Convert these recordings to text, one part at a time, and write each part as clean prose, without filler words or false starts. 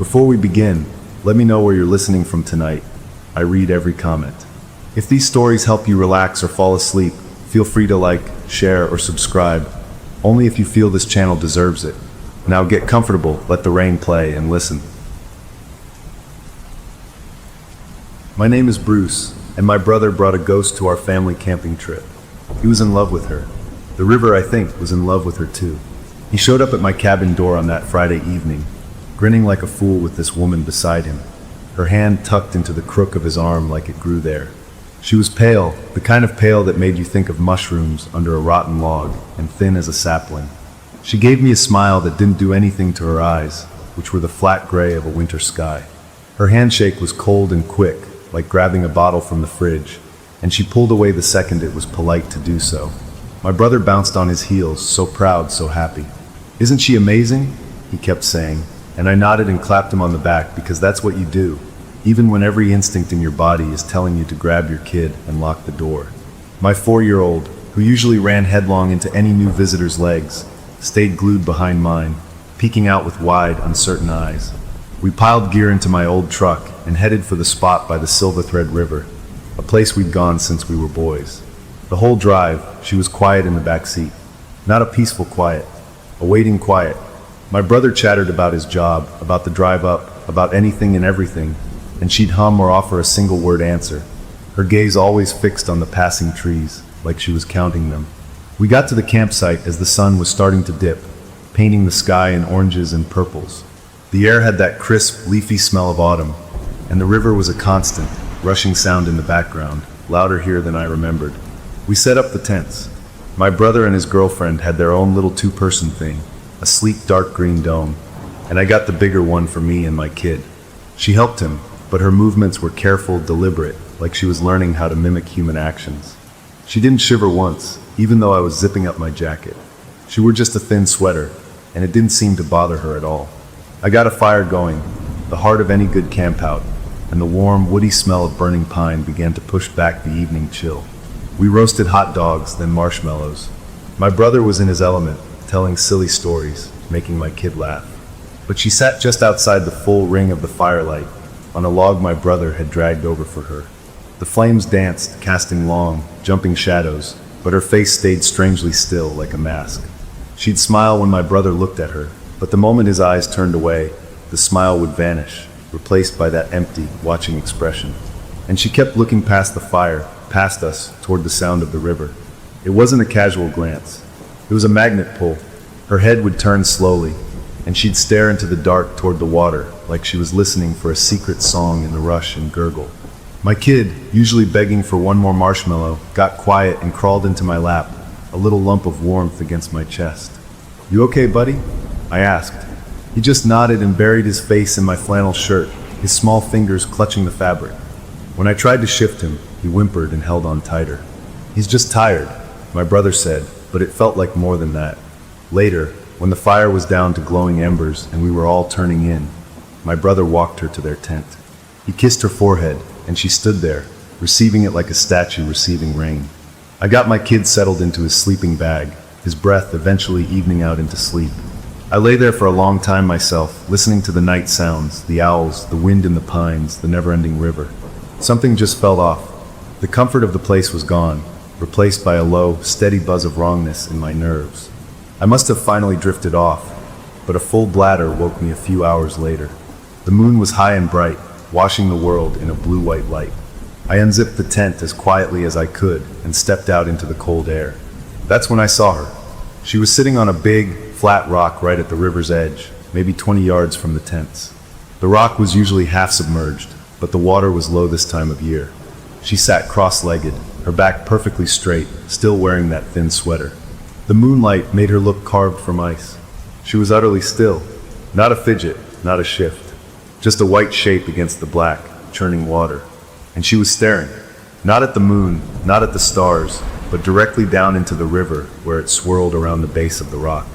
Before we begin, let me know where you're listening from tonight. I read every comment. If these stories help you relax or fall asleep, feel free to like, share, or subscribe, only if you feel this channel deserves it. Now get comfortable, let the rain play, and listen. My name is Bruce, and my brother brought a ghost to our family camping trip. He was in love with her. The river, I think, was in love with her too. He showed up at my cabin door on that Friday evening, grinning like a fool with this woman beside him, her hand tucked into the crook of his arm like it grew there. She was pale, the kind of pale that made you think of mushrooms under a rotten log, and thin as a sapling. She gave me a smile that didn't do anything to her eyes, which were the flat gray of a winter sky. Her handshake was cold and quick, like grabbing a bottle from the fridge, and she pulled away the second it was polite to do so. My brother bounced on his heels, so proud, so happy. "Isn't she amazing?" he kept saying, and I nodded and clapped him on the back because that's what you do, even when every instinct in your body is telling you to grab your kid and lock the door. My 4-year-old, who usually ran headlong into any new visitor's legs, stayed glued behind mine, peeking out with wide, uncertain eyes. We piled gear into my old truck and headed for the spot by the Silver Thread River, a place we'd gone since we were boys. The whole drive, she was quiet in the back seat. Not a peaceful quiet, a waiting quiet. My brother chattered about his job, about the drive up, about anything and everything, and she'd hum or offer a single word answer, her gaze always fixed on the passing trees, like she was counting them. We got to the campsite as the sun was starting to dip, painting the sky in oranges and purples. The air had that crisp, leafy smell of autumn, and the river was a constant, rushing sound in the background, louder here than I remembered. We set up the tents. My brother and his girlfriend had their own little two-person thing, a sleek dark green dome, and I got the bigger one for me and my kid. She helped him, but her movements were careful, deliberate, like she was learning how to mimic human actions. She didn't shiver once, even though I was zipping up my jacket. She wore just a thin sweater, and it didn't seem to bother her at all. I got a fire going, the heart of any good campout, and the warm, woody smell of burning pine began to push back the evening chill. We roasted hot dogs, then marshmallows. My brother was in his element, telling silly stories, making my kid laugh. But she sat just outside the full ring of the firelight, on a log my brother had dragged over for her. The flames danced, casting long, jumping shadows, but her face stayed strangely still, like a mask. She'd smile when my brother looked at her, but the moment his eyes turned away, the smile would vanish, replaced by that empty, watching expression. And she kept looking past the fire, past us, toward the sound of the river. It wasn't a casual glance. It was a magnet pull. Her head would turn slowly, and she'd stare into the dark toward the water, like she was listening for a secret song in the rush and gurgle. My kid, usually begging for one more marshmallow, got quiet and crawled into my lap, a little lump of warmth against my chest. "You okay, buddy?" I asked. He just nodded and buried his face in my flannel shirt, his small fingers clutching the fabric. When I tried to shift him, he whimpered and held on tighter. "He's just tired," my brother said, but it felt like more than that. Later, when the fire was down to glowing embers and we were all turning in, my brother walked her to their tent. He kissed her forehead, and she stood there, receiving it like a statue receiving rain. I got my kid settled into his sleeping bag, his breath eventually evening out into sleep. I lay there for a long time myself, listening to the night sounds, the owls, the wind in the pines, the never-ending river. Something just fell off. The comfort of the place was gone, replaced by a low, steady buzz of wrongness in my nerves. I must have finally drifted off, but a full bladder woke me a few hours later. The moon was high and bright, washing the world in a blue-white light. I unzipped the tent as quietly as I could and stepped out into the cold air. That's when I saw her. She was sitting on a big, flat rock right at the river's edge, maybe 20 yards from the tents. The rock was usually half submerged, but the water was low this time of year. She sat cross-legged, her back perfectly straight, still wearing that thin sweater. The moonlight made her look carved from ice. She was utterly still, not a fidget, not a shift, just a white shape against the black, churning water. And she was staring, not at the moon, not at the stars, but directly down into the river where it swirled around the base of the rock.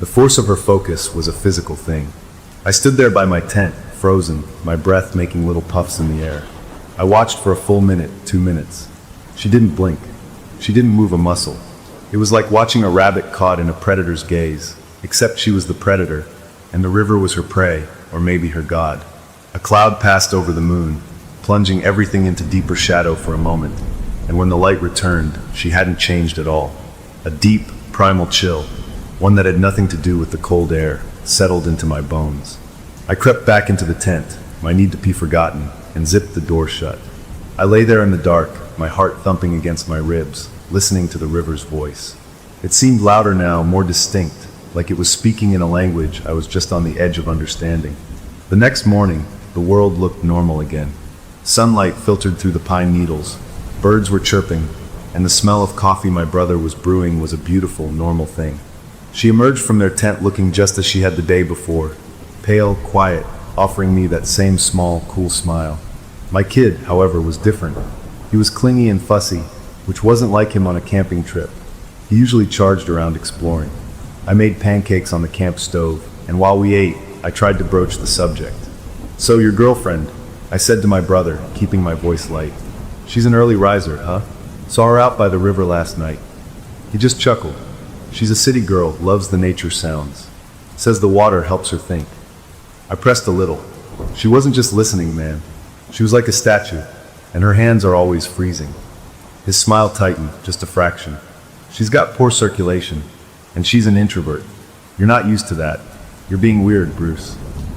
The force of her focus was a physical thing. I stood there by my tent, frozen, my breath making little puffs in the air. I watched for a full minute, 2 minutes. She didn't blink. She didn't move a muscle. It was like watching a rabbit caught in a predator's gaze, except she was the predator, and the river was her prey, or maybe her god. A cloud passed over the moon, plunging everything into deeper shadow for a moment, and when the light returned, she hadn't changed at all. A deep, primal chill, one that had nothing to do with the cold air, settled into my bones. I crept back into the tent, my need to be forgotten, and zipped the door shut. I lay there in the dark, my heart thumping against my ribs, listening to the river's voice. It seemed louder now, more distinct, like it was speaking in a language I was just on the edge of understanding. The next morning, the world looked normal again. Sunlight filtered through the pine needles, birds were chirping, and the smell of coffee my brother was brewing was a beautiful, normal thing. She emerged from their tent looking just as she had the day before, pale, quiet, offering me that same small, cool smile. My kid, however, was different. He was clingy and fussy, which wasn't like him on a camping trip. He usually charged around exploring. I made pancakes on the camp stove, and while we ate, I tried to broach the subject. "So your girlfriend," I said to my brother, keeping my voice light. "She's an early riser, huh? Saw her out by the river last night." He just chuckled. "She's a city girl, loves the nature sounds. Says the water helps her think." I pressed a little. She wasn't just listening, man. She was like a statue, and her hands are always freezing. His smile tightened, just a fraction. "She's got poor circulation, and she's an introvert. You're not used to that. You're being weird, Bruce.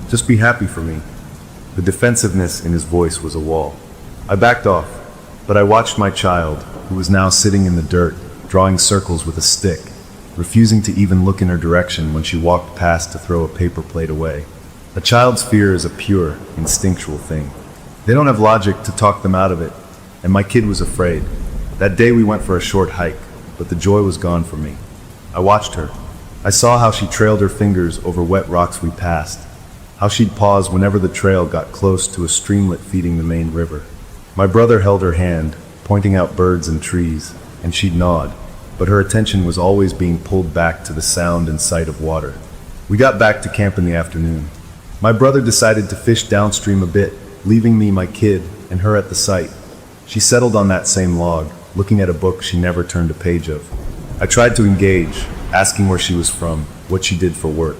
Just be happy for me." The defensiveness in his voice was a wall. I backed off, but I watched my child, who was now sitting in the dirt, drawing circles with a stick, refusing to even look in her direction when she walked past to throw a paper plate away. A child's fear is a pure, instinctual thing. They don't have logic to talk them out of it, and my kid was afraid. That day we went for a short hike, but the joy was gone from me. I watched her. I saw how she trailed her fingers over wet rocks we passed, how she'd pause whenever the trail got close to a streamlet feeding the main river. My brother held her hand, pointing out birds and trees, and she'd nod, but her attention was always being pulled back to the sound and sight of water. We got back to camp in the afternoon. My brother decided to fish downstream a bit, leaving me, my kid, and her at the site. She settled on that same log, looking at a book she never turned a page of. I tried to engage, asking where she was from, what she did for work.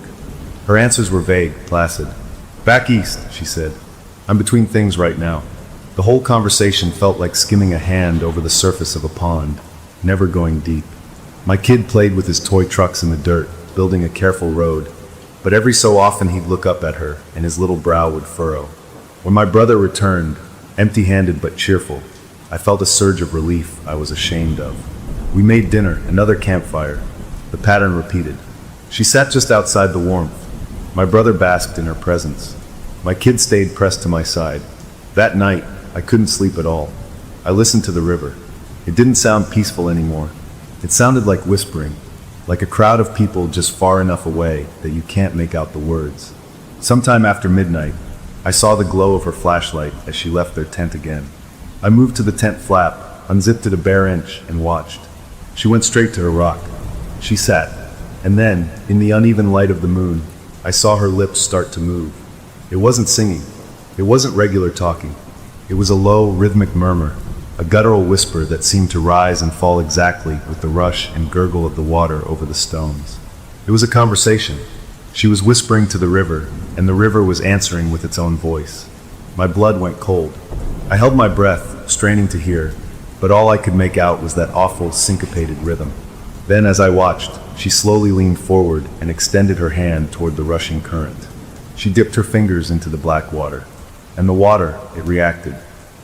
Her answers were vague, placid. "Back east," she said. "I'm between things right now." The whole conversation felt like skimming a hand over the surface of a pond, never going deep. My kid played with his toy trucks in the dirt, building a careful road, but every so often he'd look up at her, and his little brow would furrow. When my brother returned, empty-handed but cheerful, I felt a surge of relief I was ashamed of. We made dinner, another campfire. The pattern repeated. She sat just outside the warmth. My brother basked in her presence. My kid stayed pressed to my side. That night, I couldn't sleep at all. I listened to the river. It didn't sound peaceful anymore. It sounded like whispering, like a crowd of people just far enough away that you can't make out the words. Sometime after midnight, I saw the glow of her flashlight as she left their tent again. I moved to the tent flap, unzipped it a bare inch, and watched. She went straight to her rock. She sat, and then, in the uneven light of the moon, I saw her lips start to move. It wasn't singing. It wasn't regular talking. It was a low, rhythmic murmur, a guttural whisper that seemed to rise and fall exactly with the rush and gurgle of the water over the stones. It was a conversation. She was whispering to the river, and the river was answering with its own voice. My blood went cold. I held my breath, straining to hear, but all I could make out was that awful, syncopated rhythm. Then, as I watched, she slowly leaned forward and extended her hand toward the rushing current. She dipped her fingers into the black water. And the water, it reacted.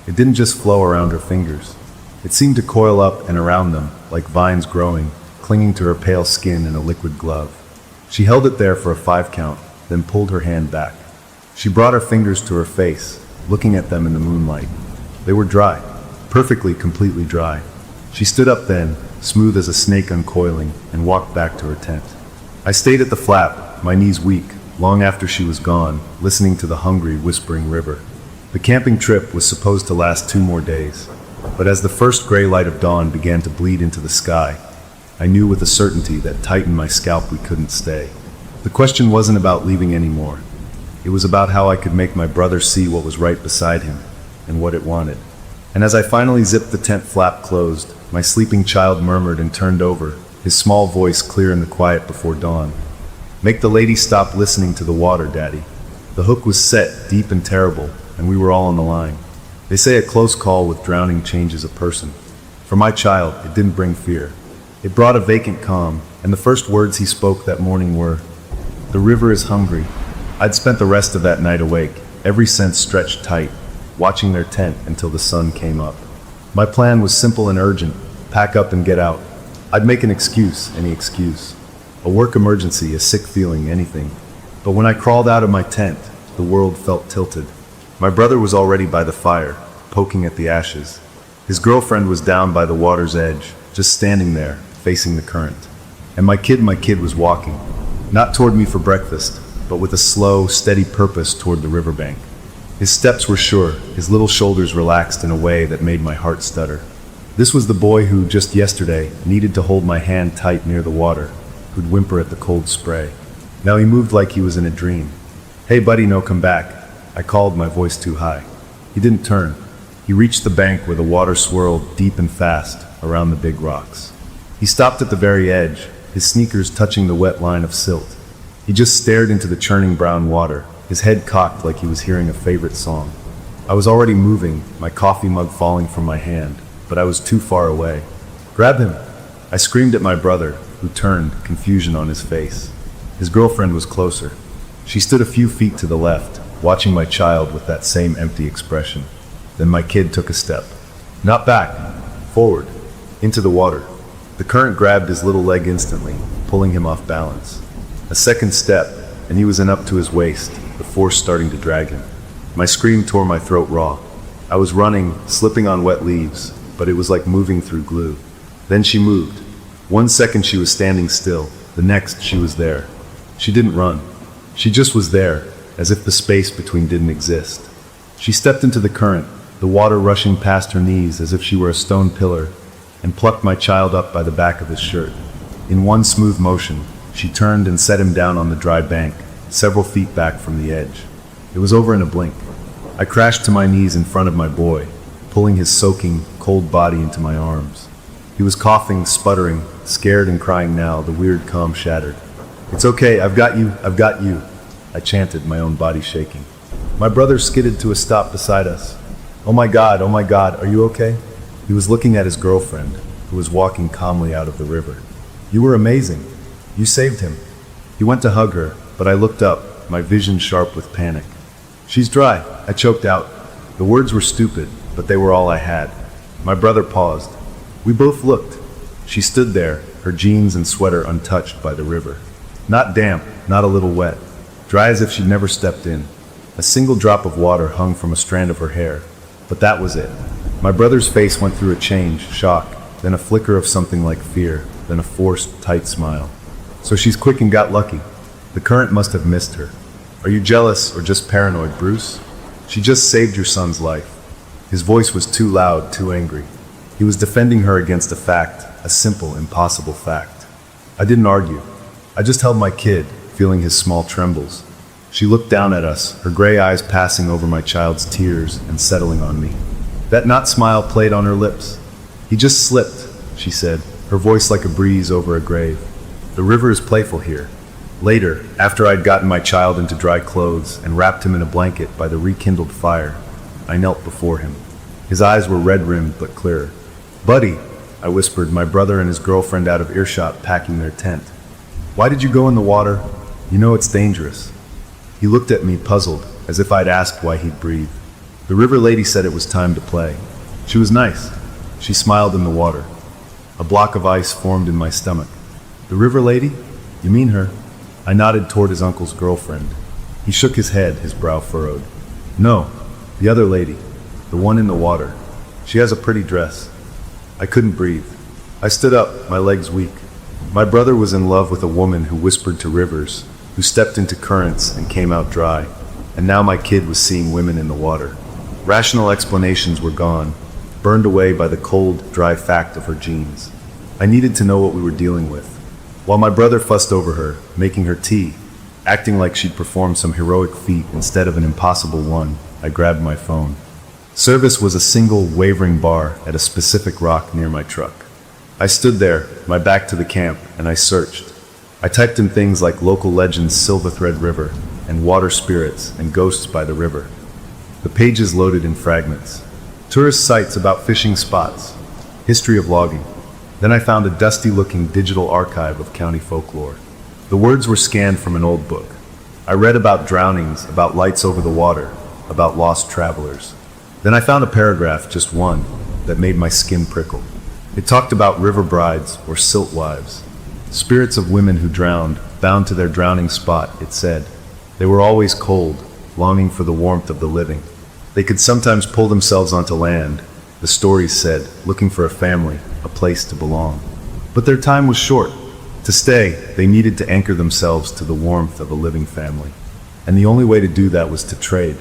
It didn't just flow around her fingers. It seemed to coil up and around them, like vines growing, clinging to her pale skin in a liquid glove. She held it there for a 5 count, then pulled her hand back. She brought her fingers to her face, looking at them in the moonlight. They were dry, perfectly, completely dry. She stood up then, smooth as a snake uncoiling, and walked back to her tent. I stayed at the flap, my knees weak, long after she was gone, listening to the hungry, whispering river. The camping trip was supposed to last 2 more days, but as the first gray light of dawn began to bleed into the sky, I knew with a certainty that tightened my scalp we couldn't stay. The question wasn't about leaving anymore. It was about how I could make my brother see what was right beside him, and what it wanted. And as I finally zipped the tent flap closed, my sleeping child murmured and turned over, his small voice clear in the quiet before dawn. "Make the lady stop listening to the water, Daddy." The hook was set deep and terrible, and we were all on the line. They say a close call with drowning changes a person. For my child, it didn't bring fear. It brought a vacant calm, and the first words he spoke that morning were, "The river is hungry." I'd spent the rest of that night awake, every sense stretched tight, watching their tent until the sun came up. My plan was simple and urgent: pack up and get out. I'd make an excuse, any excuse. A work emergency, a sick feeling, anything. But when I crawled out of my tent, the world felt tilted. My brother was already by the fire, poking at the ashes. His girlfriend was down by the water's edge, just standing there, facing the current. And my kid was walking, not toward me for breakfast, but with a slow, steady purpose toward the riverbank. His steps were sure, his little shoulders relaxed in a way that made my heart stutter. This was the boy who, just yesterday, needed to hold my hand tight near the water, who'd whimper at the cold spray. Now he moved like he was in a dream. "Hey buddy, no, come back," I called, my voice too high. He didn't turn. He reached the bank where the water swirled deep and fast around the big rocks. He stopped at the very edge, his sneakers touching the wet line of silt. He just stared into the churning brown water, his head cocked like he was hearing a favorite song. I was already moving, my coffee mug falling from my hand, but I was too far away. "Grab him!" I screamed at my brother, who turned, confusion on his face. His girlfriend was closer. She stood a few feet to the left, watching my child with that same empty expression. Then my kid took a step. Not back, forward, into the water. The current grabbed his little leg instantly, pulling him off balance. A second step, and he was in up to his waist, the force starting to drag him. My scream tore my throat raw. I was running, slipping on wet leaves, but it was like moving through glue. Then she moved. 1 second she was standing still, the next she was there. She didn't run. She just was there, as if the space between didn't exist. She stepped into the current, the water rushing past her knees as if she were a stone pillar, and plucked my child up by the back of his shirt. In one smooth motion, she turned and set him down on the dry bank, several feet back from the edge. It was over in a blink. I crashed to my knees in front of my boy, pulling his soaking, cold body into my arms. He was coughing, sputtering, scared and crying now, the weird calm shattered. "It's okay, I've got you, I've got you," I chanted, my own body shaking. My brother skidded to a stop beside us. Oh my God, are you okay?" He was looking at his girlfriend, who was walking calmly out of the river. "You were amazing. You saved him." He went to hug her, but I looked up, my vision sharp with panic. "She's dry," I choked out. The words were stupid, but they were all I had. My brother paused. We both looked. She stood there, her jeans and sweater untouched by the river. Not damp, not a little wet. Dry as if she'd never stepped in. A single drop of water hung from a strand of her hair. But that was it. My brother's face went through a change, shock, then a flicker of something like fear, then a forced, tight smile. "So she's quick and got lucky. The current must have missed her. Are you jealous or just paranoid, Bruce? She just saved your son's life." His voice was too loud, too angry. He was defending her against a fact, a simple, impossible fact. I didn't argue. I just held my kid, feeling his small trembles. She looked down at us, her gray eyes passing over my child's tears and settling on me. That not smile played on her lips. "He just slipped," she said, her voice like a breeze over a grave. "The river is playful here." Later, after I'd gotten my child into dry clothes and wrapped him in a blanket by the rekindled fire, I knelt before him. His eyes were red-rimmed but clearer. "Buddy," I whispered, my brother and his girlfriend out of earshot packing their tent. "Why did you go in the water? You know it's dangerous." He looked at me puzzled, as if I'd asked why he'd breathe. "The river lady said it was time to play. She was nice." She smiled in the water. A block of ice formed in my stomach. "The river lady? You mean her?" I nodded toward his uncle's girlfriend. He shook his head, his brow furrowed. "No, the other lady. The one in the water. She has a pretty dress." I couldn't breathe. I stood up, my legs weak. My brother was in love with a woman who whispered to rivers, who stepped into currents and came out dry, and now my kid was seeing women in the water. Rational explanations were gone, burned away by the cold, dry fact of her genes. I needed to know what we were dealing with. While my brother fussed over her, making her tea, acting like she'd performed some heroic feat instead of an impossible one, I grabbed my phone. Service was a single, wavering bar at a specific rock near my truck. I stood there, my back to the camp, and I searched. I typed in things like local legends Silver Thread River, and water spirits and ghosts by the river. The pages loaded in fragments. Tourist sites about fishing spots. History of logging. Then I found a dusty-looking digital archive of county folklore. The words were scanned from an old book. I read about drownings, about lights over the water, about lost travelers. Then I found a paragraph, just one, that made my skin prickle. It talked about river brides or silt wives. Spirits of women who drowned, bound to their drowning spot, it said. They were always cold, longing for the warmth of the living. They could sometimes pull themselves onto land, the stories said, looking for a family, a place to belong. But their time was short. To stay, they needed to anchor themselves to the warmth of a living family. And the only way to do that was to trade,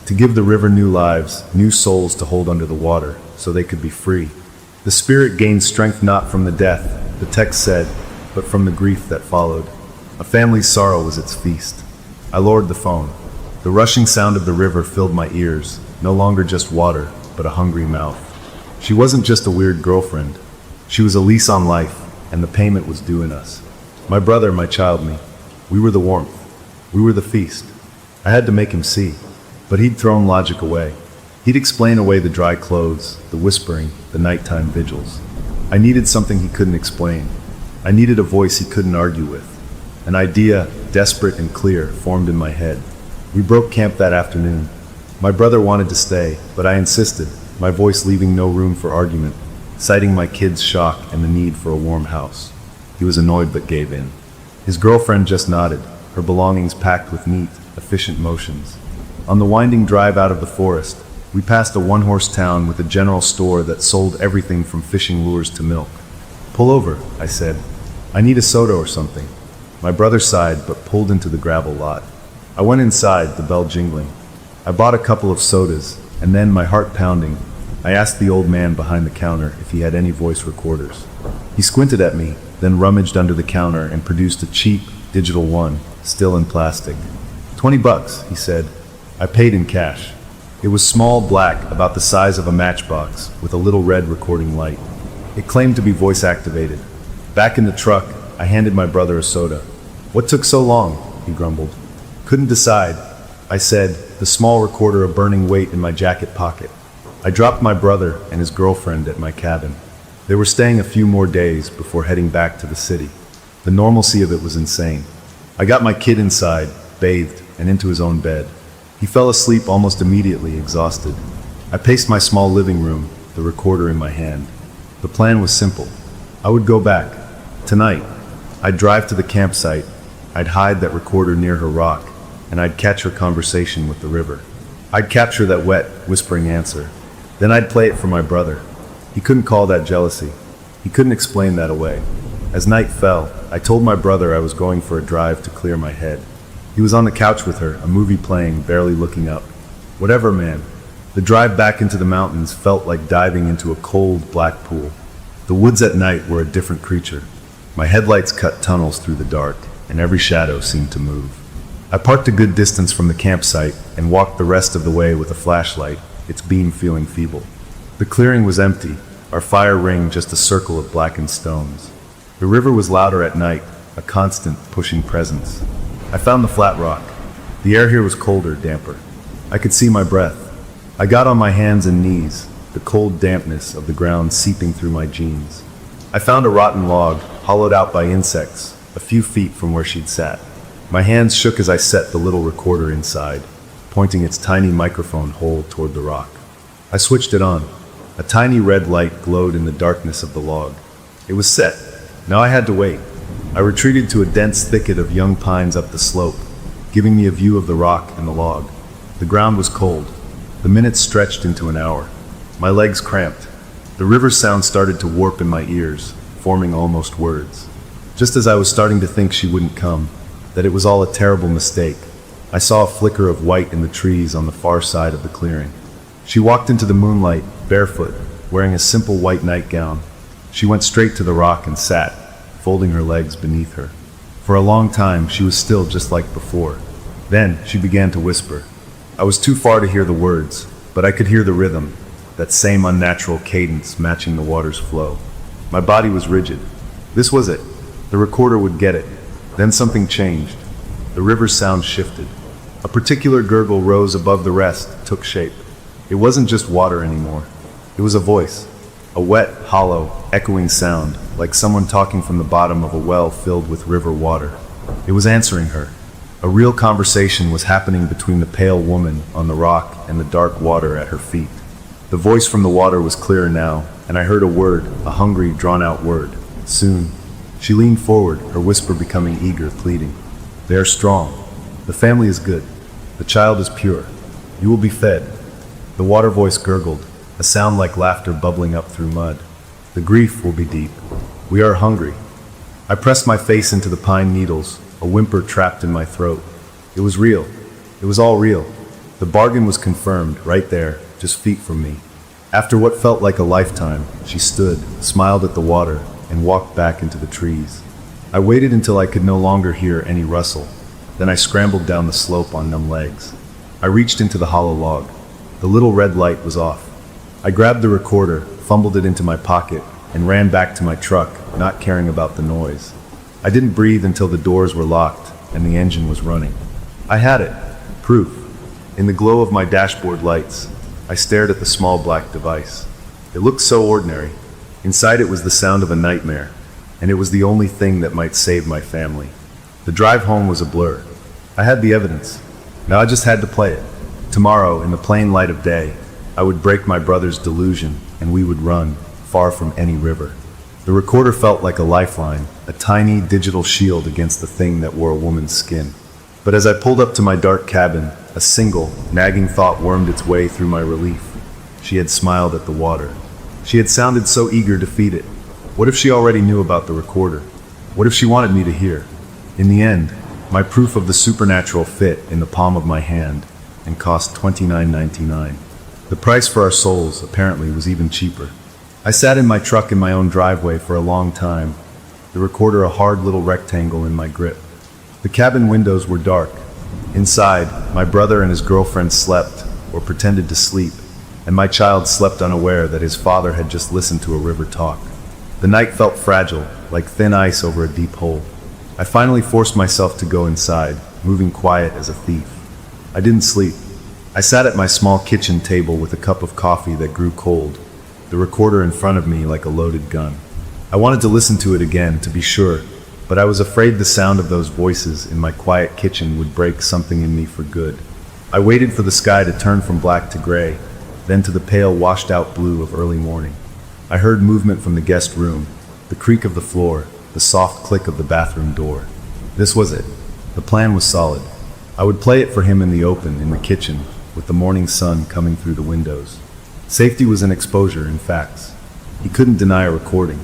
to give the river new lives, new souls to hold under the water, so they could be free. The spirit gained strength not from the death, the text said, but from the grief that followed. A family's sorrow was its feast. I lowered the phone. The rushing sound of the river filled my ears, no longer just water, but a hungry mouth. She wasn't just a weird girlfriend. She was a lease on life, and the payment was due in us. My brother, my child me. We were the warmth. We were the feast. I had to make him see, but he'd thrown logic away. He'd explain away the dry clothes, the whispering, the nighttime vigils. I needed something he couldn't explain. I needed a voice he couldn't argue with. An idea, desperate and clear, formed in my head. We broke camp that afternoon. My brother wanted to stay, but I insisted, my voice leaving no room for argument, citing my kids' shock and the need for a warm house. He was annoyed but gave in. His girlfriend just nodded, her belongings packed with neat, efficient motions. On the winding drive out of the forest, we passed a one-horse town with a general store that sold everything from fishing lures to milk. "Pull over," I said. "I need a soda or something." My brother sighed but pulled into the gravel lot. I went inside, the bell jingling. I bought a couple of sodas, and then, my heart pounding, I asked the old man behind the counter if he had any voice recorders. He squinted at me, then rummaged under the counter and produced a cheap, digital one, still in plastic. $20, he said. I paid in cash. It was small, black, about the size of a matchbox, with a little red recording light. It claimed to be voice activated. Back in the truck, I handed my brother a soda. "What took so long?" he grumbled. "Couldn't decide," I said, the small recorder a burning weight in my jacket pocket. I dropped my brother and his girlfriend at my cabin. They were staying a few more days before heading back to the city. The normalcy of it was insane. I got my kid inside, bathed, and into his own bed. He fell asleep almost immediately, exhausted. I paced my small living room, the recorder in my hand. The plan was simple. I would go back. Tonight, I'd drive to the campsite, I'd hide that recorder near her rock, and I'd catch her conversation with the river. I'd capture that wet, whispering answer. Then I'd play it for my brother. He couldn't call that jealousy. He couldn't explain that away. As night fell, I told my brother I was going for a drive to clear my head. He was on the couch with her, a movie playing, barely looking up. Whatever, man. The drive back into the mountains felt like diving into a cold, black pool. The woods at night were a different creature. My headlights cut tunnels through the dark, and every shadow seemed to move. I parked a good distance from the campsite and walked the rest of the way with a flashlight, its beam feeling feeble. The clearing was empty, our fire ring just a circle of blackened stones. The river was louder at night, a constant, pushing presence. I found the flat rock. The air here was colder, damper. I could see my breath. I got on my hands and knees, the cold dampness of the ground seeping through my jeans. I found a rotten log, hollowed out by insects, a few feet from where she'd sat. My hands shook as I set the little recorder inside, pointing its tiny microphone hole toward the rock. I switched it on. A tiny red light glowed in the darkness of the log. It was set. Now I had to wait. I retreated to a dense thicket of young pines up the slope, giving me a view of the rock and the log. The ground was cold. The minutes stretched into an hour. My legs cramped. The river sound started to warp in my ears, forming almost words. Just as I was starting to think she wouldn't come, that it was all a terrible mistake, I saw a flicker of white in the trees on the far side of the clearing. She walked into the moonlight, barefoot, wearing a simple white nightgown. She went straight to the rock and sat, folding her legs beneath her. For a long time, she was still just like before. Then, she began to whisper. I was too far to hear the words, but I could hear the rhythm, that same unnatural cadence matching the water's flow. My body was rigid. This was it. The recorder would get it. Then something changed. The river's sound shifted. A particular gurgle rose above the rest, took shape. It wasn't just water anymore. It was a voice. A wet, hollow, echoing sound, like someone talking from the bottom of a well filled with river water. It was answering her. A real conversation was happening between the pale woman on the rock and the dark water at her feet. The voice from the water was clearer now, and I heard a word, a hungry, drawn-out word. Soon. She leaned forward, her whisper becoming eager, pleading. They are strong. The family is good. The child is pure. You will be fed. The water voice gurgled, a sound like laughter bubbling up through mud. The grief will be deep. We are hungry. I pressed my face into the pine needles, a whimper trapped in my throat. It was real. It was all real. The bargain was confirmed, right there, just feet from me. After what felt like a lifetime, she stood, smiled at the water, and walked back into the trees. I waited until I could no longer hear any rustle. Then I scrambled down the slope on numb legs. I reached into the hollow log. The little red light was off. I grabbed the recorder, fumbled it into my pocket, and ran back to my truck, not caring about the noise. I didn't breathe until the doors were locked and the engine was running. I had it. Proof. In the glow of my dashboard lights, I stared at the small black device. It looked so ordinary. Inside it was the sound of a nightmare, and it was the only thing that might save my family. The drive home was a blur. I had the evidence. Now I just had to play it. Tomorrow, in the plain light of day, I would break my brother's delusion, and we would run, far from any river. The recorder felt like a lifeline, a tiny digital shield against the thing that wore a woman's skin. But as I pulled up to my dark cabin, a single, nagging thought wormed its way through my relief. She had smiled at the water. She had sounded so eager to feed it. What if she already knew about the recorder? What if she wanted me to hear? In the end, my proof of the supernatural fit in the palm of my hand and cost $29.99. The price for our souls, apparently, was even cheaper. I sat in my truck in my own driveway for a long time, the recorder a hard little rectangle in my grip. The cabin windows were dark. Inside, my brother and his girlfriend slept, or pretended to sleep, and my child slept unaware that his father had just listened to a river talk. The night felt fragile, like thin ice over a deep hole. I finally forced myself to go inside, moving quiet as a thief. I didn't sleep. I sat at my small kitchen table with a cup of coffee that grew cold, the recorder in front of me like a loaded gun. I wanted to listen to it again, to be sure, but I was afraid the sound of those voices in my quiet kitchen would break something in me for good. I waited for the sky to turn from black to gray, then to the pale, washed-out blue of early morning. I heard movement from the guest room, the creak of the floor, the soft click of the bathroom door. This was it. The plan was solid. I would play it for him in the open, in the kitchen, with the morning sun coming through the windows. Safety was in exposure, in facts. He couldn't deny a recording.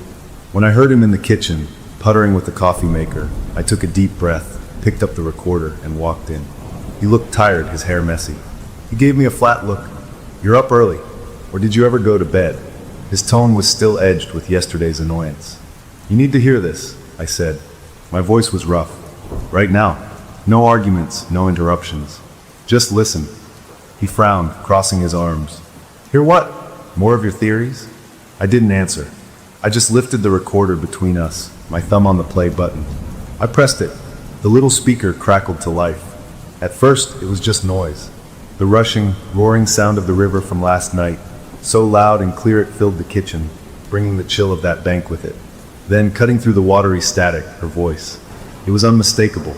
When I heard him in the kitchen, puttering with the coffee maker, I took a deep breath, picked up the recorder, and walked in. He looked tired, his hair messy. He gave me a flat look. You're up early. Or did you ever go to bed? His tone was still edged with yesterday's annoyance. You need to hear this, I said. My voice was rough. Right now. No arguments, no interruptions. Just listen. He frowned, crossing his arms. Hear what? More of your theories? I didn't answer. I just lifted the recorder between us, my thumb on the play button. I pressed it. The little speaker crackled to life. At first, it was just noise. The rushing, roaring sound of the river from last night, so loud and clear it filled the kitchen, bringing the chill of that bank with it. Then, cutting through the watery static, her voice. It was unmistakable.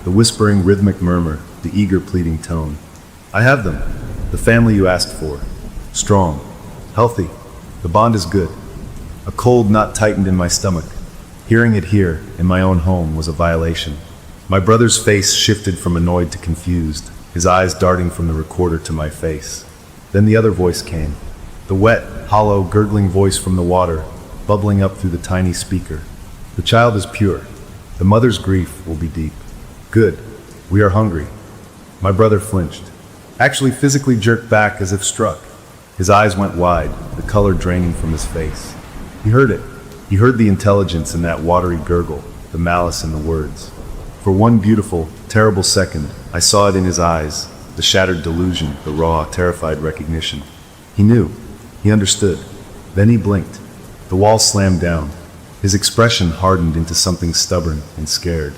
The whispering, rhythmic murmur, the eager, pleading tone. I have them. The family you asked for. Strong. Healthy. The bond is good. A cold knot tightened in my stomach. Hearing it here, in my own home, was a violation. My brother's face shifted from annoyed to confused, his eyes darting from the recorder to my face. Then the other voice came. The wet, hollow, gurgling voice from the water, bubbling up through the tiny speaker. The child is pure. The mother's grief will be deep. Good. We are hungry. My brother flinched. Actually physically jerked back as if struck. His eyes went wide, the color draining from his face. He heard it. He heard the intelligence in that watery gurgle, the malice in the words. For one beautiful, terrible second, I saw it in his eyes, the shattered delusion, the raw, terrified recognition. He knew. He understood. Then he blinked. The wall slammed down. His expression hardened into something stubborn and scared.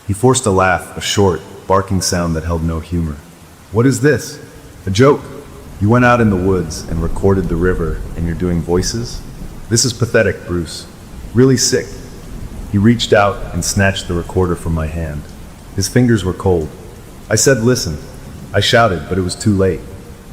He forced a laugh, a short, barking sound that held no humor. What is this? A joke? You went out in the woods and recorded the river and you're doing voices? This is pathetic, Bruce. Really sick. He reached out and snatched the recorder from my hand. His fingers were cold. I said, listen. I shouted, but it was too late.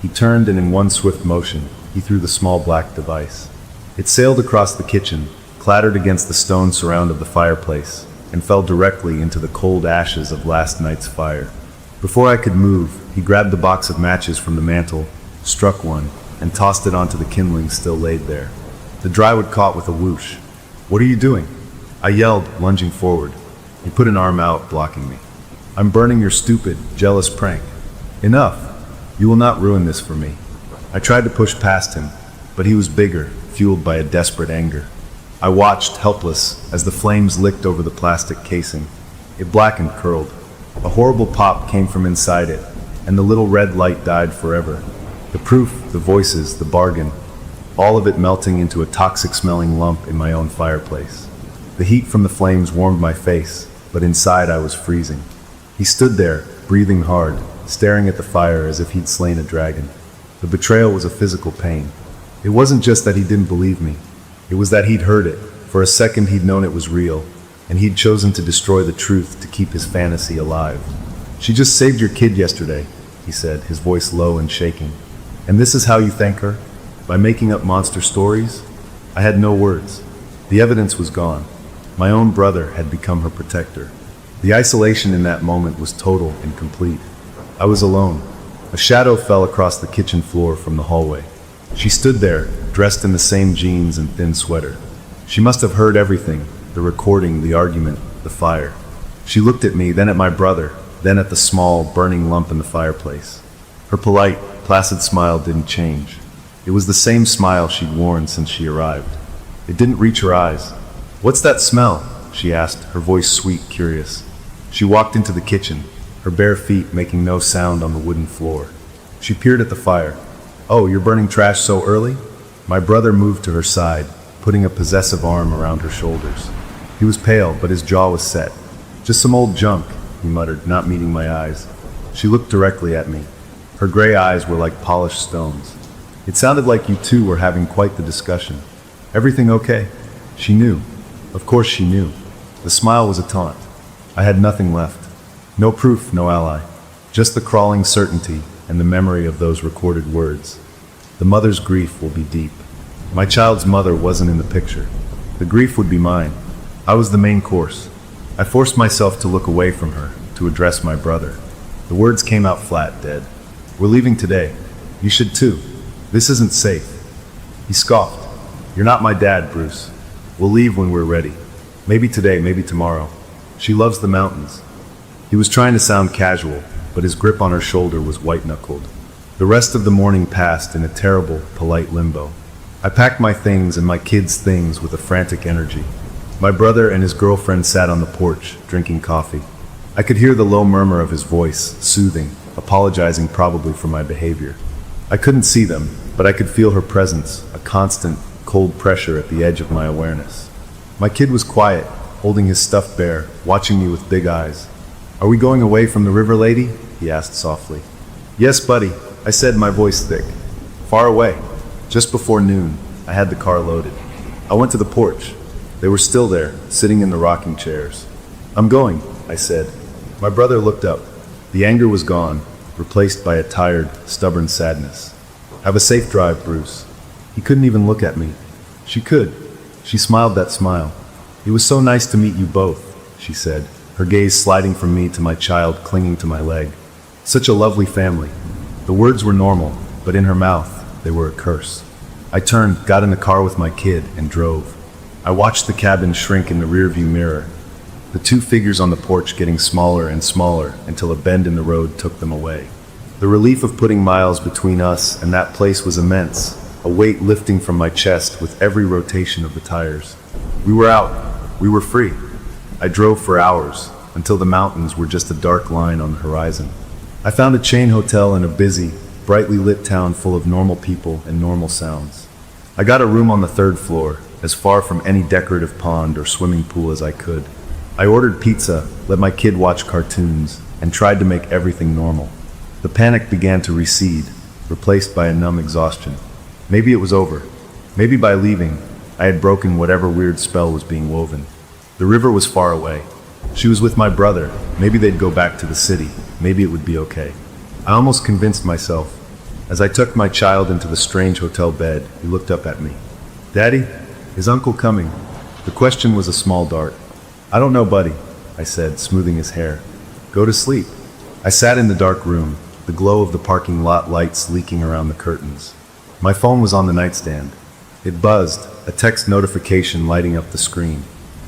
He turned and in one swift motion, he threw the small black device. It sailed across the kitchen, clattered against the stone surround of the fireplace, and fell directly into the cold ashes of last night's fire. Before I could move, he grabbed the box of matches from the mantel, struck one, and tossed it onto the kindling still laid there. The drywood caught with a whoosh. What are you doing? I yelled, lunging forward. He put an arm out, blocking me. I'm burning your stupid, jealous prank. Enough. You will not ruin this for me. I tried to push past him, but he was bigger, fueled by a desperate anger. I watched, helpless, as the flames licked over the plastic casing. It blackened, curled. A horrible pop came from inside it, and the little red light died forever. The proof, the voices, the bargain, all of it melting into a toxic-smelling lump in my own fireplace. The heat from the flames warmed my face, but inside I was freezing. He stood there, breathing hard, staring at the fire as if he'd slain a dragon. The betrayal was a physical pain. It wasn't just that he didn't believe me. It was that he'd heard it. For a second he'd known it was real, and he'd chosen to destroy the truth to keep his fantasy alive. She just saved your kid yesterday, he said, his voice low and shaking. And this is how you thank her? By making up monster stories? I had no words. The evidence was gone. My own brother had become her protector. The isolation in that moment was total and complete. I was alone. A shadow fell across the kitchen floor from the hallway. She stood there, dressed in the same jeans and thin sweater. She must have heard everything, the recording, the argument, the fire. She looked at me, then at my brother, then at the small, burning lump in the fireplace. Her polite, placid smile didn't change. It was the same smile she'd worn since she arrived. It didn't reach her eyes. What's that smell? She asked, her voice sweet, curious. She walked into the kitchen, her bare feet making no sound on the wooden floor. She peered at the fire. Oh, you're burning trash so early? My brother moved to her side, putting a possessive arm around her shoulders. He was pale, but his jaw was set. Just some old junk, he muttered, not meeting my eyes. She looked directly at me. Her gray eyes were like polished stones. It sounded like you two were having quite the discussion. Everything okay? She knew. Of course she knew. The smile was a taunt. I had nothing left. No proof, no ally. Just the crawling certainty and the memory of those recorded words. The mother's grief will be deep. My child's mother wasn't in the picture. The grief would be mine. I was the main course. I forced myself to look away from her, to address my brother. The words came out flat, dead. We're leaving today. You should too. This isn't safe. He scoffed. You're not my dad, Bruce. We'll leave when we're ready. Maybe today, maybe tomorrow. She loves the mountains. He was trying to sound casual, but his grip on her shoulder was white-knuckled. The rest of the morning passed in a terrible, polite limbo. I packed my things and my kids' things with a frantic energy. My brother and his girlfriend sat on the porch, drinking coffee. I could hear the low murmur of his voice, soothing, apologizing probably for my behavior. I couldn't see them, but I could feel her presence, a constant, cold pressure at the edge of my awareness. My kid was quiet, holding his stuffed bear, watching me with big eyes. Are we going away from the river, lady? He asked softly. Yes, buddy, I said, my voice thick. Far away. Just before noon, I had the car loaded. I went to the porch. They were still there, sitting in the rocking chairs. I'm going, I said. My brother looked up. The anger was gone, replaced by a tired, stubborn sadness. Have a safe drive, Bruce. He couldn't even look at me. She could. She smiled that smile. It was so nice to meet you both, she said, her gaze sliding from me to my child clinging to my leg. Such a lovely family. The words were normal, but in her mouth, they were a curse. I turned, got in the car with my kid, and drove. I watched the cabin shrink in the rearview mirror, the two figures on the porch getting smaller and smaller until a bend in the road took them away. The relief of putting miles between us and that place was immense, a weight lifting from my chest with every rotation of the tires. We were out. We were free. I drove for hours, until the mountains were just a dark line on the horizon. I found a chain hotel in a busy, brightly lit town full of normal people and normal sounds. I got a room on the third floor, as far from any decorative pond or swimming pool as I could. I ordered pizza, let my kid watch cartoons, and tried to make everything normal. The panic began to recede, replaced by a numb exhaustion. Maybe it was over. Maybe by leaving, I had broken whatever weird spell was being woven. The river was far away. She was with my brother. Maybe they'd go back to the city. Maybe it would be okay. I almost convinced myself. As I tucked my child into the strange hotel bed, he looked up at me. "Daddy, is Uncle coming?" The question was a small dart. "I don't know, buddy," I said, smoothing his hair. "Go to sleep." I sat in the dark room, the glow of the parking lot lights leaking around the curtains. My phone was on the nightstand. It buzzed, a text notification lighting up the screen.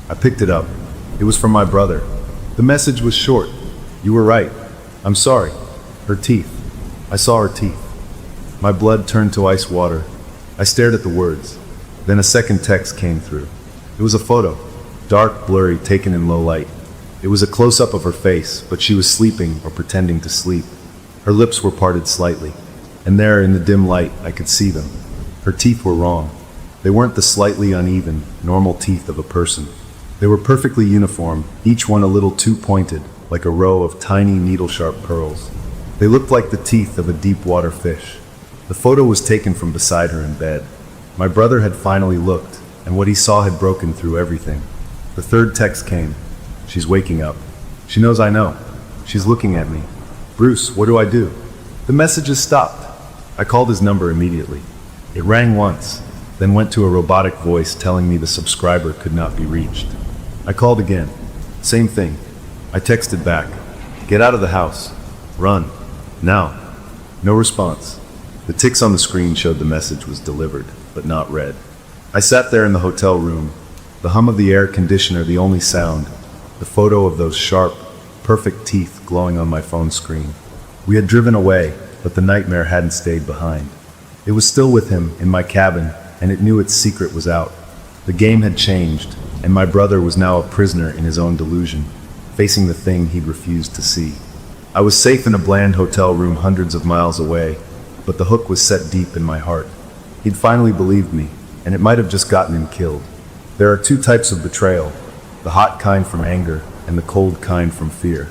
I picked it up. It was from my brother. The message was short. "You were right. I'm sorry." Her teeth. I saw her teeth. My blood turned to ice water. I stared at the words. Then a second text came through. It was a photo, dark, blurry, taken in low light. It was a close-up of her face, but she was sleeping or pretending to sleep. Her lips were parted slightly, and there in the dim light I could see them. Her teeth were wrong. They weren't the slightly uneven, normal teeth of a person. They were perfectly uniform, each one a little too pointed, like a row of tiny needle-sharp pearls. They looked like the teeth of a deep-water fish. The photo was taken from beside her in bed. My brother had finally looked, and what he saw had broken through everything. The third text came. "She's waking up. She knows I know. She's looking at me. Bruce, what do I do?" The messages stopped. I called his number immediately. It rang once, then went to a robotic voice telling me the subscriber could not be reached. I called again. Same thing. I texted back. "Get out of the house. Run. Now." No response. The ticks on the screen showed the message was delivered, but not read. I sat there in the hotel room, the hum of the air conditioner the only sound, the photo of those sharp, perfect teeth glowing on my phone screen. We had driven away, but the nightmare hadn't stayed behind. It was still with him in my cabin, and it knew its secret was out. The game had changed, and my brother was now a prisoner in his own delusion, facing the thing he'd refused to see. I was safe in a bland hotel room hundreds of miles away, but the hook was set deep in my heart. He'd finally believed me, and it might have just gotten him killed. There are two types of betrayal, the hot kind from anger, and the cold kind from fear.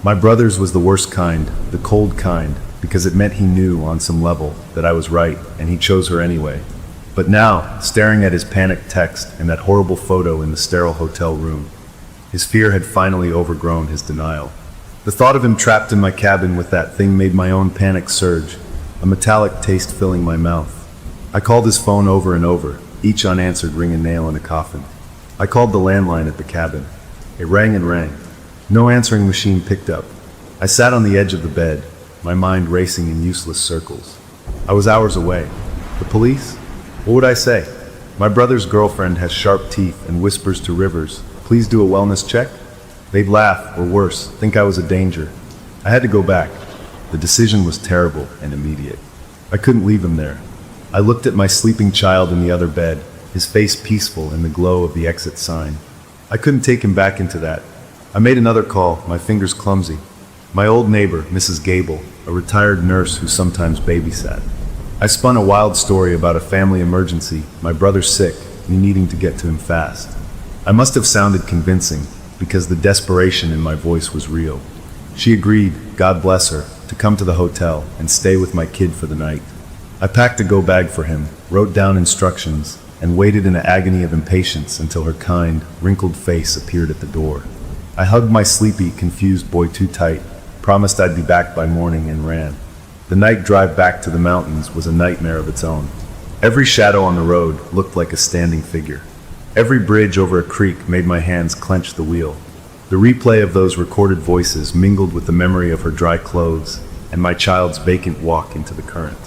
My brother's was the worst kind, the cold kind, because it meant he knew on some level that I was right, and he chose her anyway. But now, staring at his panicked text and that horrible photo in the sterile hotel room, his fear had finally overgrown his denial. The thought of him trapped in my cabin with that thing made my own panic surge, a metallic taste filling my mouth. I called his phone over and over, each unanswered ring a nail in a coffin. I called the landline at the cabin. It rang and rang. No answering machine picked up. I sat on the edge of the bed, my mind racing in useless circles. I was hours away. The police? What would I say? My brother's girlfriend has sharp teeth and whispers to Rivers, "Please do a wellness check?" They'd laugh, or worse, think I was a danger. I had to go back. The decision was terrible and immediate. I couldn't leave him there. I looked at my sleeping child in the other bed, his face peaceful in the glow of the exit sign. I couldn't take him back into that. I made another call, my fingers clumsy. My old neighbor, Mrs. Gable, a retired nurse who sometimes babysat. I spun a wild story about a family emergency, my brother sick, me needing to get to him fast. I must have sounded convincing, because the desperation in my voice was real. She agreed, God bless her, to come to the hotel and stay with my kid for the night. I packed a go bag for him, wrote down instructions, and waited in an agony of impatience until her kind, wrinkled face appeared at the door. I hugged my sleepy, confused boy too tight, promised I'd be back by morning, and ran. The night drive back to the mountains was a nightmare of its own. Every shadow on the road looked like a standing figure. Every bridge over a creek made my hands clench the wheel. The replay of those recorded voices mingled with the memory of her dry clothes and my child's vacant walk into the current.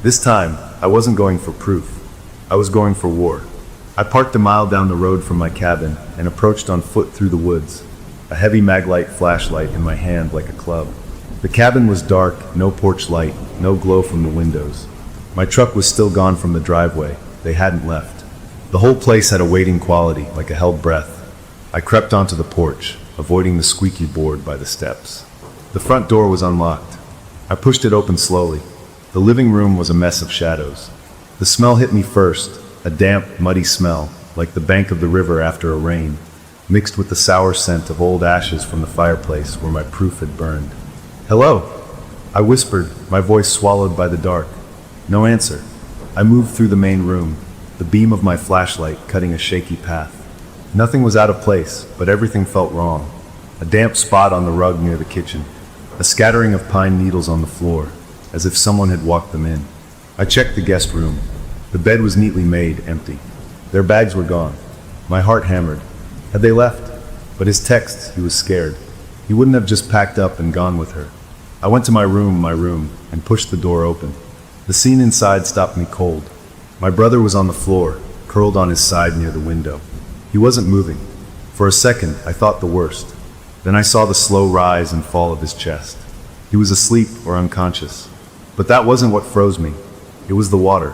This time, I wasn't going for proof. I was going for war. I parked a mile down the road from my cabin and approached on foot through the woods, a heavy maglite flashlight in my hand like a club. The cabin was dark, no porch light, no glow from the windows. My truck was still gone from the driveway. They hadn't left. The whole place had a waiting quality, like a held breath. I crept onto the porch, avoiding the squeaky board by the steps. The front door was unlocked. I pushed it open slowly. The living room was a mess of shadows. The smell hit me first, a damp, muddy smell, like the bank of the river after a rain. mixed with the sour scent of old ashes from the fireplace where my proof had burned. "Hello," I whispered, my voice swallowed by the dark. No answer. I moved through the main room, the beam of my flashlight cutting a shaky path. Nothing was out of place, but everything felt wrong. A damp spot on the rug near the kitchen, a scattering of pine needles on the floor, as if someone had walked them in. I checked the guest room. The bed was neatly made, empty. Their bags were gone. My heart hammered. Had they left? But his texts, he was scared. He wouldn't have just packed up and gone with her. I went to my room, and pushed the door open. The scene inside stopped me cold. My brother was on the floor, curled on his side near the window. He wasn't moving. For a second, I thought the worst. Then I saw the slow rise and fall of his chest. He was asleep or unconscious. But that wasn't what froze me. It was the water.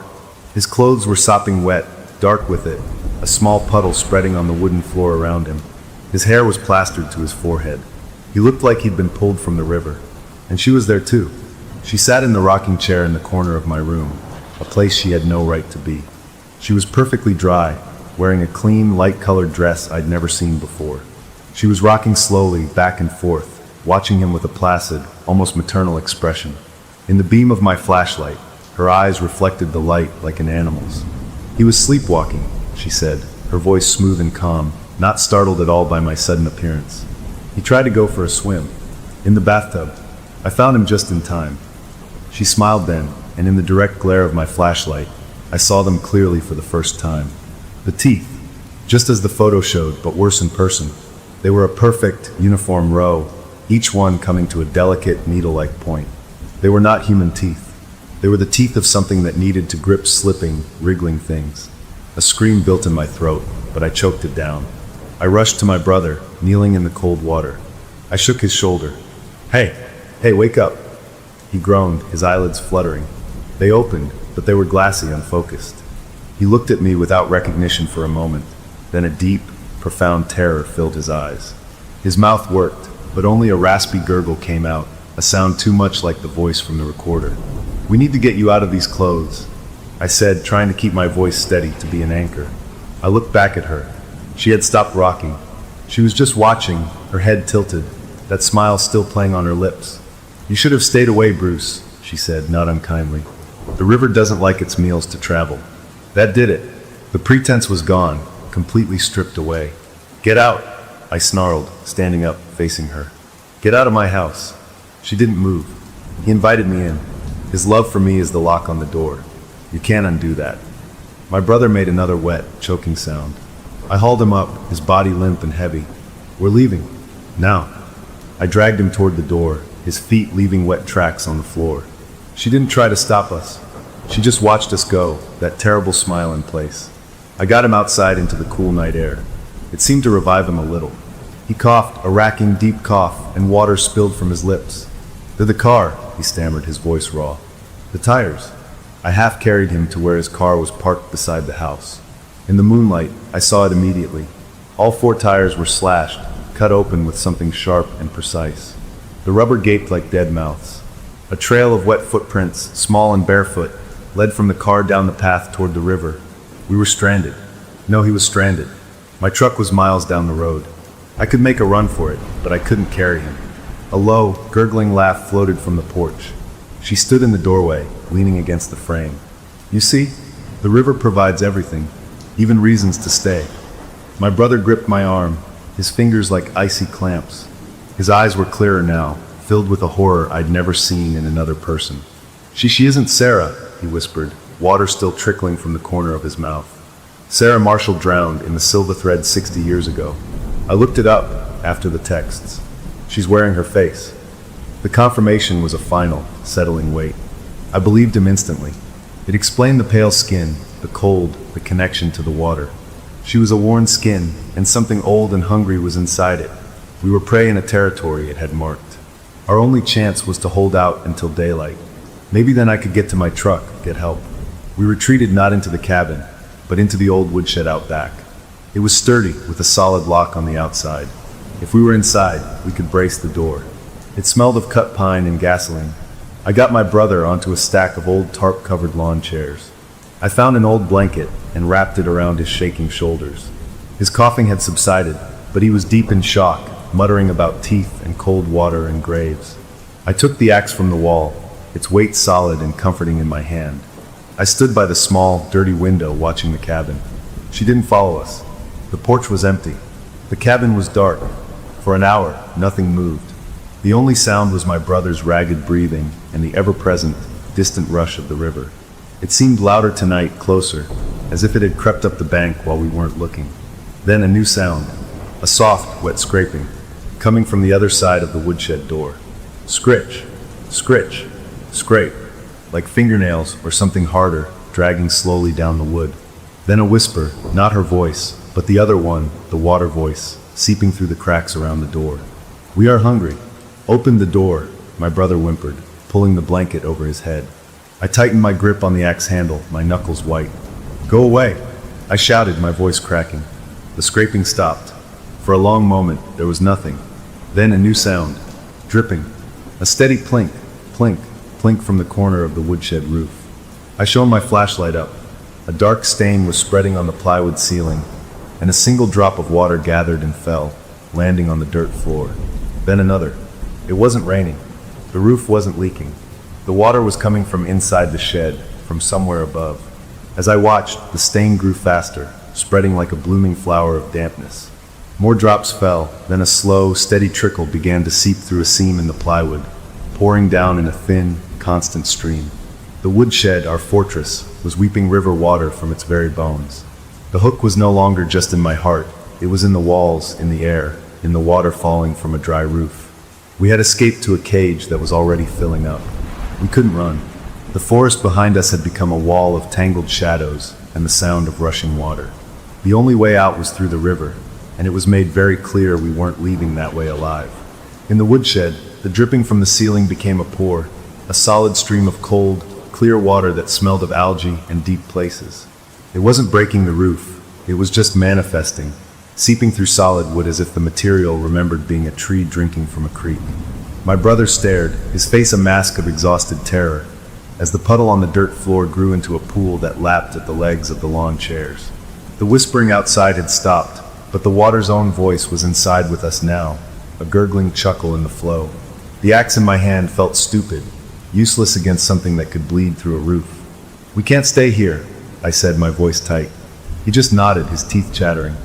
His clothes were sopping wet, dark with it, a small puddle spreading on the wooden floor around him. His hair was plastered to his forehead. He looked like he'd been pulled from the river. And she was there too. She sat in the rocking chair in the corner of my room, a place she had no right to be. She was perfectly dry, wearing a clean, light-colored dress I'd never seen before. She was rocking slowly back and forth, watching him with a placid, almost maternal expression. In the beam of my flashlight, her eyes reflected the light like an animal's. "He was sleepwalking," she said, her voice smooth and calm, not startled at all by my sudden appearance. "He tried to go for a swim. In the bathtub. I found him just in time." She smiled then, and in the direct glare of my flashlight, I saw them clearly for the first time. The teeth, just as the photo showed, but worse in person. They were a perfect, uniform row, each one coming to a delicate, needle-like point. They were not human teeth. They were the teeth of something that needed to grip slipping, wriggling things. A scream built in my throat, but I choked it down. I rushed to my brother, kneeling in the cold water. I shook his shoulder. Hey, wake up." He groaned, his eyelids fluttering. They opened, but they were glassy, unfocused. He looked at me without recognition for a moment. Then a deep, profound terror filled his eyes. His mouth worked, but only a raspy gurgle came out, a sound too much like the voice from the recorder. "We need to get you out of these clothes," I said, trying to keep my voice steady to be an anchor. I looked back at her. She had stopped rocking. She was just watching, her head tilted, that smile still playing on her lips. "You should have stayed away, Bruce," she said, not unkindly. "The river doesn't like its meals to travel." That did it. The pretense was gone, completely stripped away. "Get out," I snarled, standing up, facing her. "Get out of my house." She didn't move. He invited me in. His love for me is the lock on the door. You can't undo that. My brother made another wet, choking sound. I hauled him up, his body limp and heavy. "We're leaving. Now." I dragged him toward the door, his feet leaving wet tracks on the floor. She didn't try to stop us. She just watched us go, that terrible smile in place. I got him outside into the cool night air. It seemed to revive him a little. He coughed, a racking, deep cough, and water spilled from his lips. "To the car," he stammered, his voice raw. "The tires." I half carried him to where his car was parked beside the house. In the moonlight, I saw it immediately. All 4 tires were slashed, cut open with something sharp and precise. The rubber gaped like dead mouths. A trail of wet footprints, small and barefoot, led from the car down the path toward the river. We were stranded. No, he was stranded. My truck was miles down the road. I could make a run for it, but I couldn't carry him. A low, gurgling laugh floated from the porch. She stood in the doorway, leaning against the frame. "You see, the river provides everything, even reasons to stay." My brother gripped my arm, his fingers like icy clamps. His eyes were clearer now, filled with a horror I'd never seen in another person. She isn't Sarah," he whispered, water still trickling from the corner of his mouth. "Sarah Marshall drowned in the Silver Thread 60 years ago. I looked it up after the texts. She's wearing her face." The confirmation was a final, settling weight. I believed him instantly. It explained the pale skin, the cold, the connection to the water. She was a worn skin, and something old and hungry was inside it. We were prey in a territory it had marked. Our only chance was to hold out until daylight. Maybe then I could get to my truck, get help. We retreated not into the cabin, but into the old woodshed out back. It was sturdy, with a solid lock on the outside. If we were inside, we could brace the door. It smelled of cut pine and gasoline. I got my brother onto a stack of old tarp-covered lawn chairs. I found an old blanket and wrapped it around his shaking shoulders. His coughing had subsided, but but he was deep in shock, muttering about teeth and cold water and graves. I took the axe from the wall, its weight solid and comforting in my hand. I stood by the small, dirty window watching the cabin. She didn't follow us. The porch was empty. The cabin was dark. For an hour, nothing moved. The only sound was my brother's ragged breathing and the ever-present, distant rush of the river. It seemed louder tonight, closer, as if it had crept up the bank while we weren't looking. Then a new sound, a soft, wet scraping, coming from the other side of the woodshed door. Scritch, scritch, scrape, like fingernails or something harder, dragging slowly down the wood. Then a whisper, not her voice, but the other one, the water voice, seeping through the cracks around the door. "We are hungry. Open the door," my brother whimpered, pulling the blanket over his head. I tightened my grip on the axe handle, my knuckles white. "Go away," I shouted, my voice cracking. The scraping stopped. For a long moment, there was nothing. Then a new sound, dripping. A steady plink, plink, plink from the corner of the woodshed roof. I shone my flashlight up. A dark stain was spreading on the plywood ceiling, and a single drop of water gathered and fell, landing on the dirt floor. Then another. It wasn't raining. The roof wasn't leaking. The water was coming from inside the shed, from somewhere above. As I watched, the stain grew faster, spreading like a blooming flower of dampness. More drops fell, then a slow, steady trickle began to seep through a seam in the plywood, pouring down in a thin, constant stream. The woodshed, our fortress, was weeping river water from its very bones. The hook was no longer just in my heart, it was in the walls, in the air, in the water falling from a dry roof. We had escaped to a cage that was already filling up. We couldn't run. The forest behind us had become a wall of tangled shadows and the sound of rushing water. The only way out was through the river, and it was made very clear we weren't leaving that way alive. In the woodshed, the dripping from the ceiling became a pour, a solid stream of cold, clear water that smelled of algae and deep places. It wasn't breaking the roof, it was just manifesting, seeping through solid wood as if the material remembered being a tree drinking from a creek. My brother stared, his face a mask of exhausted terror, as the puddle on the dirt floor grew into a pool that lapped at the legs of the lawn chairs. The whispering outside had stopped, but the water's own voice was inside with us now, a gurgling chuckle in the flow. The axe in my hand felt stupid, useless against something that could bleed through a roof. "We can't stay here," I said, my voice tight. He just nodded, his teeth chattering.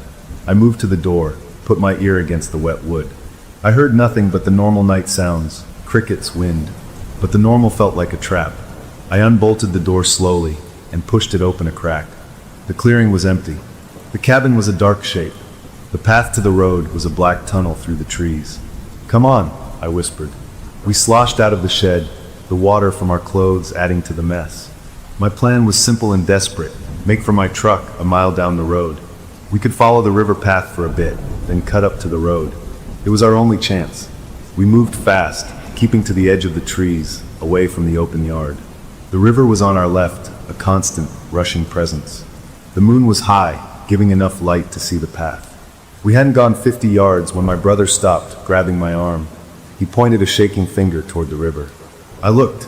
I moved to the door, put my ear against the wet wood. I heard nothing but the normal night sounds, crickets, wind, but the normal felt like a trap. I unbolted the door slowly and pushed it open a crack. The clearing was empty. The cabin was a dark shape. The path to the road was a black tunnel through the trees. "Come on," I whispered. We sloshed out of the shed, the water from our clothes adding to the mess. My plan was simple and desperate, make for my truck a mile down the road. We could follow the river path for a bit, then cut up to the road. It was our only chance. We moved fast, keeping to the edge of the trees, away from the open yard. The river was on our left, a constant, rushing presence. The moon was high, giving enough light to see the path. We hadn't gone 50 yards when my brother stopped, grabbing my arm. He pointed a shaking finger toward the river. I looked.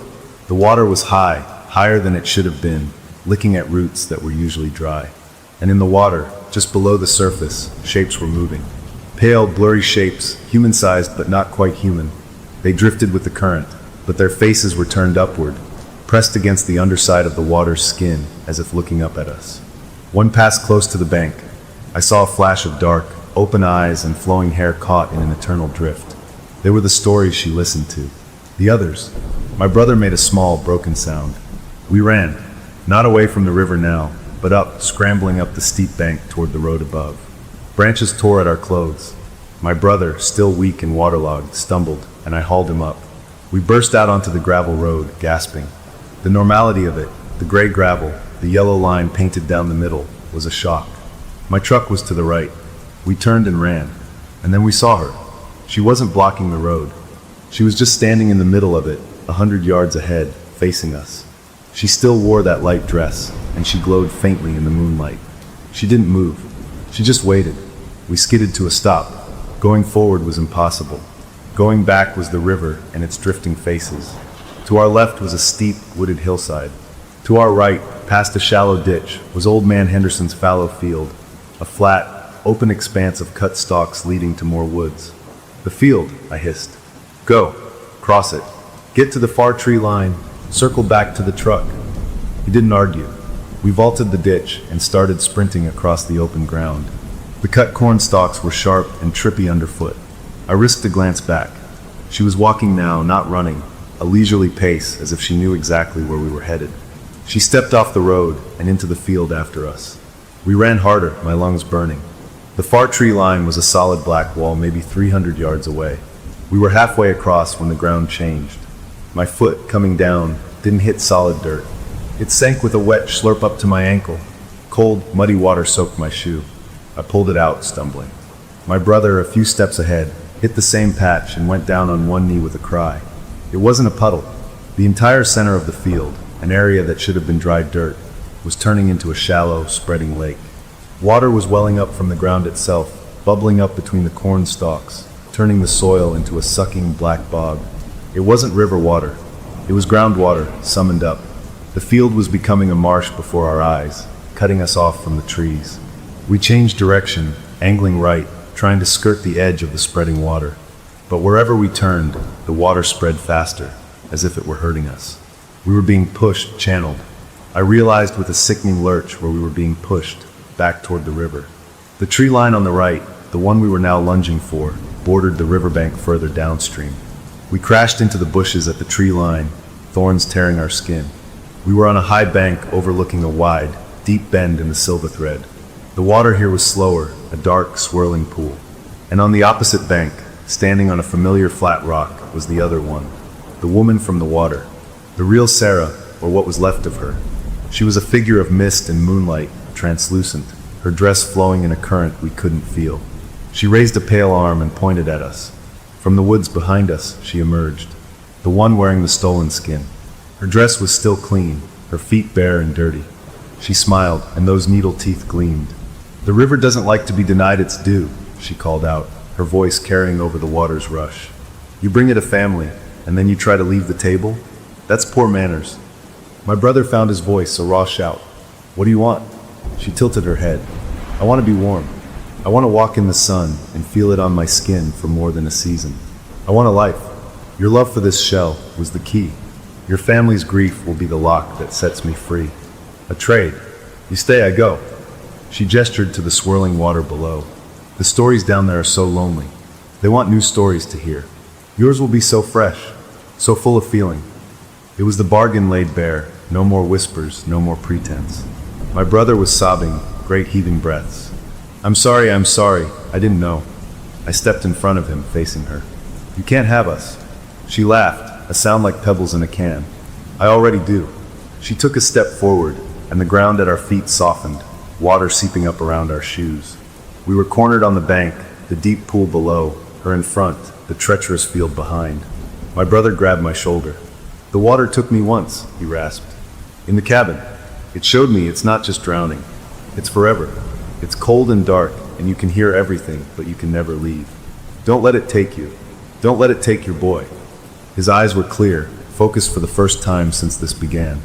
The water was high, higher than it should have been, licking at roots that were usually dry. And in the water, just below the surface, shapes were moving. Pale, blurry shapes, human-sized but not quite human. They drifted with the current, but their faces were turned upward, pressed against the underside of the water's skin, as if looking up at us. One passed close to the bank. I saw a flash of dark, open eyes and flowing hair caught in an eternal drift. They were the stories she listened to. The others. My brother made a small, broken sound. We ran, not away from the river now, but up, scrambling up the steep bank toward the road above. Branches tore at our clothes. My brother, still weak and waterlogged, stumbled, and I hauled him up. We burst out onto the gravel road, gasping. The normality of it, the gray gravel, the yellow line painted down the middle, was a shock. My truck was to the right. We turned and ran, and then we saw her. She wasn't blocking the road. She was just standing in the middle of it, 100 yards ahead, facing us. She still wore that light dress, and she glowed faintly in the moonlight. She didn't move. She just waited. We skidded to a stop. Going forward was impossible. Going back was the river and its drifting faces. To our left was a steep, wooded hillside. To our right, past a shallow ditch, was Old Man Henderson's fallow field, a flat, open expanse of cut stalks leading to more woods. The field, I hissed. Go, cross it, get to the far tree line, circle back to the truck. He didn't argue. We vaulted the ditch and started sprinting across the open ground. The cut corn stalks were sharp and trippy underfoot. I risked a glance back. She was walking now, not running, a leisurely pace as if she knew exactly where we were headed. She stepped off the road and into the field after us. We ran harder, my lungs burning. The far tree line was a solid black wall maybe 300 yards away. We were halfway across when the ground changed. My foot, coming down, didn't hit solid dirt. It sank with a wet slurp up to my ankle. Cold, muddy water soaked my shoe. I pulled it out, stumbling. My brother, a few steps ahead, hit the same patch and went down on one knee with a cry. It wasn't a puddle. The entire center of the field, an area that should have been dry dirt, was turning into a shallow, spreading lake. Water was welling up from the ground itself, bubbling up between the corn stalks, turning the soil into a sucking black bog. It wasn't river water. It was groundwater, summoned up. The field was becoming a marsh before our eyes, cutting us off from the trees. We changed direction, angling right, trying to skirt the edge of the spreading water. But wherever we turned, the water spread faster, as if it were hurting us. We were being pushed, channeled. I realized with a sickening lurch where we were being pushed, back toward the river. The tree line on the right, the one we were now lunging for, bordered the riverbank further downstream. We crashed into the bushes at the tree line, thorns tearing our skin. We were on a high bank overlooking a wide, deep bend in the Silver Thread. The water here was slower, a dark, swirling pool. And on the opposite bank, standing on a familiar flat rock, was the other one, the woman from the water, the real Sarah, or what was left of her. She was a figure of mist and moonlight, translucent, her dress flowing in a current we couldn't feel. She raised a pale arm and pointed at us. From the woods behind us, she emerged, the one wearing the stolen skin. Her dress was still clean, her feet bare and dirty. She smiled, and those needle teeth gleamed. "The river doesn't like to be denied its due," she called out, her voice carrying over the water's rush. "You bring it a family, and then you try to leave the table? That's poor manners." My brother found his voice, a raw shout. "What do you want?" She tilted her head. "I want to be warm. I want to walk in the sun and feel it on my skin for more than a season. I want a life. Your love for this shell was the key. Your family's grief will be the lock that sets me free. A trade. You stay, I go." She gestured to the swirling water below. "The stories down there are so lonely. They want new stories to hear. Yours will be so fresh, so full of feeling." It was the bargain laid bare. No more whispers, no more pretense. My brother was sobbing, great heaving breaths. I'm sorry, I didn't know." I stepped in front of him, facing her. "You can't have us." She laughed, a sound like pebbles in a can. "I already do." She took a step forward, and the ground at our feet softened, water seeping up around our shoes. We were cornered on the bank, the deep pool below, her in front, the treacherous field behind. My brother grabbed my shoulder. "The water took me once," he rasped. "In the cabin. It showed me it's not just drowning. It's forever. It's cold and dark, and you can hear everything, but you can never leave. Don't let it take you. Don't let it take your boy." His eyes were clear, focused for the first time since this began.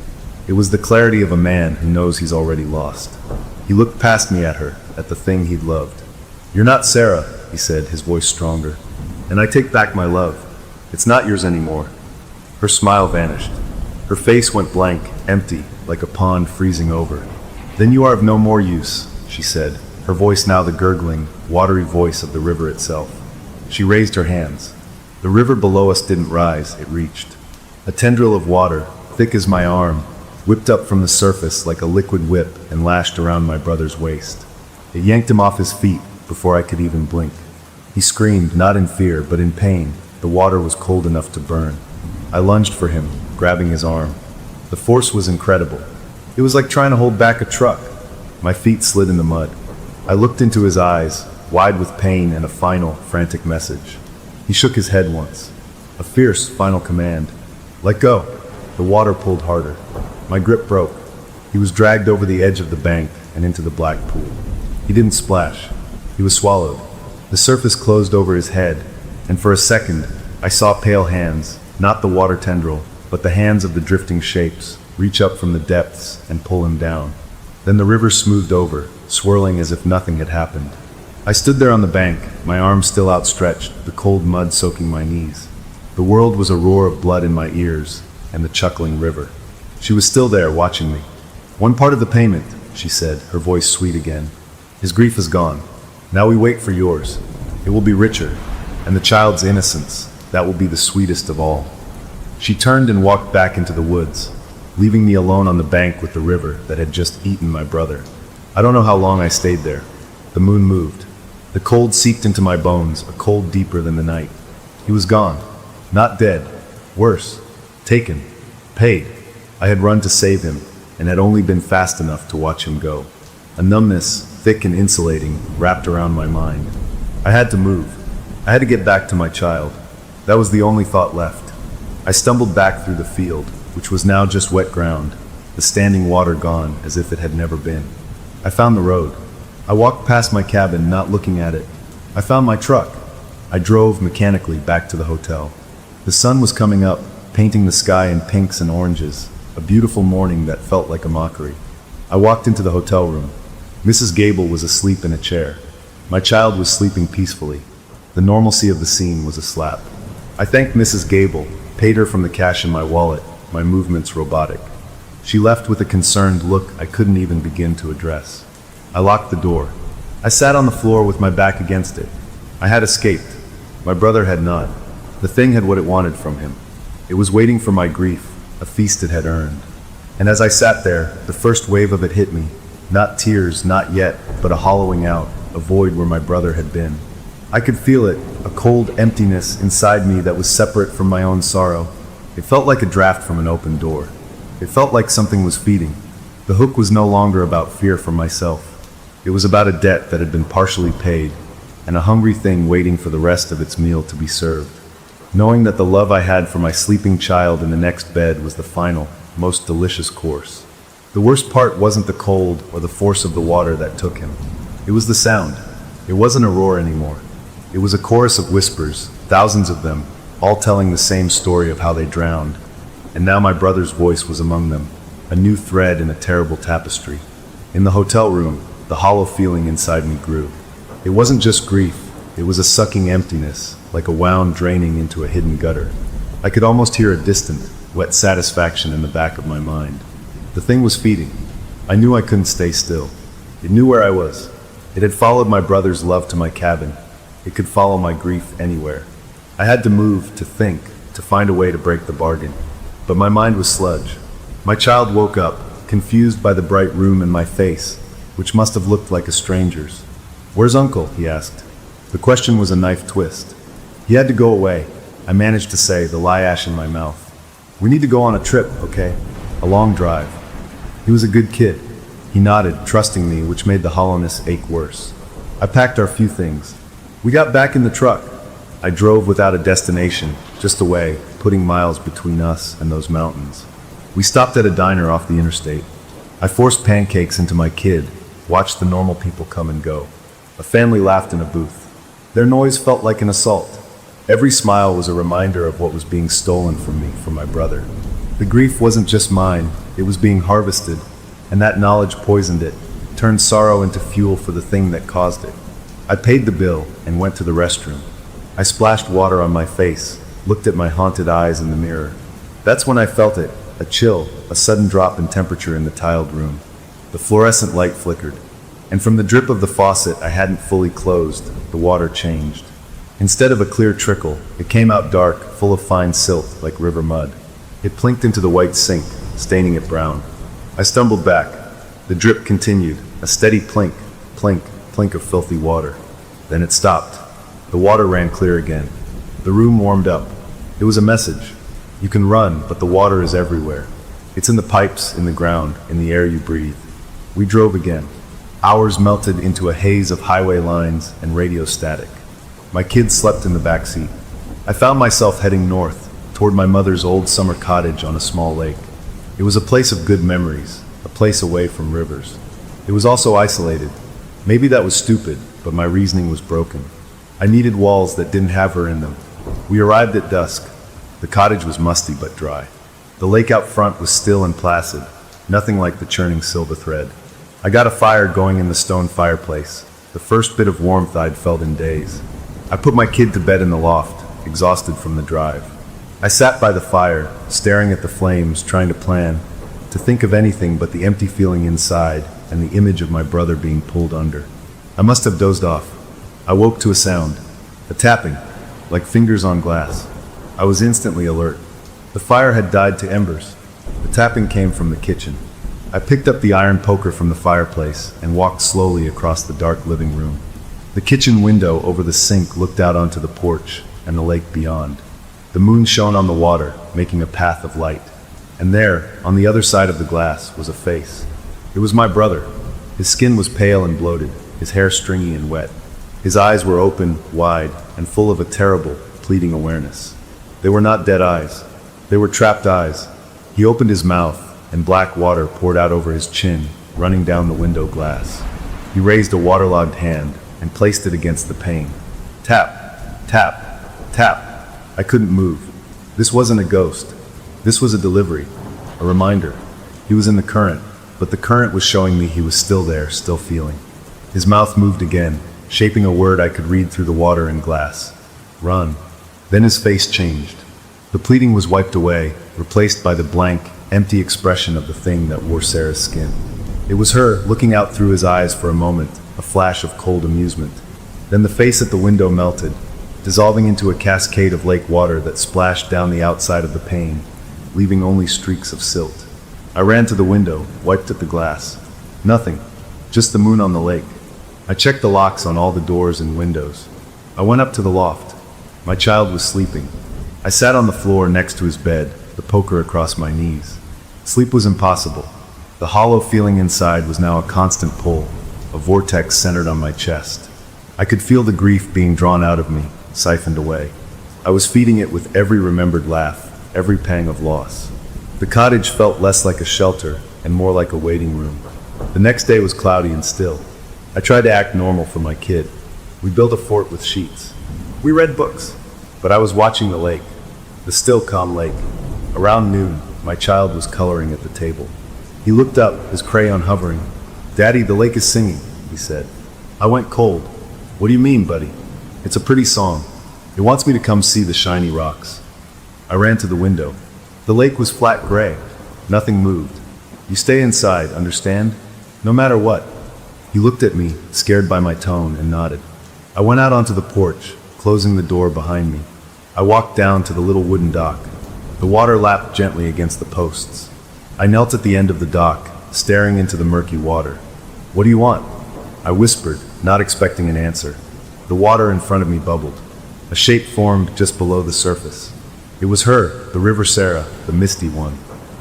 It was the clarity of a man who knows he's already lost. He looked past me at her, at the thing he'd loved. "You're not Sarah," he said, his voice stronger. "And I take back my love. It's not yours anymore." Her smile vanished. Her face went blank, empty, like a pond freezing over. "Then you are of no more use," she said, her voice now the gurgling, watery voice of the river itself. She raised her hands. The river below us didn't rise, it reached. A tendril of water, thick as my arm, whipped up from the surface like a liquid whip and lashed around my brother's waist. It yanked him off his feet before I could even blink. He screamed, not in fear, but in pain. The water was cold enough to burn. I lunged for him, grabbing his arm. The force was incredible. It was like trying to hold back a truck. My feet slid in the mud. I looked into his eyes, wide with pain and a final, frantic message. He shook his head once. A fierce, final command. "Let go." The water pulled harder. My grip broke. He was dragged over the edge of the bank and into the black pool. He didn't splash. He was swallowed. The surface closed over his head, and for a second, I saw pale hands, not the water tendril, but the hands of the drifting shapes, reach up from the depths and pull him down. Then the river smoothed over, swirling as if nothing had happened. I stood there on the bank, my arms still outstretched, the cold mud soaking my knees. The world was a roar of blood in my ears, and the chuckling river. She was still there, watching me. "One part of the payment," she said, her voice sweet again. "His grief is gone. Now we wait for yours. It will be richer, and the child's innocence, that will be the sweetest of all." She turned and walked back into the woods, leaving me alone on the bank with the river that had just eaten my brother. I don't know how long I stayed there. The moon moved. The cold seeped into my bones, a cold deeper than the night. He was gone. Not dead. Worse. Taken. Paid. I had run to save him, and had only been fast enough to watch him go. A numbness, thick and insulating, wrapped around my mind. I had to move. I had to get back to my child. That was the only thought left. I stumbled back through the field, which was now just wet ground, the standing water gone as if it had never been. I found the road. I walked past my cabin, not looking at it. I found my truck. I drove mechanically back to the hotel. The sun was coming up, painting the sky in pinks and oranges, a beautiful morning that felt like a mockery. I walked into the hotel room. Mrs. Gable was asleep in a chair. My child was sleeping peacefully. The normalcy of the scene was a slap. I thanked Mrs. Gable, paid her from the cash in my wallet, my movements robotic. She left with a concerned look I couldn't even begin to address. I locked the door. I sat on the floor with my back against it. I had escaped. My brother had not. The thing had what it wanted from him. It was waiting for my grief, a feast it had earned. And as I sat there, the first wave of it hit me. Not tears, not yet, but a hollowing out, a void where my brother had been. I could feel it, a cold emptiness inside me that was separate from my own sorrow. It felt like a draft from an open door. It felt like something was feeding. The hook was no longer about fear for myself. It was about a debt that had been partially paid, and a hungry thing waiting for the rest of its meal to be served. Knowing that the love I had for my sleeping child in the next bed was the final, most delicious course. The worst part wasn't the cold or the force of the water that took him. It was the sound. It wasn't a roar anymore. It was a chorus of whispers, thousands of them, all telling the same story of how they drowned. And now my brother's voice was among them, a new thread in a terrible tapestry. In the hotel room, the hollow feeling inside me grew. It wasn't just grief, it was a sucking emptiness, like a wound draining into a hidden gutter. I could almost hear a distant, wet satisfaction in the back of my mind. The thing was feeding. I knew I couldn't stay still. It knew where I was. It had followed my brother's love to my cabin. It could follow my grief anywhere. I had to move, to think, to find a way to break the bargain. But my mind was sludge. My child woke up, confused by the bright room in my face, which must have looked like a stranger's. "Where's Uncle?" he asked. The question was a knife twist. He had to go away, I managed to say, the lye ash in my mouth. "We need to go on a trip, okay? A long drive." He was a good kid. He nodded, trusting me, which made the hollowness ache worse. I packed our few things. We got back in the truck. I drove without a destination, just away, putting miles between us and those mountains. We stopped at a diner off the interstate. I forced pancakes into my kid, watched the normal people come and go. A family laughed in a booth. Their noise felt like an assault. Every smile was a reminder of what was being stolen from me, from my brother. The grief wasn't just mine, it was being harvested, and that knowledge poisoned it, turned sorrow into fuel for the thing that caused it. I paid the bill and went to the restroom. I splashed water on my face, looked at my haunted eyes in the mirror. That's when I felt it, a chill, a sudden drop in temperature in the tiled room. The fluorescent light flickered, and from the drip of the faucet I hadn't fully closed, the water changed. Instead of a clear trickle, it came out dark, full of fine silt, like river mud. It plinked into the white sink, staining it brown. I stumbled back. The drip continued, a steady plink, plink, plink of filthy water. Then it stopped. The water ran clear again. The room warmed up. It was a message. You can run, but the water is everywhere. It's in the pipes, in the ground, in the air you breathe. We drove again. Hours melted into a haze of highway lines and radio static. My kids slept in the back seat. I found myself heading north, toward my mother's old summer cottage on a small lake. It was a place of good memories, a place away from rivers. It was also isolated. Maybe that was stupid, but my reasoning was broken. I needed walls that didn't have her in them. We arrived at dusk. The cottage was musty but dry. The lake out front was still and placid, nothing like the churning silver thread. I got a fire going in the stone fireplace. the first bit of warmth I'd felt in days. I put my kid to bed in the loft, exhausted from the drive. I sat by the fire, staring at the flames, trying to plan, to think of anything but the empty feeling inside and the image of my brother being pulled under. I must have dozed off. I woke to a sound, a tapping, like fingers on glass. I was instantly alert. The fire had died to embers. The tapping came from the kitchen. I picked up the iron poker from the fireplace and walked slowly across the dark living room. The kitchen window over the sink looked out onto the porch and the lake beyond. The moon shone on the water, making a path of light. And there, on the other side of the glass, was a face. It was my brother. His skin was pale and bloated, his hair stringy and wet. His eyes were open, wide, and full of a terrible, pleading awareness. They were not dead eyes. They were trapped eyes. He opened his mouth, and black water poured out over his chin, running down the window glass. He raised a waterlogged hand and placed it against the pane. Tap, tap, tap. I couldn't move. This wasn't a ghost. This was a delivery, a reminder. He was in the current, but the current was showing me he was still there, still feeling. His mouth moved again, shaping a word I could read through the water and glass. Run. Then his face changed. The pleading was wiped away, replaced by the blank, empty expression of the thing that wore Sarah's skin. It was her, looking out through his eyes for a moment, a flash of cold amusement. Then the face at the window melted, dissolving into a cascade of lake water that splashed down the outside of the pane, leaving only streaks of silt. I ran to the window, wiped at the glass. Nothing, just the moon on the lake. I checked the locks on all the doors and windows. I went up to the loft. My child was sleeping. I sat on the floor next to his bed, the poker across my knees. Sleep was impossible. The hollow feeling inside was now a constant pull, a vortex centered on my chest. I could feel the grief being drawn out of me, siphoned away. I was feeding it with every remembered laugh, every pang of loss. The cottage felt less like a shelter and more like a waiting room. The next day was cloudy and still. I tried to act normal for my kid. We built a fort with sheets. We read books, but I was watching the lake, the still calm lake. Around noon, my child was coloring at the table. He looked up, his crayon hovering. "Daddy, the lake is singing," he said. I went cold. "What do you mean, buddy?" "It's a pretty song. It wants me to come see the shiny rocks." I ran to the window. The lake was flat gray. Nothing moved. "You stay inside, understand? No matter what." He looked at me, scared by my tone, and nodded. I went out onto the porch, closing the door behind me. I walked down to the little wooden dock. The water lapped gently against the posts. I knelt at the end of the dock, staring into the murky water. "What do you want?" I whispered, not expecting an answer. The water in front of me bubbled. A shape formed just below the surface. It was her, the River Sarah, the misty one.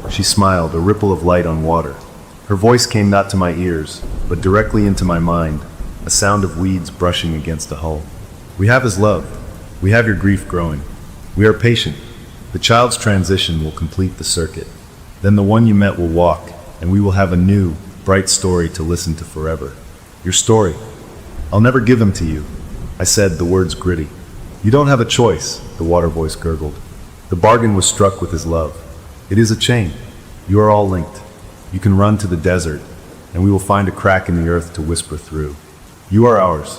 She smiled, a ripple of light on water. Her voice came not to my ears, but directly into my mind, a sound of weeds brushing against a hull. "We have his love. We have your grief growing. We are patient. The child's transition will complete the circuit. Then the one you met will walk, and we will have a new, bright story to listen to forever. Your story. I'll never give him to you," I said, the words gritty. "You don't have a choice," the water voice gurgled. "The bargain was struck with his love. It is a chain. You are all linked. You can run to the desert, and we will find a crack in the earth to whisper through. You are ours."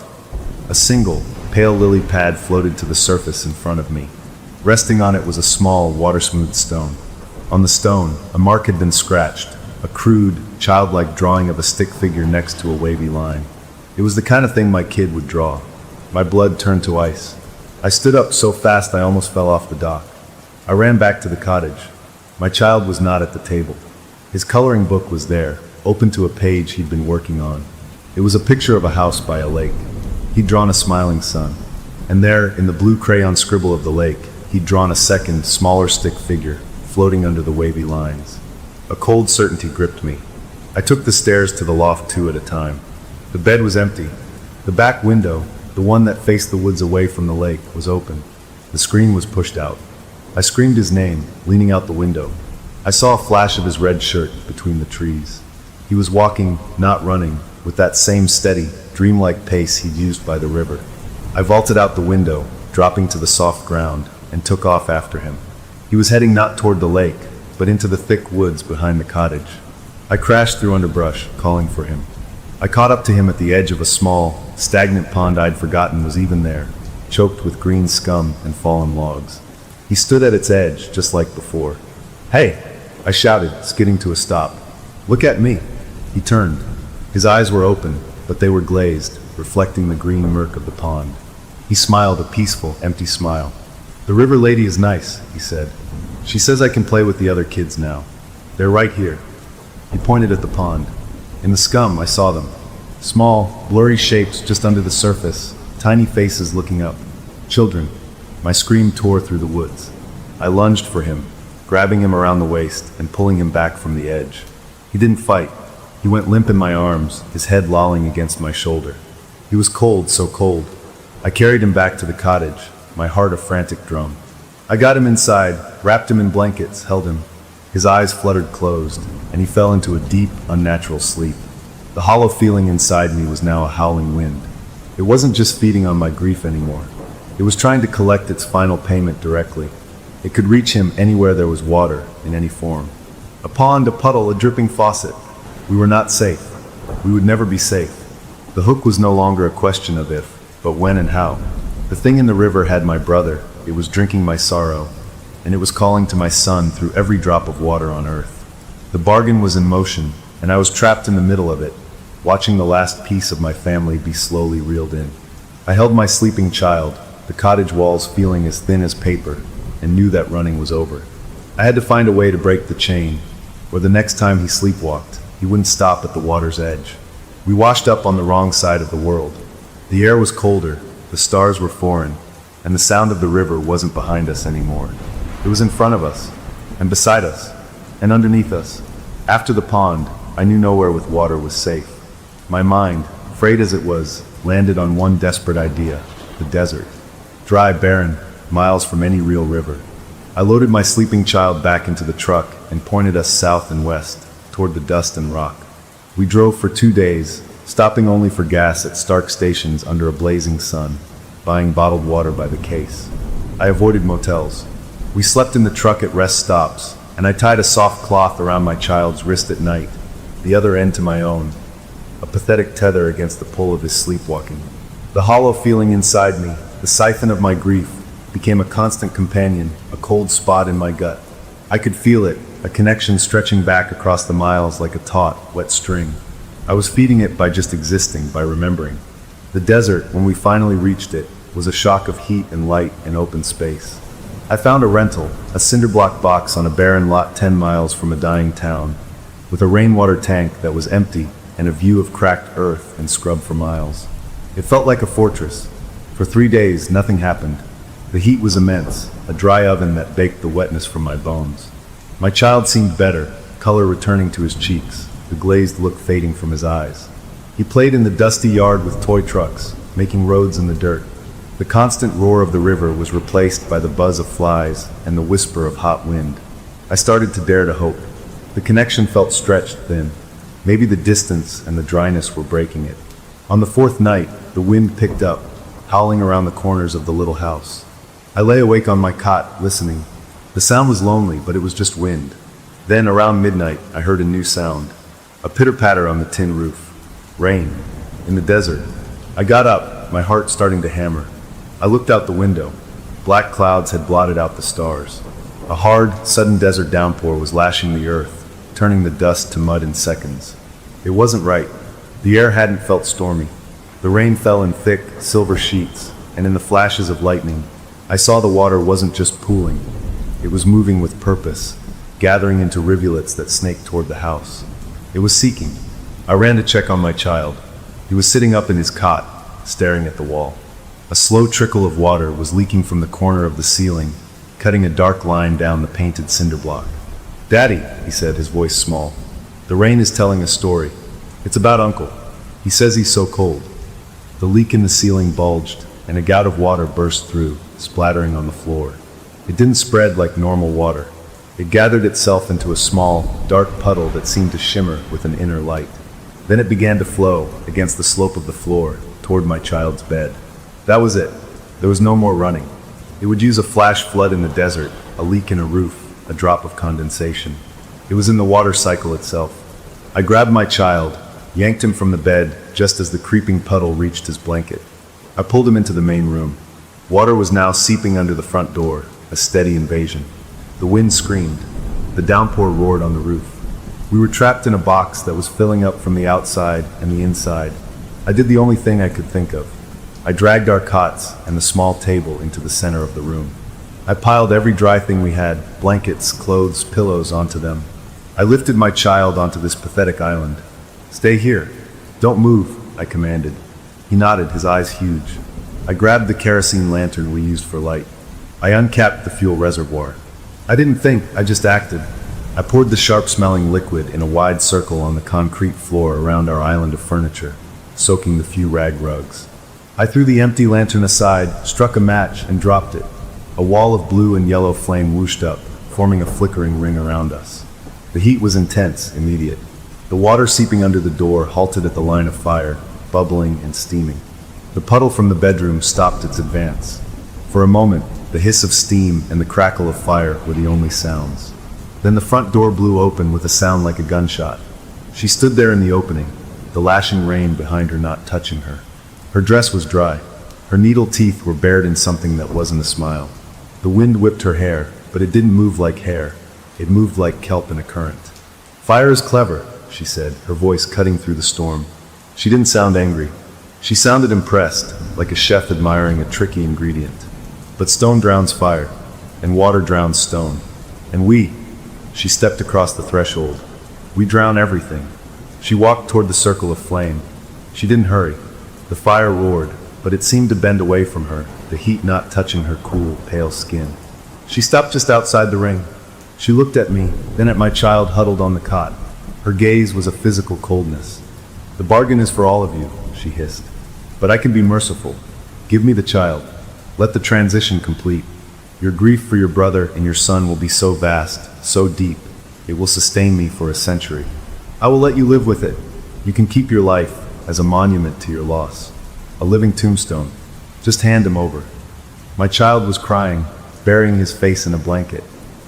A single, pale lily pad floated to the surface in front of me. Resting on it was a small, water-smoothed stone. On the stone, a mark had been scratched, a crude, childlike drawing of a stick figure next to a wavy line. It was the kind of thing my kid would draw. My blood turned to ice. I stood up so fast I almost fell off the dock. I ran back to the cottage. My child was not at the table. His coloring book was there, open to a page he'd been working on. It was a picture of a house by a lake. He'd drawn a smiling sun. And there, in the blue crayon scribble of the lake, he'd drawn a second, smaller stick figure, floating under the wavy lines. A cold certainty gripped me. I took the stairs to the loft two at a time. The bed was empty. The back window, the one that faced the woods away from the lake, was open. The screen was pushed out. I screamed his name, leaning out the window. I saw a flash of his red shirt between the trees. He was walking, not running, with that same steady, dreamlike pace he'd used by the river. I vaulted out the window, dropping to the soft ground, and took off after him. He was heading not toward the lake, but into the thick woods behind the cottage. I crashed through underbrush, calling for him. I caught up to him at the edge of a small, stagnant pond I'd forgotten was even there, choked with green scum and fallen logs. He stood at its edge, just like before. "Hey!" I shouted, skidding to a stop. "Look at me!" He turned. His eyes were open, but they were glazed, reflecting the green murk of the pond. He smiled a peaceful, empty smile. "The river lady is nice," he said. "She says I can play with the other kids now. They're right here." He pointed at the pond. In the scum, I saw them. Small, blurry shapes just under the surface, tiny faces looking up. Children. My scream tore through the woods. I lunged for him, grabbing him around the waist and pulling him back from the edge. He didn't fight. He went limp in my arms, his head lolling against my shoulder. He was cold, so cold. I carried him back to the cottage, my heart a frantic drum. I got him inside, wrapped him in blankets, held him. His eyes fluttered closed, and he fell into a deep, unnatural sleep. The hollow feeling inside me was now a howling wind. It wasn't just feeding on my grief anymore. It was trying to collect its final payment directly. It could reach him anywhere there was water, in any form. A pond, a puddle, a dripping faucet. We were not safe. We would never be safe. The hook was no longer a question of if, but when and how. The thing in the river had my brother. It was drinking my sorrow, and it was calling to my son through every drop of water on earth. The bargain was in motion, and I was trapped in the middle of it, watching the last piece of my family be slowly reeled in. I held my sleeping child, the cottage walls feeling as thin as paper, and knew that running was over. I had to find a way to break the chain, or the next time he sleepwalked, he wouldn't stop at the water's edge. We washed up on the wrong side of the world. The air was colder, the stars were foreign, and the sound of the river wasn't behind us anymore. It was in front of us, and beside us, and underneath us. After the pond, I knew nowhere with water was safe. My mind, frayed as it was, landed on one desperate idea: the desert. Dry, barren, miles from any real river. I loaded my sleeping child back into the truck and pointed us south and west, toward the dust and rock. We drove for 2 days, stopping only for gas at Stark stations under a blazing sun, buying bottled water by the case. I avoided motels. We slept in the truck at rest stops, and I tied a soft cloth around my child's wrist at night, the other end to my own, a pathetic tether against the pull of his sleepwalking. The hollow feeling inside me, the siphon of my grief, became a constant companion, a cold spot in my gut. I could feel it, a connection stretching back across the miles like a taut, wet string. I was feeding it by just existing, by remembering. The desert, when we finally reached it, was a shock of heat and light and open space. I found a rental, a cinder-block box on a barren lot 10 miles from a dying town, with a rainwater tank that was empty and a view of cracked earth and scrub for miles. It felt like a fortress. For 3 days, nothing happened. The heat was immense, a dry oven that baked the wetness from my bones. My child seemed better, color returning to his cheeks, the glazed look fading from his eyes. He played in the dusty yard with toy trucks, making roads in the dirt. The constant roar of the river was replaced by the buzz of flies and the whisper of hot wind. I started to dare to hope. The connection felt stretched thin. Maybe the distance and the dryness were breaking it. On the 4th night, the wind picked up, howling around the corners of the little house. I lay awake on my cot, listening. The sound was lonely, but it was just wind. Then, around midnight, I heard a new sound. A pitter-patter on the tin roof. Rain. In the desert. I got up, my heart starting to hammer. I looked out the window. Black clouds had blotted out the stars. A hard, sudden desert downpour was lashing the earth, turning the dust to mud in seconds. It wasn't right. The air hadn't felt stormy. The rain fell in thick, silver sheets, and in the flashes of lightning, I saw the water wasn't just pooling. It was moving with purpose, gathering into rivulets that snaked toward the house. It was seeking. I ran to check on my child. He was sitting up in his cot, staring at the wall. A slow trickle of water was leaking from the corner of the ceiling, cutting a dark line down the painted cinder block. "Daddy," he said, his voice small. "The rain is telling a story. It's about Uncle. He says he's so cold." The leak in the ceiling bulged, and a gout of water burst through, splattering on the floor. It didn't spread like normal water. It gathered itself into a small, dark puddle that seemed to shimmer with an inner light. Then it began to flow against the slope of the floor toward my child's bed. That was it. There was no more running. It would use a flash flood in the desert, a leak in a roof, a drop of condensation. It was in the water cycle itself. I grabbed my child, yanked him from the bed just as the creeping puddle reached his blanket. I pulled him into the main room. Water was now seeping under the front door, a steady invasion. The wind screamed. The downpour roared on the roof. We were trapped in a box that was filling up from the outside and the inside. I did the only thing I could think of. I dragged our cots and the small table into the center of the room. I piled every dry thing we had, blankets, clothes, pillows, onto them. I lifted my child onto this pathetic island. "Stay here. Don't move," I commanded. He nodded, his eyes huge. I grabbed the kerosene lantern we used for light. I uncapped the fuel reservoir. I didn't think, I just acted. I poured the sharp-smelling liquid in a wide circle on the concrete floor around our island of furniture, soaking the few rag rugs. I threw the empty lantern aside, struck a match, and dropped it. A wall of blue and yellow flame whooshed up, forming a flickering ring around us. The heat was intense, immediate. The water seeping under the door halted at the line of fire, bubbling and steaming. The puddle from the bedroom stopped its advance. For a moment, the hiss of steam and the crackle of fire were the only sounds. Then the front door blew open with a sound like a gunshot. She stood there in the opening, the lashing rain behind her not touching her. Her dress was dry. Her needle teeth were bared in something that wasn't a smile. The wind whipped her hair, but it didn't move like hair. It moved like kelp in a current. "Fire is clever," she said, her voice cutting through the storm. She didn't sound angry. She sounded impressed, like a chef admiring a tricky ingredient. But stone drowns fire, and water drowns stone. And she stepped across the threshold. We drown everything. She walked toward the circle of flame. She didn't hurry. The fire roared, but it seemed to bend away from her, the heat not touching her cool, pale skin. She stopped just outside the ring. She looked at me, then at my child huddled on the cot. Her gaze was a physical coldness. "The bargain is for all of you," she hissed. "But I can be merciful. Give me the child. Let the transition complete. Your grief for your brother and your son will be so vast, so deep, it will sustain me for a century. I will let you live with it. You can keep your life as a monument to your loss. A living tombstone. Just hand him over." My child was crying, burying his face in a blanket.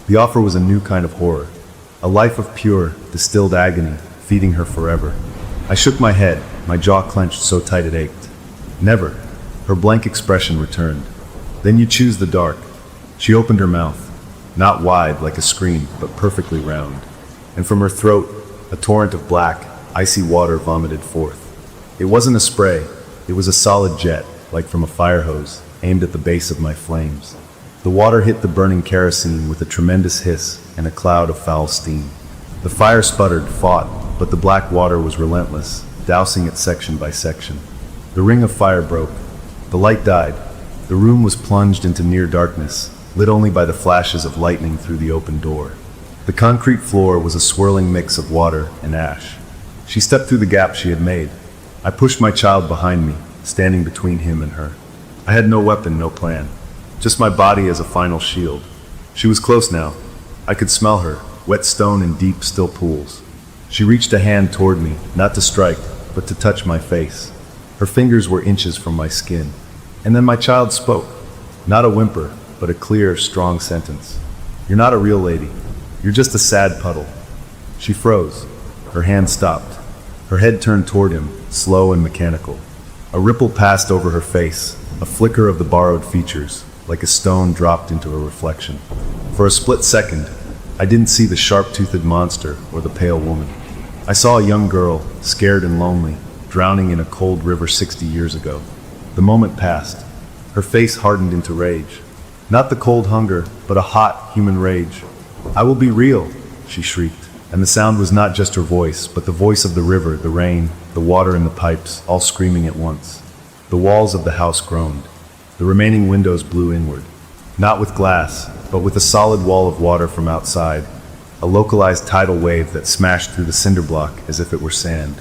The offer was a new kind of horror. A life of pure, distilled agony, feeding her forever. I shook my head, my jaw clenched so tight it ached. "Never." Her blank expression returned. "Then you choose the dark." She opened her mouth, not wide like a scream, but perfectly round. And from her throat, a torrent of black, icy water vomited forth. It wasn't a spray, it was a solid jet, like from a fire hose, aimed at the base of my flames. The water hit the burning kerosene with a tremendous hiss and a cloud of foul steam. The fire sputtered, fought, but the black water was relentless, dousing it section by section. The ring of fire broke. The light died. The room was plunged into near darkness, lit only by the flashes of lightning through the open door. The concrete floor was a swirling mix of water and ash. She stepped through the gap she had made. I pushed my child behind me, standing between him and her. I had no weapon, no plan. Just my body as a final shield. She was close now. I could smell her, wet stone in deep, still pools. She reached a hand toward me, not to strike, but to touch my face. Her fingers were inches from my skin. And then my child spoke. Not a whimper, but a clear, strong sentence. "You're not a real lady. You're just a sad puddle." She froze. Her hand stopped. Her head turned toward him, slow and mechanical. A ripple passed over her face, a flicker of the borrowed features, like a stone dropped into a reflection. For a split second, I didn't see the sharp-toothed monster or the pale woman. I saw a young girl, scared and lonely, drowning in a cold river 60 years ago. The moment passed. Her face hardened into rage. Not the cold hunger, but a hot, human rage. "I will be real," she shrieked. And the sound was not just her voice, but the voice of the river, the rain, the water in the pipes, all screaming at once. The walls of the house groaned. The remaining windows blew inward. Not with glass, but with a solid wall of water from outside, a localized tidal wave that smashed through the cinder block as if it were sand.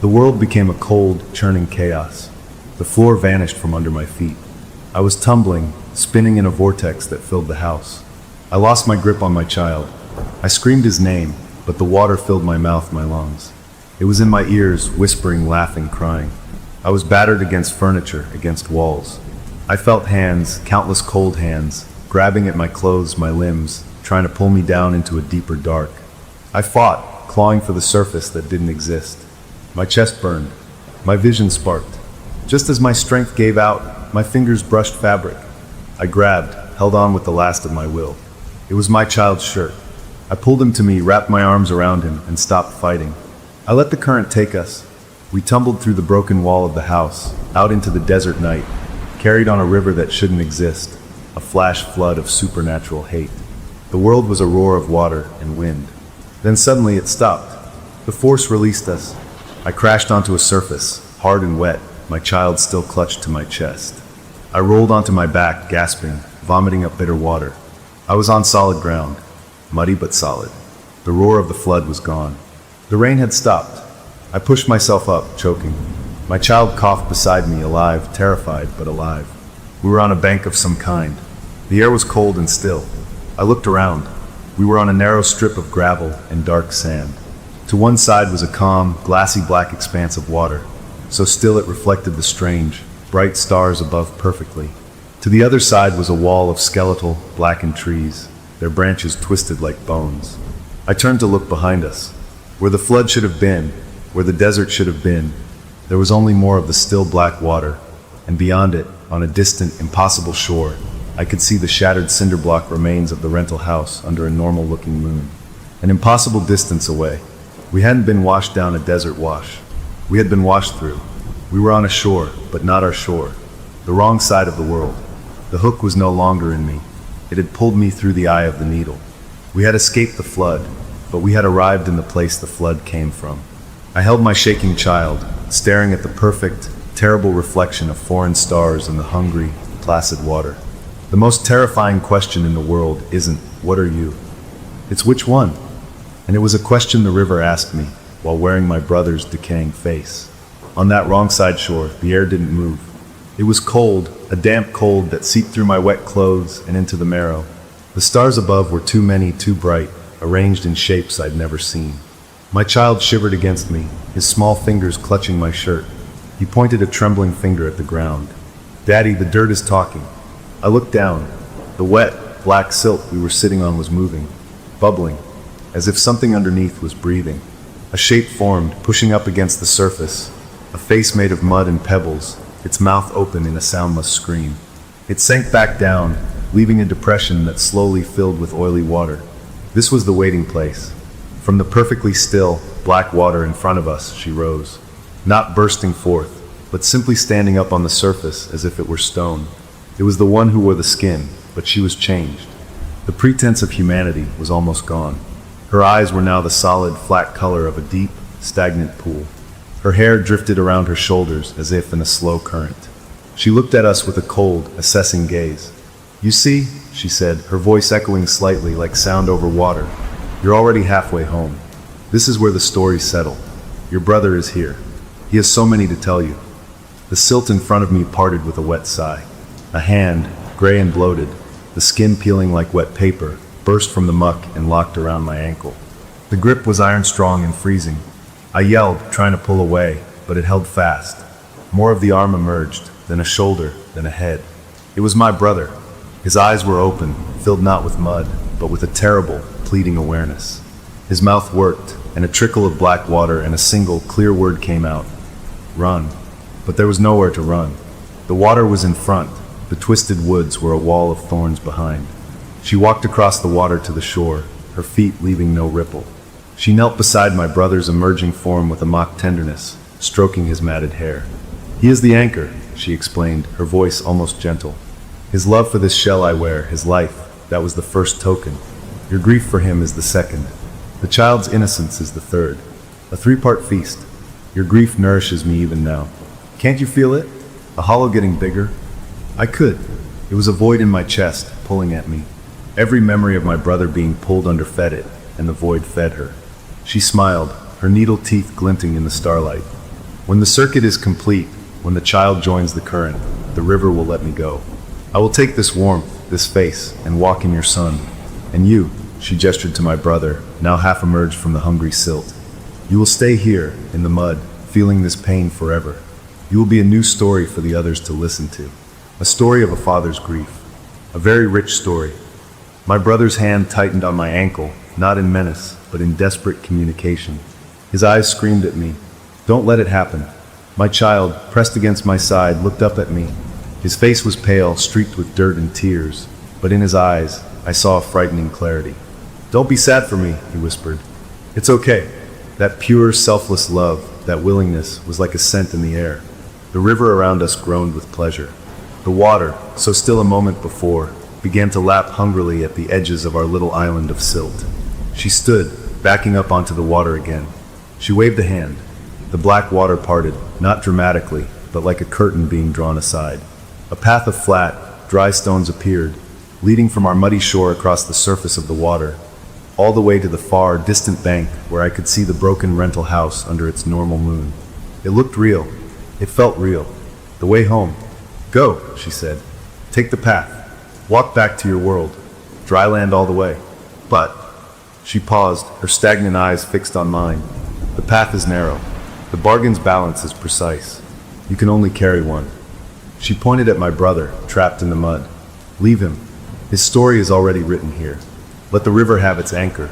The world became a cold, churning chaos. The floor vanished from under my feet. I was tumbling, spinning in a vortex that filled the house. I lost my grip on my child. I screamed his name, but the water filled my mouth, my lungs. It was in my ears, whispering, laughing, crying. I was battered against furniture, against walls. I felt hands, countless cold hands, grabbing at my clothes, my limbs, trying to pull me down into a deeper dark. I fought, clawing for the surface that didn't exist. My chest burned. My vision sparked. Just as my strength gave out, my fingers brushed fabric. I grabbed, held on with the last of my will. It was my child's shirt. I pulled him to me, wrapped my arms around him, and stopped fighting. I let the current take us. We tumbled through the broken wall of the house, out into the desert night, carried on a river that shouldn't exist, a flash flood of supernatural hate. The world was a roar of water and wind. Then suddenly it stopped. The force released us. I crashed onto a surface, hard and wet, my child still clutched to my chest. I rolled onto my back, gasping, vomiting up bitter water. I was on solid ground, muddy but solid. The roar of the flood was gone. The rain had stopped. I pushed myself up, choking. My child coughed beside me, alive, terrified, but alive. We were on a bank of some kind. The air was cold and still. I looked around. We were on a narrow strip of gravel and dark sand. To one side was a calm, glassy black expanse of water, so still it reflected the strange, bright stars above perfectly. To the other side was a wall of skeletal, blackened trees, their branches twisted like bones. I turned to look behind us. Where the flood should have been, where the desert should have been, there was only more of the still black water, and beyond it, on a distant, impossible shore, I could see the shattered cinder block remains of the rental house under a normal-looking moon. An impossible distance away. We hadn't been washed down a desert wash. We had been washed through. We were on a shore, but not our shore. The wrong side of the world. The hook was no longer in me. It had pulled me through the eye of the needle. We had escaped the flood, but we had arrived in the place the flood came from. I held my shaking child, staring at the perfect, terrible reflection of foreign stars in the hungry, placid water. The most terrifying question in the world isn't, "What are you?" It's "Which one?" And it was a question the river asked me, while wearing my brother's decaying face. On that wrong side shore, the air didn't move. It was cold, a damp cold that seeped through my wet clothes and into the marrow. The stars above were too many, too bright, arranged in shapes I'd never seen. My child shivered against me, his small fingers clutching my shirt. He pointed a trembling finger at the ground. "Daddy, the dirt is talking." I looked down. The wet, black silt we were sitting on was moving, bubbling, as if something underneath was breathing. A shape formed, pushing up against the surface, a face made of mud and pebbles, its mouth open in a soundless scream. It sank back down, leaving a depression that slowly filled with oily water. This was the waiting place. From the perfectly still, black water in front of us, she rose, not bursting forth, but simply standing up on the surface as if it were stone. It was the one who wore the skin, but she was changed. The pretense of humanity was almost gone. Her eyes were now the solid, flat color of a deep, stagnant pool. Her hair drifted around her shoulders as if in a slow current. She looked at us with a cold, assessing gaze. "You see," she said, her voice echoing slightly like sound over water, "you're already halfway home. This is where the stories settle. Your brother is here. He has so many to tell you." The silt in front of me parted with a wet sigh. A hand, gray and bloated, the skin peeling like wet paper, burst from the muck and locked around my ankle. The grip was iron-strong and freezing. I yelled, trying to pull away, but it held fast. More of the arm emerged, then a shoulder, then a head. It was my brother. His eyes were open, filled not with mud, but with a terrible, pleading awareness. His mouth worked, and a trickle of black water and a single, clear word came out. "Run." But there was nowhere to run. The water was in front. The twisted woods were a wall of thorns behind. She walked across the water to the shore, her feet leaving no ripple. She knelt beside my brother's emerging form with a mock tenderness, stroking his matted hair. "He is the anchor," she explained, her voice almost gentle. "His love for this shell I wear, his life, that was the first token. Your grief for him is the second. The child's innocence is the third. A three-part feast. Your grief nourishes me even now. Can't you feel it? A hollow getting bigger?" I could. It was a void in my chest, pulling at me. Every memory of my brother being pulled under fed it, and the void fed her. She smiled, her needle teeth glinting in the starlight. "When the circuit is complete, when the child joins the current, the river will let me go. I will take this warmth, this face, and walk in your sun. And you," she gestured to my brother, now half emerged from the hungry silt, "you will stay here, in the mud, feeling this pain forever. You will be a new story for the others to listen to. A story of a father's grief. A very rich story." My brother's hand tightened on my ankle, not in menace, but in desperate communication. His eyes screamed at me. Don't let it happen. My child, pressed against my side, looked up at me. His face was pale, streaked with dirt and tears, but in his eyes, I saw a frightening clarity. Don't be sad for me, he whispered. It's okay. That pure, selfless love, that willingness, was like a scent in the air. The river around us groaned with pleasure. The water, so still a moment before, began to lap hungrily at the edges of our little island of silt. She stood, backing up onto the water again. She waved a hand. The black water parted, not dramatically, but like a curtain being drawn aside. A path of flat, dry stones appeared, leading from our muddy shore across the surface of the water, all the way to the far, distant bank where I could see the broken rental house under its normal moon. It looked real. It felt real. The way home. Go, she said. Take the path. Walk back to your world. Dry land all the way. But, she paused, her stagnant eyes fixed on mine. The path is narrow. The bargain's balance is precise. You can only carry one. She pointed at my brother, trapped in the mud. Leave him. His story is already written here. Let the river have its anchor.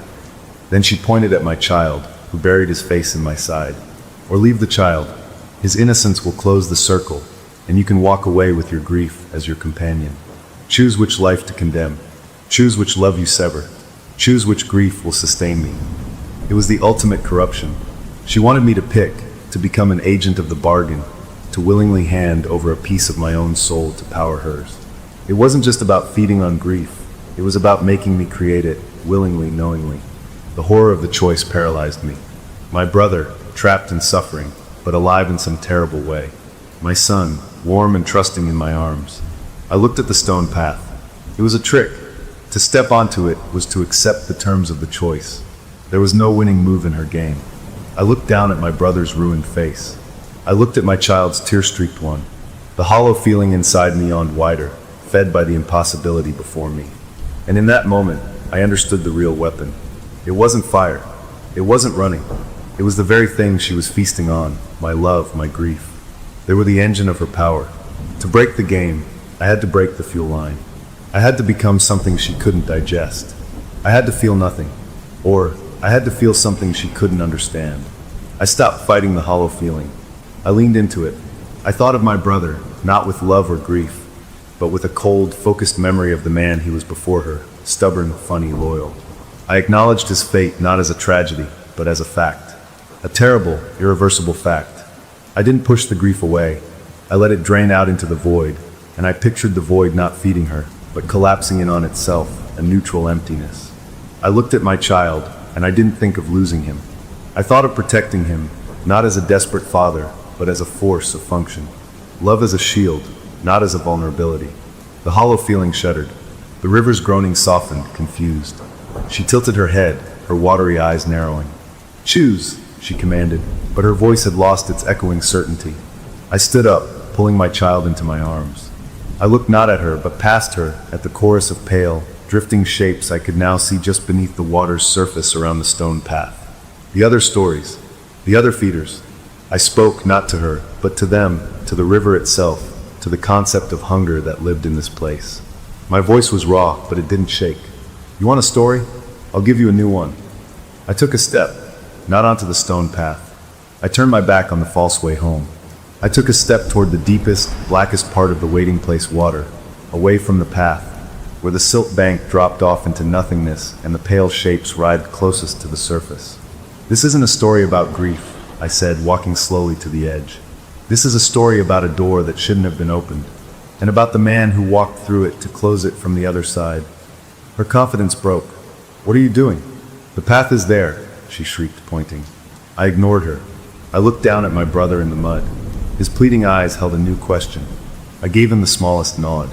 Then she pointed at my child, who buried his face in my side. Or leave the child. His innocence will close the circle, and you can walk away with your grief as your companion. Choose which life to condemn. Choose which love you sever. Choose which grief will sustain me. It was the ultimate corruption. She wanted me to pick, to become an agent of the bargain, to willingly hand over a piece of my own soul to power hers. It wasn't just about feeding on grief. It was about making me create it, willingly, knowingly. The horror of the choice paralyzed me. My brother, trapped in suffering, but alive in some terrible way. My son, warm and trusting in my arms. I looked at the stone path. It was a trick. To step onto it was to accept the terms of the choice. There was no winning move in her game. I looked down at my brother's ruined face. I looked at my child's tear-streaked one. The hollow feeling inside me yawned wider, fed by the impossibility before me. And in that moment, I understood the real weapon. It wasn't fire. It wasn't running. It was the very thing she was feasting on, my love, my grief. They were the engine of her power. To break the game, I had to break the fuel line. I had to become something she couldn't digest. I had to feel nothing. Or, I had to feel something she couldn't understand. I stopped fighting the hollow feeling. I leaned into it. I thought of my brother, not with love or grief, but with a cold, focused memory of the man he was before her, stubborn, funny, loyal. I acknowledged his fate not as a tragedy, but as a fact. A terrible, irreversible fact. I didn't push the grief away. I let it drain out into the void, and I pictured the void not feeding her, but collapsing in on itself, a neutral emptiness. I looked at my child, and I didn't think of losing him. I thought of protecting him, not as a desperate father, but as a force of function. Love as a shield, not as a vulnerability. The hollow feeling shuddered. The river's groaning softened, confused. She tilted her head, her watery eyes narrowing. Choose, she commanded, but her voice had lost its echoing certainty. I stood up, pulling my child into my arms. I looked not at her, but past her, at the chorus of pale, drifting shapes I could now see just beneath the water's surface around the stone path. The other stories, the other feeders. I spoke not to her, but to them, to the river itself, to the concept of hunger that lived in this place. My voice was raw, but it didn't shake. You want a story? I'll give you a new one. I took a step, not onto the stone path. I turned my back on the false way home. I took a step toward the deepest, blackest part of the waiting place water, away from the path, where the silt bank dropped off into nothingness and the pale shapes writhed closest to the surface. This isn't a story about grief, I said, walking slowly to the edge. This is a story about a door that shouldn't have been opened, and about the man who walked through it to close it from the other side. Her confidence broke. What are you doing? The path is there, she shrieked, pointing. I ignored her. I looked down at my brother in the mud. His pleading eyes held a new question. I gave him the smallest nod.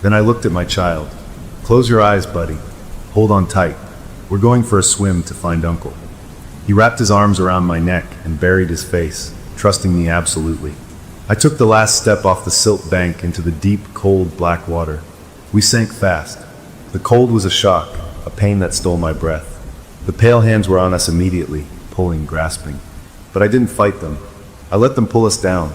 Then I looked at my child. Close your eyes, buddy. Hold on tight. We're going for a swim to find Uncle. He wrapped his arms around my neck and buried his face, trusting me absolutely. I took the last step off the silt bank into the deep, cold, black water. We sank fast. The cold was a shock, a pain that stole my breath. The pale hands were on us immediately, pulling, grasping. But I didn't fight them. I let them pull us down.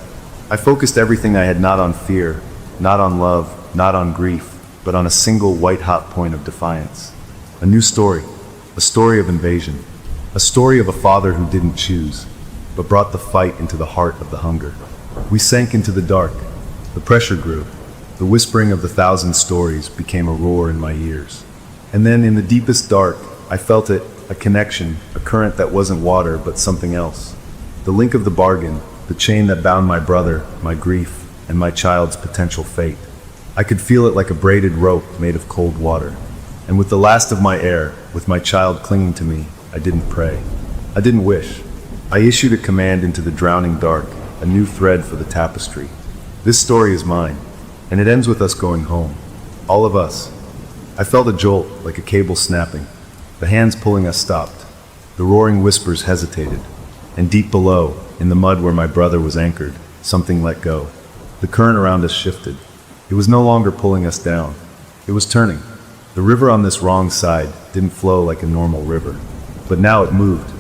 I focused everything I had not on fear, not on love, not on grief, but on a single white-hot point of defiance. A new story, a story of invasion, a story of a father who didn't choose, but brought the fight into the heart of the hunger. We sank into the dark. The pressure grew. The whispering of the thousand stories became a roar in my ears. And then in the deepest dark, I felt it, a connection, a current that wasn't water but something else. The link of the bargain, the chain that bound my brother, my grief, and my child's potential fate. I could feel it like a braided rope made of cold water. And with the last of my air, with my child clinging to me, I didn't pray. I didn't wish. I issued a command into the drowning dark, a new thread for the tapestry. This story is mine, and it ends with us going home. All of us. I felt a jolt, like a cable snapping. The hands pulling us stopped. The roaring whispers hesitated. And deep below, in the mud where my brother was anchored, something let go. The current around us shifted. It was no longer pulling us down. It was turning. The river on this wrong side didn't flow like a normal river. But now it moved.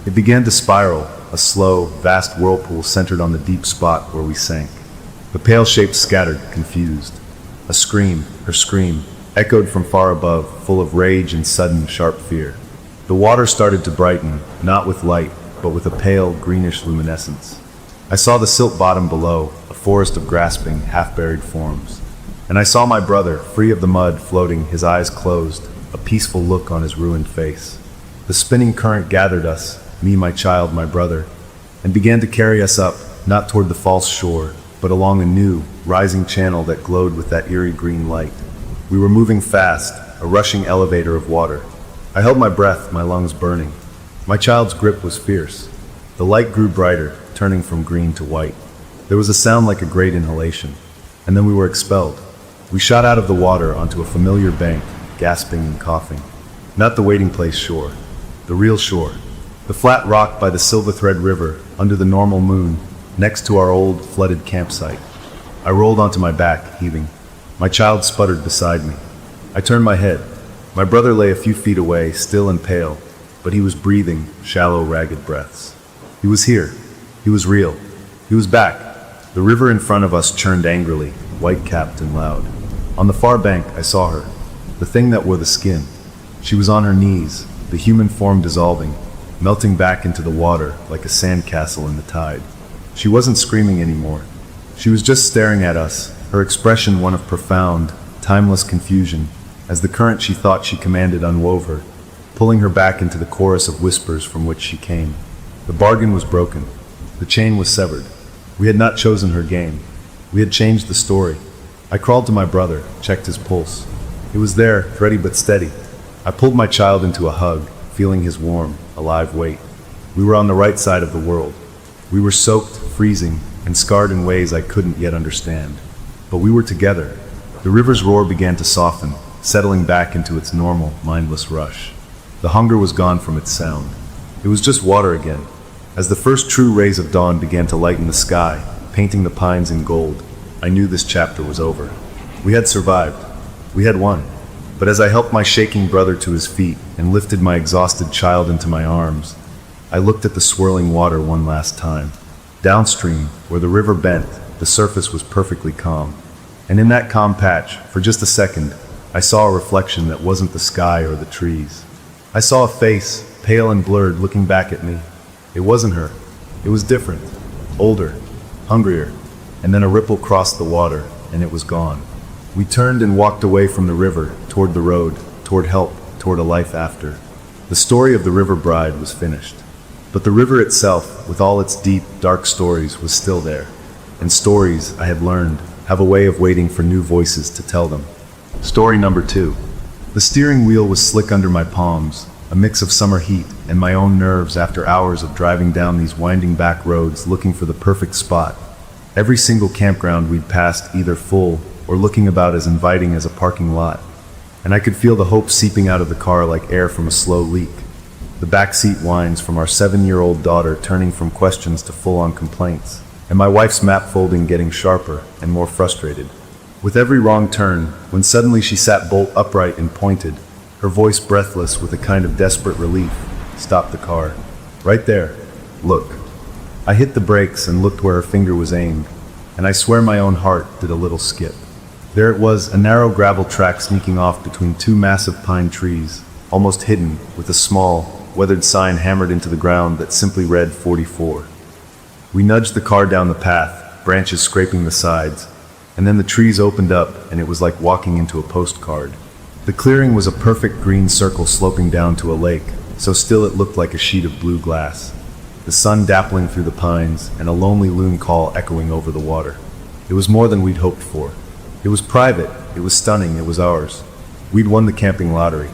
It began to spiral, a slow, vast whirlpool centered on the deep spot where we sank. The pale shapes scattered, confused. A scream, her scream, echoed from far above, full of rage and sudden, sharp fear. The water started to brighten, not with light, but with a pale, greenish luminescence. I saw the silt bottom below, a forest of grasping, half-buried forms. And I saw my brother, free of the mud, floating, his eyes closed, a peaceful look on his ruined face. The spinning current gathered us, me, my child, my brother, and began to carry us up, not toward the false shore, but along a new, rising channel that glowed with that eerie green light. We were moving fast, a rushing elevator of water. I held my breath, my lungs burning. My child's grip was fierce. The light grew brighter, turning from green to white. There was a sound like a great inhalation, and then we were expelled. We shot out of the water onto a familiar bank, gasping and coughing. Not the waiting place shore, the real shore. The flat rock by the Silver Thread River, under the normal moon, next to our old, flooded campsite. I rolled onto my back, heaving. My child sputtered beside me. I turned my head. My brother lay a few feet away, still and pale, but he was breathing shallow, ragged breaths. He was here. He was real. He was back. The river in front of us churned angrily, white-capped and loud. On the far bank, I saw her, the thing that wore the skin. She was on her knees, the human form dissolving, melting back into the water like a sandcastle in the tide. She wasn't screaming anymore. She was just staring at us, her expression one of profound, timeless confusion, as the current she thought she commanded unwove her, pulling her back into the chorus of whispers from which she came. The bargain was broken. The chain was severed. We had not chosen her game. We had changed the story. I crawled to my brother, checked his pulse. It was there, thready but steady. I pulled my child into a hug, feeling his warm, alive weight. We were on the right side of the world. We were soaked, freezing, and scarred in ways I couldn't yet understand. But we were together. The river's roar began to soften, settling back into its normal, mindless rush. The hunger was gone from its sound. It was just water again. As the first true rays of dawn began to lighten the sky, painting the pines in gold, I knew this chapter was over. We had survived. We had won. But as I helped my shaking brother to his feet and lifted my exhausted child into my arms, I looked at the swirling water one last time. Downstream, where the river bent, the surface was perfectly calm. And in that calm patch, for just a second, I saw a reflection that wasn't the sky or the trees. I saw a face, pale and blurred, looking back at me. It wasn't her. It was different, older, hungrier. And then a ripple crossed the water, and it was gone. We turned and walked away from the river, toward the road, toward help, toward a life after. The story of the river bride was finished. But the river itself, with all its deep, dark stories, was still there. And stories, I had learned, have a way of waiting for new voices to tell them. Story number 2. The steering wheel was slick under my palms, a mix of summer heat and my own nerves after hours of driving down these winding back roads looking for the perfect spot. Every single campground we'd passed either full or looking about as inviting as a parking lot. And I could feel the hope seeping out of the car like air from a slow leak. The backseat whines from our 7-year-old daughter turning from questions to full-on complaints, and my wife's map folding getting sharper and more frustrated. With every wrong turn, when suddenly she sat bolt upright and pointed, her voice breathless with a kind of desperate relief, stopped the car. Right there. Look. I hit the brakes and looked where her finger was aimed, and I swear my own heart did a little skip. There it was, a narrow gravel track sneaking off between 2 massive pine trees, almost hidden, with a small, weathered sign hammered into the ground that simply read 44. We nudged the car down the path, branches scraping the sides, and then the trees opened up and it was like walking into a postcard. The clearing was a perfect green circle sloping down to a lake, so still it looked like a sheet of blue glass. The sun dappling through the pines and a lonely loon call echoing over the water. It was more than we'd hoped for. It was private, it was stunning, it was ours. We'd won the camping lottery.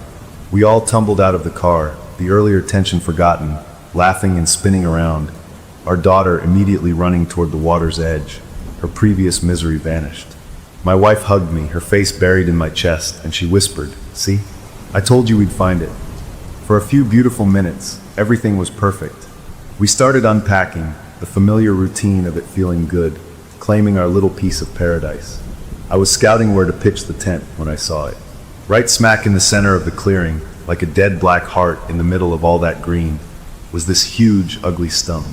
We all tumbled out of the car, the earlier tension forgotten, laughing and spinning around, our daughter immediately running toward the water's edge. Her previous misery vanished. My wife hugged me, her face buried in my chest, and she whispered, "See? I told you we'd find it." For a few beautiful minutes, everything was perfect. We started unpacking, the familiar routine of it feeling good, claiming our little piece of paradise. I was scouting where to pitch the tent when I saw it. Right smack in the center of the clearing, like a dead black heart in the middle of all that green, was this huge, ugly stump.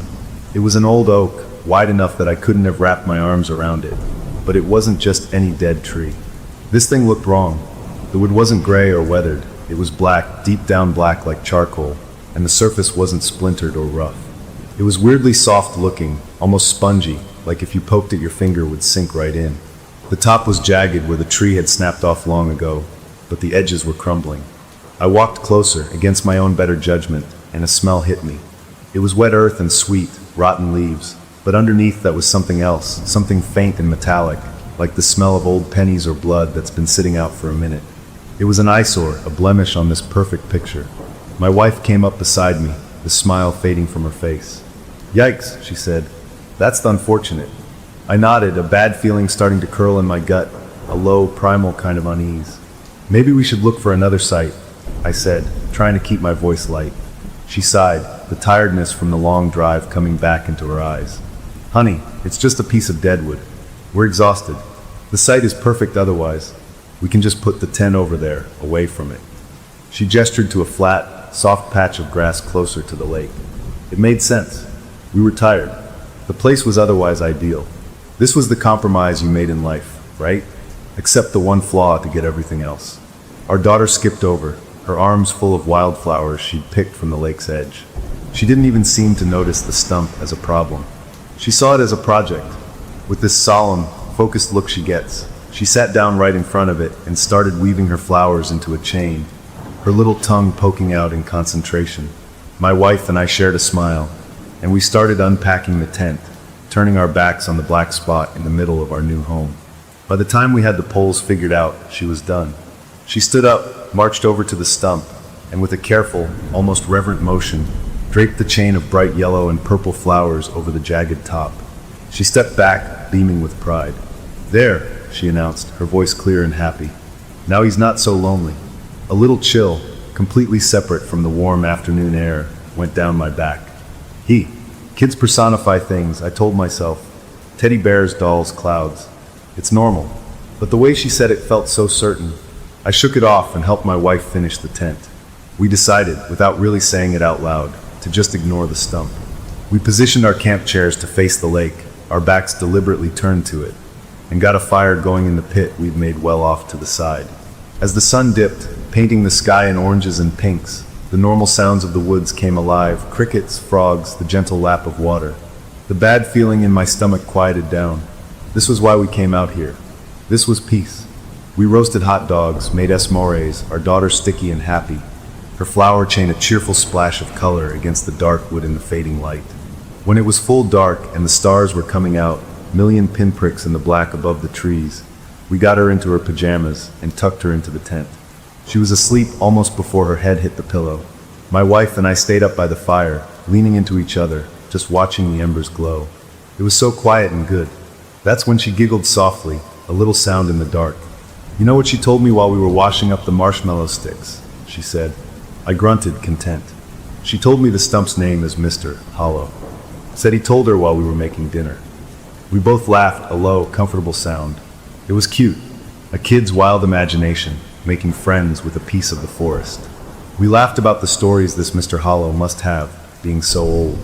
It was an old oak, wide enough that I couldn't have wrapped my arms around it, but it wasn't just any dead tree. This thing looked wrong. The wood wasn't gray or weathered. It was black, deep down black like charcoal, and the surface wasn't splintered or rough. It was weirdly soft looking, almost spongy, like if you poked it your finger would sink right in. The top was jagged where the tree had snapped off long ago, but the edges were crumbling. I walked closer, against my own better judgment, and a smell hit me. It was wet earth and sweet, rotten leaves, but underneath that was something else, something faint and metallic, like the smell of old pennies or blood that's been sitting out for a minute. It was an eyesore, a blemish on this perfect picture. My wife came up beside me, the smile fading from her face. "Yikes," she said. "That's unfortunate." I nodded, a bad feeling starting to curl in my gut, a low, primal kind of unease. "Maybe we should look for another site," I said, trying to keep my voice light. She sighed, the tiredness from the long drive coming back into her eyes. "Honey, it's just a piece of deadwood. We're exhausted. The site is perfect otherwise. We can just put the tent over there, away from it." She gestured to a flat, soft patch of grass closer to the lake. It made sense. We were tired. The place was otherwise ideal. This was the compromise you made in life, right? Except the one flaw to get everything else. Our daughter skipped over, her arms full of wildflowers she'd picked from the lake's edge. She didn't even seem to notice the stump as a problem. She saw it as a project. With this solemn, focused look she gets, she sat down right in front of it and started weaving her flowers into a chain, her little tongue poking out in concentration. My wife and I shared a smile, and we started unpacking the tent, turning our backs on the black spot in the middle of our new home. By the time we had the poles figured out, she was done. She stood up, marched over to the stump, and with a careful, almost reverent motion, draped the chain of bright yellow and purple flowers over the jagged top. She stepped back, beaming with pride. "There," she announced, her voice clear and happy. "Now he's not so lonely." A little chill, completely separate from the warm afternoon air, went down my back. Kids personify things, I told myself. Teddy bears, dolls, clouds. It's normal. But the way she said it felt so certain. I shook it off and helped my wife finish the tent. We decided, without really saying it out loud, to just ignore the stump. We positioned our camp chairs to face the lake, our backs deliberately turned to it, and got a fire going in the pit we'd made well off to the side. As the sun dipped, painting the sky in oranges and pinks, the normal sounds of the woods came alive, crickets, frogs, the gentle lap of water. The bad feeling in my stomach quieted down. This was why we came out here. This was peace. We roasted hot dogs, made esmores, our daughter sticky and happy, her flower chain a cheerful splash of color against the dark wood in the fading light. When it was full dark and the stars were coming out, million pinpricks in the black above the trees, we got her into her pajamas and tucked her into the tent. She was asleep almost before her head hit the pillow. My wife and I stayed up by the fire, leaning into each other, just watching the embers glow. It was so quiet and good. That's when she giggled softly, a little sound in the dark. "You know what she told me while we were washing up the marshmallow sticks?" she said. I grunted, content. She told me the stump's name is Mr. Hollow. Said he told her while we were making dinner. We both laughed, a low, comfortable sound. It was cute, a kid's wild imagination, making friends with a piece of the forest. We laughed about the stories this Mr. Hollow must have, being so old.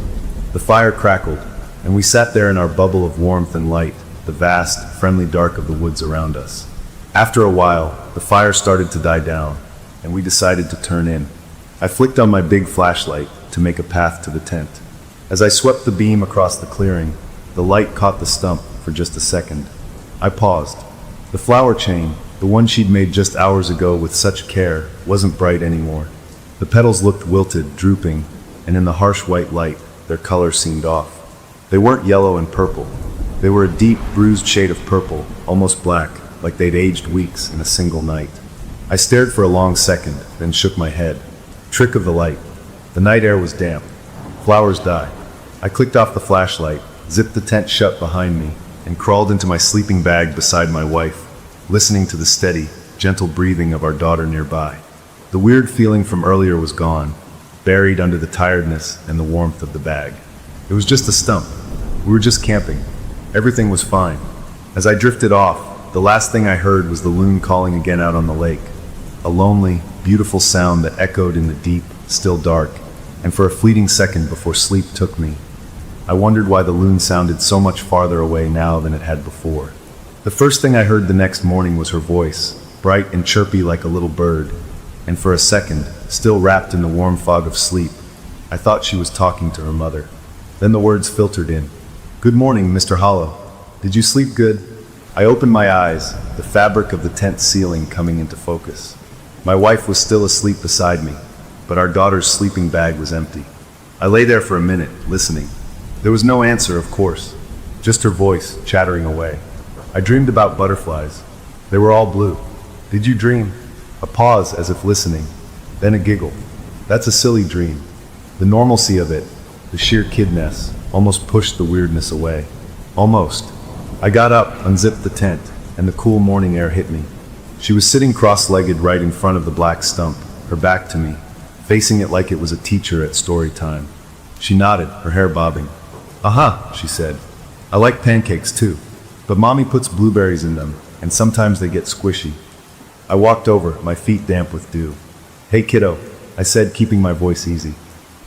The fire crackled, and we sat there in our bubble of warmth and light, the vast, friendly dark of the woods around us. After a while, the fire started to die down, and we decided to turn in. I flicked on my big flashlight to make a path to the tent. As I swept the beam across the clearing, the light caught the stump for just a second. I paused. The flower chain, the one she'd made just hours ago with such care, wasn't bright anymore. The petals looked wilted, drooping, and in the harsh white light, their color seemed off. They weren't yellow and purple. They were a deep, bruised shade of purple, almost black, like they'd aged weeks in a single night. I stared for a long second, then shook my head. Trick of the light. The night air was damp. Flowers die. I clicked off the flashlight, zipped the tent shut behind me, and crawled into my sleeping bag beside my wife, listening to the steady, gentle breathing of our daughter nearby. The weird feeling from earlier was gone, buried under the tiredness and the warmth of the bag. It was just a stump. We were just camping. Everything was fine. As I drifted off, the last thing I heard was the loon calling again out on the lake. A lonely, beautiful sound that echoed in the deep, still dark, and for a fleeting second before sleep took me, I wondered why the loon sounded so much farther away now than it had before. The first thing I heard the next morning was her voice, bright and chirpy like a little bird, and for a second, still wrapped in the warm fog of sleep, I thought she was talking to her mother. Then the words filtered in. "Good morning, Mr. Hollow. Did you sleep good?" I opened my eyes, the fabric of the tent ceiling coming into focus. My wife was still asleep beside me, but our daughter's sleeping bag was empty. I lay there for a minute, listening. There was no answer, of course, just her voice chattering away. I dreamed about butterflies. They were all blue. Did you dream? A pause as if listening, then a giggle. That's a silly dream. The normalcy of it, the sheer kidness, almost pushed the weirdness away. Almost. I got up, unzipped the tent, and the cool morning air hit me. She was sitting cross-legged right in front of the black stump, her back to me, facing it like it was a teacher at story time. She nodded, her hair bobbing. "Aha," she said. "I like pancakes too, but Mommy puts blueberries in them, and sometimes they get squishy." I walked over, my feet damp with dew. "Hey kiddo," I said, keeping my voice easy.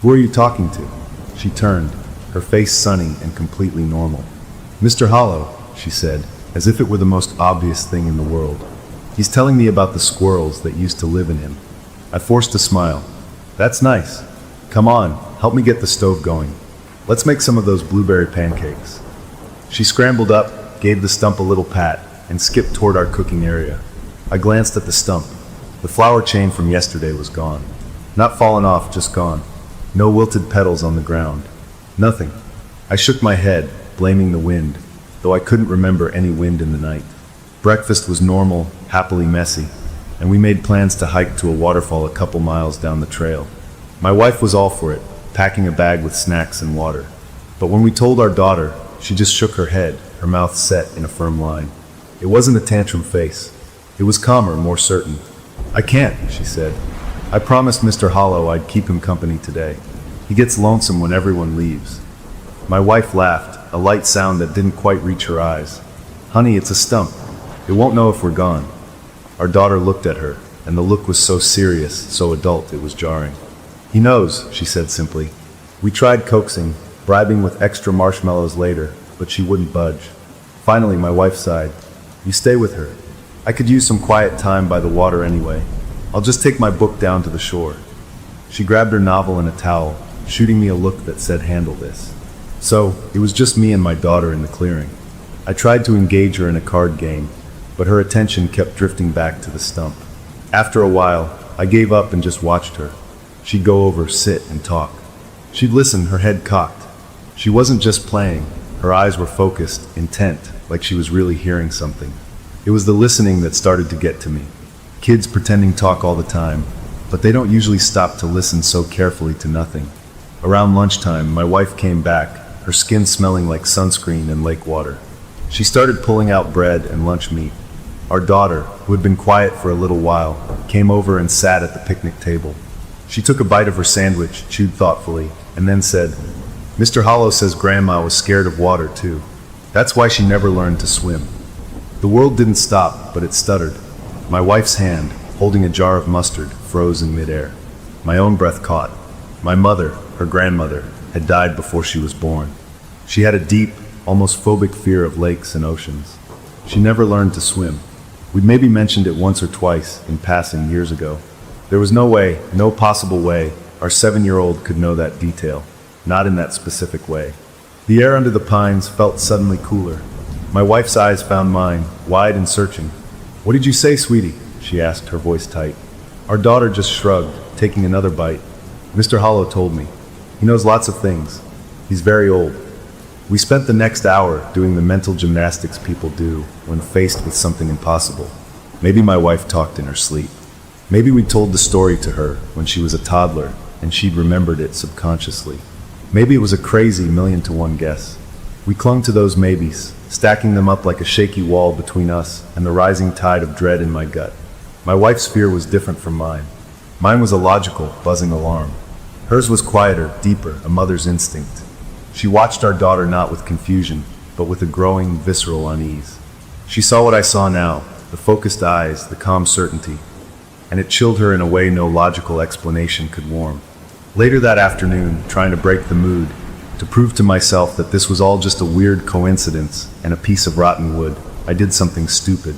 "Who are you talking to?" She turned, her face sunny and completely normal. "Mr. Hollow," she said, as if it were the most obvious thing in the world. "He's telling me about the squirrels that used to live in him." I forced a smile. "That's nice. Come on, help me get the stove going. Let's make some of those blueberry pancakes." She scrambled up, gave the stump a little pat, and skipped toward our cooking area. I glanced at the stump. The flower chain from yesterday was gone. Not fallen off, just gone. No wilted petals on the ground. Nothing. I shook my head, blaming the wind, though I couldn't remember any wind in the night. Breakfast was normal, happily messy, and we made plans to hike to a waterfall a couple miles down the trail. My wife was all for it, packing a bag with snacks and water. But when we told our daughter, she just shook her head, her mouth set in a firm line. It wasn't a tantrum face. It was calmer, more certain. "I can't," she said. "I promised Mr. Hollow I'd keep him company today. He gets lonesome when everyone leaves." My wife laughed, a light sound that didn't quite reach her eyes. "Honey, it's a stump. It won't know if we're gone." Our daughter looked at her, and the look was so serious, so adult, it was jarring. "He knows," she said simply. We tried coaxing, bribing with extra marshmallows later, but she wouldn't budge. Finally, my wife sighed. "You stay with her. I could use some quiet time by the water anyway. I'll just take my book down to the shore." She grabbed her novel and a towel, shooting me a look that said, "Handle this." So, it was just me and my daughter in the clearing. I tried to engage her in a card game, but her attention kept drifting back to the stump. After a while, I gave up and just watched her. She'd go over, sit, and talk. She'd listen, her head cocked. She wasn't just playing. Her eyes were focused, intent, like she was really hearing something. It was the listening that started to get to me. Kids pretending talk all the time, but they don't usually stop to listen so carefully to nothing. Around lunchtime, my wife came back, her skin smelling like sunscreen and lake water. She started pulling out bread and lunch meat. Our daughter, who had been quiet for a little while, came over and sat at the picnic table. She took a bite of her sandwich, chewed thoughtfully, and then said, "Mr. Hollow says Grandma was scared of water too. That's why she never learned to swim." The world didn't stop, but it stuttered. My wife's hand, holding a jar of mustard, froze in midair. My own breath caught. My mother, her grandmother, had died before she was born. She had a deep, almost phobic fear of lakes and oceans. She never learned to swim. We'd maybe mentioned it once or twice in passing years ago. There was no way, no possible way, our 7-year-old could know that detail. not in that specific way. The air under the pines felt suddenly cooler. My wife's eyes found mine, wide and searching. "What did you say, sweetie?" she asked, her voice tight. Our daughter just shrugged, taking another bite. "Mr. Hollow told me. He knows lots of things. He's very old." We spent the next hour doing the mental gymnastics people do when faced with something impossible. Maybe my wife talked in her sleep. Maybe we told the story to her when she was a toddler and she'd remembered it subconsciously. Maybe it was a crazy 1,000,000-to-1 guess. We clung to those maybes, stacking them up like a shaky wall between us and the rising tide of dread in my gut. My wife's fear was different from mine. Mine was a logical, buzzing alarm. Hers was quieter, deeper, a mother's instinct. She watched our daughter not with confusion, but with a growing, visceral unease. She saw what I saw now, the focused eyes, the calm certainty, and it chilled her in a way no logical explanation could warm. Later that afternoon, trying to break the mood, to prove to myself that this was all just a weird coincidence and a piece of rotten wood, I did something stupid.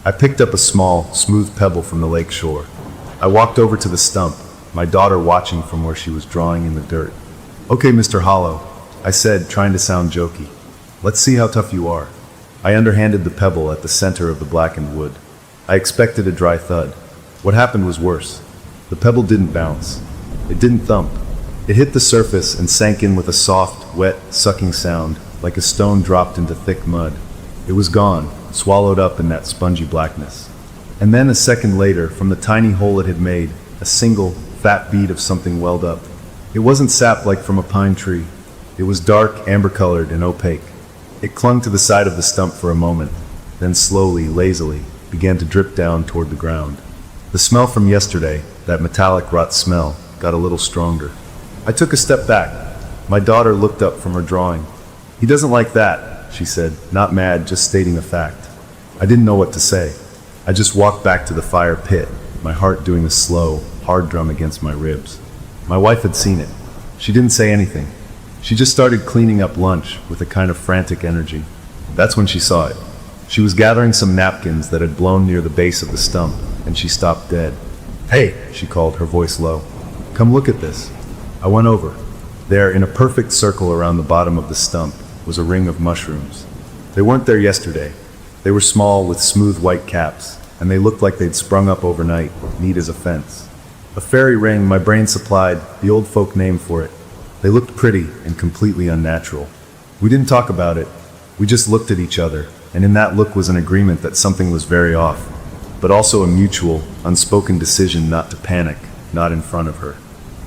I picked up a small, smooth pebble from the lake shore. I walked over to the stump, my daughter watching from where she was drawing in the dirt. "Okay, Mr. Hollow," I said, trying to sound jokey. "Let's see how tough you are." I underhanded the pebble at the center of the blackened wood. I expected a dry thud. What happened was worse. The pebble didn't bounce. It didn't thump. It hit the surface and sank in with a soft, wet, sucking sound, like a stone dropped into thick mud. It was gone, swallowed up in that spongy blackness. And then a second later, from the tiny hole it had made, a single, fat bead of something welled up. It wasn't sap like from a pine tree. It was dark, amber-colored, and opaque. It clung to the side of the stump for a moment, then slowly, lazily, began to drip down toward the ground. The smell from yesterday, that metallic rot smell, got a little stronger. I took a step back. My daughter looked up from her drawing. "He doesn't like that," she said, not mad, just stating a fact. I didn't know what to say. I just walked back to the fire pit, my heart doing a slow, hard drum against my ribs. My wife had seen it. She didn't say anything. She just started cleaning up lunch with a kind of frantic energy. That's when she saw it. She was gathering some napkins that had blown near the base of the stump, and she stopped dead. "Hey," she called, her voice low. "Come look at this." I went over. There, in a perfect circle around the bottom of the stump, was a ring of mushrooms. They weren't there yesterday. They were small with smooth white caps, and they looked like they'd sprung up overnight, neat as a fence. A fairy ring, my brain supplied, the old folk name for it. They looked pretty and completely unnatural. We didn't talk about it. We just looked at each other, and in that look was an agreement that something was very off, but also a mutual, unspoken decision not to panic, not in front of her.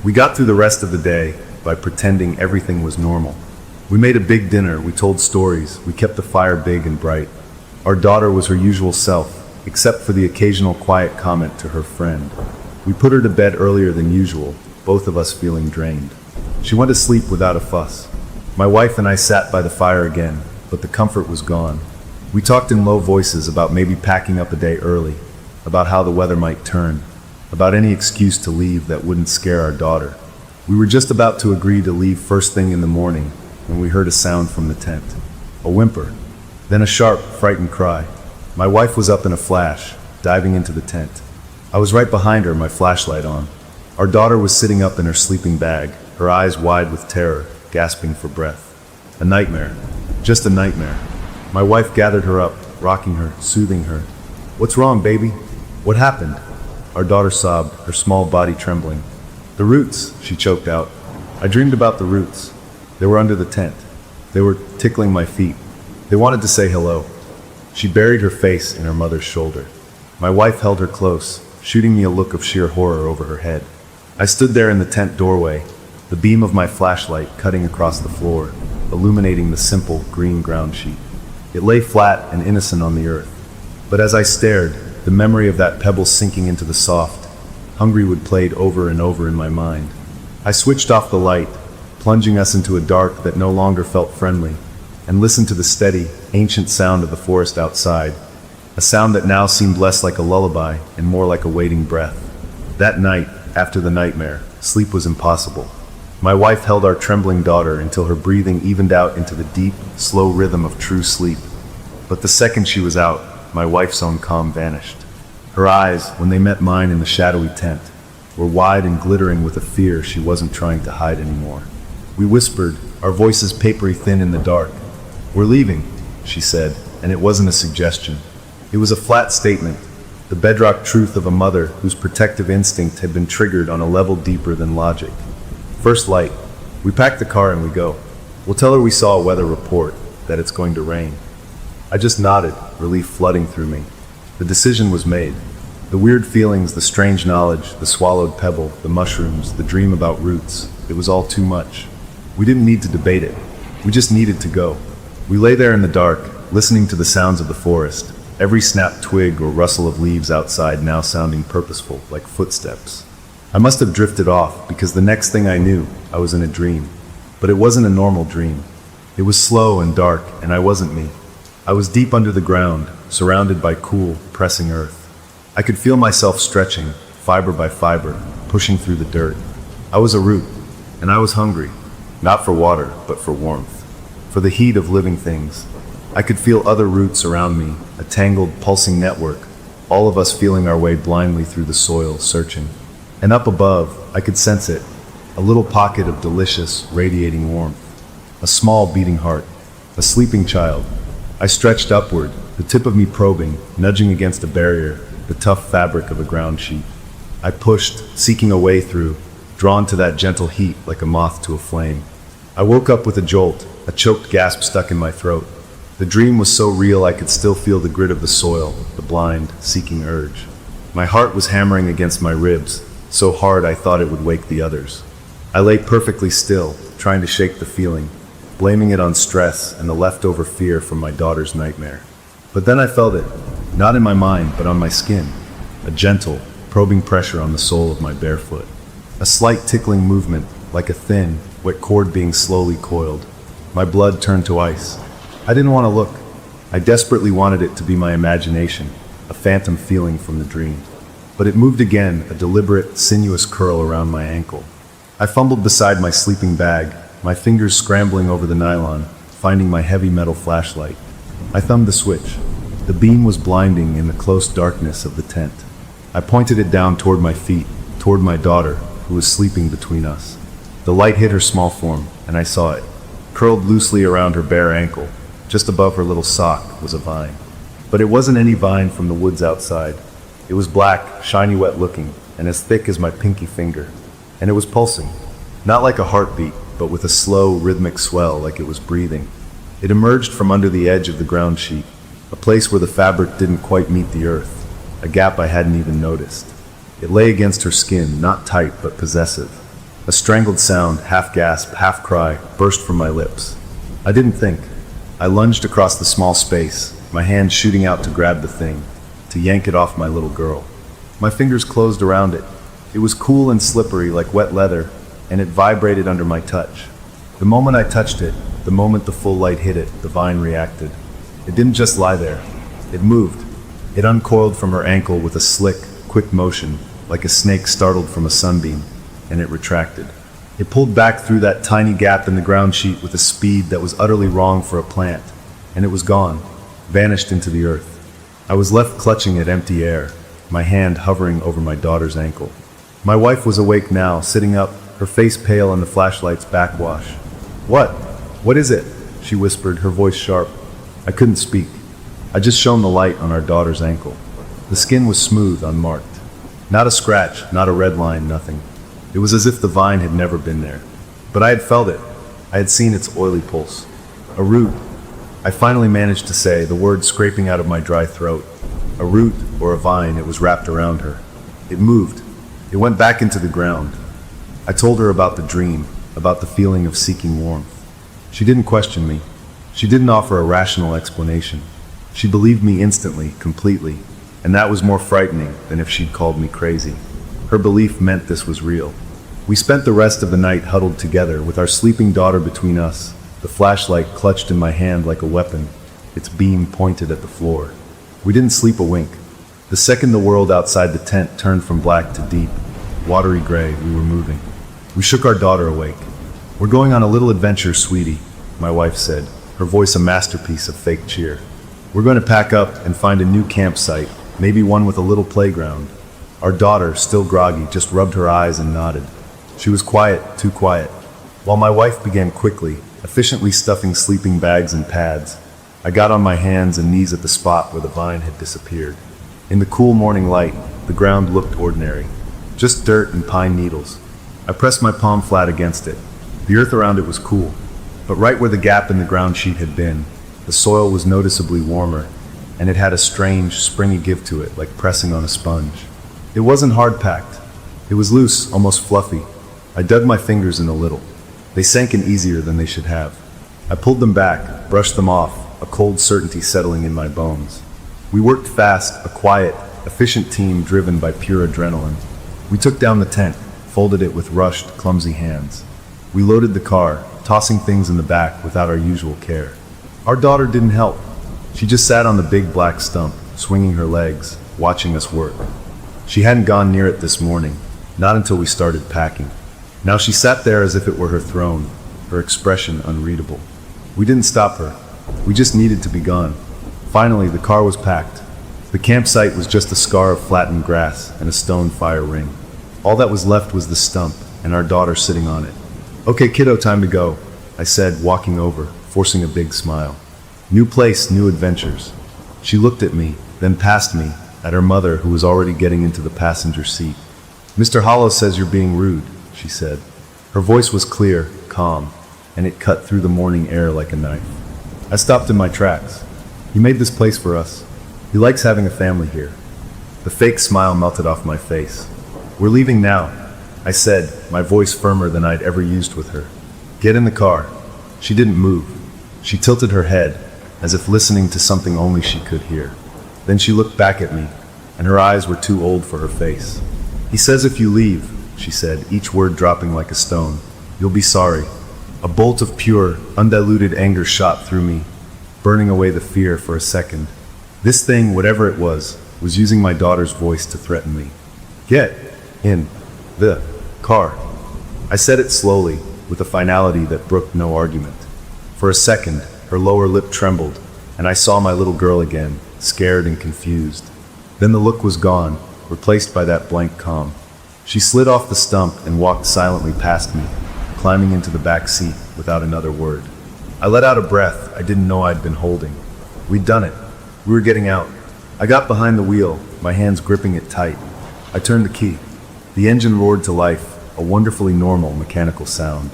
We got through the rest of the day by pretending everything was normal. We made a big dinner, we told stories, we kept the fire big and bright. Our daughter was her usual self, except for the occasional quiet comment to her friend. We put her to bed earlier than usual, both of us feeling drained. She went to sleep without a fuss. My wife and I sat by the fire again, but the comfort was gone. We talked in low voices about maybe packing up a day early, about how the weather might turn, about any excuse to leave that wouldn't scare our daughter. We were just about to agree to leave first thing in the morning when we heard a sound from the tent. A whimper, then a sharp, frightened cry. My wife was up in a flash, diving into the tent. I was right behind her, my flashlight on. Our daughter was sitting up in her sleeping bag, her eyes wide with terror, gasping for breath. A nightmare. Just a nightmare. My wife gathered her up, rocking her, soothing her. "What's wrong, baby? What happened?" Our daughter sobbed, her small body trembling. "The roots," she choked out. I dreamed about the roots. They were under the tent. They were tickling my feet. They wanted to say hello. She buried her face in her mother's shoulder. My wife held her close, shooting me a look of sheer horror over her head. I stood there in the tent doorway, the beam of my flashlight cutting across the floor, illuminating the simple green ground sheet. It lay flat and innocent on the earth. But as I stared, the memory of that pebble sinking into the soft, hungry wood played over and over in my mind. I switched off the light, plunging us into a dark that no longer felt friendly, and listened to the steady, ancient sound of the forest outside, a sound that now seemed less like a lullaby and more like a waiting breath. That night, after the nightmare, sleep was impossible. My wife held our trembling daughter until her breathing evened out into the deep, slow rhythm of true sleep. But the second she was out, my wife's own calm vanished. Her eyes, when they met mine in the shadowy tent, were wide and glittering with a fear she wasn't trying to hide anymore. We whispered, our voices papery thin in the dark. "We're leaving," she said, and it wasn't a suggestion. It was a flat statement, the bedrock truth of a mother whose protective instinct had been triggered on a level deeper than logic. First light. We pack the car and we go. We'll tell her we saw a weather report, that it's going to rain. I just nodded, relief flooding through me. The decision was made. The weird feelings, the strange knowledge, the swallowed pebble, the mushrooms, the dream about roots, it was all too much. We didn't need to debate it. We just needed to go. We lay there in the dark, listening to the sounds of the forest, every snapped twig or rustle of leaves outside now sounding purposeful, like footsteps. I must have drifted off, because the next thing I knew, I was in a dream. But it wasn't a normal dream. It was slow and dark, and I wasn't me. I was deep under the ground, surrounded by cool, pressing earth. I could feel myself stretching, fiber by fiber, pushing through the dirt. I was a root, and I was hungry, not for water, but for warmth, for the heat of living things. I could feel other roots around me, a tangled, pulsing network, all of us feeling our way blindly through the soil, searching. And up above, I could sense it, a little pocket of delicious, radiating warmth, a small beating heart, a sleeping child. I stretched upward, the tip of me probing, nudging against a barrier, the tough fabric of a ground sheet. I pushed, seeking a way through, drawn to that gentle heat like a moth to a flame. I woke up with a jolt, a choked gasp stuck in my throat. The dream was so real I could still feel the grit of the soil, the blind, seeking urge. My heart was hammering against my ribs, so hard I thought it would wake the others. I lay perfectly still, trying to shake the feeling, blaming it on stress and the leftover fear from my daughter's nightmare. But then I felt it, not in my mind, but on my skin, a gentle, probing pressure on the sole of my bare foot. A slight tickling movement, like a thin, wet cord being slowly coiled. My blood turned to ice. I didn't want to look. I desperately wanted it to be my imagination, a phantom feeling from the dream. But it moved again, a deliberate, sinuous curl around my ankle. I fumbled beside my sleeping bag, my fingers scrambling over the nylon, finding my heavy metal flashlight. I thumbed the switch. The beam was blinding in the close darkness of the tent. I pointed it down toward my feet, toward my daughter, who was sleeping between us. The light hit her small form, and I saw it. Curled loosely around her bare ankle, just above her little sock, was a vine. But it wasn't any vine from the woods outside. It was black, shiny wet looking, and as thick as my pinky finger. And it was pulsing, not like a heartbeat, but with a slow, rhythmic swell like it was breathing. It emerged from under the edge of the ground sheet, a place where the fabric didn't quite meet the earth, a gap I hadn't even noticed. It lay against her skin, not tight, but possessive. A strangled sound, half gasp, half cry, burst from my lips. I didn't think. I lunged across the small space, my hand shooting out to grab the thing, to yank it off my little girl. My fingers closed around it. It was cool and slippery like wet leather, and it vibrated under my touch. The moment I touched it, the moment the full light hit it, the vine reacted. It didn't just lie there. It moved. It uncoiled from her ankle with a slick, quick motion, like a snake startled from a sunbeam, and it retracted. It pulled back through that tiny gap in the ground sheet with a speed that was utterly wrong for a plant, and it was gone, vanished into the earth. I was left clutching at empty air, my hand hovering over my daughter's ankle. My wife was awake now, sitting up, her face pale in the flashlight's backwash. "What? What is it?" she whispered, her voice sharp. I couldn't speak. I just shone the light on our daughter's ankle. The skin was smooth, unmarked. Not a scratch, not a red line, nothing. It was as if the vine had never been there. But I had felt it. I had seen its oily pulse. A root. I finally managed to say, the word scraping out of my dry throat. A root, or a vine, it was wrapped around her. It moved. It went back into the ground. I told her about the dream, about the feeling of seeking warmth. She didn't question me. She didn't offer a rational explanation. She believed me instantly, completely, and that was more frightening than if she'd called me crazy. Her belief meant this was real. We spent the rest of the night huddled together with our sleeping daughter between us, the flashlight clutched in my hand like a weapon, its beam pointed at the floor. We didn't sleep a wink. The second the world outside the tent turned from black to deep, watery gray, we were moving. We shook our daughter awake. "We're going on a little adventure, sweetie," my wife said, her voice a masterpiece of fake cheer. "We're going to pack up and find a new campsite, maybe one with a little playground." Our daughter, still groggy, just rubbed her eyes and nodded. She was quiet, too quiet. while my wife began quickly, efficiently stuffing sleeping bags and pads. I got on my hands and knees at the spot where the vine had disappeared. In the cool morning light, the ground looked ordinary, just dirt and pine needles. I pressed my palm flat against it. The earth around it was cool, but right where the gap in the ground sheet had been, the soil was noticeably warmer, and it had a strange, springy give to it, like pressing on a sponge. It wasn't hard-packed. It was loose, almost fluffy. I dug my fingers in a little. They sank in easier than they should have. I pulled them back, brushed them off, a cold certainty settling in my bones. We worked fast, a quiet, efficient team driven by pure adrenaline. We took down the tent, folded it with rushed, clumsy hands. We loaded the car, tossing things in the back without our usual care. Our daughter didn't help. She just sat on the big black stump, swinging her legs, watching us work. She hadn't gone near it this morning, not until we started packing. Now she sat there as if it were her throne, her expression unreadable. We didn't stop her. We just needed to be gone. Finally, the car was packed. The campsite was just a scar of flattened grass and a stone fire ring. All that was left was the stump and our daughter sitting on it. "Okay, kiddo, time to go," I said, walking over, forcing a big smile. New place, new adventures. She looked at me, then past me, at her mother, who was already getting into the passenger seat. "Mr. Hollow says you're being rude," she said. Her voice was clear, calm, and it cut through the morning air like a knife. I stopped in my tracks. "He made this place for us. He likes having a family here." The fake smile melted off my face. "We're leaving now," I said, my voice firmer than I'd ever used with her. "Get in the car." She didn't move. She tilted her head, as if listening to something only she could hear. Then she looked back at me, and her eyes were too old for her face. "He says if you leave," she said, each word dropping like a stone, "you'll be sorry." A bolt of pure, undiluted anger shot through me, burning away the fear for a second. This thing, whatever it was using my daughter's voice to threaten me. "Get in the car." I said it slowly, with a finality that brooked no argument. For a second, her lower lip trembled, and I saw my little girl again, scared and confused. Then the look was gone, replaced by that blank calm. She slid off the stump and walked silently past me, climbing into the back seat without another word. I let out a breath I didn't know I'd been holding. We'd done it. We were getting out. I got behind the wheel, my hands gripping it tight. I turned the key. The engine roared to life, a wonderfully normal mechanical sound.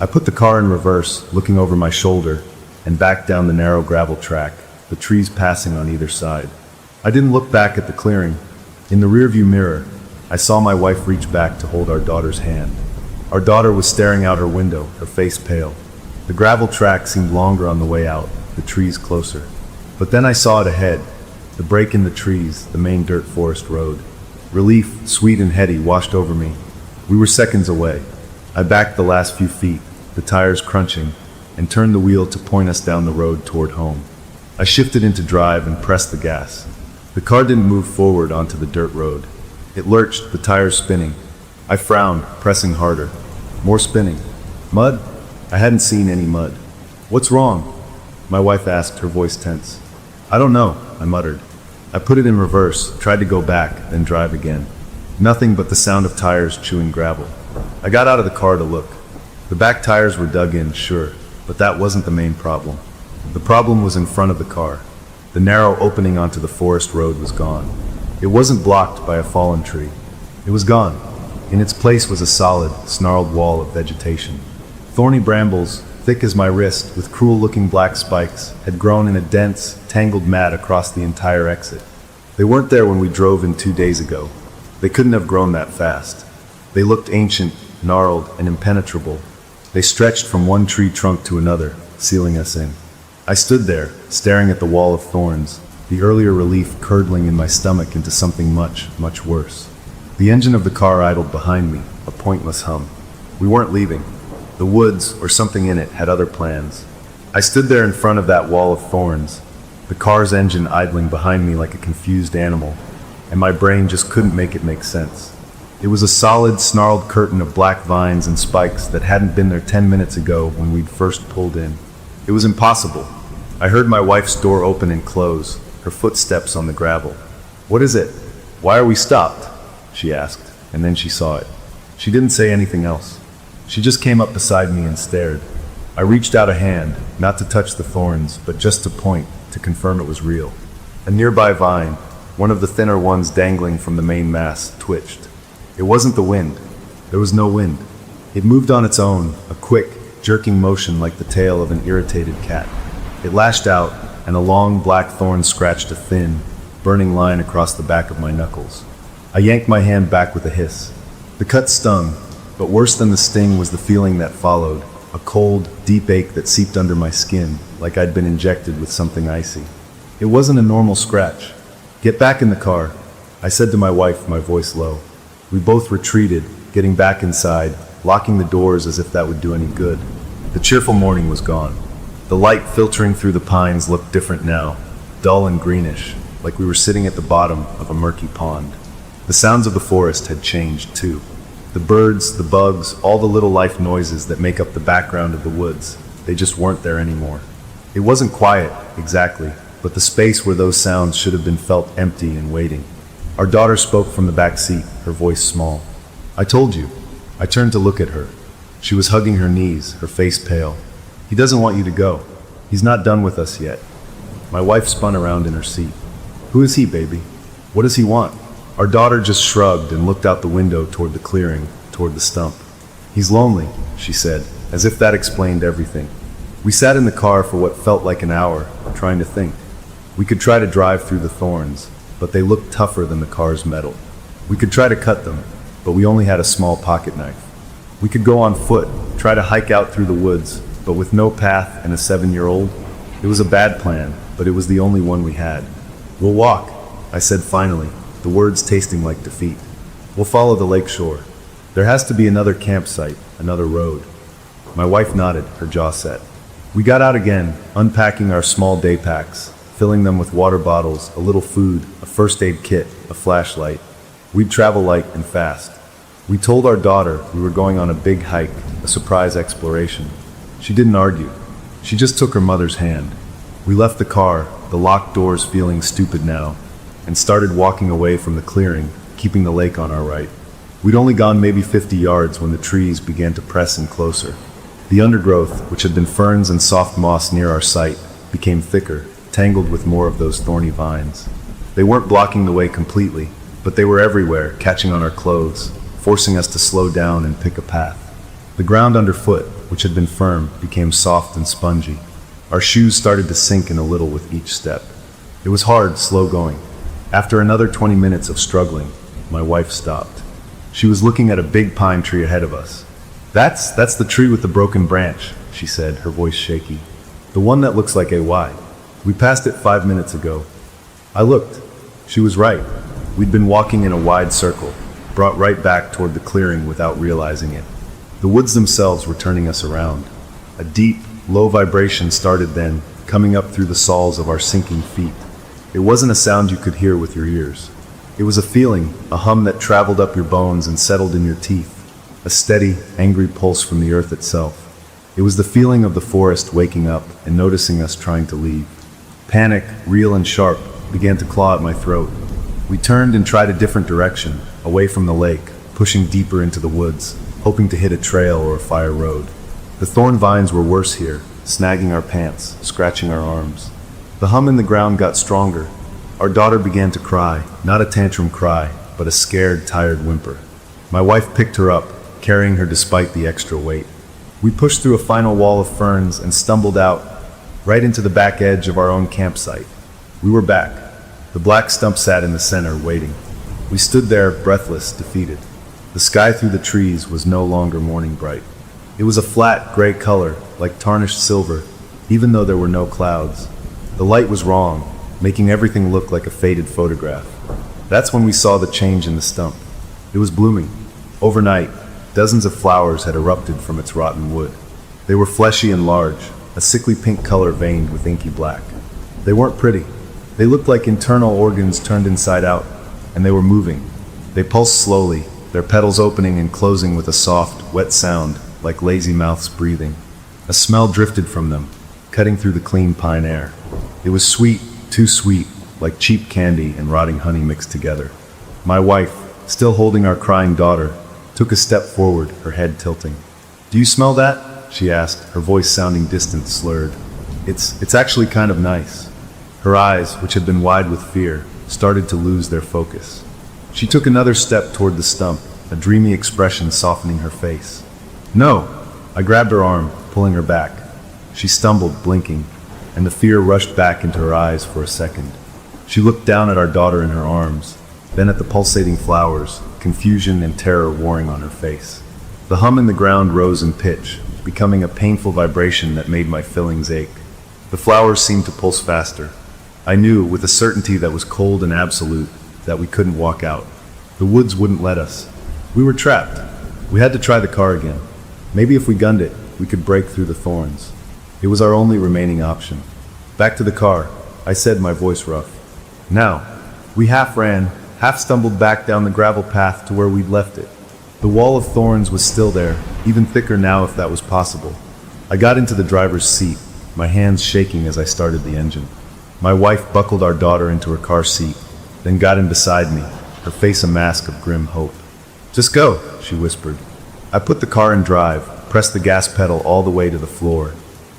I put the car in reverse, looking over my shoulder, and back down the narrow gravel track, the trees passing on either side. I didn't look back at the clearing. In the rearview mirror, I saw my wife reach back to hold our daughter's hand. Our daughter was staring out her window, her face pale. The gravel track seemed longer on the way out, the trees closer. But then I saw it ahead, the break in the trees, the main dirt forest road. Relief, sweet and heady, washed over me. We were seconds away. I backed the last few feet, the tires crunching, and turned the wheel to point us down the road toward home. I shifted into drive and pressed the gas. The car didn't move forward onto the dirt road. It lurched, the tires spinning. I frowned, pressing harder. More spinning. Mud? I hadn't seen any mud. "What's wrong?" my wife asked, her voice tense. "I don't know," I muttered. I put it in reverse, tried to go back, then drive again. Nothing but the sound of tires chewing gravel. I got out of the car to look. The back tires were dug in, sure, but that wasn't the main problem. The problem was in front of the car. The narrow opening onto the forest road was gone. It wasn't blocked by a fallen tree. It was gone. In its place was a solid, snarled wall of vegetation. Thorny brambles, thick as my wrist, with cruel-looking black spikes, had grown in a dense, tangled mat across the entire exit. They weren't there when we drove in 2 days ago. They couldn't have grown that fast. They looked ancient, gnarled, and impenetrable. They stretched from one tree trunk to another, sealing us in. I stood there, staring at the wall of thorns, the earlier relief curdling in my stomach into something much, much worse. The engine of the car idled behind me, a pointless hum. We weren't leaving. The woods, or something in it, had other plans. I stood there in front of that wall of thorns, the car's engine idling behind me like a confused animal, and my brain just couldn't make it make sense. It was a solid, snarled curtain of black vines and spikes that hadn't been there 10 minutes ago when we'd first pulled in. It was impossible. I heard my wife's door open and close, her footsteps on the gravel. "What is it? Why are we stopped?" she asked, and then she saw it. She didn't say anything else. She just came up beside me and stared. I reached out a hand, not to touch the thorns, but just to point, to confirm it was real. A nearby vine, one of the thinner ones dangling from the main mass, twitched. It wasn't the wind. There was no wind. It moved on its own, a quick, jerking motion like the tail of an irritated cat. It lashed out, and a long black thorn scratched a thin, burning line across the back of my knuckles. I yanked my hand back with a hiss. The cut stung, but worse than the sting was the feeling that followed, a cold, deep ache that seeped under my skin, like I'd been injected with something icy. It wasn't a normal scratch. "Get back in the car," I said to my wife, my voice low. We both retreated, getting back inside, locking the doors as if that would do any good. The cheerful morning was gone. The light filtering through the pines looked different now, dull and greenish, like we were sitting at the bottom of a murky pond. The sounds of the forest had changed too. The birds, the bugs, all the little life noises that make up the background of the woods, they just weren't there anymore. It wasn't quiet, exactly, but the space where those sounds should have been felt empty and waiting. Our daughter spoke from the back seat, her voice small. "I told you." I turned to look at her. She was hugging her knees, her face pale. "He doesn't want you to go. He's not done with us yet." My wife spun around in her seat. "Who is he, baby? What does he want?" Our daughter just shrugged and looked out the window toward the clearing, toward the stump. "He's lonely," she said, as if that explained everything. We sat in the car for what felt like an hour, trying to think. We could try to drive through the thorns, but they looked tougher than the car's metal. We could try to cut them, but we only had a small pocket knife. We could go on foot, try to hike out through the woods, but with no path and a 7-year-old, it was a bad plan, but it was the only one we had. "We'll walk," I said finally, the words tasting like defeat. "We'll follow the lake shore. There has to be another campsite, another road." My wife nodded, her jaw set. We got out again, unpacking our small day packs, filling them with water bottles, a little food, a first aid kit, a flashlight. We'd travel light and fast. We told our daughter we were going on a big hike, a surprise exploration. She didn't argue. She just took her mother's hand. We left the car, the locked doors feeling stupid now, and started walking away from the clearing, keeping the lake on our right. We'd only gone maybe 50 yards when the trees began to press in closer. The undergrowth, which had been ferns and soft moss near our sight, became thicker, tangled with more of those thorny vines. They weren't blocking the way completely, but they were everywhere, catching on our clothes, forcing us to slow down and pick a path. The ground underfoot, which had been firm, became soft and spongy. Our shoes started to sink in a little with each step. It was hard, slow going. After another 20 minutes of struggling, my wife stopped. She was looking at a big pine tree ahead of us. That's the tree with the broken branch," she said, her voice shaky. "The one that looks like a Y. We passed it 5 minutes ago." I looked. She was right. We'd been walking in a wide circle, brought right back toward the clearing without realizing it. The woods themselves were turning us around. A deep, low vibration started then, coming up through the soles of our sinking feet. It wasn't a sound you could hear with your ears. It was a feeling, a hum that traveled up your bones and settled in your teeth, a steady, angry pulse from the earth itself. It was the feeling of the forest waking up and noticing us trying to leave. Panic, real and sharp, began to claw at my throat. We turned and tried a different direction, away from the lake, pushing deeper into the woods, hoping to hit a trail or a fire road. The thorn vines were worse here, snagging our pants, scratching our arms. The hum in the ground got stronger. Our daughter began to cry, not a tantrum cry, but a scared, tired whimper. My wife picked her up, carrying her despite the extra weight. We pushed through a final wall of ferns and stumbled out, right into the back edge of our own campsite. We were back. The black stump sat in the center, waiting. We stood there, breathless, defeated. The sky through the trees was no longer morning bright. It was a flat, gray color, like tarnished silver, even though there were no clouds. The light was wrong, making everything look like a faded photograph. That's when we saw the change in the stump. It was blooming. Overnight, dozens of flowers had erupted from its rotten wood. They were fleshy and large, a sickly pink color veined with inky black. They weren't pretty. They looked like internal organs turned inside out, and they were moving. They pulsed slowly, their petals opening and closing with a soft, wet sound, like lazy mouths breathing. A smell drifted from them, cutting through the clean pine air. It was sweet, too sweet, like cheap candy and rotting honey mixed together. My wife, still holding our crying daughter, took a step forward, her head tilting. "Do you smell that?" she asked, her voice sounding distant, slurred. It's actually kind of nice." Her eyes, which had been wide with fear, started to lose their focus. She took another step toward the stump, a dreamy expression softening her face. "No!" I grabbed her arm, pulling her back. She stumbled, blinking, and the fear rushed back into her eyes for a second. She looked down at our daughter in her arms, then at the pulsating flowers, confusion and terror warring on her face. The hum in the ground rose in pitch, becoming a painful vibration that made my fillings ache. The flowers seemed to pulse faster. I knew, with a certainty that was cold and absolute, that we couldn't walk out. The woods wouldn't let us. We were trapped. We had to try the car again. Maybe if we gunned it, we could break through the thorns. It was our only remaining option. "Back to the car," I said, my voice rough. Now, we half ran, half stumbled back down the gravel path to where we'd left it. The wall of thorns was still there, even thicker now if that was possible. I got into the driver's seat, my hands shaking as I started the engine. My wife buckled our daughter into her car seat, then got in beside me, her face a mask of grim hope. "Just go," she whispered. I put the car in drive, pressed the gas pedal all the way to the floor,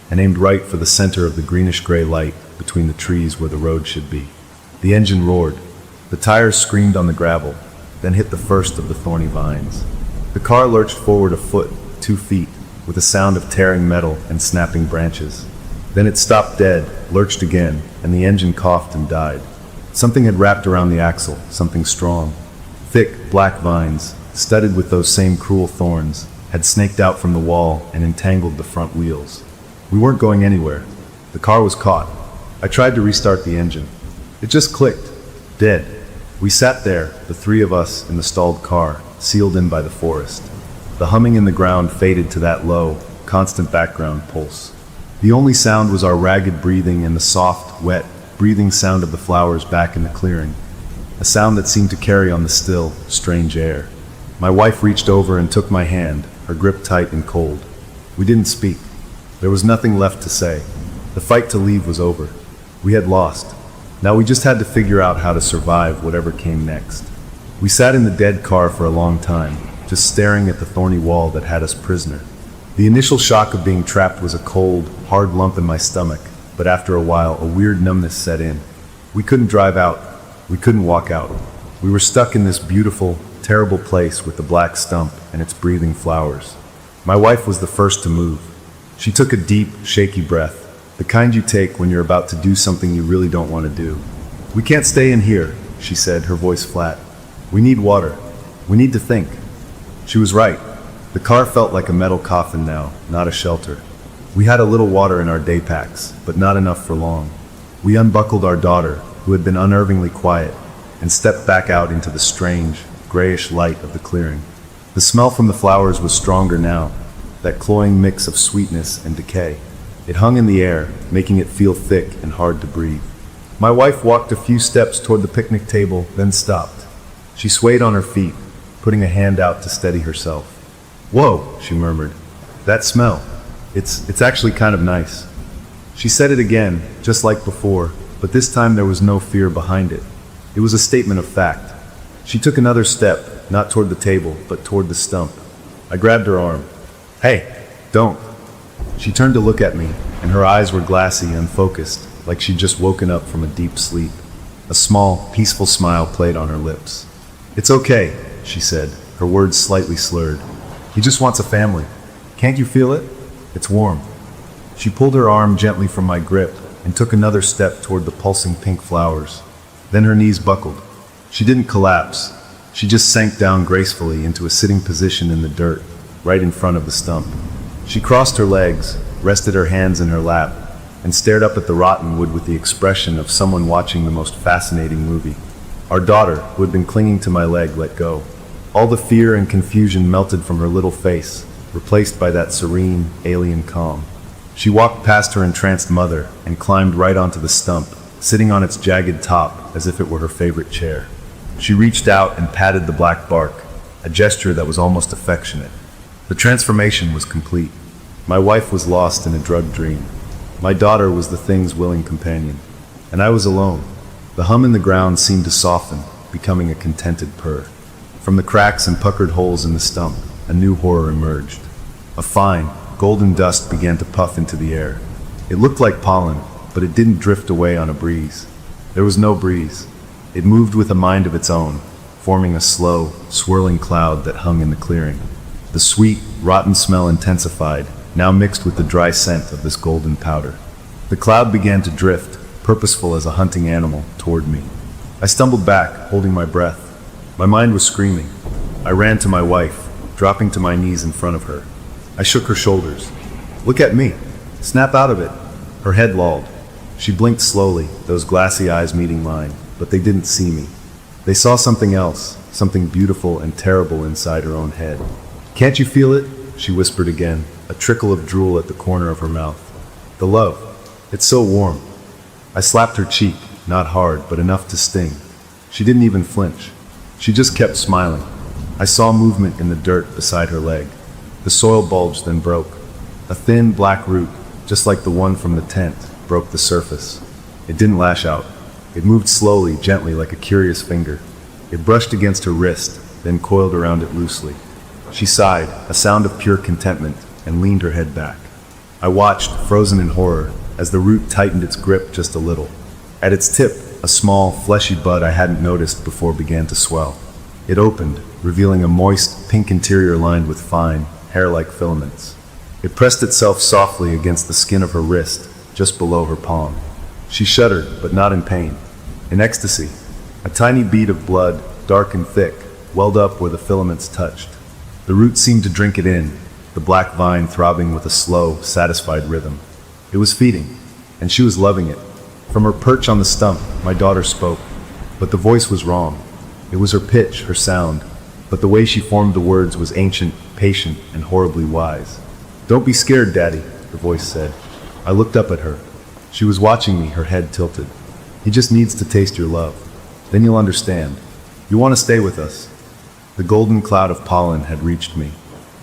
and aimed right for the center of the greenish-gray light between the trees where the road should be. The engine roared. The tires screamed on the gravel, then hit the first of the thorny vines. The car lurched forward a foot, 2 feet, with a sound of tearing metal and snapping branches. Then it stopped dead, lurched again, and the engine coughed and died. Something had wrapped around the axle, something strong. Thick, black vines, studded with those same cruel thorns, had snaked out from the wall and entangled the front wheels. We weren't going anywhere. The car was caught. I tried to restart the engine. It just clicked. Dead. We sat there, the three of us in the stalled car, sealed in by the forest. The humming in the ground faded to that low, constant background pulse. The only sound was our ragged breathing and the soft, wet, breathing sound of the flowers back in the clearing, a sound that seemed to carry on the still, strange air. My wife reached over and took my hand, her grip tight and cold. We didn't speak. There was nothing left to say. The fight to leave was over. We had lost. Now we just had to figure out how to survive whatever came next. We sat in the dead car for a long time, just staring at the thorny wall that had us prisoner. The initial shock of being trapped was a cold, hard lump in my stomach, but after a while, a weird numbness set in. We couldn't drive out. We couldn't walk out. We were stuck in this beautiful, terrible place with the black stump and its breathing flowers. My wife was the first to move. She took a deep, shaky breath, the kind you take when you're about to do something you really don't want to do. "We can't stay in here," she said, her voice flat. "We need water. We need to think." She was right. The car felt like a metal coffin now, not a shelter. We had a little water in our day packs, but not enough for long. We unbuckled our daughter, who had been unnervingly quiet, and stepped back out into the strange, grayish light of the clearing. The smell from the flowers was stronger now, that cloying mix of sweetness and decay. It hung in the air, making it feel thick and hard to breathe. My wife walked a few steps toward the picnic table, then stopped. She swayed on her feet, putting a hand out to steady herself. "Whoa," she murmured. "That smell. It's actually kind of nice." She said it again, just like before, but this time there was no fear behind it. It was a statement of fact. She took another step, not toward the table, but toward the stump. I grabbed her arm. "Hey, don't." She turned to look at me, and her eyes were glassy, unfocused, like she'd just woken up from a deep sleep. A small, peaceful smile played on her lips. "It's okay," she said, her words slightly slurred. "He just wants a family. Can't you feel it? It's warm." She pulled her arm gently from my grip and took another step toward the pulsing pink flowers. Then her knees buckled. She didn't collapse. She just sank down gracefully into a sitting position in the dirt, right in front of the stump. She crossed her legs, rested her hands in her lap, and stared up at the rotten wood with the expression of someone watching the most fascinating movie. Our daughter, who had been clinging to my leg, let go. All the fear and confusion melted from her little face, replaced by that serene, alien calm. She walked past her entranced mother and climbed right onto the stump, sitting on its jagged top as if it were her favorite chair. She reached out and patted the black bark, a gesture that was almost affectionate. The transformation was complete. My wife was lost in a drugged dream. My daughter was the thing's willing companion. And I was alone. The hum in the ground seemed to soften, becoming a contented purr. From the cracks and puckered holes in the stump, a new horror emerged. A fine, golden dust began to puff into the air. It looked like pollen, but it didn't drift away on a breeze. There was no breeze. It moved with a mind of its own, forming a slow, swirling cloud that hung in the clearing. The sweet, rotten smell intensified, now mixed with the dry scent of this golden powder. The cloud began to drift, purposeful as a hunting animal, toward me. I stumbled back, holding my breath. My mind was screaming. I ran to my wife, dropping to my knees in front of her. I shook her shoulders. "Look at me. Snap out of it." Her head lolled. She blinked slowly, those glassy eyes meeting mine, but they didn't see me. They saw something else, something beautiful and terrible inside her own head. "Can't you feel it?" she whispered again, a trickle of drool at the corner of her mouth. "The love. It's so warm." I slapped her cheek, not hard, but enough to sting. She didn't even flinch. She just kept smiling. I saw movement in the dirt beside her leg. The soil bulged, then broke. A thin, black root, just like the one from the tent, broke the surface. It didn't lash out. It moved slowly, gently, like a curious finger. It brushed against her wrist, then coiled around it loosely. She sighed, a sound of pure contentment, and leaned her head back. I watched, frozen in horror, as the root tightened its grip just a little. At its tip, a small, fleshy bud I hadn't noticed before began to swell. It opened, revealing a moist, pink interior lined with fine, hair-like filaments. It pressed itself softly against the skin of her wrist, just below her palm. She shuddered, but not in pain. In ecstasy. A tiny bead of blood, dark and thick, welled up where the filaments touched. The root seemed to drink it in, the black vine throbbing with a slow, satisfied rhythm. It was feeding, and she was loving it. From her perch on the stump, my daughter spoke, but the voice was wrong. It was her pitch, her sound, but the way she formed the words was ancient, patient, and horribly wise. "Don't be scared, Daddy," the voice said. I looked up at her. She was watching me, her head tilted. "He just needs to taste your love. Then you'll understand. You want to stay with us." The golden cloud of pollen had reached me.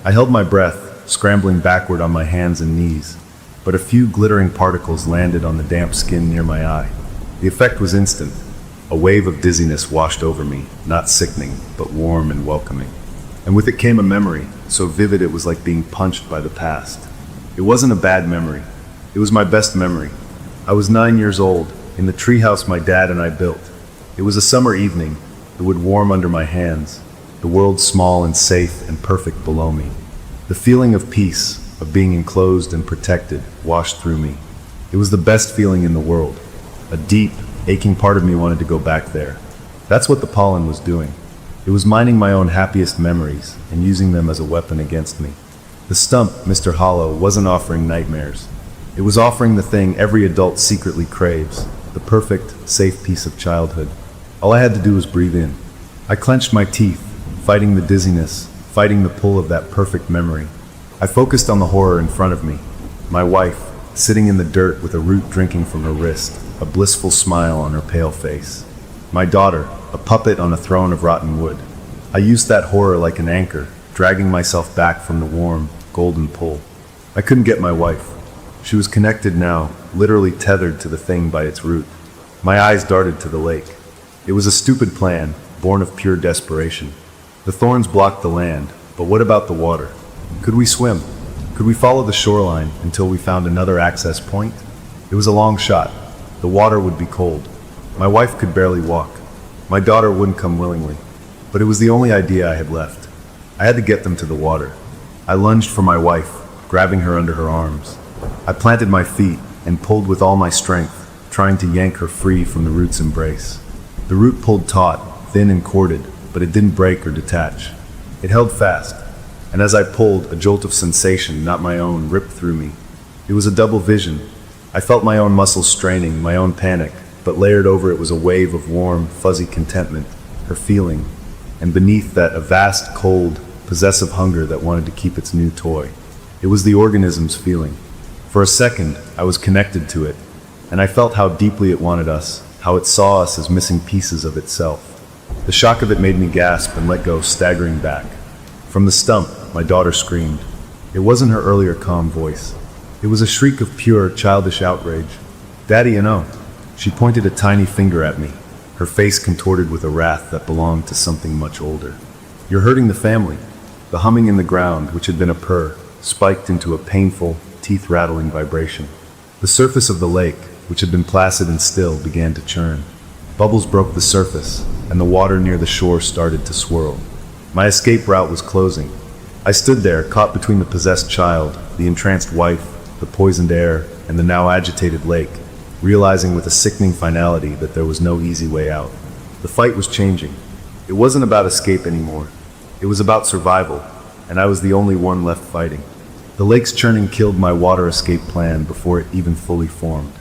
I held my breath, scrambling backward on my hands and knees, but a few glittering particles landed on the damp skin near my eye. The effect was instant. A wave of dizziness washed over me, not sickening, but warm and welcoming. And with it came a memory, so vivid it was like being punched by the past. It wasn't a bad memory. It was my best memory. I was 9 years old, in the treehouse my dad and I built. It was a summer evening, the wood warm under my hands, the world small and safe and perfect below me. The feeling of peace, of being enclosed and protected, washed through me. It was the best feeling in the world. A deep, aching part of me wanted to go back there. That's what the pollen was doing. It was mining my own happiest memories and using them as a weapon against me. The stump, Mr. Hollow, wasn't offering nightmares. It was offering the thing every adult secretly craves, the perfect, safe piece of childhood. All I had to do was breathe in. I clenched my teeth, fighting the dizziness, fighting the pull of that perfect memory. I focused on the horror in front of me. My wife, sitting in the dirt with a root drinking from her wrist, a blissful smile on her pale face. My daughter, a puppet on a throne of rotten wood. I used that horror like an anchor, dragging myself back from the warm, golden pull. I couldn't get my wife. She was connected now, literally tethered to the thing by its root. My eyes darted to the lake. It was a stupid plan, born of pure desperation. The thorns blocked the land, but what about the water? Could we swim? Could we follow the shoreline until we found another access point? It was a long shot. The water would be cold. My wife could barely walk. My daughter wouldn't come willingly. But it was the only idea I had left. I had to get them to the water. I lunged for my wife, grabbing her under her arms. I planted my feet and pulled with all my strength, trying to yank her free from the root's embrace. The root pulled taut, thin and corded, but it didn't break or detach. It held fast, and as I pulled, a jolt of sensation, not my own, ripped through me. It was a double vision. I felt my own muscles straining, my own panic, but layered over it was a wave of warm, fuzzy contentment, her feeling, and beneath that a vast, cold, possessive hunger that wanted to keep its new toy. It was the organism's feeling. For a second, I was connected to it, and I felt how deeply it wanted us, how it saw us as missing pieces of itself. The shock of it made me gasp and let go, staggering back. From the stump, my daughter screamed. It wasn't her earlier calm voice. It was a shriek of pure, childish outrage. "Daddy, you know." She pointed a tiny finger at me, her face contorted with a wrath that belonged to something much older. "You're hurting the family." The humming in the ground, which had been a purr, spiked into a painful, teeth-rattling vibration. The surface of the lake, which had been placid and still, began to churn. Bubbles broke the surface, and the water near the shore started to swirl. My escape route was closing. I stood there, caught between the possessed child, the entranced wife, the poisoned air, and the now agitated lake, realizing with a sickening finality that there was no easy way out. The fight was changing. It wasn't about escape anymore. It was about survival, and I was the only one left fighting. The lake's churning killed my water escape plan before it even fully formed.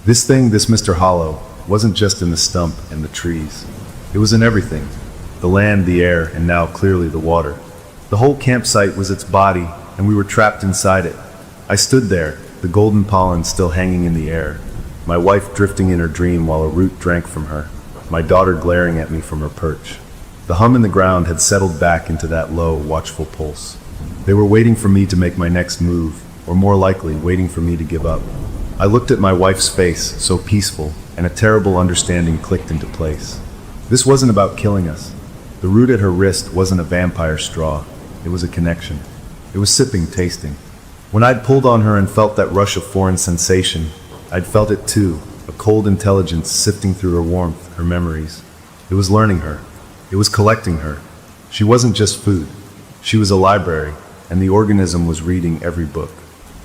This Mr. Hollow, wasn't just in the stump and the trees. It was in everything. The land, the air, and now clearly the water. The whole campsite was its body, and we were trapped inside it. I stood there, the golden pollen still hanging in the air, my wife drifting in her dream while a root drank from her, my daughter glaring at me from her perch. The hum in the ground had settled back into that low, watchful pulse. They were waiting for me to make my next move, or more likely, waiting for me to give up. I looked at my wife's face, so peaceful, and a terrible understanding clicked into place. This wasn't about killing us. The root at her wrist wasn't a vampire straw. It was a connection. It was sipping, tasting. When I'd pulled on her and felt that rush of foreign sensation, I'd felt it too, a cold intelligence sifting through her warmth, her memories. It was learning her. It was collecting her. She wasn't just food. She was a library, and the organism was reading every book.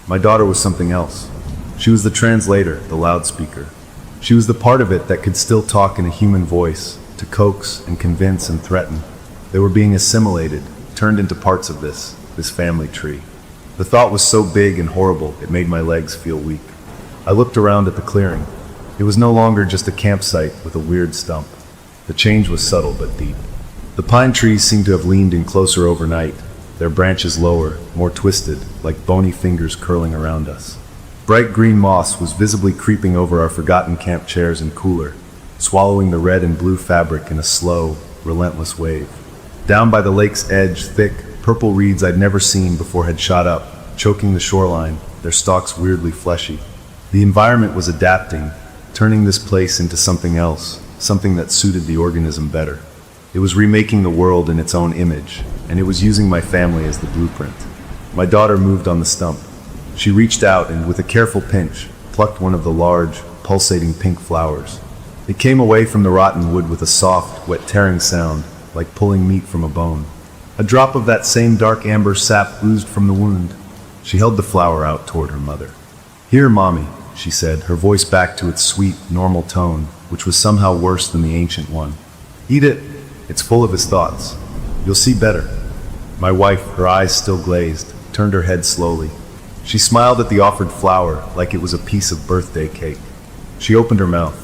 My daughter was something else. She was the translator, the loudspeaker. She was the part of it that could still talk in a human voice, to coax and convince and threaten. They were being assimilated, turned into parts of this family tree. The thought was so big and horrible, it made my legs feel weak. I looked around at the clearing. It was no longer just a campsite with a weird stump. The change was subtle but deep. The pine trees seemed to have leaned in closer overnight, their branches lower, more twisted, like bony fingers curling around us. Bright green moss was visibly creeping over our forgotten camp chairs and cooler, swallowing the red and blue fabric in a slow, relentless wave. Down by the lake's edge, thick, purple reeds I'd never seen before had shot up, choking the shoreline, their stalks weirdly fleshy. The environment was adapting, turning this place into something else, something that suited the organism better. It was remaking the world in its own image, and it was using my family as the blueprint. My daughter moved on the stump. She reached out and, with a careful pinch, plucked one of the large, pulsating pink flowers. It came away from the rotten wood with a soft, wet tearing sound, like pulling meat from a bone. A drop of that same dark amber sap oozed from the wound. She held the flower out toward her mother. "Here, Mommy," she said, her voice back to its sweet, normal tone, which was somehow worse than the ancient one. "Eat it. It's full of his thoughts. You'll see better." My wife, her eyes still glazed, turned her head slowly. She smiled at the offered flower like it was a piece of birthday cake. She opened her mouth.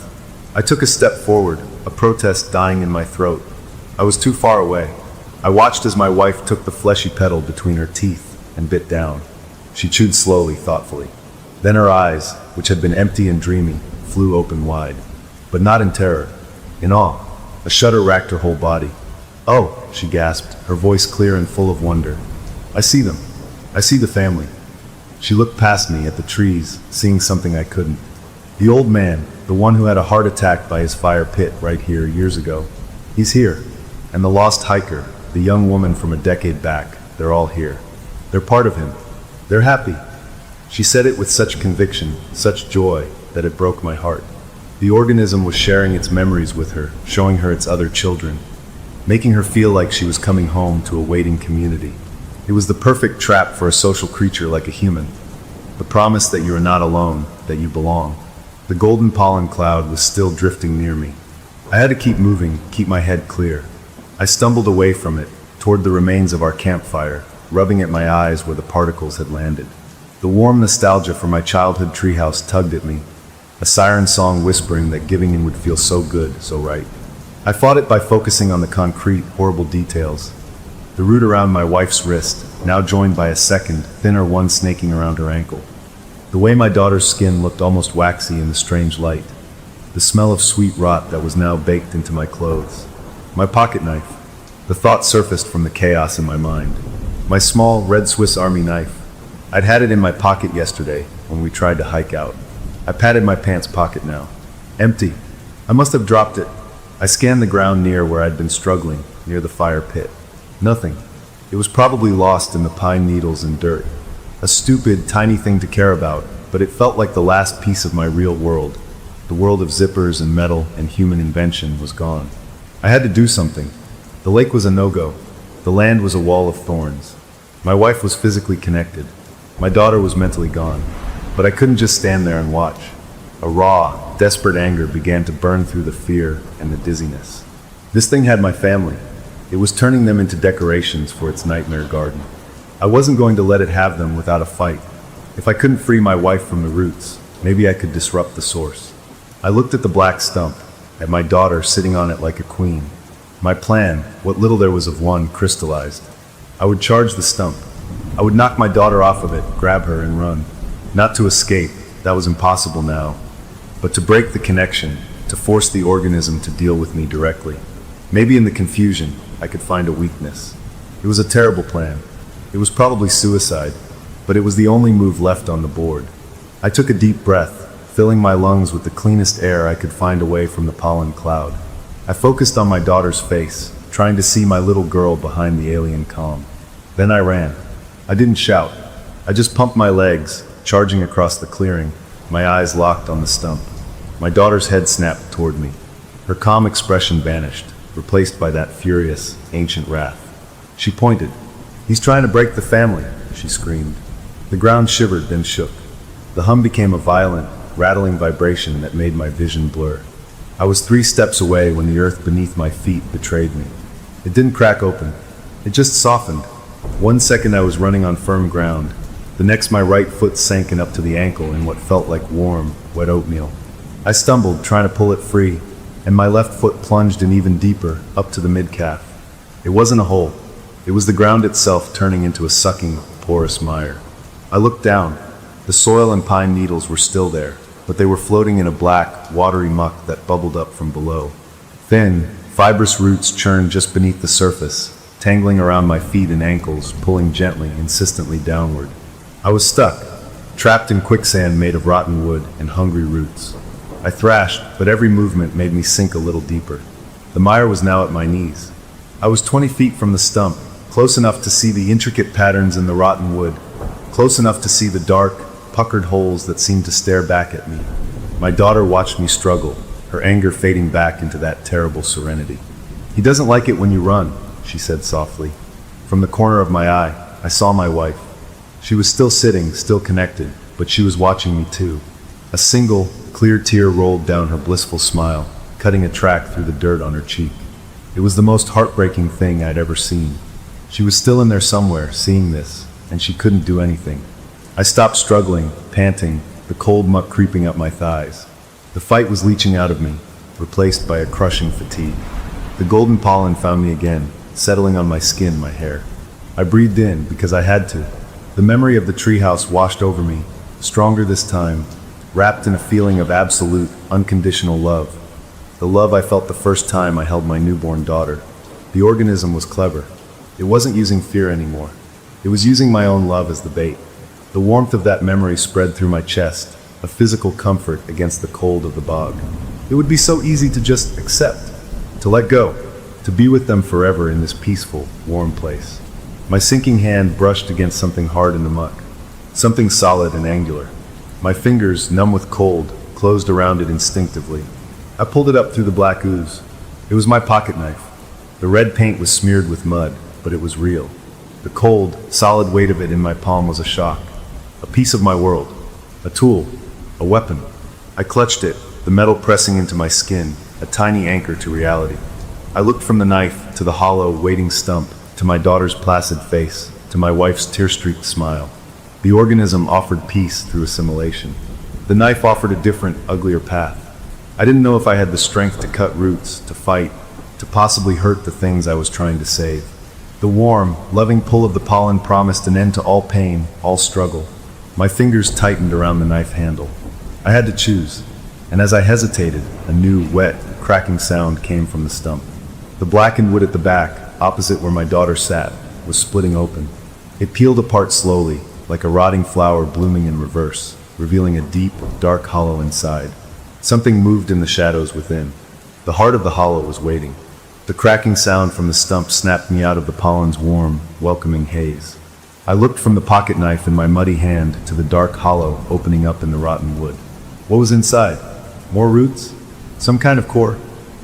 I took a step forward, a protest dying in my throat. I was too far away. I watched as my wife took the fleshy petal between her teeth and bit down. She chewed slowly, thoughtfully. Then her eyes, which had been empty and dreamy, flew open wide. But not in terror, in awe. A shudder racked her whole body. "Oh," she gasped, her voice clear and full of wonder. "I see them. I see the family." She looked past me at the trees, seeing something I couldn't. The old man, the one who had a heart attack by his fire pit right here years ago. He's here. And the lost hiker, the young woman from a decade back, they're all here. They're part of him. They're happy. She said it with such conviction, such joy, that it broke my heart. The organism was sharing its memories with her, showing her its other children, making her feel like she was coming home to a waiting community. It was the perfect trap for a social creature like a human. The promise that you are not alone, that you belong. The golden pollen cloud was still drifting near me. I had to keep moving, keep my head clear. I stumbled away from it, toward the remains of our campfire, rubbing at my eyes where the particles had landed. The warm nostalgia for my childhood treehouse tugged at me, a siren song whispering that giving in would feel so good, so right. I fought it by focusing on the concrete, horrible details. The root around my wife's wrist, now joined by a second, thinner one snaking around her ankle. The way my daughter's skin looked almost waxy in the strange light. The smell of sweet rot that was now baked into my clothes. My pocket knife. The thought surfaced from the chaos in my mind. My small, red Swiss Army knife. I'd had it in my pocket yesterday when we tried to hike out. I patted my pants pocket now. Empty. I must have dropped it. I scanned the ground near where I'd been struggling, near the fire pit. Nothing. It was probably lost in the pine needles and dirt. A stupid, tiny thing to care about, but it felt like the last piece of my real world. The world of zippers and metal and human invention was gone. I had to do something. The lake was a no-go. The land was a wall of thorns. My wife was physically connected. My daughter was mentally gone. But I couldn't just stand there and watch. A raw, desperate anger began to burn through the fear and the dizziness. This thing had my family. It was turning them into decorations for its nightmare garden. I wasn't going to let it have them without a fight. If I couldn't free my wife from the roots, maybe I could disrupt the source. I looked at the black stump, at my daughter sitting on it like a queen. My plan, what little there was of one, crystallized. I would charge the stump. I would knock my daughter off of it, grab her, and run. Not to escape, that was impossible now, but to break the connection, to force the organism to deal with me directly. Maybe in the confusion, I could find a weakness. It was a terrible plan. It was probably suicide, but it was the only move left on the board. I took a deep breath, filling my lungs with the cleanest air I could find away from the pollen cloud. I focused on my daughter's face, trying to see my little girl behind the alien calm. Then I ran. I didn't shout. I just pumped my legs, charging across the clearing, my eyes locked on the stump. My daughter's head snapped toward me. Her calm expression vanished, replaced by that furious, ancient wrath. She pointed. "He's trying to break the family," she screamed. The ground shivered, then shook. The hum became a violent, rattling vibration that made my vision blur. I was 3 steps away when the earth beneath my feet betrayed me. It didn't crack open. It just softened. 1 second I was running on firm ground. The next my right foot sank in up to the ankle in what felt like warm, wet oatmeal. I stumbled, trying to pull it free, and my left foot plunged in even deeper, up to the mid-calf. It wasn't a hole. It was the ground itself turning into a sucking, porous mire. I looked down. The soil and pine needles were still there, but they were floating in a black, watery muck that bubbled up from below. Thin, fibrous roots churned just beneath the surface, tangling around my feet and ankles, pulling gently, insistently downward. I was stuck, trapped in quicksand made of rotten wood and hungry roots. I thrashed, but every movement made me sink a little deeper. The mire was now at my knees. I was 20 feet from the stump, close enough to see the intricate patterns in the rotten wood, close enough to see the dark, puckered holes that seemed to stare back at me. My daughter watched me struggle, her anger fading back into that terrible serenity. "He doesn't like it when you run," she said softly. From the corner of my eye, I saw my wife. She was still sitting, still connected, but she was watching me too. A single, clear tear rolled down her blissful smile, cutting a track through the dirt on her cheek. It was the most heartbreaking thing I'd ever seen. She was still in there somewhere, seeing this, and she couldn't do anything. I stopped struggling, panting, the cold muck creeping up my thighs. The fight was leaching out of me, replaced by a crushing fatigue. The golden pollen found me again, settling on my skin, my hair. I breathed in because I had to. The memory of the treehouse washed over me, stronger this time, wrapped in a feeling of absolute, unconditional love. The love I felt the first time I held my newborn daughter. The organism was clever. It wasn't using fear anymore. It was using my own love as the bait. The warmth of that memory spread through my chest, a physical comfort against the cold of the bog. It would be so easy to just accept, to let go, to be with them forever in this peaceful, warm place. My sinking hand brushed against something hard in the muck, something solid and angular. My fingers, numb with cold, closed around it instinctively. I pulled it up through the black ooze. It was my pocket knife. The red paint was smeared with mud, but it was real. The cold, solid weight of it in my palm was a shock. A piece of my world. A tool. A weapon. I clutched it, the metal pressing into my skin, a tiny anchor to reality. I looked from the knife to the hollow, waiting stump, to my daughter's placid face, to my wife's tear-streaked smile. The organism offered peace through assimilation. The knife offered a different, uglier path. I didn't know if I had the strength to cut roots, to fight, to possibly hurt the things I was trying to save. The warm, loving pull of the pollen promised an end to all pain, all struggle. My fingers tightened around the knife handle. I had to choose, and as I hesitated, a new, wet, cracking sound came from the stump. The blackened wood at the back, opposite where my daughter sat, was splitting open. It peeled apart slowly, like a rotting flower blooming in reverse, revealing a deep, dark hollow inside. Something moved in the shadows within. The heart of the hollow was waiting. The cracking sound from the stump snapped me out of the pollen's warm, welcoming haze. I looked from the pocket knife in my muddy hand to the dark hollow opening up in the rotten wood. What was inside? More roots? Some kind of core?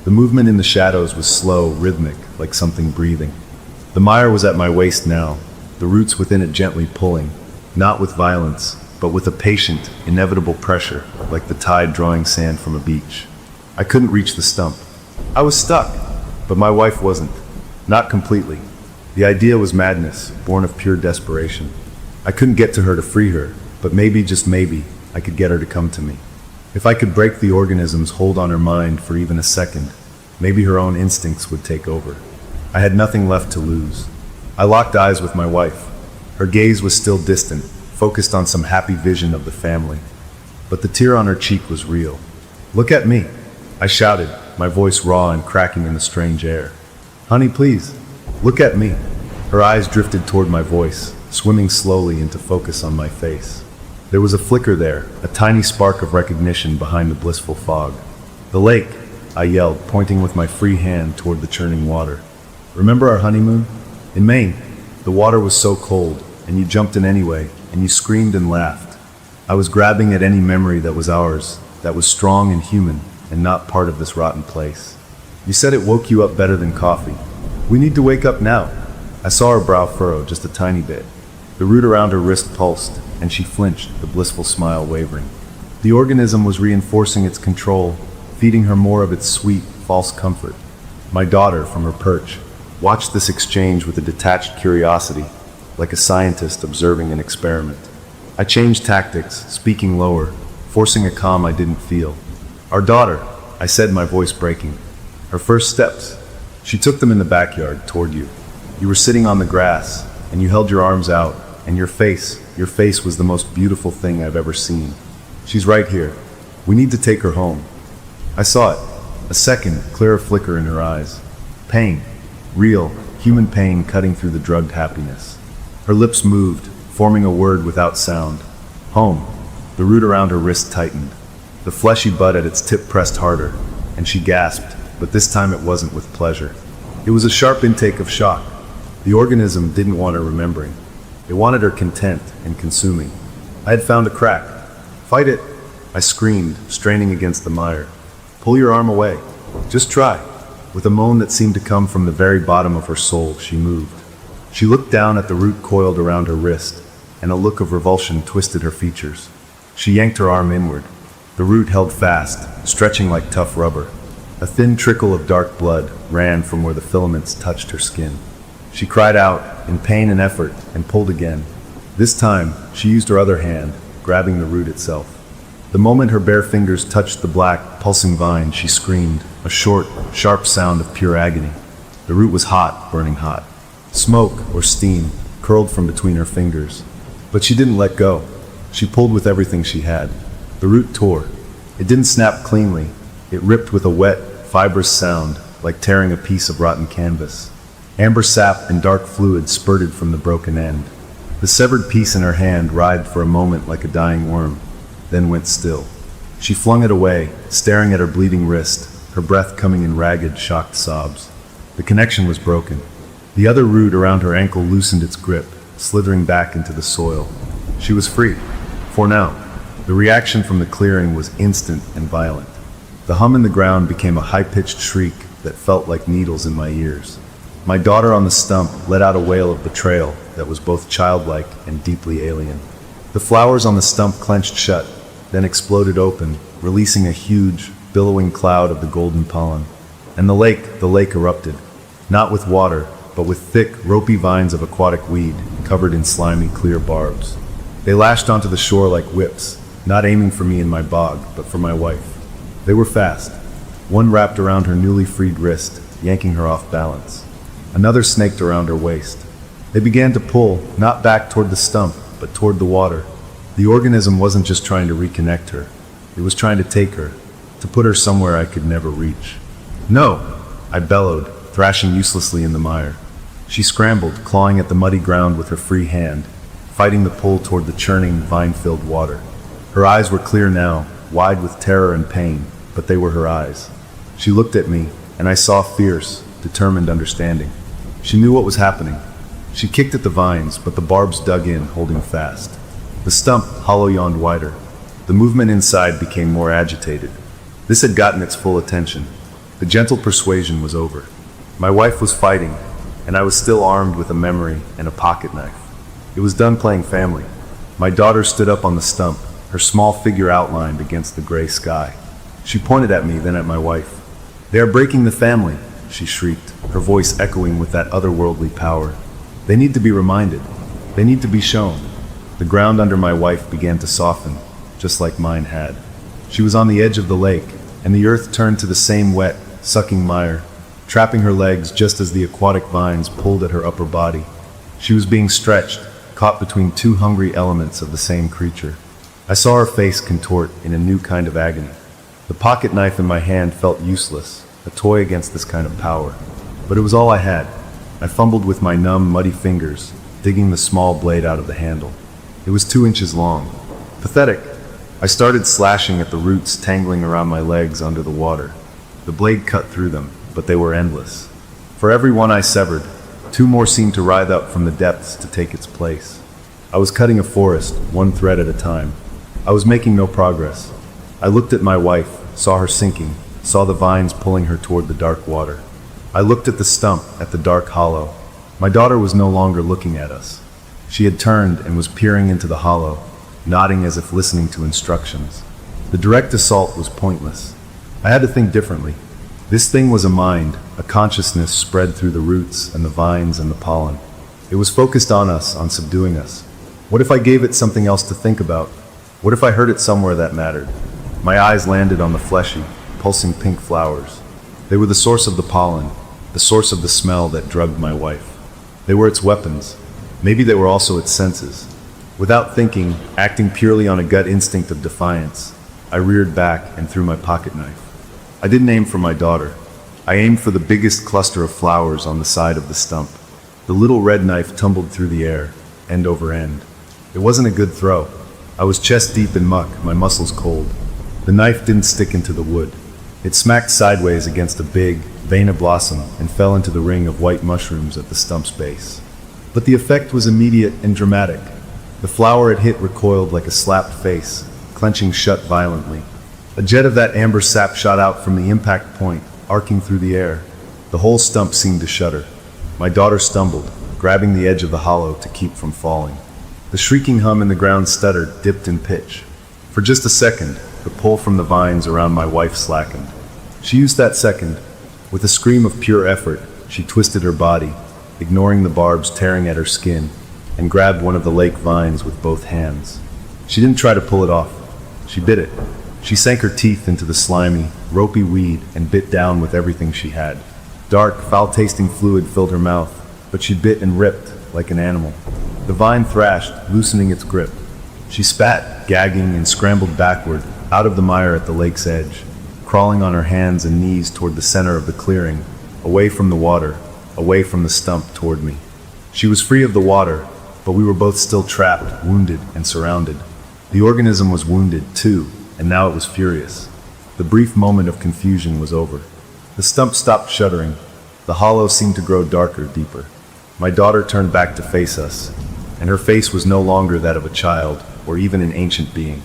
The movement in the shadows was slow, rhythmic, like something breathing. The mire was at my waist now, the roots within it gently pulling, not with violence, but with a patient, inevitable pressure, like the tide drawing sand from a beach. I couldn't reach the stump. I was stuck, but my wife wasn't. Not completely. The idea was madness, born of pure desperation. I couldn't get to her to free her, but maybe, just maybe, I could get her to come to me. If I could break the organism's hold on her mind for even a second, maybe her own instincts would take over. I had nothing left to lose. I locked eyes with my wife. Her gaze was still distant, focused on some happy vision of the family. But the tear on her cheek was real. "Look at me," I shouted, my voice raw and cracking in the strange air. "Honey, please, look at me." Her eyes drifted toward my voice, swimming slowly into focus on my face. There was a flicker there, a tiny spark of recognition behind the blissful fog. "The lake," I yelled, pointing with my free hand toward the churning water. "Remember our honeymoon? In Maine, the water was so cold, and you jumped in anyway, and you screamed and laughed. I was grabbing at any memory that was ours, that was strong and human, and not part of this rotten place. You said it woke you up better than coffee. We need to wake up now." I saw her brow furrow just a tiny bit. The root around her wrist pulsed, and she flinched, the blissful smile wavering. The organism was reinforcing its control, feeding her more of its sweet, false comfort. My daughter, from her perch, watched this exchange with a detached curiosity, like a scientist observing an experiment. I changed tactics, speaking lower, forcing a calm I didn't feel. "Our daughter," I said, my voice breaking. "Her first steps. She took them in the backyard, toward you. You were sitting on the grass, and you held your arms out, and your face was the most beautiful thing I've ever seen. She's right here. We need to take her home." I saw it, a second, clearer flicker in her eyes. Pain, real, human pain cutting through the drugged happiness. Her lips moved, forming a word without sound. "Home." The root around her wrist tightened. The fleshy bud at its tip pressed harder, and she gasped, but this time it wasn't with pleasure. It was a sharp intake of shock. The organism didn't want her remembering. It wanted her content and consuming. I had found a crack. "Fight it," I screamed, straining against the mire. "Pull your arm away. Just try." With a moan that seemed to come from the very bottom of her soul, she moved. She looked down at the root coiled around her wrist, and a look of revulsion twisted her features. She yanked her arm inward. The root held fast, stretching like tough rubber. A thin trickle of dark blood ran from where the filaments touched her skin. She cried out, in pain and effort, and pulled again. This time, she used her other hand, grabbing the root itself. The moment her bare fingers touched the black, pulsing vine, she screamed, a short, sharp sound of pure agony. The root was hot, burning hot. Smoke, or steam, curled from between her fingers. But she didn't let go. She pulled with everything she had. The root tore. It didn't snap cleanly. It ripped with a wet, fibrous sound, like tearing a piece of rotten canvas. Amber sap and dark fluid spurted from the broken end. The severed piece in her hand writhed for a moment like a dying worm, then went still. She flung it away, staring at her bleeding wrist, her breath coming in ragged, shocked sobs. The connection was broken. The other root around her ankle loosened its grip, slithering back into the soil. She was free. For now. The reaction from the clearing was instant and violent. The hum in the ground became a high-pitched shriek that felt like needles in my ears. My daughter on the stump let out a wail of betrayal that was both childlike and deeply alien. The flowers on the stump clenched shut, then exploded open, releasing a huge, billowing cloud of the golden pollen. And the lake erupted, not with water, but with thick, ropey vines of aquatic weed covered in slimy, clear barbs. They lashed onto the shore like whips, not aiming for me in my bog, but for my wife. They were fast. One wrapped around her newly freed wrist, yanking her off balance. Another snaked around her waist. They began to pull, not back toward the stump, but toward the water. The organism wasn't just trying to reconnect her. It was trying to take her, to put her somewhere I could never reach. "No!" I bellowed, thrashing uselessly in the mire. She scrambled, clawing at the muddy ground with her free hand, fighting the pull toward the churning, vine-filled water. Her eyes were clear now, wide with terror and pain, but they were her eyes. She looked at me, and I saw fierce, determined understanding. She knew what was happening. She kicked at the vines, but the barbs dug in, holding fast. The stump hollow yawned wider. The movement inside became more agitated. This had gotten its full attention. The gentle persuasion was over. My wife was fighting, and I was still armed with a memory and a pocket knife. It was done playing family. My daughter stood up on the stump, her small figure outlined against the gray sky. She pointed at me, then at my wife. "They are breaking the family," she shrieked, her voice echoing with that otherworldly power. "They need to be reminded. They need to be shown." The ground under my wife began to soften, just like mine had. She was on the edge of the lake, and the earth turned to the same wet, sucking mire, trapping her legs just as the aquatic vines pulled at her upper body. She was being stretched, caught between two hungry elements of the same creature. I saw her face contort in a new kind of agony. The pocket knife in my hand felt useless, a toy against this kind of power. But it was all I had. I fumbled with my numb, muddy fingers, digging the small blade out of the handle. It was 2 inches long. Pathetic. I started slashing at the roots tangling around my legs under the water. The blade cut through them, but they were endless. For every one I severed, 2 more seemed to writhe up from the depths to take its place. I was cutting a forest, one thread at a time. I was making no progress. I looked at my wife, saw her sinking, saw the vines pulling her toward the dark water. I looked at the stump, at the dark hollow. My daughter was no longer looking at us. She had turned and was peering into the hollow, nodding as if listening to instructions. The direct assault was pointless. I had to think differently. This thing was a mind, a consciousness spread through the roots and the vines and the pollen. It was focused on us, on subduing us. What if I gave it something else to think about? What if I hurt it somewhere that mattered? My eyes landed on the fleshy, pulsing pink flowers. They were the source of the pollen, the source of the smell that drugged my wife. They were its weapons. Maybe they were also its senses. Without thinking, acting purely on a gut instinct of defiance, I reared back and threw my pocket knife. I didn't aim for my daughter. I aimed for the biggest cluster of flowers on the side of the stump. The little red knife tumbled through the air, end over end. It wasn't a good throw. I was chest deep in muck, my muscles cold. The knife didn't stick into the wood. It smacked sideways against a big, vena blossom and fell into the ring of white mushrooms at the stump's base. But the effect was immediate and dramatic. The flower it hit recoiled like a slapped face, clenching shut violently. A jet of that amber sap shot out from the impact point, arcing through the air. The whole stump seemed to shudder. My daughter stumbled, grabbing the edge of the hollow to keep from falling. The shrieking hum in the ground stuttered, dipped in pitch. For just a second, the pull from the vines around my wife slackened. She used that second. With a scream of pure effort, she twisted her body, ignoring the barbs tearing at her skin, and grabbed one of the lake vines with both hands. She didn't try to pull it off. She bit it. She sank her teeth into the slimy, ropey weed and bit down with everything she had. Dark, foul-tasting fluid filled her mouth, but she bit and ripped like an animal. The vine thrashed, loosening its grip. She spat, gagging, and scrambled backward, out of the mire at the lake's edge, crawling on her hands and knees toward the center of the clearing, away from the water, away from the stump toward me. She was free of the water, but we were both still trapped, wounded, and surrounded. The organism was wounded, too, and now it was furious. The brief moment of confusion was over. The stump stopped shuddering. The hollow seemed to grow darker, deeper. My daughter turned back to face us, and her face was no longer that of a child, or even an ancient being.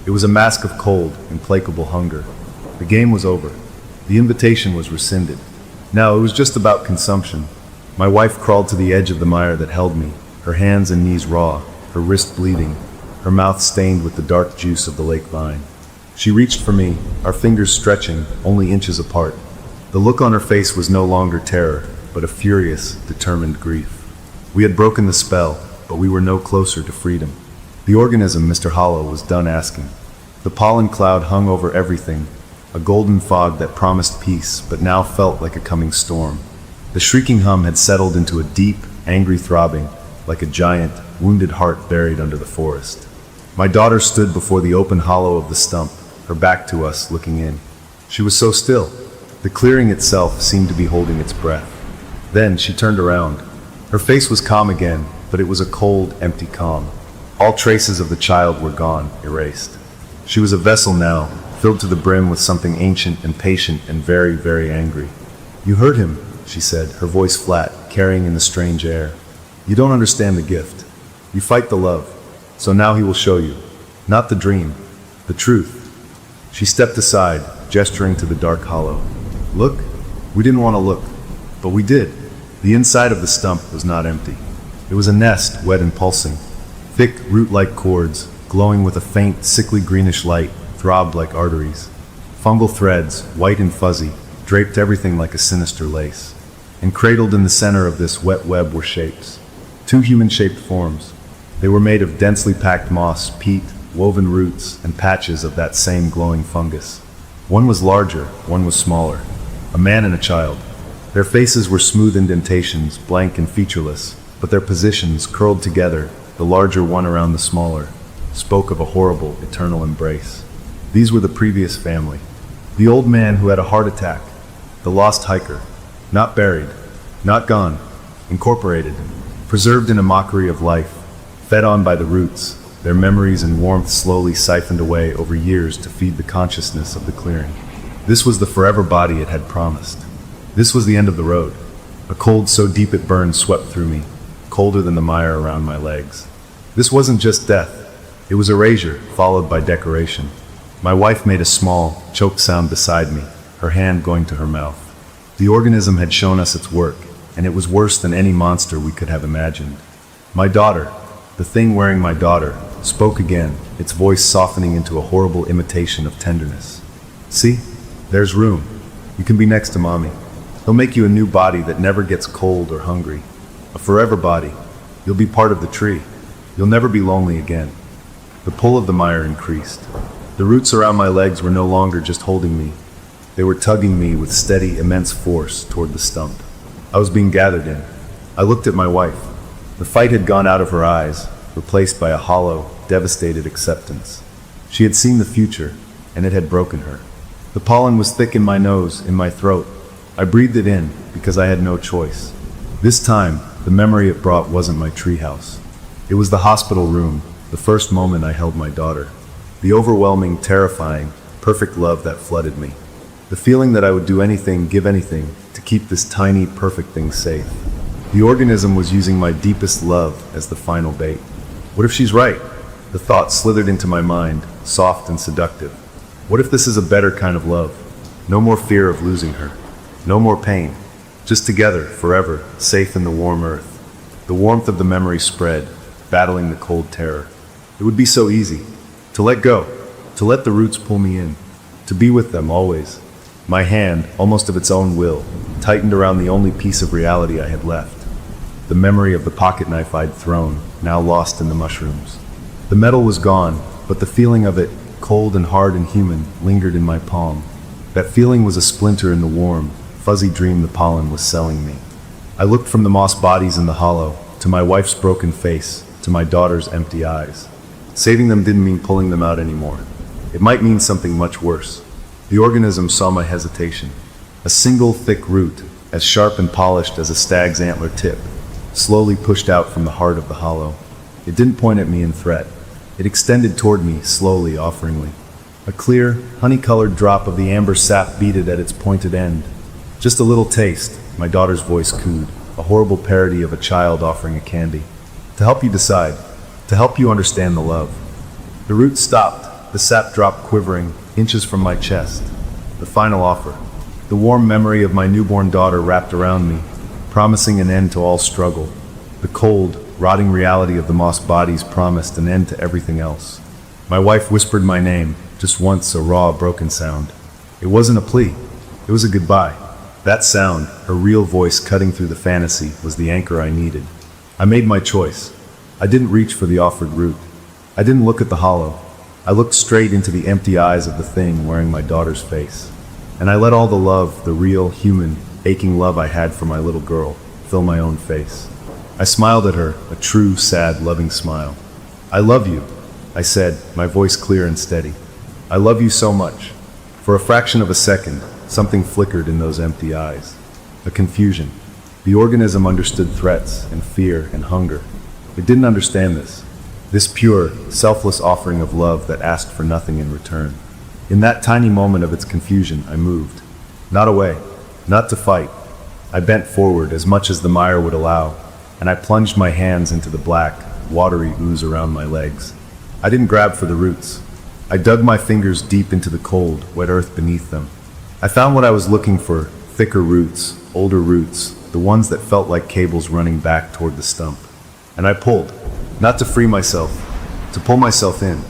It was a mask of cold, implacable hunger. The game was over. The invitation was rescinded. Now it was just about consumption. My wife crawled to the edge of the mire that held me, her hands and knees raw, her wrist bleeding, her mouth stained with the dark juice of the lake vine. She reached for me, our fingers stretching, only inches apart. The look on her face was no longer terror, but a furious, determined grief. We had broken the spell, but we were no closer to freedom. The organism, Mr. Hollow, was done asking. The pollen cloud hung over everything, a golden fog that promised peace, but now felt like a coming storm. The shrieking hum had settled into a deep, angry throbbing, like a giant, wounded heart buried under the forest. My daughter stood before the open hollow of the stump, her back to us, looking in. She was so still. The clearing itself seemed to be holding its breath. Then she turned around. Her face was calm again, but it was a cold, empty calm. All traces of the child were gone, erased. She was a vessel now, filled to the brim with something ancient and patient and very, very angry. "You hurt him," she said, her voice flat, carrying in the strange air. You don't understand the gift. You fight the love. So now he will show you. Not the dream, the truth. She stepped aside, gesturing to the dark hollow. Look? We didn't want to look, but we did. The inside of the stump was not empty. It was a nest, wet and pulsing. Thick, root-like cords, glowing with a faint, sickly greenish light, throbbed like arteries. Fungal threads, white and fuzzy, draped everything like a sinister lace. And cradled in the center of this wet web were shapes. Two human-shaped forms. They were made of densely packed moss, peat, woven roots, and patches of that same glowing fungus. One was larger, one was smaller. A man and a child. Their faces were smooth indentations, blank and featureless, but their positions, curled together, the larger one around the smaller, spoke of a horrible, eternal embrace. These were the previous family. The old man who had a heart attack. The lost hiker. Not buried. Not gone. Incorporated. Preserved in a mockery of life. Fed on by the roots, their memories and warmth slowly siphoned away over years to feed the consciousness of the clearing. This was the forever body it had promised. This was the end of the road. A cold so deep it burned swept through me, colder than the mire around my legs. This wasn't just death. It was erasure, followed by decoration. My wife made a small, choked sound beside me, her hand going to her mouth. The organism had shown us its work, and it was worse than any monster we could have imagined. My daughter, the thing wearing my daughter, spoke again, its voice softening into a horrible imitation of tenderness. See? There's room. You can be next to Mommy. He'll make you a new body that never gets cold or hungry. A forever body. You'll be part of the tree. You'll never be lonely again. The pull of the mire increased. The roots around my legs were no longer just holding me. They were tugging me with steady, immense force toward the stump. I was being gathered in. I looked at my wife. The fight had gone out of her eyes, replaced by a hollow, devastated acceptance. She had seen the future, and it had broken her. The pollen was thick in my nose, in my throat. I breathed it in, because I had no choice. This time, the memory it brought wasn't my treehouse. It was the hospital room, the first moment I held my daughter. The overwhelming, terrifying, perfect love that flooded me. The feeling that I would do anything, give anything, to keep this tiny, perfect thing safe. The organism was using my deepest love as the final bait. What if she's right? The thought slithered into my mind, soft and seductive. What if this is a better kind of love? No more fear of losing her. No more pain. Just together, forever, safe in the warm earth. The warmth of the memory spread, battling the cold terror. It would be so easy. To let go. To let the roots pull me in. To be with them always. My hand, almost of its own will, tightened around the only piece of reality I had left. The memory of the pocket knife I'd thrown, now lost in the mushrooms. The metal was gone, but the feeling of it, cold and hard and human, lingered in my palm. That feeling was a splinter in the warm, fuzzy dream the pollen was selling me. I looked from the moss bodies in the hollow, to my wife's broken face, to my daughter's empty eyes. Saving them didn't mean pulling them out anymore. It might mean something much worse. The organism saw my hesitation. A single thick root, as sharp and polished as a stag's antler tip, slowly pushed out from the heart of the hollow. It didn't point at me in threat. It extended toward me, slowly, offeringly. A clear, honey-colored drop of the amber sap beaded at its pointed end. Just a little taste, my daughter's voice cooed, a horrible parody of a child offering a candy. To help you decide, to help you understand the love. The root stopped, the sap dropped quivering, inches from my chest. The final offer. The warm memory of my newborn daughter wrapped around me, promising an end to all struggle. The cold, rotting reality of the moss bodies promised an end to everything else. My wife whispered my name, just once, a raw, broken sound. It wasn't a plea. It was a goodbye. That sound, her real voice cutting through the fantasy, was the anchor I needed. I made my choice. I didn't reach for the offered root. I didn't look at the hollow. I looked straight into the empty eyes of the thing wearing my daughter's face. And I let all the love, the real, human, aching love I had for my little girl, fill my own face. I smiled at her, a true, sad, loving smile. I love you, I said, my voice clear and steady. I love you so much. For a fraction of a second, something flickered in those empty eyes. A confusion. The organism understood threats and fear and hunger. It didn't understand this. This pure, selfless offering of love that asked for nothing in return. In that tiny moment of its confusion, I moved. Not away, not to fight. I bent forward as much as the mire would allow, and I plunged my hands into the black, watery ooze around my legs. I didn't grab for the roots. I dug my fingers deep into the cold, wet earth beneath them. I found what I was looking for: thicker roots, older roots, the ones that felt like cables running back toward the stump. And I pulled, not to free myself, to pull myself in.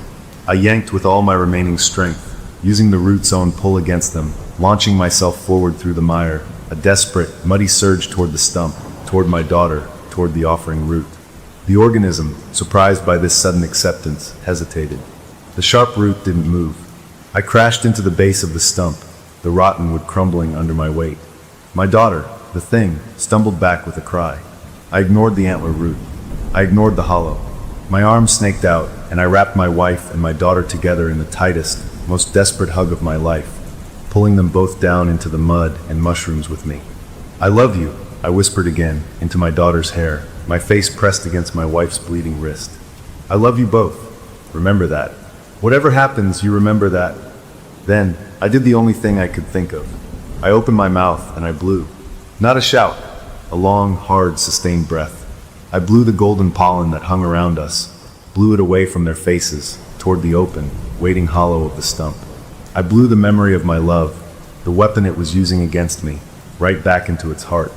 I yanked with all my remaining strength, using the roots' own pull against them, launching myself forward through the mire, a desperate, muddy surge toward the stump, toward my daughter, toward the offering root. The organism, surprised by this sudden acceptance, hesitated. The sharp root didn't move. I crashed into the base of the stump, the rotten wood crumbling under my weight. My daughter, the thing, stumbled back with a cry. I ignored the antler root. I ignored the hollow. My arms snaked out, and I wrapped my wife and my daughter together in the tightest, most desperate hug of my life, pulling them both down into the mud and mushrooms with me. "I love you," I whispered again, into my daughter's hair, my face pressed against my wife's bleeding wrist. "I love you both. Remember that. Whatever happens, you remember that." Then, I did the only thing I could think of. I opened my mouth and I blew. Not a shout, a long, hard, sustained breath. I blew the golden pollen that hung around us, blew it away from their faces, toward the open, waiting hollow of the stump. I blew the memory of my love, the weapon it was using against me, right back into its heart.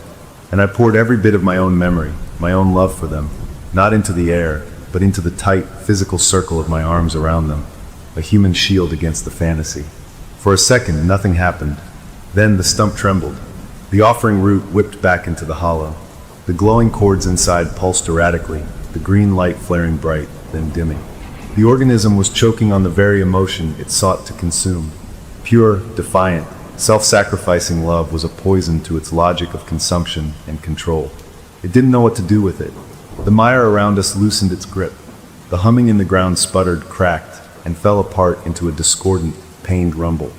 And I poured every bit of my own memory, my own love for them, not into the air, but into the tight, physical circle of my arms around them, a human shield against the fantasy. For a second, nothing happened. Then the stump trembled. The offering root whipped back into the hollow. The glowing cords inside pulsed erratically, the green light flaring bright, then dimming. The organism was choking on the very emotion it sought to consume. Pure, defiant, self-sacrificing love was a poison to its logic of consumption and control. It didn't know what to do with it. The mire around us loosened its grip. The humming in the ground sputtered, cracked, and fell apart into a discordant, pained rumble.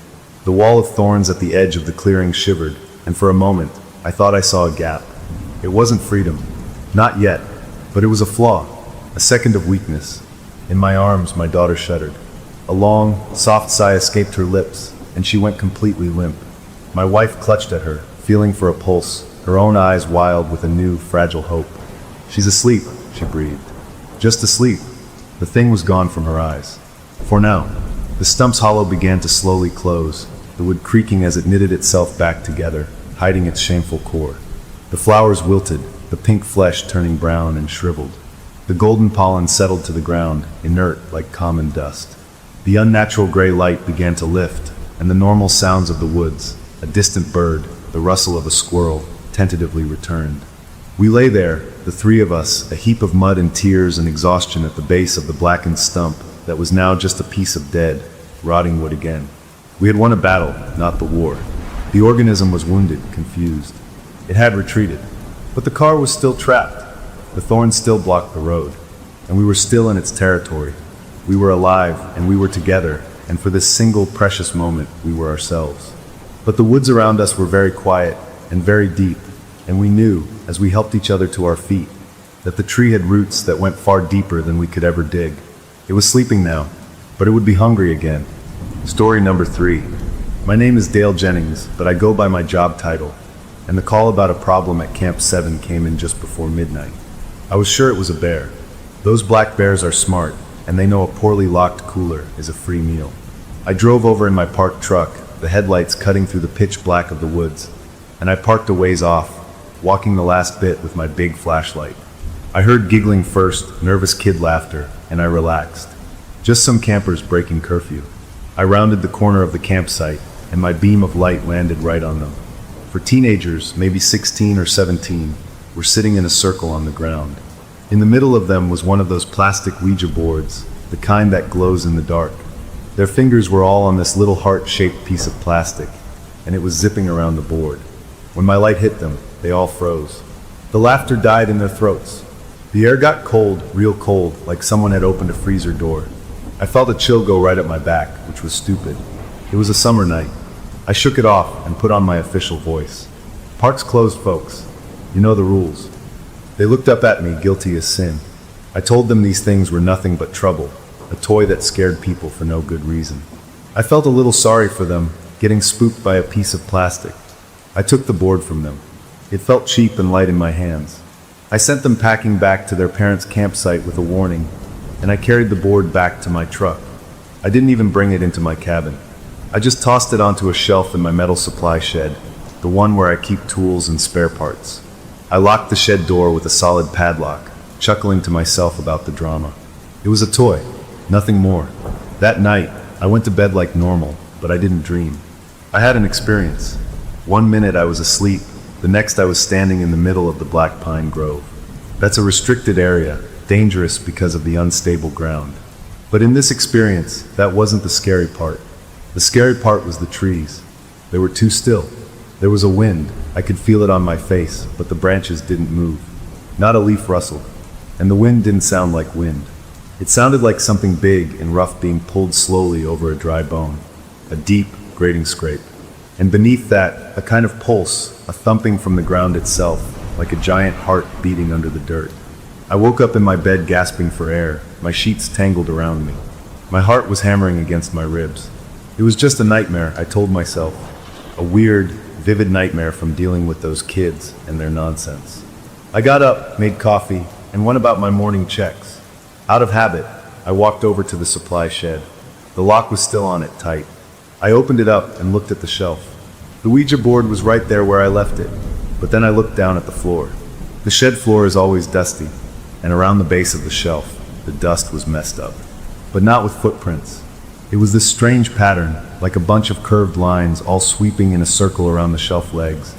The wall of thorns at the edge of the clearing shivered, and for a moment, I thought I saw a gap. It wasn't freedom. Not yet. But it was a flaw, a second of weakness. In my arms, my daughter shuddered. A long, soft sigh escaped her lips, and she went completely limp. My wife clutched at her, feeling for a pulse, her own eyes wild with a new, fragile hope. "She's asleep," she breathed. "Just asleep." The thing was gone from her eyes. For now. The stump's hollow began to slowly close, the wood creaking as it knitted itself back together, hiding its shameful core. The flowers wilted, the pink flesh turning brown and shriveled. The golden pollen settled to the ground, inert like common dust. The unnatural gray light began to lift, and the normal sounds of the woods, a distant bird, the rustle of a squirrel, tentatively returned. We lay there, the three of us, a heap of mud and tears and exhaustion at the base of the blackened stump that was now just a piece of dead, rotting wood again. We had won a battle, not the war. The organism was wounded, confused. It had retreated. But the car was still trapped. The thorns still blocked the road. And we were still in its territory. We were alive, and we were together, and for this single precious moment, we were ourselves. But the woods around us were very quiet and very deep, and we knew, as we helped each other to our feet, that the tree had roots that went far deeper than we could ever dig. It was sleeping now, but it would be hungry again. Story number 3. My name is Dale Jennings, but I go by my job title, and the call about a problem at Camp 7 came in just before midnight. I was sure it was a bear. Those black bears are smart, and they know a poorly locked cooler is a free meal. I drove over in my parked truck, the headlights cutting through the pitch black of the woods, and I parked a ways off, walking the last bit with my big flashlight. I heard giggling first, nervous kid laughter, and I relaxed. Just some campers breaking curfew. I rounded the corner of the campsite, and my beam of light landed right on them. For teenagers, maybe 16 or 17, were sitting in a circle on the ground. In the middle of them was one of those plastic Ouija boards, the kind that glows in the dark. Their fingers were all on this little heart-shaped piece of plastic, and it was zipping around the board. When my light hit them, they all froze. The laughter died in their throats. The air got cold, real cold, like someone had opened a freezer door. I felt a chill go right up my back, which was stupid. It was a summer night. I shook it off and put on my official voice. "Park's closed, folks. You know the rules." They looked up at me, guilty as sin. I told them these things were nothing but trouble, a toy that scared people for no good reason. I felt a little sorry for them, getting spooked by a piece of plastic. I took the board from them. It felt cheap and light in my hands. I sent them packing back to their parents' campsite with a warning, and I carried the board back to my truck. I didn't even bring it into my cabin. I just tossed it onto a shelf in my metal supply shed, the one where I keep tools and spare parts. I locked the shed door with a solid padlock, chuckling to myself about the drama. It was a toy, nothing more. That night, I went to bed like normal, but I didn't dream. I had an experience. One minute I was asleep, the next I was standing in the middle of the Black Pine Grove. That's a restricted area, dangerous because of the unstable ground. But in this experience, that wasn't the scary part. The scary part was the trees. They were too still. There was a wind. I could feel it on my face, but the branches didn't move. Not a leaf rustled. And the wind didn't sound like wind. It sounded like something big and rough being pulled slowly over a dry bone. A deep, grating scrape. And beneath that, a kind of pulse, a thumping from the ground itself, like a giant heart beating under the dirt. I woke up in my bed gasping for air, my sheets tangled around me. My heart was hammering against my ribs. It was just a nightmare, I told myself. A weird, vivid nightmare from dealing with those kids and their nonsense. I got up, made coffee, and went about my morning checks. Out of habit, I walked over to the supply shed. The lock was still on it, tight. I opened it up and looked at the shelf. The Ouija board was right there where I left it, but then I looked down at the floor. The shed floor is always dusty, and around the base of the shelf, the dust was messed up. But not with footprints. It was this strange pattern, like a bunch of curved lines all sweeping in a circle around the shelf legs,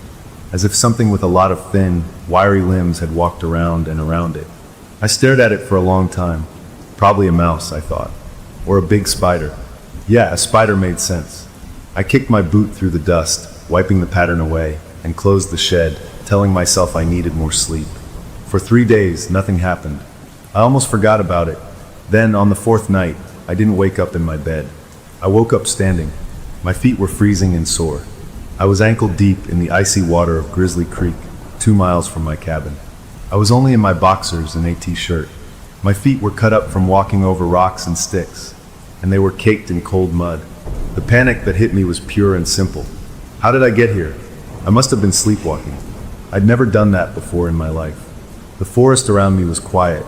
as if something with a lot of thin, wiry limbs had walked around and around it. I stared at it for a long time. Probably a mouse, I thought. Or a big spider. Yeah, a spider made sense. I kicked my boot through the dust, wiping the pattern away, and closed the shed, telling myself I needed more sleep. For 3 days, nothing happened. I almost forgot about it. Then, on the 4th night, I didn't wake up in my bed. I woke up standing. My feet were freezing and sore. I was ankle deep in the icy water of Grizzly Creek, 2 miles from my cabin. I was only in my boxers and a t-shirt. My feet were cut up from walking over rocks and sticks, and they were caked in cold mud. The panic that hit me was pure and simple. How did I get here? I must have been sleepwalking. I'd never done that before in my life. The forest around me was quiet,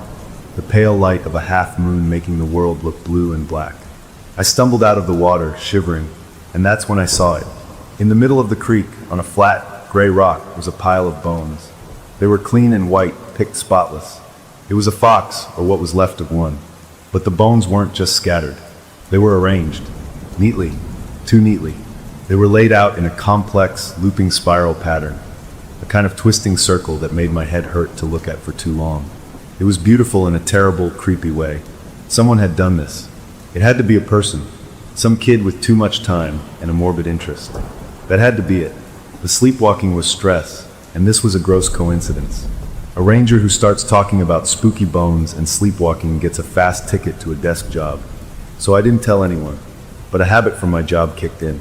the pale light of a half moon making the world look blue and black. I stumbled out of the water, shivering, and that's when I saw it. In the middle of the creek, on a flat, gray rock, was a pile of bones. They were clean and white, picked spotless. It was a fox, or what was left of one. But the bones weren't just scattered. They were arranged. Neatly. Too neatly. They were laid out in a complex, looping spiral pattern. A kind of twisting circle that made my head hurt to look at for too long. It was beautiful in a terrible, creepy way. Someone had done this. It had to be a person. Some kid with too much time and a morbid interest. That had to be it. The sleepwalking was stress, and this was a gross coincidence. A ranger who starts talking about spooky bones and sleepwalking gets a fast ticket to a desk job. So I didn't tell anyone, but a habit from my job kicked in.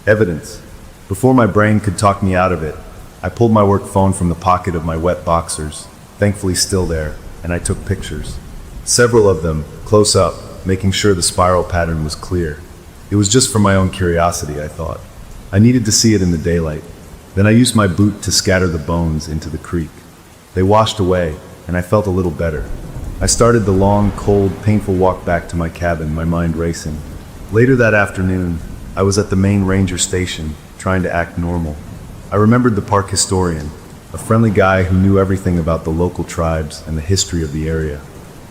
Evidence. Before my brain could talk me out of it, I pulled my work phone from the pocket of my wet boxers, thankfully still there, and I took pictures. Several of them, close up, making sure the spiral pattern was clear. It was just for my own curiosity, I thought. I needed to see it in the daylight. Then I used my boot to scatter the bones into the creek. They washed away, and I felt a little better. I started the long, cold, painful walk back to my cabin, my mind racing. Later that afternoon, I was at the main ranger station, trying to act normal. I remembered the park historian, a friendly guy who knew everything about the local tribes and the history of the area.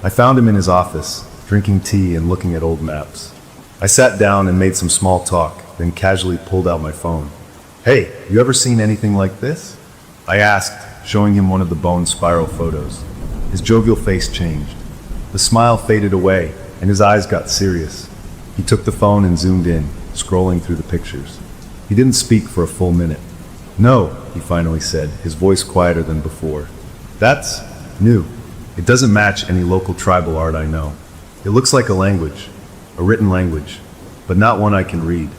I found him in his office, drinking tea and looking at old maps. I sat down and made some small talk, then casually pulled out my phone. "Hey, you ever seen anything like this?" I asked, showing him one of the bone spiral photos. His jovial face changed. The smile faded away, and his eyes got serious. He took the phone and zoomed in, scrolling through the pictures. He didn't speak for a full minute. "No," he finally said, his voice quieter than before. "That's new. It doesn't match any local tribal art I know. It looks like a language, a written language, but not one I can read."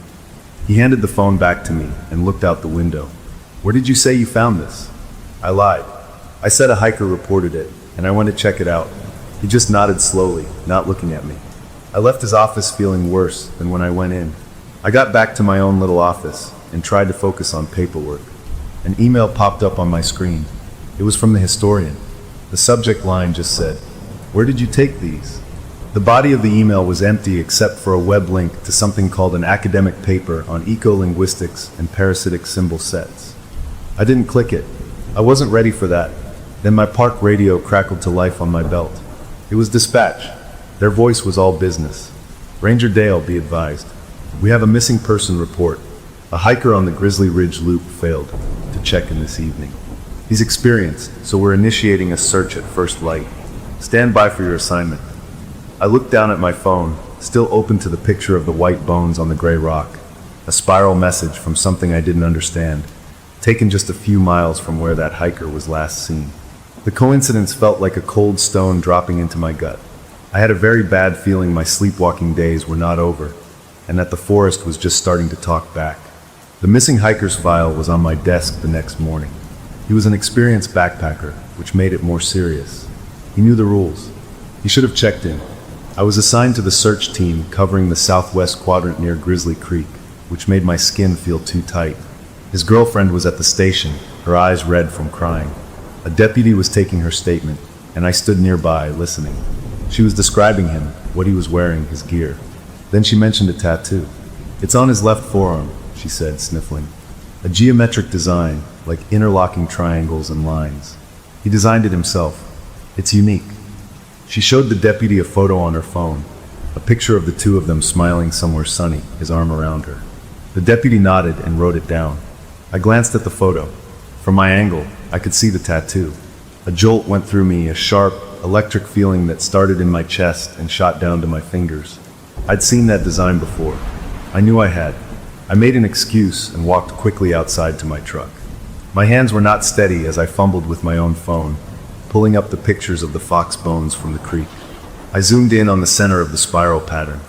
He handed the phone back to me and looked out the window. "Where did you say you found this?" I lied. I said a hiker reported it, and I went to check it out. He just nodded slowly, not looking at me. I left his office feeling worse than when I went in. I got back to my own little office and tried to focus on paperwork. An email popped up on my screen. It was from the historian. The subject line just said, "Where did you take these?" The body of the email was empty except for a web link to something called an academic paper on eco-linguistics and parasitic symbol sets. I didn't click it. I wasn't ready for that. Then my park radio crackled to life on my belt. It was dispatch. Their voice was all business. "Ranger Dale, be advised. We have a missing person report. A hiker on the Grizzly Ridge Loop failed to check in this evening. He's experienced, so we're initiating a search at first light. Stand by for your assignment." I looked down at my phone, still open to the picture of the white bones on the gray rock. A spiral message from something I didn't understand, taken just a few miles from where that hiker was last seen. The coincidence felt like a cold stone dropping into my gut. I had a very bad feeling my sleepwalking days were not over, and that the forest was just starting to talk back. The missing hiker's file was on my desk the next morning. He was an experienced backpacker, which made it more serious. He knew the rules. He should have checked in. I was assigned to the search team covering the southwest quadrant near Grizzly Creek, which made my skin feel too tight. His girlfriend was at the station, her eyes red from crying. A deputy was taking her statement, and I stood nearby, listening. She was describing him, what he was wearing, his gear. Then she mentioned a tattoo. "It's on his left forearm," she said, sniffling. "A geometric design, like interlocking triangles and lines. He designed it himself. It's unique." She showed the deputy a photo on her phone, a picture of the two of them smiling somewhere sunny, his arm around her. The deputy nodded and wrote it down. I glanced at the photo. From my angle, I could see the tattoo. A jolt went through me, a sharp, electric feeling that started in my chest and shot down to my fingers. I'd seen that design before. I knew I had. I made an excuse and walked quickly outside to my truck. My hands were not steady as I fumbled with my own phone, pulling up the pictures of the fox bones from the creek. I zoomed in on the center of the spiral pattern.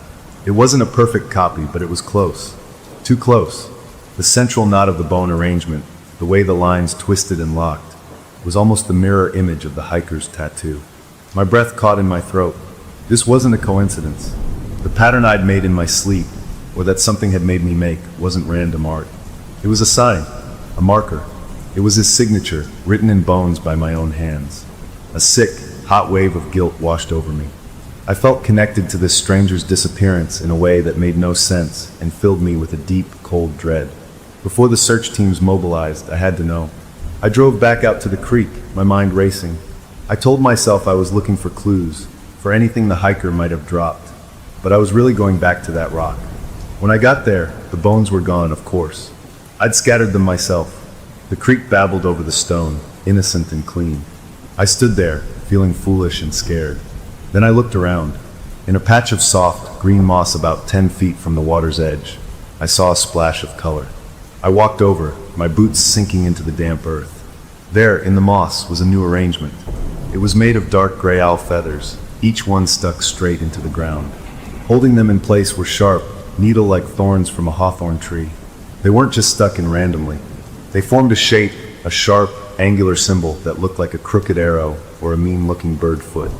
It wasn't a perfect copy, but it was close. Too close. The central knot of the bone arrangement, the way the lines twisted and locked, was almost the mirror image of the hiker's tattoo. My breath caught in my throat. This wasn't a coincidence. The pattern I'd made in my sleep, or that something had made me make, wasn't random art. It was a sign, a marker. It was his signature, written in bones by my own hands. A sick, hot wave of guilt washed over me. I felt connected to this stranger's disappearance in a way that made no sense and filled me with a deep, cold dread. Before the search teams mobilized, I had to know. I drove back out to the creek, my mind racing. I told myself I was looking for clues, for anything the hiker might have dropped, but I was really going back to that rock. When I got there, the bones were gone, of course. I'd scattered them myself. The creek babbled over the stone, innocent and clean. I stood there, feeling foolish and scared. Then I looked around. In a patch of soft, green moss about 10 feet from the water's edge, I saw a splash of color. I walked over, my boots sinking into the damp earth. There, in the moss, was a new arrangement. It was made of dark gray owl feathers, each one stuck straight into the ground. Holding them in place were sharp, needle-like thorns from a hawthorn tree. They weren't just stuck in randomly. They formed a shape, a sharp, angular symbol that looked like a crooked arrow or a mean-looking bird foot.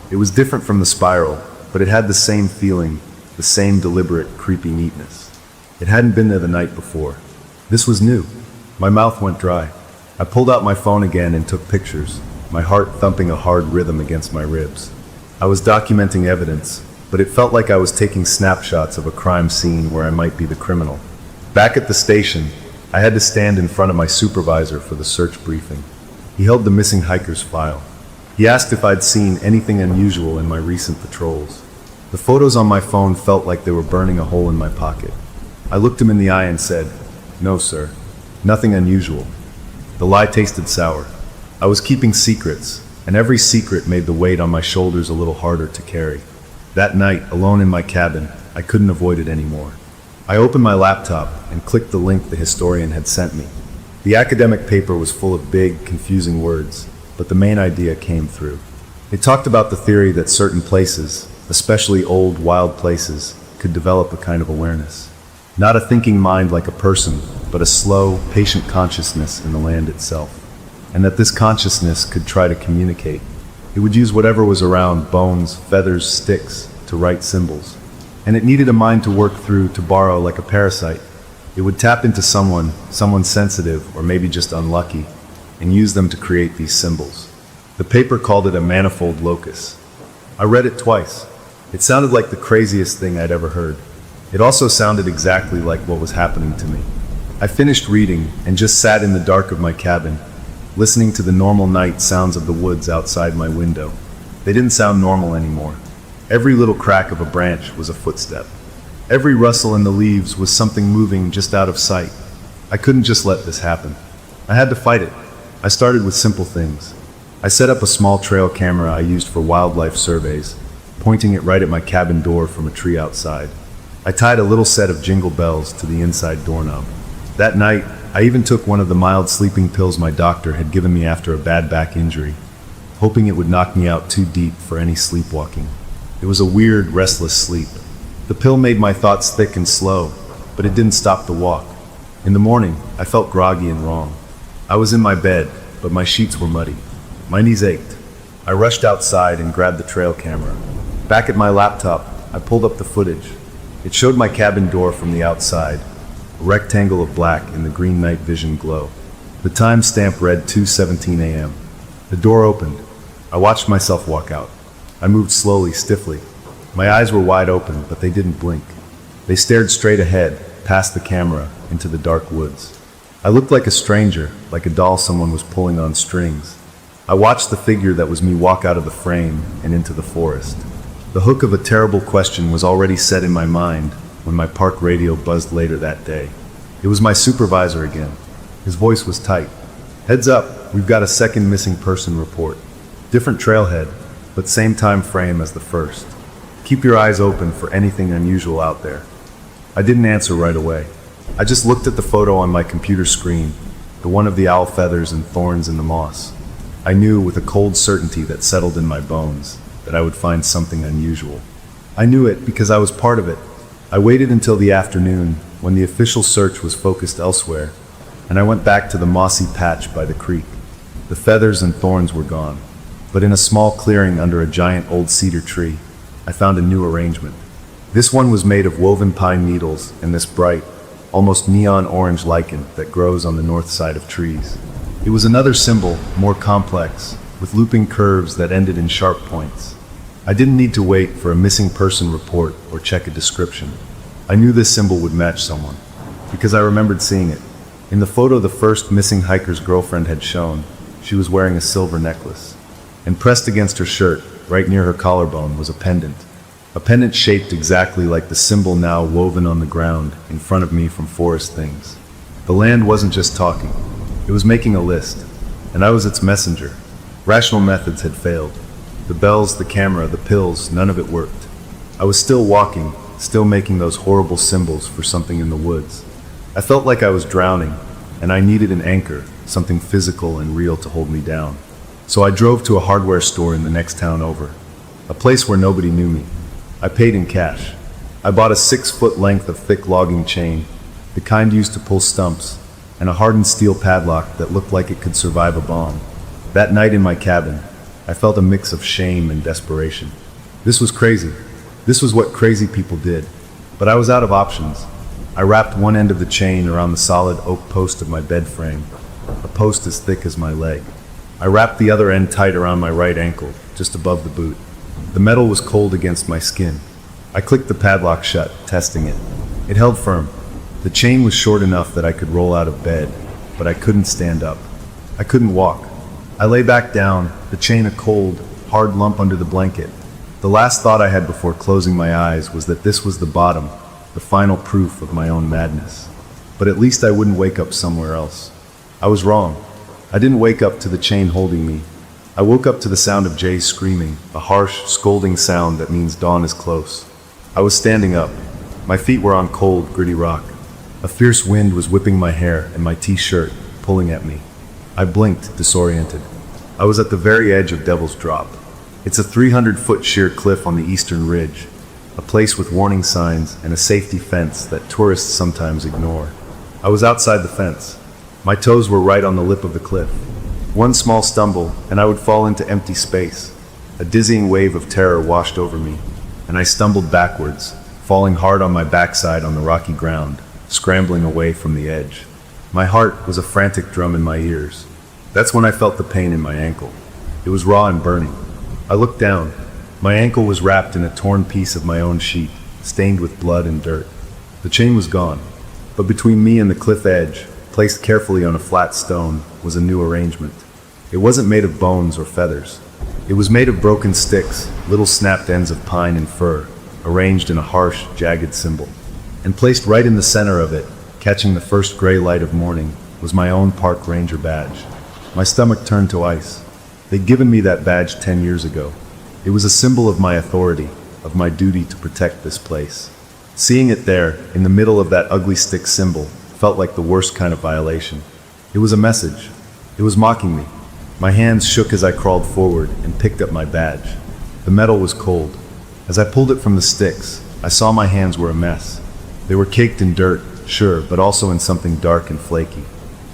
It was different from the spiral, but it had the same feeling, the same deliberate, creepy neatness. It hadn't been there the night before. This was new. My mouth went dry. I pulled out my phone again and took pictures, my heart thumping a hard rhythm against my ribs. I was documenting evidence, but it felt like I was taking snapshots of a crime scene where I might be the criminal. Back at the station, I had to stand in front of my supervisor for the search briefing. He held the missing hiker's file. He asked if I'd seen anything unusual in my recent patrols. The photos on my phone felt like they were burning a hole in my pocket. I looked him in the eye and said, "No, sir. Nothing unusual." The lie tasted sour. I was keeping secrets, and every secret made the weight on my shoulders a little harder to carry. That night, alone in my cabin, I couldn't avoid it anymore. I opened my laptop and clicked the link the historian had sent me. The academic paper was full of big, confusing words, but the main idea came through. It talked about the theory that certain places, especially old, wild places, could develop a kind of awareness. Not a thinking mind like a person, but a slow, patient consciousness in the land itself. And that this consciousness could try to communicate. It would use whatever was around, bones, feathers, sticks, to write symbols. And it needed a mind to work through, to borrow like a parasite. It would tap into someone sensitive or maybe just unlucky, and use them to create these symbols. The paper called it a manifold locus. I read it twice. It sounded like the craziest thing I'd ever heard. It also sounded exactly like what was happening to me. I finished reading and just sat in the dark of my cabin, listening to the normal night sounds of the woods outside my window. They didn't sound normal anymore. Every little crack of a branch was a footstep. Every rustle in the leaves was something moving just out of sight. I couldn't just let this happen. I had to fight it. I started with simple things. I set up a small trail camera I used for wildlife surveys, pointing it right at my cabin door from a tree outside. I tied a little set of jingle bells to the inside doorknob. That night, I even took one of the mild sleeping pills my doctor had given me after a bad back injury, hoping it would knock me out too deep for any sleepwalking. It was a weird, restless sleep. The pill made my thoughts thick and slow, but it didn't stop the walk. In the morning, I felt groggy and wrong. I was in my bed, but my sheets were muddy. My knees ached. I rushed outside and grabbed the trail camera. Back at my laptop, I pulled up the footage. It showed my cabin door from the outside, a rectangle of black in the green night vision glow. The timestamp read 2:17 a.m. The door opened. I watched myself walk out. I moved slowly, stiffly. My eyes were wide open, but they didn't blink. They stared straight ahead, past the camera, into the dark woods. I looked like a stranger, like a doll someone was pulling on strings. I watched the figure that was me walk out of the frame and into the forest. The hook of a terrible question was already set in my mind when my park radio buzzed later that day. It was my supervisor again. His voice was tight. "Heads up, we've got a second missing person report. Different trailhead, but same time frame as the first. Keep your eyes open for anything unusual out there." I didn't answer right away. I just looked at the photo on my computer screen, the one of the owl feathers and thorns in the moss. I knew with a cold certainty that settled in my bones that I would find something unusual. I knew it because I was part of it. I waited until the afternoon when the official search was focused elsewhere, and I went back to the mossy patch by the creek. The feathers and thorns were gone, but in a small clearing under a giant old cedar tree, I found a new arrangement. This one was made of woven pine needles and this bright, almost neon orange lichen that grows on the north side of trees. It was another symbol, more complex, with looping curves that ended in sharp points. I didn't need to wait for a missing person report or check a description. I knew this symbol would match someone, because I remembered seeing it. In the photo the first missing hiker's girlfriend had shown, she was wearing a silver necklace. And pressed against her shirt, right near her collarbone, was a pendant shaped exactly like the symbol now woven on the ground in front of me from Forest Things. The land wasn't just talking. It was making a list, and I was its messenger. Rational methods had failed. The bells, the camera, the pills, none of it worked. I was still walking, still making those horrible symbols for something in the woods. I felt like I was drowning, and I needed an anchor, something physical and real to hold me down. So I drove to a hardware store in the next town over, a place where nobody knew me. I paid in cash. I bought a 6-foot length of thick logging chain, the kind used to pull stumps, and a hardened steel padlock that looked like it could survive a bomb. That night in my cabin, I felt a mix of shame and desperation. This was crazy. This was what crazy people did. But I was out of options. I wrapped one end of the chain around the solid oak post of my bed frame, a post as thick as my leg. I wrapped the other end tight around my right ankle, just above the boot. The metal was cold against my skin. I clicked the padlock shut, testing it. It held firm. The chain was short enough that I could roll out of bed, but I couldn't stand up. I couldn't walk. I lay back down, the chain a cold, hard lump under the blanket. The last thought I had before closing my eyes was that this was the bottom, the final proof of my own madness. But at least I wouldn't wake up somewhere else. I was wrong. I didn't wake up to the chain holding me. I woke up to the sound of Jay's screaming, a harsh, scolding sound that means dawn is close. I was standing up. My feet were on cold, gritty rock. A fierce wind was whipping my hair and my t-shirt, pulling at me. I blinked, disoriented. I was at the very edge of Devil's Drop. It's a 300-foot sheer cliff on the eastern ridge, a place with warning signs and a safety fence that tourists sometimes ignore. I was outside the fence. My toes were right on the lip of the cliff. One small stumble, and I would fall into empty space. A dizzying wave of terror washed over me, and I stumbled backwards, falling hard on my backside on the rocky ground, scrambling away from the edge. My heart was a frantic drum in my ears. That's when I felt the pain in my ankle. It was raw and burning. I looked down. My ankle was wrapped in a torn piece of my own sheet, stained with blood and dirt. The chain was gone, but between me and the cliff edge, placed carefully on a flat stone, was a new arrangement. It wasn't made of bones or feathers. It was made of broken sticks, little snapped ends of pine and fir, arranged in a harsh, jagged symbol. And placed right in the center of it, catching the first gray light of morning, was my own park ranger badge. My stomach turned to ice. They'd given me that badge 10 years ago. It was a symbol of my authority, of my duty to protect this place. Seeing it there, in the middle of that ugly stick symbol, felt like the worst kind of violation. It was a message. It was mocking me. My hands shook as I crawled forward and picked up my badge. The metal was cold. As I pulled it from the sticks, I saw my hands were a mess. They were caked in dirt, sure, but also in something dark and flaky.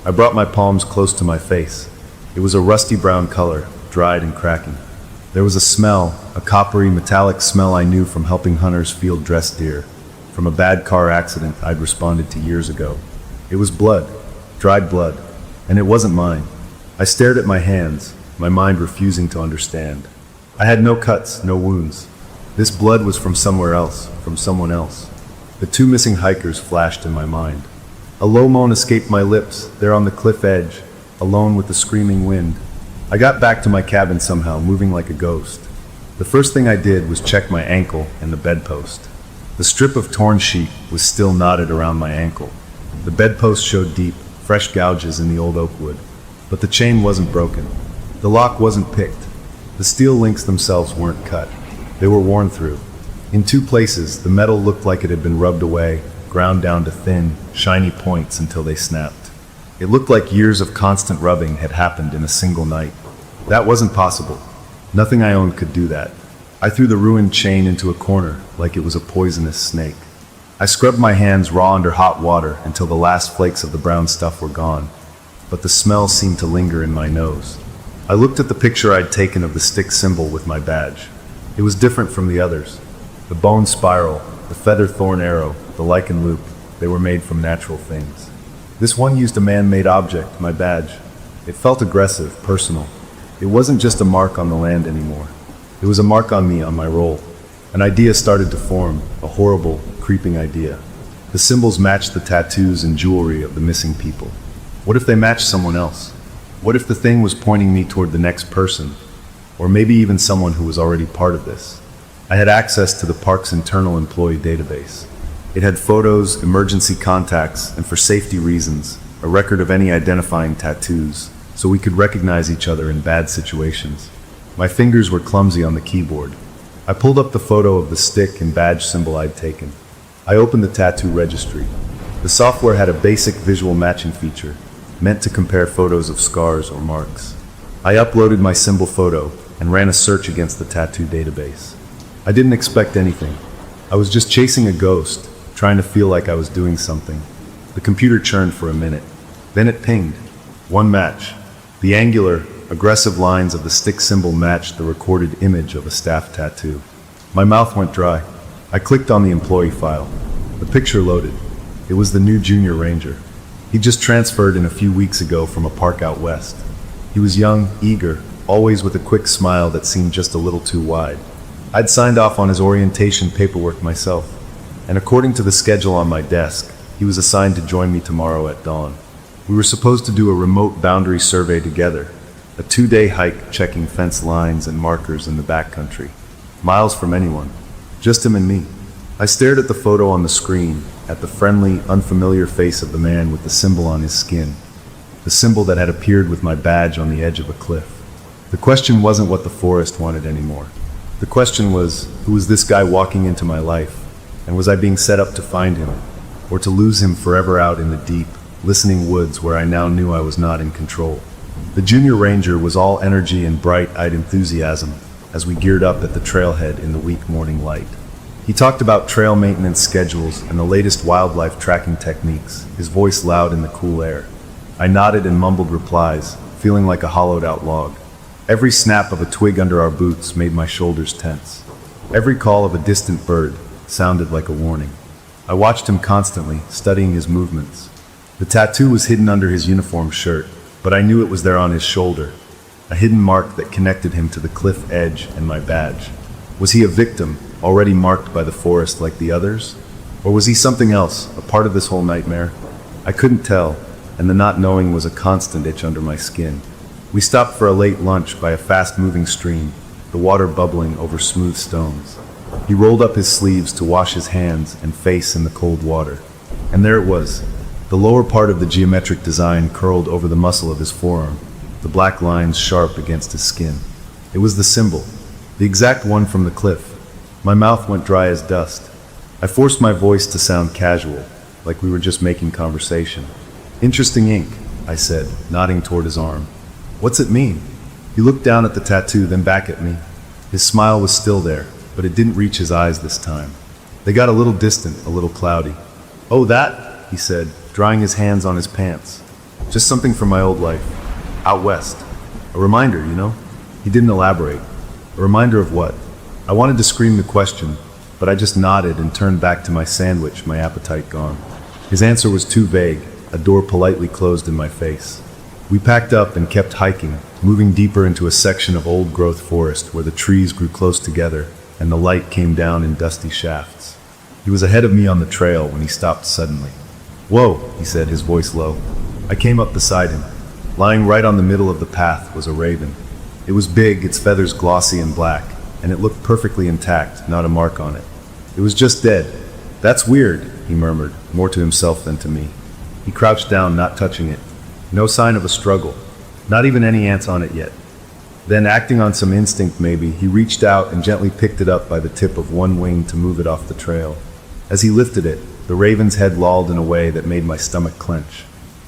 I brought my palms close to my face. It was a rusty brown color, dried and cracking. There was a smell, a coppery, metallic smell I knew from helping hunters field dressed deer, from a bad car accident I'd responded to years ago. It was blood, dried blood, and it wasn't mine. I stared at my hands, my mind refusing to understand. I had no cuts, no wounds. This blood was from somewhere else, from someone else. The two missing hikers flashed in my mind. A low moan escaped my lips, there on the cliff edge, alone with the screaming wind. I got back to my cabin somehow, moving like a ghost. The first thing I did was check my ankle and the bedpost. The strip of torn sheet was still knotted around my ankle. The bedpost showed deep, fresh gouges in the old oak wood. But the chain wasn't broken. The lock wasn't picked. The steel links themselves weren't cut. They were worn through. In two places, the metal looked like it had been rubbed away, ground down to thin, shiny points until they snapped. It looked like years of constant rubbing had happened in a single night. That wasn't possible. Nothing I owned could do that. I threw the ruined chain into a corner like it was a poisonous snake. I scrubbed my hands raw under hot water until the last flakes of the brown stuff were gone, but the smell seemed to linger in my nose. I looked at the picture I'd taken of the stick symbol with my badge. It was different from the others. The bone spiral, the feather thorn arrow, the lichen loop, they were made from natural things. This one used a man-made object, my badge. It felt aggressive, personal. It wasn't just a mark on the land anymore. It was a mark on me, on my role. An idea started to form, a horrible, creeping idea. The symbols matched the tattoos and jewelry of the missing people. What if they matched someone else? What if the thing was pointing me toward the next person, or maybe even someone who was already part of this? I had access to the park's internal employee database. It had photos, emergency contacts, and for safety reasons, a record of any identifying tattoos, so we could recognize each other in bad situations. My fingers were clumsy on the keyboard. I pulled up the photo of the stick and badge symbol I'd taken. I opened the tattoo registry. The software had a basic visual matching feature, meant to compare photos of scars or marks. I uploaded my symbol photo and ran a search against the tattoo database. I didn't expect anything. I was just chasing a ghost, trying to feel like I was doing something. The computer churned for a minute. Then it pinged. One match. The angular, aggressive lines of the stick symbol matched the recorded image of a staff tattoo. My mouth went dry. I clicked on the employee file. The picture loaded. It was the new junior ranger. He just transferred in a few weeks ago from a park out west. He was young, eager, always with a quick smile that seemed just a little too wide. I'd signed off on his orientation paperwork myself, and according to the schedule on my desk, he was assigned to join me tomorrow at dawn. We were supposed to do a remote boundary survey together, a 2-day hike checking fence lines and markers in the backcountry, miles from anyone, just him and me. I stared at the photo on the screen, at the friendly, unfamiliar face of the man with the symbol on his skin, the symbol that had appeared with my badge on the edge of a cliff. The question wasn't what the forest wanted anymore. The question was, who was this guy walking into my life? And was I being set up to find him, or to lose him forever out in the deep, listening woods where I now knew I was not in control? The junior ranger was all energy and bright-eyed enthusiasm as we geared up at the trailhead in the weak morning light. He talked about trail maintenance schedules and the latest wildlife tracking techniques, his voice loud in the cool air. I nodded and mumbled replies, feeling like a hollowed-out log. Every snap of a twig under our boots made my shoulders tense. Every call of a distant bird sounded like a warning. I watched him constantly, studying his movements. The tattoo was hidden under his uniform shirt, but I knew it was there on his shoulder. a hidden mark that connected him to the cliff edge and my badge. Was he a victim, already marked by the forest like the others? Or was he something else, a part of this whole nightmare? I couldn't tell, and the not knowing was a constant itch under my skin. We stopped for a late lunch by a fast-moving stream, the water bubbling over smooth stones. He rolled up his sleeves to wash his hands and face in the cold water. And there it was. The lower part of the geometric design curled over the muscle of his forearm, the black lines sharp against his skin. It was the symbol, the exact one from the cliff. My mouth went dry as dust. I forced my voice to sound casual, like we were just making conversation. "Interesting ink," I said, nodding toward his arm. "What's it mean?" He looked down at the tattoo, then back at me. His smile was still there, but it didn't reach his eyes this time. They got a little distant, a little cloudy. "Oh, that," he said, drying his hands on his pants. "Just something from my old life. Out west. A reminder, you know?" He didn't elaborate. A reminder of what? I wanted to scream the question, but I just nodded and turned back to my sandwich, my appetite gone. His answer was too vague, a door politely closed in my face. We packed up and kept hiking, moving deeper into a section of old-growth forest where the trees grew close together and the light came down in dusty shafts. He was ahead of me on the trail when he stopped suddenly. "Whoa," he said, his voice low. I came up beside him. Lying right on the middle of the path was a raven. It was big, its feathers glossy and black, and it looked perfectly intact, not a mark on it. It was just dead. "That's weird," he murmured, more to himself than to me. He crouched down, not touching it. No sign of a struggle, not even any ants on it yet. Then, acting on some instinct maybe, he reached out and gently picked it up by the tip of one wing to move it off the trail. As he lifted it, the raven's head lolled in a way that made my stomach clench.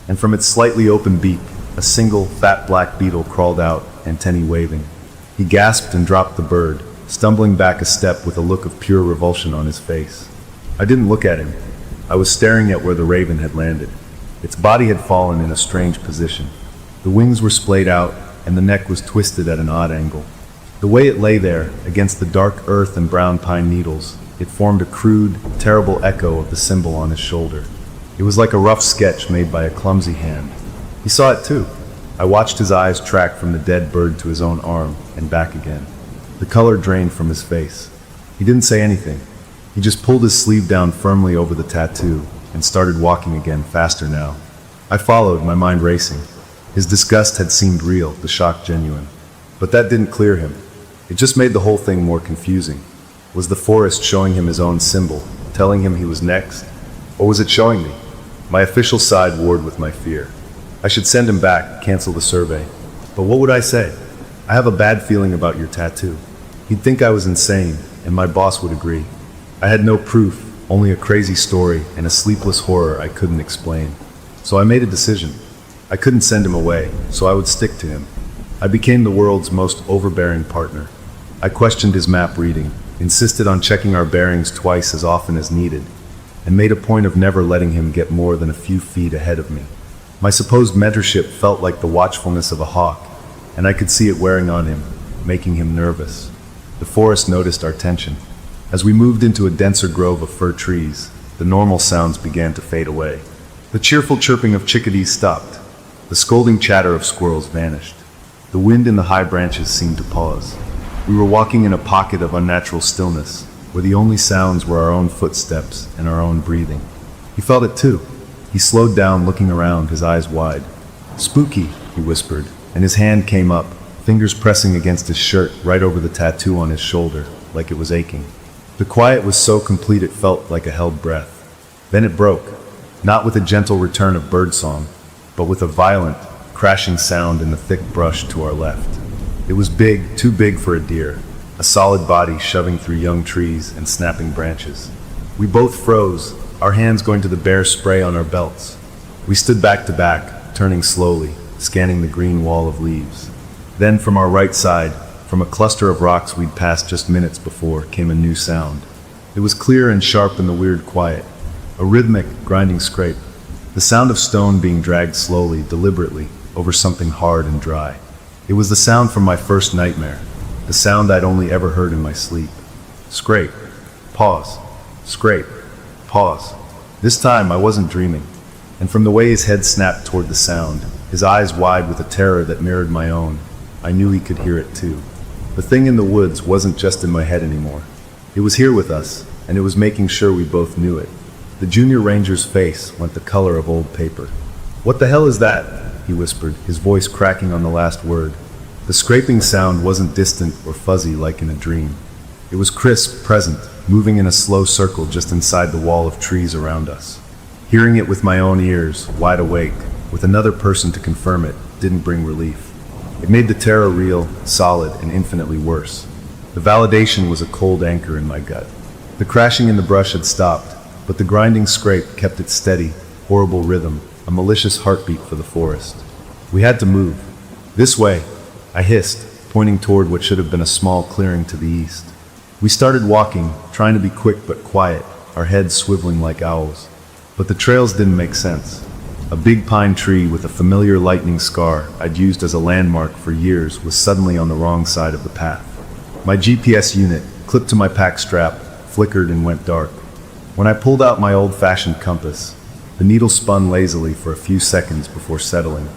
And from its slightly open beak, a single, fat black beetle crawled out, antennae waving. He gasped and dropped the bird, stumbling back a step with a look of pure revulsion on his face. I didn't look at him. I was staring at where the raven had landed. Its body had fallen in a strange position. The wings were splayed out, and the neck was twisted at an odd angle. The way it lay there, against the dark earth and brown pine needles, it formed a crude, terrible echo of the symbol on his shoulder. It was like a rough sketch made by a clumsy hand. He saw it too. I watched his eyes track from the dead bird to his own arm, and back again. The color drained from his face. He didn't say anything. He just pulled his sleeve down firmly over the tattoo, and started walking again, faster now. I followed, my mind racing. His disgust had seemed real, the shock genuine. But that didn't clear him. It just made the whole thing more confusing. Was the forest showing him his own symbol, telling him he was next? Or was it showing me? My official side warred with my fear. I should send him back, cancel the survey. But what would I say? "I have a bad feeling about your tattoo." He'd think I was insane, and my boss would agree. I had no proof, only a crazy story and a sleepless horror I couldn't explain. So I made a decision. I couldn't send him away, so I would stick to him. I became the world's most overbearing partner. I questioned his map reading, insisted on checking our bearings twice as often as needed, and made a point of never letting him get more than a few feet ahead of me. My supposed mentorship felt like the watchfulness of a hawk, and I could see it wearing on him, making him nervous. The forest noticed our tension. As we moved into a denser grove of fir trees, the normal sounds began to fade away. The cheerful chirping of chickadees stopped. The scolding chatter of squirrels vanished. The wind in the high branches seemed to pause. We were walking in a pocket of unnatural stillness, where the only sounds were our own footsteps and our own breathing. He felt it too. He slowed down, looking around, his eyes wide. "Spooky," he whispered, and his hand came up, fingers pressing against his shirt right over the tattoo on his shoulder, like it was aching. The quiet was so complete it felt like a held breath. Then it broke, not with a gentle return of birdsong, but with a violent, crashing sound in the thick brush to our left. It was big, too big for a deer, a solid body shoving through young trees and snapping branches. We both froze, our hands going to the bare spray on our belts. We stood back to back, turning slowly, scanning the green wall of leaves. Then from our right side, from a cluster of rocks we'd passed just minutes before, came a new sound. It was clear and sharp in the weird quiet, a rhythmic, grinding scrape, the sound of stone being dragged slowly, deliberately, over something hard and dry. It was the sound from my first nightmare, the sound I'd only ever heard in my sleep. Scrape, pause, scrape, pause. This time I wasn't dreaming, and from the way his head snapped toward the sound, his eyes wide with a terror that mirrored my own, I knew he could hear it too. The thing in the woods wasn't just in my head anymore. It was here with us, and it was making sure we both knew it. The junior ranger's face went the color of old paper. "What the hell is that?" he whispered, his voice cracking on the last word. The scraping sound wasn't distant or fuzzy like in a dream. It was crisp, present, moving in a slow circle just inside the wall of trees around us. Hearing it with my own ears, wide awake, with another person to confirm it, didn't bring relief. It made the terror real, solid, and infinitely worse. The validation was a cold anchor in my gut. The crashing in the brush had stopped, but the grinding scrape kept its steady, horrible rhythm, a malicious heartbeat for the forest. We had to move. "This way," I hissed, pointing toward what should have been a small clearing to the east. We started walking, trying to be quick but quiet, our heads swiveling like owls. But the trails didn't make sense. A big pine tree with a familiar lightning scar I'd used as a landmark for years was suddenly on the wrong side of the path. My GPS unit, clipped to my pack strap, flickered and went dark. When I pulled out my old-fashioned compass, the needle spun lazily for a few seconds before settling,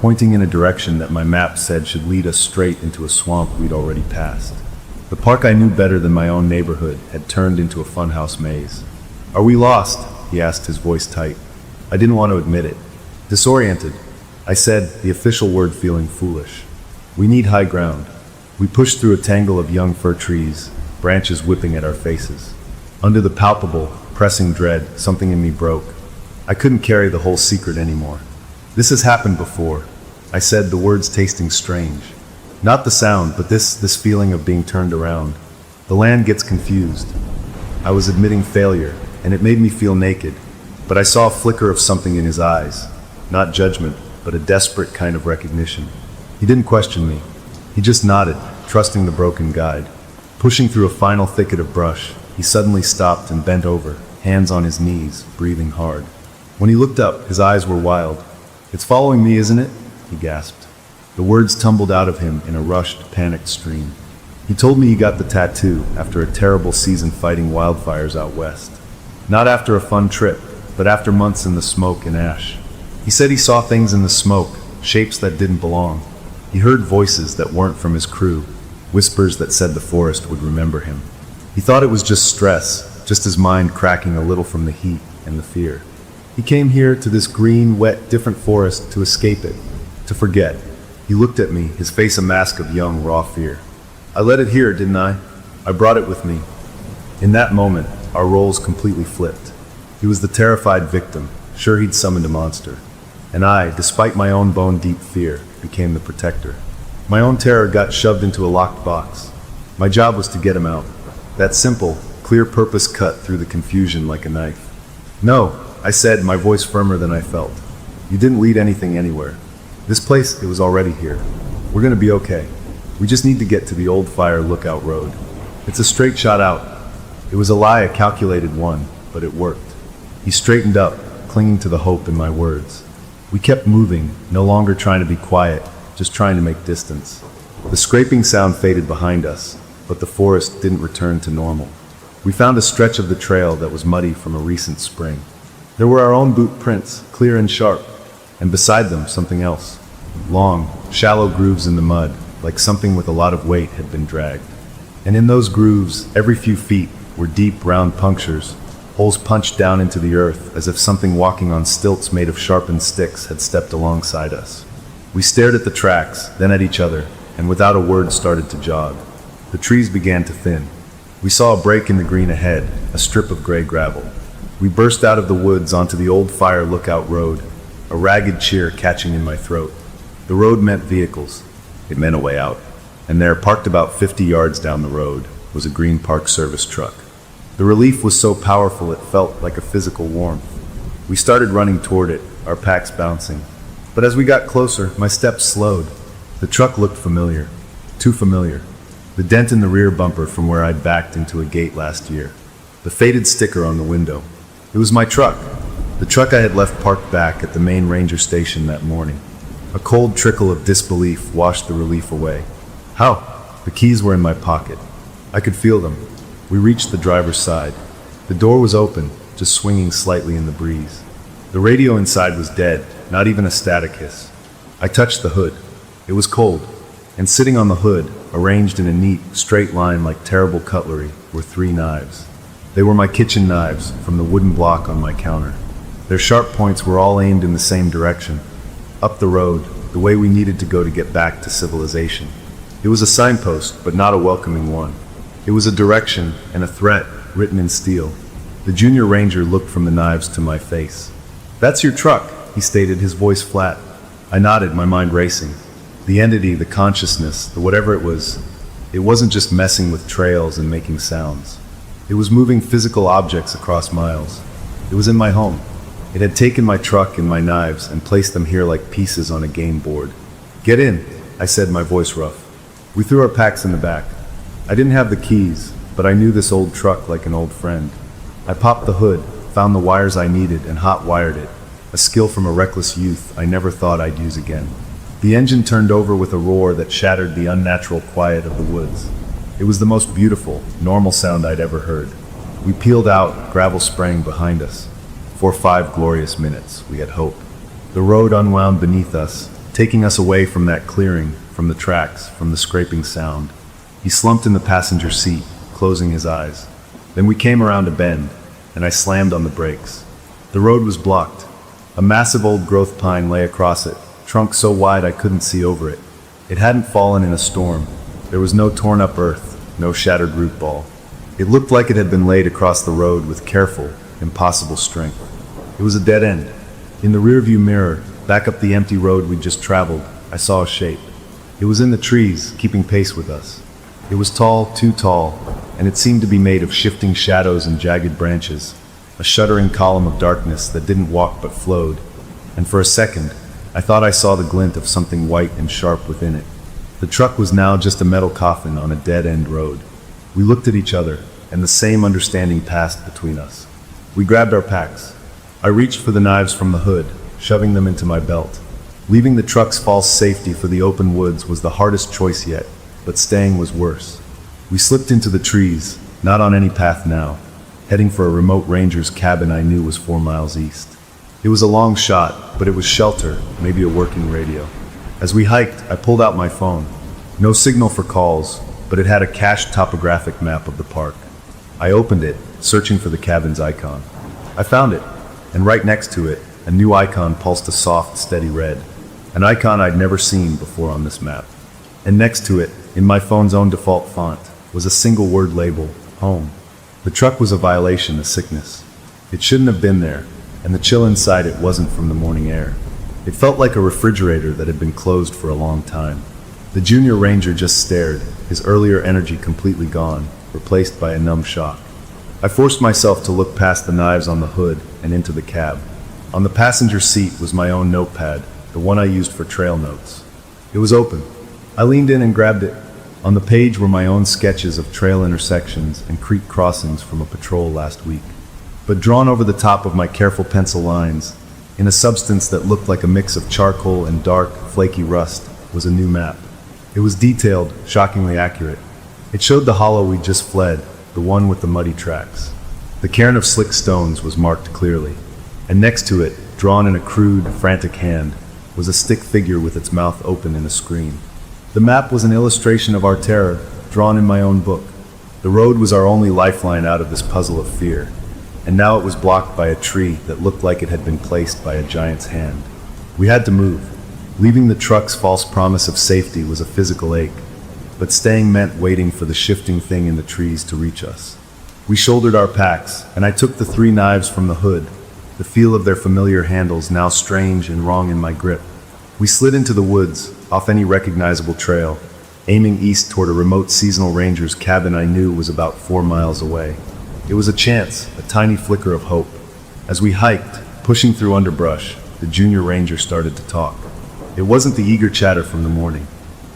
pointing in a direction that my map said should lead us straight into a swamp we'd already passed. The park I knew better than my own neighborhood had turned into a funhouse maze. "Are we lost?" he asked, his voice tight. I didn't want to admit it. "Disoriented," I said, the official word feeling foolish. "We need high ground." We pushed through a tangle of young fir trees, branches whipping at our faces. Under the palpable, pressing dread, something in me broke. I couldn't carry the whole secret anymore. "This has happened before," I said, the words tasting strange. Not the sound, but this feeling of being turned around. The land gets confused. I was admitting failure, and it made me feel naked. But I saw a flicker of something in his eyes. Not judgment, but a desperate kind of recognition. He didn't question me. He just nodded, trusting the broken guide. Pushing through a final thicket of brush, he suddenly stopped and bent over, hands on his knees, breathing hard. When he looked up, his eyes were wild. "It's following me, isn't it?" he gasped. The words tumbled out of him in a rushed, panicked stream. He told me he got the tattoo after a terrible season fighting wildfires out west. Not after a fun trip, but after months in the smoke and ash. He said he saw things in the smoke, shapes that didn't belong. He heard voices that weren't from his crew, whispers that said the forest would remember him. He thought it was just stress, just his mind cracking a little from the heat and the fear. He came here to this green, wet, different forest to escape it, to forget. He looked at me, his face a mask of young, raw fear. "I let it here, didn't I? I brought it with me." In that moment, our roles completely flipped. He was the terrified victim, sure he'd summoned a monster. And I, despite my own bone-deep fear, became the protector. My own terror got shoved into a locked box. My job was to get him out. That simple, clear purpose cut through the confusion like a knife. "No," I said, my voice firmer than I felt. "You didn't lead anything anywhere. This place, it was already here. We're gonna be okay. We just need to get to the old fire lookout road. It's a straight shot out." It was a lie, a calculated one, but it worked. He straightened up, clinging to the hope in my words. We kept moving, no longer trying to be quiet, just trying to make distance. The scraping sound faded behind us, but the forest didn't return to normal. We found a stretch of the trail that was muddy from a recent spring. There were our own boot prints, clear and sharp, and beside them something else. Long, shallow grooves in the mud, like something with a lot of weight had been dragged. And in those grooves, every few feet, were deep, round punctures, holes punched down into the earth as if something walking on stilts made of sharpened sticks had stepped alongside us. We stared at the tracks, then at each other, and without a word started to jog. The trees began to thin. We saw a break in the green ahead, a strip of gray gravel. We burst out of the woods onto the old fire lookout road, a ragged cheer catching in my throat. The road meant vehicles. It meant a way out. And there, parked about 50 yards down the road, was a green Park Service truck. The relief was so powerful it felt like a physical warmth. We started running toward it, our packs bouncing. But as we got closer, my steps slowed. The truck looked familiar. Too familiar. The dent in the rear bumper from where I'd backed into a gate last year. The faded sticker on the window. It was my truck. The truck I had left parked back at the main ranger station that morning. A cold trickle of disbelief washed the relief away. How? The keys were in my pocket. I could feel them. We reached the driver's side. The door was open, just swinging slightly in the breeze. The radio inside was dead, not even a static hiss. I touched the hood. It was cold. And sitting on the hood, arranged in a neat, straight line like terrible cutlery, were 3 knives. They were my kitchen knives from the wooden block on my counter. Their sharp points were all aimed in the same direction, up the road, the way we needed to go to get back to civilization. It was a signpost, but not a welcoming one. It was a direction and a threat written in steel. The junior ranger looked from the knives to my face. "That's your truck," he stated, his voice flat. I nodded, my mind racing. The entity, the consciousness, the whatever it wasn't just messing with trails and making sounds. It was moving physical objects across miles. It was in my home. It had taken my truck and my knives and placed them here like pieces on a game board. "Get in," I said, my voice rough. We threw our packs in the back. I didn't have the keys, but I knew this old truck like an old friend. I popped the hood, found the wires I needed, and hot-wired it, a skill from a reckless youth I never thought I'd use again. The engine turned over with a roar that shattered the unnatural quiet of the woods. It was the most beautiful, normal sound I'd ever heard. We peeled out, gravel spraying behind us. For 5 glorious minutes, we had hope. The road unwound beneath us, taking us away from that clearing, from the tracks, from the scraping sound. He slumped in the passenger seat, closing his eyes. Then we came around a bend, and I slammed on the brakes. The road was blocked. A massive old growth pine lay across it, trunk so wide I couldn't see over it. It hadn't fallen in a storm. There was no torn up earth, no shattered root ball. It looked like it had been laid across the road with careful, impossible strength. It was a dead end. In the rearview mirror, back up the empty road we'd just traveled, I saw a shape. It was in the trees, keeping pace with us. It was tall, too tall, and it seemed to be made of shifting shadows and jagged branches, a shuddering column of darkness that didn't walk but flowed. And for a second, I thought I saw the glint of something white and sharp within it. The truck was now just a metal coffin on a dead-end road. We looked at each other, and the same understanding passed between us. We grabbed our packs. I reached for the knives from the hood, shoving them into my belt. Leaving the truck's false safety for the open woods was the hardest choice yet, but staying was worse. We slipped into the trees, not on any path now, heading for a remote ranger's cabin I knew was 4 miles east. It was a long shot, but it was shelter, maybe a working radio. As we hiked, I pulled out my phone. No signal for calls, but it had a cached topographic map of the park. I opened it, searching for the cabin's icon. I found it, and right next to it, a new icon pulsed a soft, steady red, an icon I'd never seen before on this map. And next to it, in my phone's own default font, was a single word label, home. The truck was a violation, a sickness. It shouldn't have been there, and the chill inside it wasn't from the morning air. It felt like a refrigerator that had been closed for a long time. The junior ranger just stared, his earlier energy completely gone, replaced by a numb shock. I forced myself to look past the knives on the hood and into the cab. On the passenger seat was my own notepad, the one I used for trail notes. It was open. I leaned in and grabbed it. On the page were my own sketches of trail intersections and creek crossings from a patrol last week. But drawn over the top of my careful pencil lines, in a substance that looked like a mix of charcoal and dark, flaky rust, was a new map. It was detailed, shockingly accurate. It showed the hollow we'd just fled, the one with the muddy tracks. The cairn of slick stones was marked clearly, and next to it, drawn in a crude, frantic hand, was a stick figure with its mouth open in a scream. The map was an illustration of our terror, drawn in my own book. The road was our only lifeline out of this puzzle of fear, and now it was blocked by a tree that looked like it had been placed by a giant's hand. We had to move. Leaving the truck's false promise of safety was a physical ache, but staying meant waiting for the shifting thing in the trees to reach us. We shouldered our packs, and I took the 3 knives from the hood, the feel of their familiar handles now strange and wrong in my grip. We slid into the woods, off any recognizable trail, aiming east toward a remote seasonal ranger's cabin I knew was about 4 miles away. It was a chance, a tiny flicker of hope. As we hiked, pushing through underbrush, the junior ranger started to talk. It wasn't the eager chatter from the morning.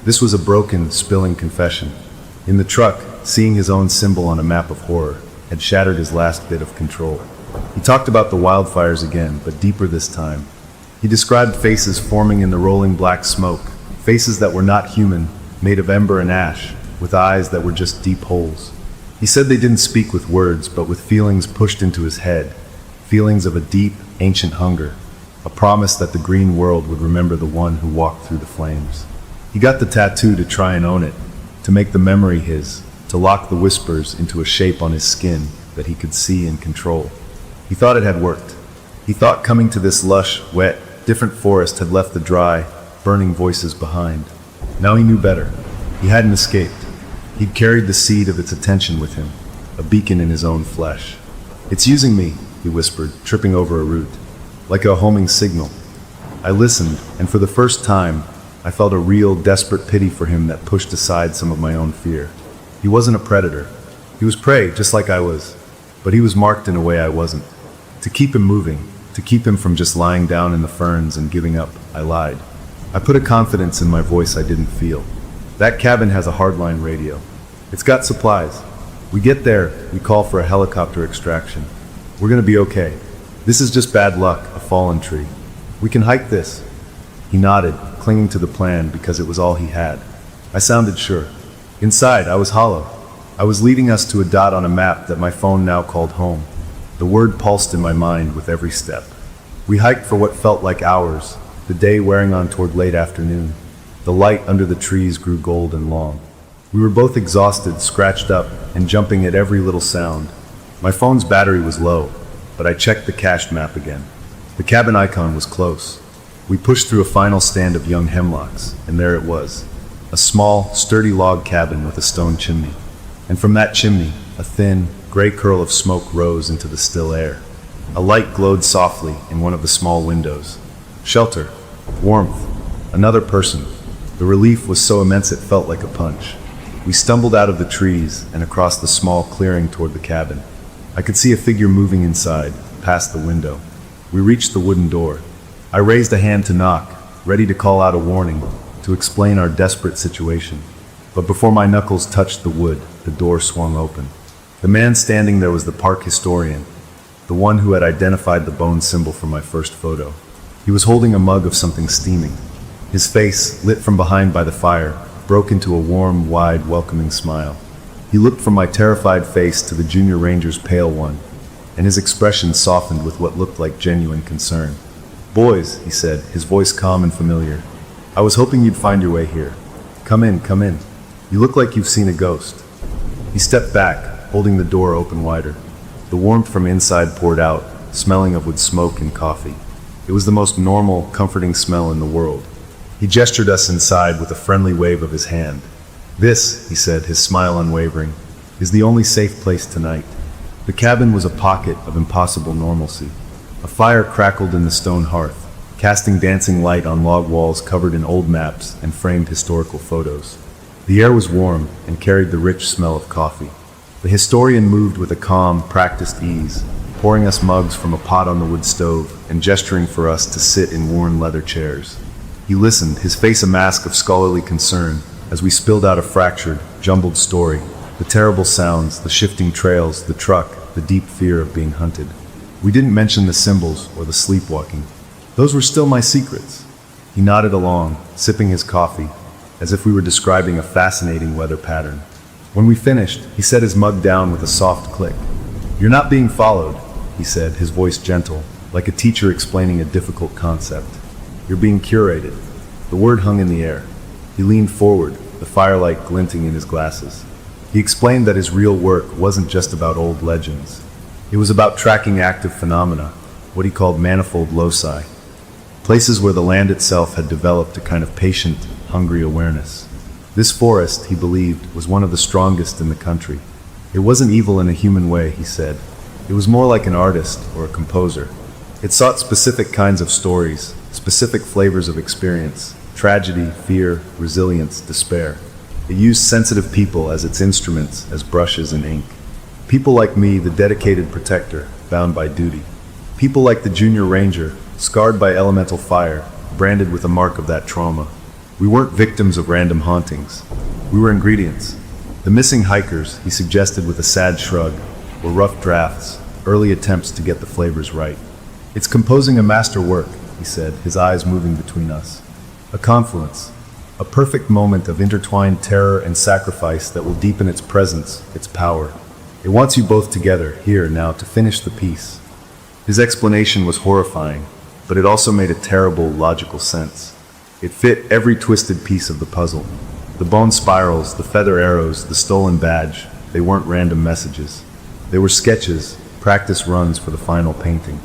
This was a broken, spilling confession. In the truck, seeing his own symbol on a map of horror had shattered his last bit of control. He talked about the wildfires again, but deeper this time. He described faces forming in the rolling black smoke, faces that were not human, made of ember and ash, with eyes that were just deep holes. He said they didn't speak with words, but with feelings pushed into his head, feelings of a deep, ancient hunger, a promise that the green world would remember the one who walked through the flames. He got the tattoo to try and own it, to make the memory his, to lock the whispers into a shape on his skin that he could see and control. He thought it had worked. He thought coming to this lush, wet, different forest had left the dry, burning voices behind. Now he knew better. He hadn't escaped. He'd carried the seed of its attention with him, a beacon in his own flesh. "It's using me," he whispered, tripping over a root, like a homing signal. I listened, and for the first time, I felt a real, desperate pity for him that pushed aside some of my own fear. He wasn't a predator. He was prey, just like I was, but he was marked in a way I wasn't. To keep him moving, to keep him from just lying down in the ferns and giving up, I lied. I put a confidence in my voice I didn't feel. "That cabin has a hardline radio. It's got supplies. We get there, we call for a helicopter extraction. We're gonna be okay. This is just bad luck, a fallen tree. We can hike this." He nodded, clinging to the plan because it was all he had. I sounded sure. Inside, I was hollow. I was leading us to a dot on a map that my phone now called home. The word pulsed in my mind with every step. We hiked for what felt like hours, the day wearing on toward late afternoon. The light under the trees grew gold and long. We were both exhausted, scratched up, and jumping at every little sound. My phone's battery was low, but I checked the cached map again. The cabin icon was close. We pushed through a final stand of young hemlocks, and there it was. A small, sturdy log cabin with a stone chimney. And from that chimney, a thin, gray curl of smoke rose into the still air. A light glowed softly in one of the small windows. Shelter, warmth, another person. The relief was so immense it felt like a punch. We stumbled out of the trees and across the small clearing toward the cabin. I could see a figure moving inside, past the window. We reached the wooden door. I raised a hand to knock, ready to call out a warning, to explain our desperate situation. But before my knuckles touched the wood, the door swung open. The man standing there was the park historian, the one who had identified the bone symbol from my first photo. He was holding a mug of something steaming. His face, lit from behind by the fire, broke into a warm, wide, welcoming smile. He looked from my terrified face to the junior ranger's pale one, and his expression softened with what looked like genuine concern. "Boys," he said, his voice calm and familiar, "I was hoping you'd find your way here. Come in, come in. You look like you've seen a ghost." He stepped back, holding the door open wider. The warmth from inside poured out, smelling of wood smoke and coffee. It was the most normal, comforting smell in the world. He gestured us inside with a friendly wave of his hand. "This," he said, his smile unwavering, "is the only safe place tonight." The cabin was a pocket of impossible normalcy. A fire crackled in the stone hearth, casting dancing light on log walls covered in old maps and framed historical photos. The air was warm and carried the rich smell of coffee. The historian moved with a calm, practiced ease, pouring us mugs from a pot on the wood stove and gesturing for us to sit in worn leather chairs. He listened, his face a mask of scholarly concern, as we spilled out a fractured, jumbled story, the terrible sounds, the shifting trails, the truck, the deep fear of being hunted. We didn't mention the symbols or the sleepwalking. Those were still my secrets. He nodded along, sipping his coffee, as if we were describing a fascinating weather pattern. When we finished, he set his mug down with a soft click. "You're not being followed," he said, his voice gentle, like a teacher explaining a difficult concept. "You're being curated." The word hung in the air. He leaned forward, the firelight glinting in his glasses. He explained that his real work wasn't just about old legends. It was about tracking active phenomena, what he called manifold loci, places where the land itself had developed a kind of patient, hungry awareness. This forest, he believed, was one of the strongest in the country. It wasn't evil in a human way, he said. It was more like an artist or a composer. It sought specific kinds of stories, specific flavors of experience, tragedy, fear, resilience, despair. It used sensitive people as its instruments, as brushes and ink. People like me, the dedicated protector, bound by duty. People like the junior ranger, scarred by elemental fire, branded with a mark of that trauma. We weren't victims of random hauntings. We were ingredients. The missing hikers, he suggested with a sad shrug, were rough drafts, early attempts to get the flavors right. "It's composing a master work," he said, his eyes moving between us. "A confluence, a perfect moment of intertwined terror and sacrifice that will deepen its presence, its power. It wants you both together, here, now, to finish the piece." His explanation was horrifying, but it also made a terrible, logical sense. It fit every twisted piece of the puzzle. The bone spirals, the feather arrows, the stolen badge, they weren't random messages. They were sketches, practice runs for the final painting.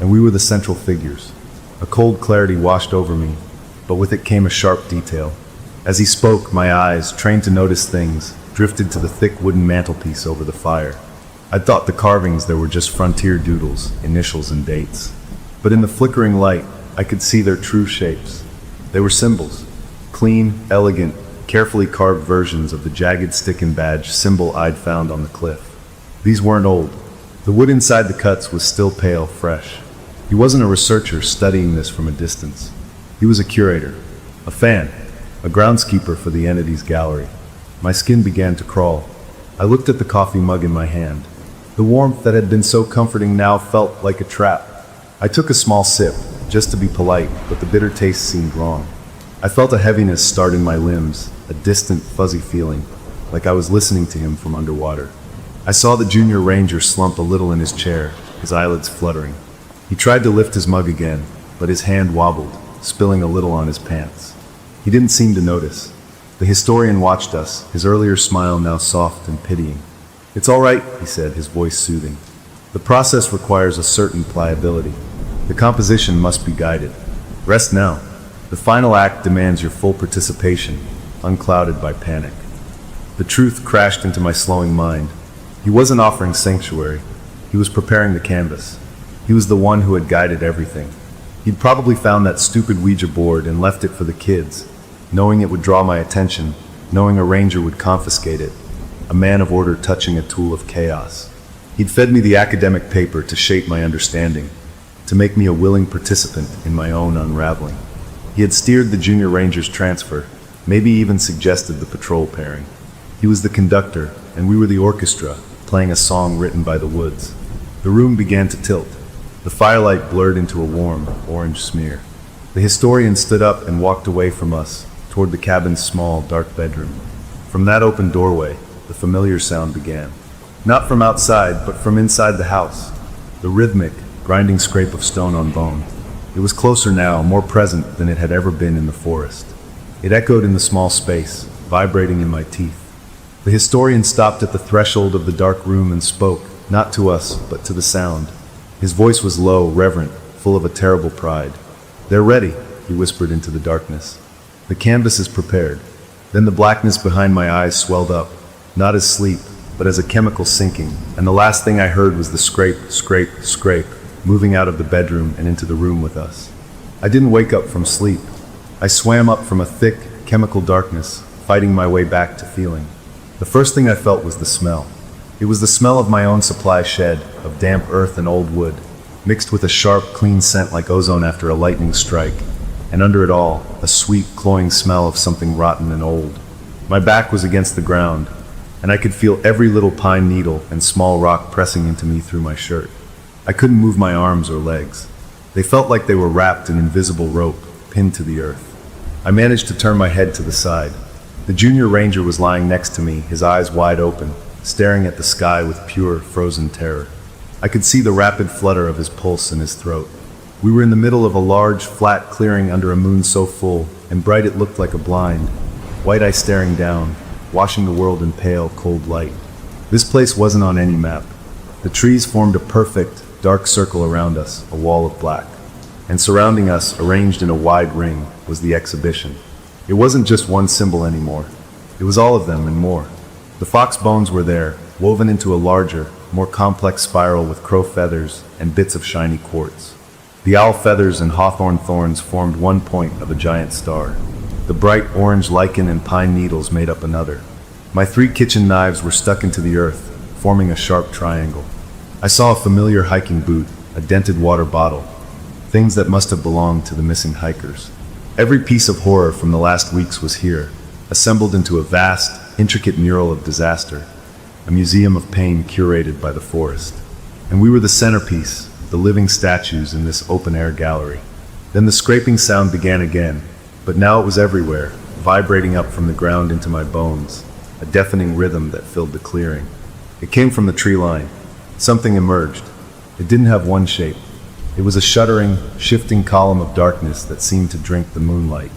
And we were the central figures. A cold clarity washed over me, but with it came a sharp detail. As he spoke, my eyes, trained to notice things, drifted to the thick wooden mantelpiece over the fire. I'd thought the carvings there were just frontier doodles, initials and dates. But in the flickering light, I could see their true shapes. They were symbols. Clean, elegant, carefully carved versions of the jagged stick and badge symbol I'd found on the cliff. These weren't old. The wood inside the cuts was still pale, fresh. He wasn't a researcher studying this from a distance. He was a curator, a fan, a groundskeeper for the entity's gallery. My skin began to crawl. I looked at the coffee mug in my hand. The warmth that had been so comforting now felt like a trap. I took a small sip, just to be polite, but the bitter taste seemed wrong. I felt a heaviness start in my limbs, a distant, fuzzy feeling, like I was listening to him from underwater. I saw the junior ranger slump a little in his chair, his eyelids fluttering. He tried to lift his mug again, but his hand wobbled, spilling a little on his pants. He didn't seem to notice. The historian watched us, his earlier smile now soft and pitying. "It's all right," he said, his voice soothing. "The process requires a certain pliability. The composition must be guided. Rest now. The final act demands your full participation, unclouded by panic." The truth crashed into my slowing mind. He wasn't offering sanctuary. He was preparing the canvas. He was the one who had guided everything. He'd probably found that stupid Ouija board and left it for the kids, knowing it would draw my attention, knowing a ranger would confiscate it, a man of order touching a tool of chaos. He'd fed me the academic paper to shape my understanding, to make me a willing participant in my own unraveling. He had steered the junior ranger's transfer, maybe even suggested the patrol pairing. He was the conductor, and we were the orchestra, playing a song written by the woods. The room began to tilt. The firelight blurred into a warm, orange smear. The historian stood up and walked away from us, toward the cabin's small, dark bedroom. From that open doorway, the familiar sound began. Not from outside, but from inside the house. The rhythmic, grinding scrape of stone on bone. It was closer now, more present than it had ever been in the forest. It echoed in the small space, vibrating in my teeth. The historian stopped at the threshold of the dark room and spoke, not to us, but to the sound. His voice was low, reverent, full of a terrible pride. "They're ready," he whispered into the darkness. "The canvas is prepared." Then the blackness behind my eyes swelled up, not as sleep, but as a chemical sinking, and the last thing I heard was the scrape, scrape, scrape, moving out of the bedroom and into the room with us. I didn't wake up from sleep. I swam up from a thick, chemical darkness, fighting my way back to feeling. The first thing I felt was the smell. It was the smell of my own supply shed, of damp earth and old wood, mixed with a sharp, clean scent like ozone after a lightning strike, and under it all, a sweet, cloying smell of something rotten and old. My back was against the ground, and I could feel every little pine needle and small rock pressing into me through my shirt. I couldn't move my arms or legs. They felt like they were wrapped in invisible rope, pinned to the earth. I managed to turn my head to the side. The junior ranger was lying next to me, his eyes wide open, staring at the sky with pure, frozen terror. I could see the rapid flutter of his pulse in his throat. We were in the middle of a large, flat clearing under a moon so full and bright it looked like a blind, white eye staring down, washing the world in pale, cold light. This place wasn't on any map. The trees formed a perfect, dark circle around us, a wall of black. And surrounding us, arranged in a wide ring, was the exhibition. It wasn't just one symbol anymore. It was all of them and more. The fox bones were there, woven into a larger, more complex spiral with crow feathers and bits of shiny quartz. The owl feathers and hawthorn thorns formed one point of a giant star. The bright orange lichen and pine needles made up another. My 3 kitchen knives were stuck into the earth, forming a sharp triangle. I saw a familiar hiking boot, a dented water bottle, things that must have belonged to the missing hikers. Every piece of horror from the last weeks was here, assembled into a vast, intricate mural of disaster, a museum of pain curated by the forest. And we were the centerpiece, the living statues in this open-air gallery. Then the scraping sound began again, but now it was everywhere, vibrating up from the ground into my bones, a deafening rhythm that filled the clearing. It came from the tree line. Something emerged. It didn't have one shape. It was a shuddering, shifting column of darkness that seemed to drink the moonlight.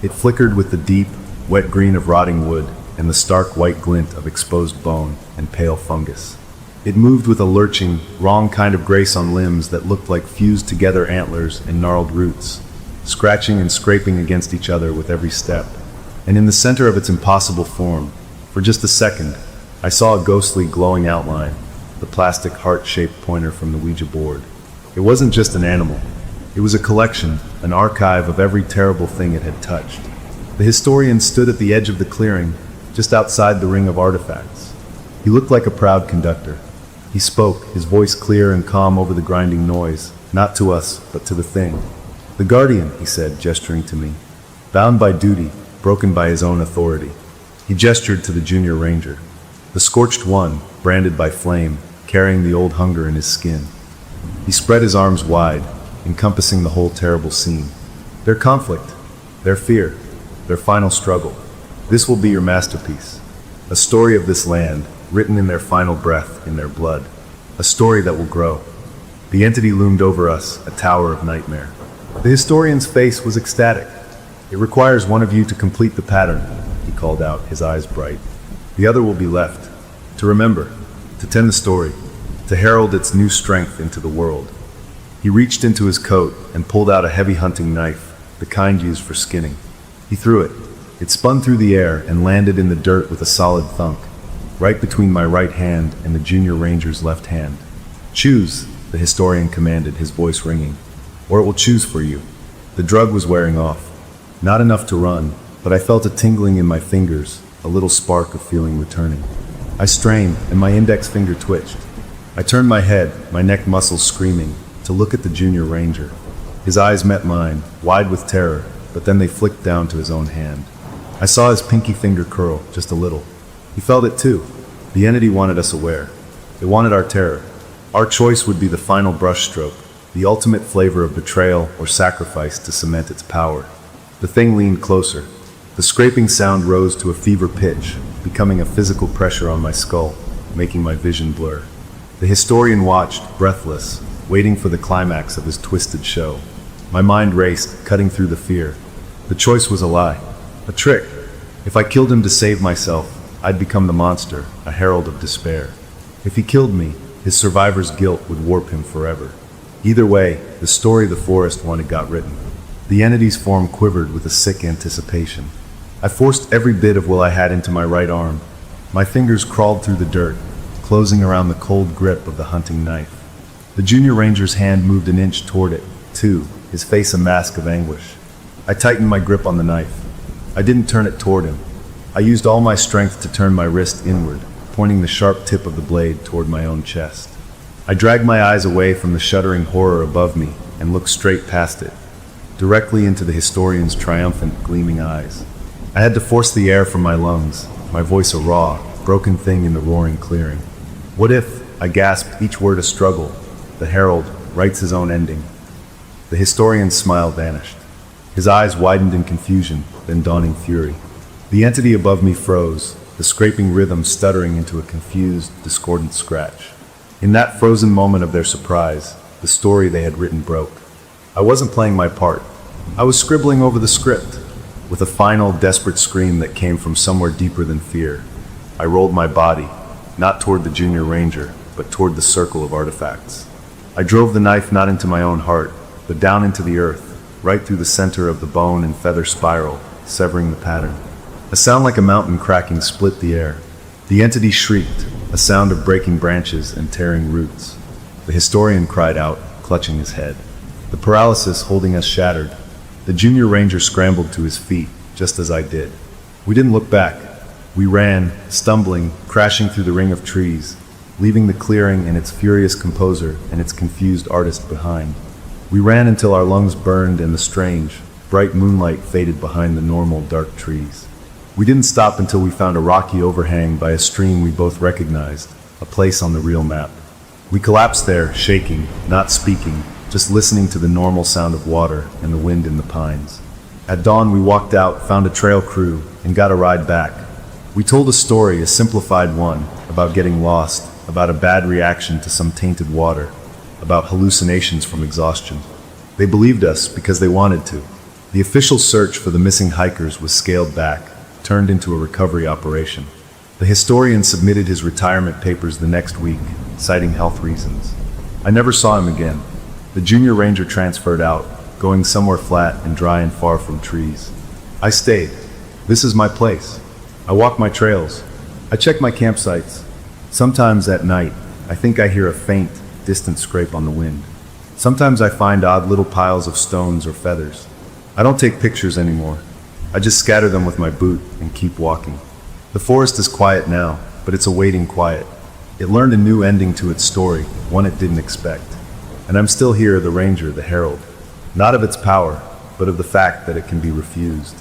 It flickered with the deep, wet green of rotting wood and the stark white glint of exposed bone and pale fungus. It moved with a lurching, wrong kind of grace on limbs that looked like fused together antlers and gnarled roots, scratching and scraping against each other with every step. And in the center of its impossible form, for just a second, I saw a ghostly glowing outline, the plastic heart-shaped pointer from the Ouija board. It wasn't just an animal. It was a collection, an archive of every terrible thing it had touched. The historian stood at the edge of the clearing, just outside the ring of artifacts. He looked like a proud conductor. He spoke, his voice clear and calm over the grinding noise, not to us, but to the thing. "The Guardian," he said, gesturing to me. Bound by duty, broken by his own authority. He gestured to the junior ranger. The scorched one, branded by flame, carrying the old hunger in his skin. He spread his arms wide, encompassing the whole terrible scene. Their conflict, their fear, their final struggle. This will be your masterpiece. A story of this land, written in their final breath, in their blood. A story that will grow. The entity loomed over us, a tower of nightmare. The historian's face was ecstatic. "It requires one of you to complete the pattern," he called out, his eyes bright. "The other will be left. To remember, to tend the story, to herald its new strength into the world." He reached into his coat and pulled out a heavy hunting knife, the kind used for skinning. He threw it. It spun through the air and landed in the dirt with a solid thunk, right between my right hand and the junior ranger's left hand. "Choose," the historian commanded, his voice ringing, "or it will choose for you." The drug was wearing off. Not enough to run, but I felt a tingling in my fingers, a little spark of feeling returning. I strained, and my index finger twitched. I turned my head, my neck muscles screaming, to look at the junior ranger. His eyes met mine, wide with terror, but then they flicked down to his own hand. I saw his pinky finger curl, just a little. He felt it too. The entity wanted us aware. It wanted our terror. Our choice would be the final brushstroke, the ultimate flavor of betrayal or sacrifice to cement its power. The thing leaned closer. The scraping sound rose to a fever pitch, becoming a physical pressure on my skull, making my vision blur. The historian watched, breathless, waiting for the climax of his twisted show. My mind raced, cutting through the fear. The choice was a lie, a trick. If I killed him to save myself, I'd become the monster, a herald of despair. If he killed me, his survivor's guilt would warp him forever. Either way, the story the forest wanted got written. The entity's form quivered with a sick anticipation. I forced every bit of will I had into my right arm. My fingers crawled through the dirt, closing around the cold grip of the hunting knife. The junior ranger's hand moved an inch toward it, too, his face a mask of anguish. I tightened my grip on the knife. I didn't turn it toward him. I used all my strength to turn my wrist inward, pointing the sharp tip of the blade toward my own chest. I dragged my eyes away from the shuddering horror above me and looked straight past it, directly into the historian's triumphant, gleaming eyes. I had to force the air from my lungs, my voice a raw, broken thing in the roaring clearing. "What if," I gasped, each word a struggle, "the herald writes his own ending?" The historian's smile vanished. His eyes widened in confusion, then dawning fury. The entity above me froze, the scraping rhythm stuttering into a confused, discordant scratch. In that frozen moment of their surprise, the story they had written broke. I wasn't playing my part. I was scribbling over the script, with a final, desperate scream that came from somewhere deeper than fear. I rolled my body, not toward the junior ranger, but toward the circle of artifacts. I drove the knife not into my own heart, but down into the earth, right through the center of the bone and feather spiral, severing the pattern. A sound like a mountain cracking split the air. The entity shrieked, a sound of breaking branches and tearing roots. The historian cried out, clutching his head. The paralysis holding us shattered. The junior ranger scrambled to his feet, just as I did. We didn't look back. We ran, stumbling, crashing through the ring of trees, leaving the clearing and its furious composer and its confused artist behind. We ran until our lungs burned and the strange, bright moonlight faded behind the normal dark trees. We didn't stop until we found a rocky overhang by a stream we both recognized, a place on the real map. We collapsed there, shaking, not speaking, just listening to the normal sound of water and the wind in the pines. At dawn we walked out, found a trail crew, and got a ride back. We told a story, a simplified one, about getting lost, about a bad reaction to some tainted water, about hallucinations from exhaustion. They believed us because they wanted to. The official search for the missing hikers was scaled back, turned into a recovery operation. The historian submitted his retirement papers the next week, citing health reasons. I never saw him again. The junior ranger transferred out, going somewhere flat and dry and far from trees. I stayed. This is my place. I walk my trails. I check my campsites. Sometimes at night, I think I hear a faint, distant scrape on the wind. Sometimes I find odd little piles of stones or feathers. I don't take pictures anymore. I just scatter them with my boot and keep walking. The forest is quiet now, but it's awaiting quiet. It learned a new ending to its story, one it didn't expect. And I'm still here, the ranger, the herald. Not of its power, but of the fact that it can be refused.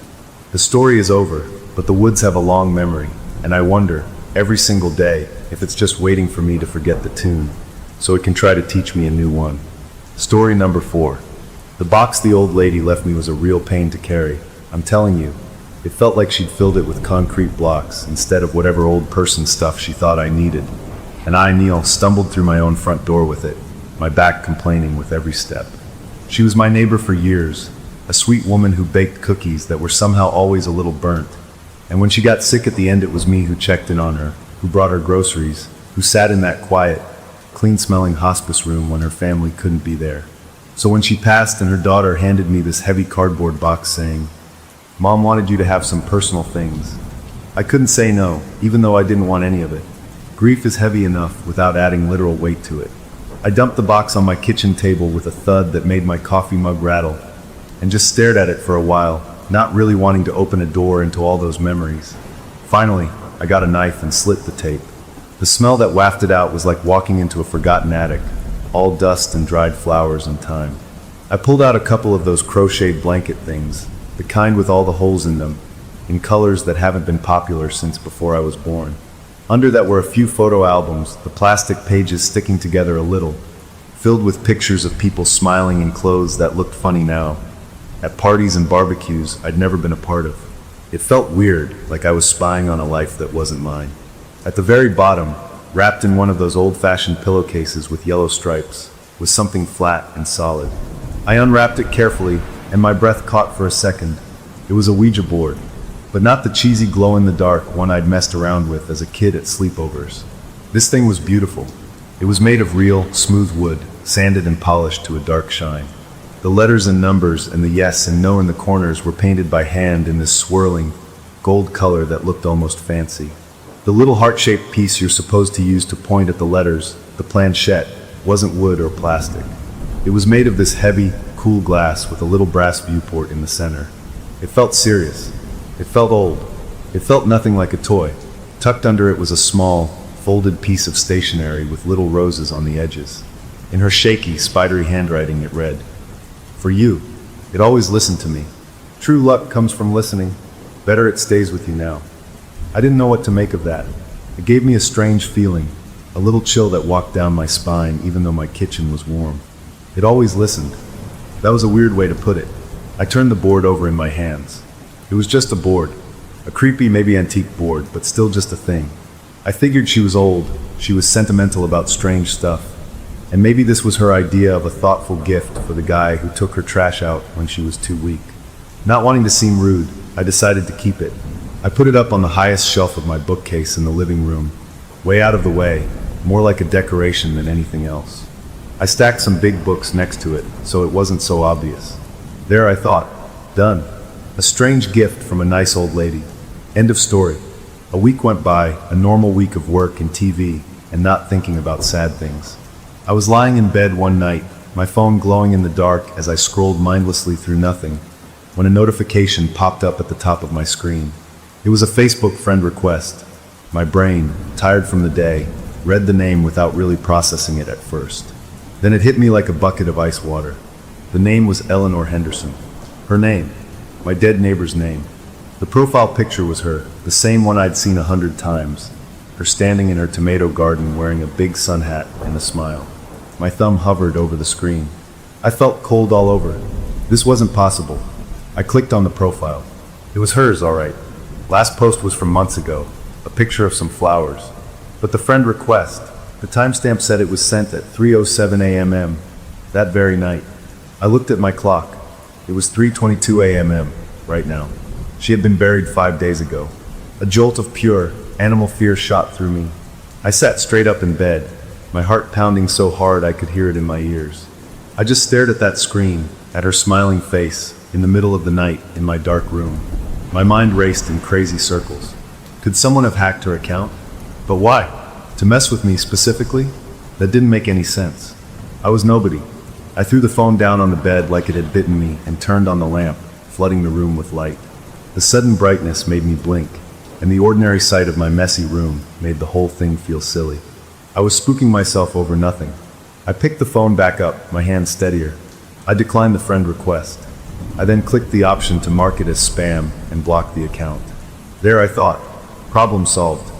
The story is over, but the woods have a long memory, and I wonder, every single day, if it's just waiting for me to forget the tune, so it can try to teach me a new one. Story number 4. The box the old lady left me was a real pain to carry. I'm telling you, it felt like she'd filled it with concrete blocks instead of whatever old person stuff she thought I needed. And I, Neil, stumbled through my own front door with it, my back complaining with every step. She was my neighbor for years, a sweet woman who baked cookies that were somehow always a little burnt. And when she got sick at the end, it was me who checked in on her, who brought her groceries, who sat in that quiet, clean-smelling hospice room when her family couldn't be there. So when she passed and her daughter handed me this heavy cardboard box saying, "Mom wanted you to have some personal things," I couldn't say no, even though I didn't want any of it. Grief is heavy enough without adding literal weight to it. I dumped the box on my kitchen table with a thud that made my coffee mug rattle, and just stared at it for a while, not really wanting to open a door into all those memories. Finally, I got a knife and slit the tape. The smell that wafted out was like walking into a forgotten attic, all dust and dried flowers and time. I pulled out a couple of those crocheted blanket things, the kind with all the holes in them, in colors that haven't been popular since before I was born. Under that were a few photo albums, the plastic pages sticking together a little, filled with pictures of people smiling in clothes that looked funny now, at parties and barbecues I'd never been a part of. It felt weird, like I was spying on a life that wasn't mine. At the very bottom, wrapped in one of those old-fashioned pillowcases with yellow stripes, was something flat and solid. I unwrapped it carefully, and my breath caught for a second. It was a Ouija board, but not the cheesy glow-in-the-dark one I'd messed around with as a kid at sleepovers. This thing was beautiful. It was made of real, smooth wood, sanded and polished to a dark shine. The letters and numbers and the yes and no in the corners were painted by hand in this swirling, gold color that looked almost fancy. The little heart-shaped piece you're supposed to use to point at the letters, the planchette, wasn't wood or plastic. It was made of this heavy, cool glass with a little brass viewport in the center. It felt serious. It felt old. It felt nothing like a toy. Tucked under it was a small, folded piece of stationery with little roses on the edges. In her shaky, spidery handwriting it read, "For you. It always listened to me. True luck comes from listening. Better it stays with you now." I didn't know what to make of that. It gave me a strange feeling, a little chill that walked down my spine even though my kitchen was warm. It always listened. That was a weird way to put it. I turned the board over in my hands. It was just a board. A creepy, maybe antique board, but still just a thing. I figured she was old, she was sentimental about strange stuff, and maybe this was her idea of a thoughtful gift for the guy who took her trash out when she was too weak. Not wanting to seem rude, I decided to keep it. I put it up on the highest shelf of my bookcase in the living room, way out of the way, more like a decoration than anything else. I stacked some big books next to it, so it wasn't so obvious. There I thought, done. A strange gift from a nice old lady. End of story. A week went by, a normal week of work and TV, and not thinking about sad things. I was lying in bed one night, my phone glowing in the dark as I scrolled mindlessly through nothing, when a notification popped up at the top of my screen. It was a Facebook friend request. My brain, tired from the day, read the name without really processing it at first. Then it hit me like a bucket of ice water. The name was Eleanor Henderson. Her name. My dead neighbor's name. The profile picture was her, the same one I'd seen 100 times. Her standing in her tomato garden wearing a big sun hat and a smile. My thumb hovered over the screen. I felt cold all over. This wasn't possible. I clicked on the profile. It was hers, all right. Last post was from months ago, a picture of some flowers. But the friend request, the timestamp said it was sent at 3:07 a.m. that very night. I looked at my clock. It was 3:22 a.m. right now. She had been buried 5 days ago. A jolt of pure, animal fear shot through me. I sat straight up in bed, my heart pounding so hard I could hear it in my ears. I just stared at that screen, at her smiling face, in the middle of the night, in my dark room. My mind raced in crazy circles. Could someone have hacked her account? But why? To mess with me specifically? That didn't make any sense. I was nobody. I threw the phone down on the bed like it had bitten me and turned on the lamp, flooding the room with light. The sudden brightness made me blink, and the ordinary sight of my messy room made the whole thing feel silly. I was spooking myself over nothing. I picked the phone back up, my hand steadier. I declined the friend request. I then clicked the option to mark it as spam and block the account. There I thought, problem solved.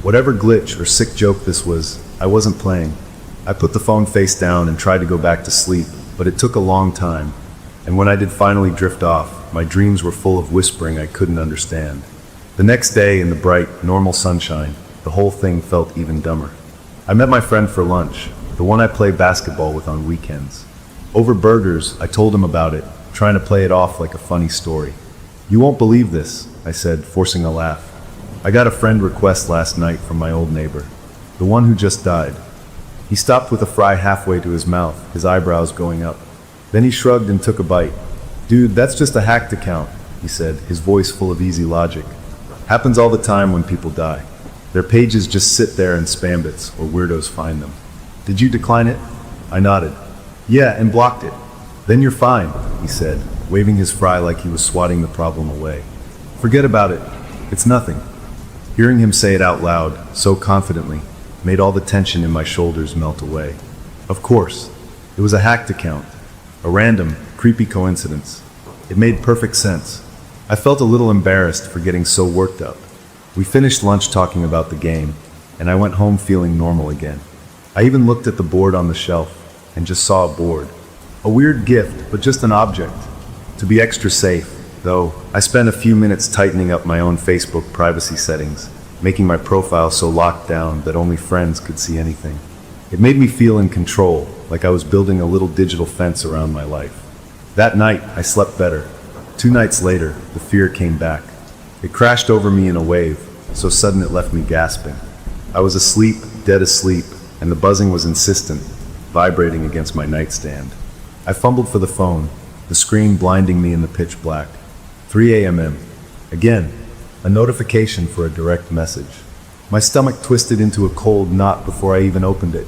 Whatever glitch or sick joke this was, I wasn't playing. I put the phone face down and tried to go back to sleep, but it took a long time. And when I did finally drift off, my dreams were full of whispering I couldn't understand. The next day, in the bright, normal sunshine, the whole thing felt even dumber. I met my friend for lunch, the one I play basketball with on weekends. Over burgers, I told him about it, trying to play it off like a funny story. "You won't believe this," I said, forcing a laugh. "I got a friend request last night from my old neighbor, the one who just died." He stopped with a fry halfway to his mouth, his eyebrows going up. Then he shrugged and took a bite. "Dude, that's just a hacked account," he said, his voice full of easy logic. "Happens all the time when people die. Their pages just sit there in spam bits, or weirdos find them." "Did you decline it?" I nodded. "Yeah, and blocked it." "Then you're fine," he said, waving his fry like he was swatting the problem away. "Forget about it. It's nothing." Hearing him say it out loud, so confidently, made all the tension in my shoulders melt away. Of course, it was a hacked account. A random, creepy coincidence. It made perfect sense. I felt a little embarrassed for getting so worked up. We finished lunch talking about the game, and I went home feeling normal again. I even looked at the board on the shelf, and just saw a board. A weird gift, but just an object. To be extra safe, though, I spent a few minutes tightening up my own Facebook privacy settings, making my profile so locked down that only friends could see anything. It made me feel in control, like I was building a little digital fence around my life. That night, I slept better. 2 nights later, the fear came back. It crashed over me in a wave, so sudden it left me gasping. I was asleep, dead asleep, and the buzzing was insistent, vibrating against my nightstand. I fumbled for the phone, the screen blinding me in the pitch black. 3 a.m. Again, a notification for a direct message. My stomach twisted into a cold knot before I even opened it.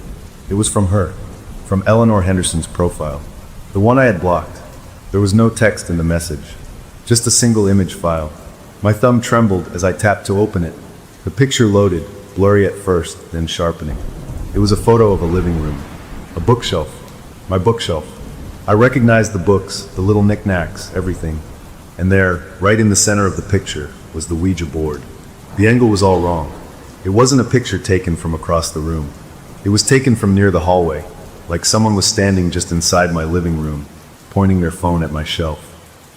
It was from her, from Eleanor Henderson's profile, the one I had blocked. There was no text in the message, just a single image file. My thumb trembled as I tapped to open it. The picture loaded, blurry at first, then sharpening. It was a photo of a living room, a bookshelf, my bookshelf. I recognized the books, the little knickknacks, everything. And there, right in the center of the picture, was the Ouija board. The angle was all wrong. It wasn't a picture taken from across the room. It was taken from near the hallway, like someone was standing just inside my living room, pointing their phone at my shelf.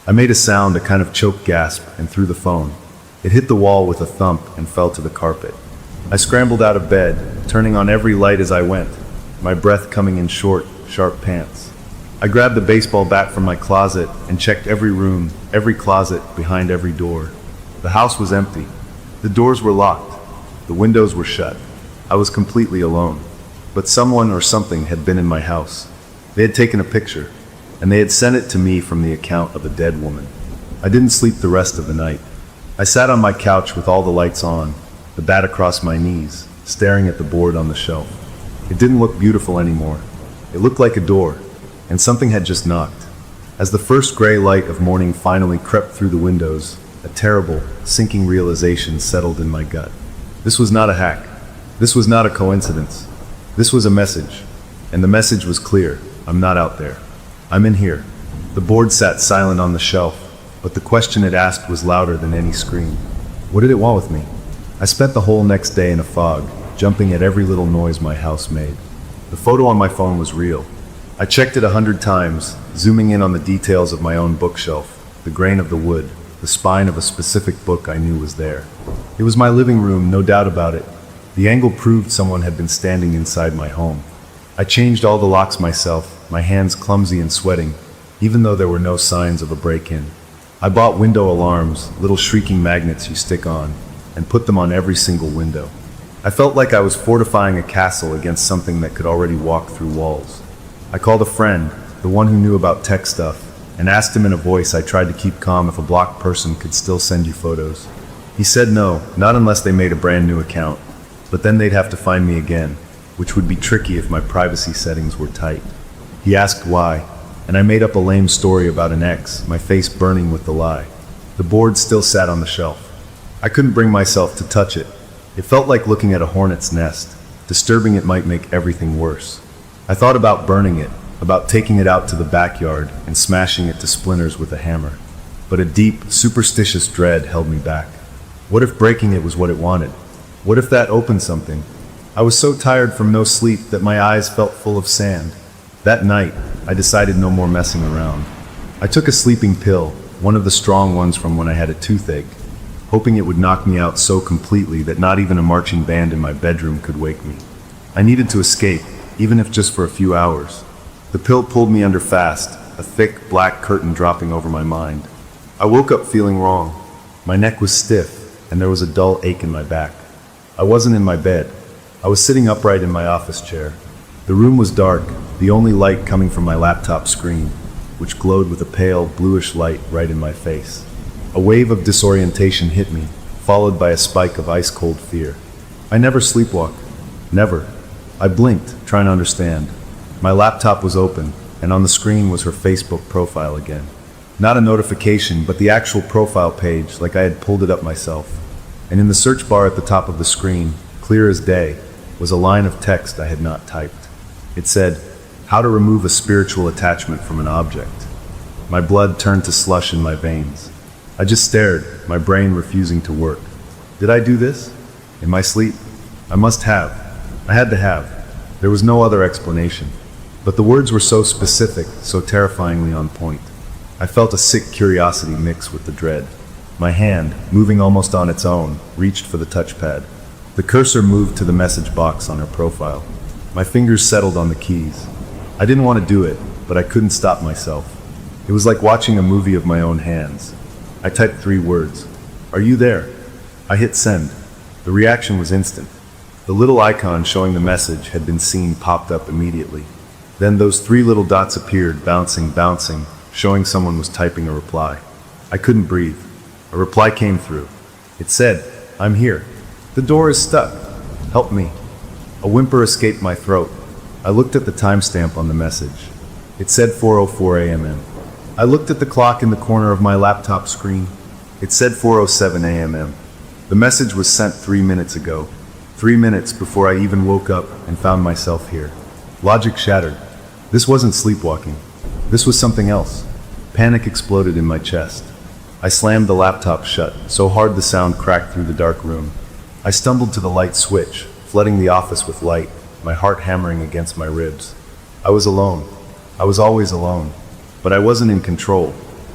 I made a sound, a kind of choked gasp, and threw the phone. It hit the wall with a thump and fell to the carpet. I scrambled out of bed, turning on every light as I went, my breath coming in short, sharp pants. I grabbed a baseball bat from my closet and checked every room, every closet, behind every door. The house was empty. The doors were locked. The windows were shut. I was completely alone. But someone or something had been in my house. They had taken a picture, and they had sent it to me from the account of a dead woman. I didn't sleep the rest of the night. I sat on my couch with all the lights on, the bat across my knees, staring at the board on the shelf. It didn't look beautiful anymore. It looked like a door, and something had just knocked. As the first gray light of morning finally crept through the windows, a terrible, sinking realization settled in my gut. This was not a hack. This was not a coincidence. This was a message, and the message was clear. I'm not out there. I'm in here. The board sat silent on the shelf, but the question it asked was louder than any scream. What did it want with me? I spent the whole next day in a fog, jumping at every little noise my house made. The photo on my phone was real. I checked it 100 times, zooming in on the details of my own bookshelf, the grain of the wood, the spine of a specific book I knew was there. It was my living room, no doubt about it. The angle proved someone had been standing inside my home. I changed all the locks myself, my hands clumsy and sweating, even though there were no signs of a break-in. I bought window alarms, little shrieking magnets you stick on, and put them on every single window. I felt like I was fortifying a castle against something that could already walk through walls. I called a friend, the one who knew about tech stuff, and asked him in a voice I tried to keep calm if a blocked person could still send you photos. He said no, not unless they made a brand new account, but then they'd have to find me again, which would be tricky if my privacy settings were tight. He asked why, and I made up a lame story about an ex, my face burning with the lie. The board still sat on the shelf. I couldn't bring myself to touch it. It felt like looking at a hornet's nest. Disturbing it might make everything worse. I thought about burning it, about taking it out to the backyard and smashing it to splinters with a hammer. But a deep, superstitious dread held me back. What if breaking it was what it wanted? What if that opened something? I was so tired from no sleep that my eyes felt full of sand. That night, I decided no more messing around. I took a sleeping pill, one of the strong ones from when I had a toothache, hoping it would knock me out so completely that not even a marching band in my bedroom could wake me. I needed to escape, even if just for a few hours. The pill pulled me under fast, a thick, black curtain dropping over my mind. I woke up feeling wrong. My neck was stiff, and there was a dull ache in my back. I wasn't in my bed. I was sitting upright in my office chair. The room was dark, the only light coming from my laptop screen, which glowed with a pale, bluish light right in my face. A wave of disorientation hit me, followed by a spike of ice-cold fear. I never sleepwalk. Never. I blinked, trying to understand. My laptop was open, and on the screen was her Facebook profile again. Not a notification, but the actual profile page, like I had pulled it up myself. And in the search bar at the top of the screen, clear as day, was a line of text I had not typed. It said, "How to remove a spiritual attachment from an object." My blood turned to slush in my veins. I just stared, my brain refusing to work. Did I do this? In my sleep? I must have. I had to have. There was no other explanation. But the words were so specific, so terrifyingly on point. I felt a sick curiosity mix with the dread. My hand, moving almost on its own, reached for the touchpad. The cursor moved to the message box on her profile. My fingers settled on the keys. I didn't want to do it, but I couldn't stop myself. It was like watching a movie of my own hands. I typed 3 words. "Are you there?" I hit send. The reaction was instant. The little icon showing the message had been seen popped up immediately. Then those 3 little dots appeared, bouncing, showing someone was typing a reply. I couldn't breathe. A reply came through. It said, "I'm here. The door is stuck. Help me." A whimper escaped my throat. I looked at the timestamp on the message. It said 4:04 a.m. I looked at the clock in the corner of my laptop screen. It said 4:07 a.m. The message was sent 3 minutes ago. 3 minutes before I even woke up and found myself here. Logic shattered. This wasn't sleepwalking. This was something else. Panic exploded in my chest. I slammed the laptop shut, so hard the sound cracked through the dark room. I stumbled to the light switch, flooding the office with light, my heart hammering against my ribs. I was alone. I was always alone. But I wasn't in control.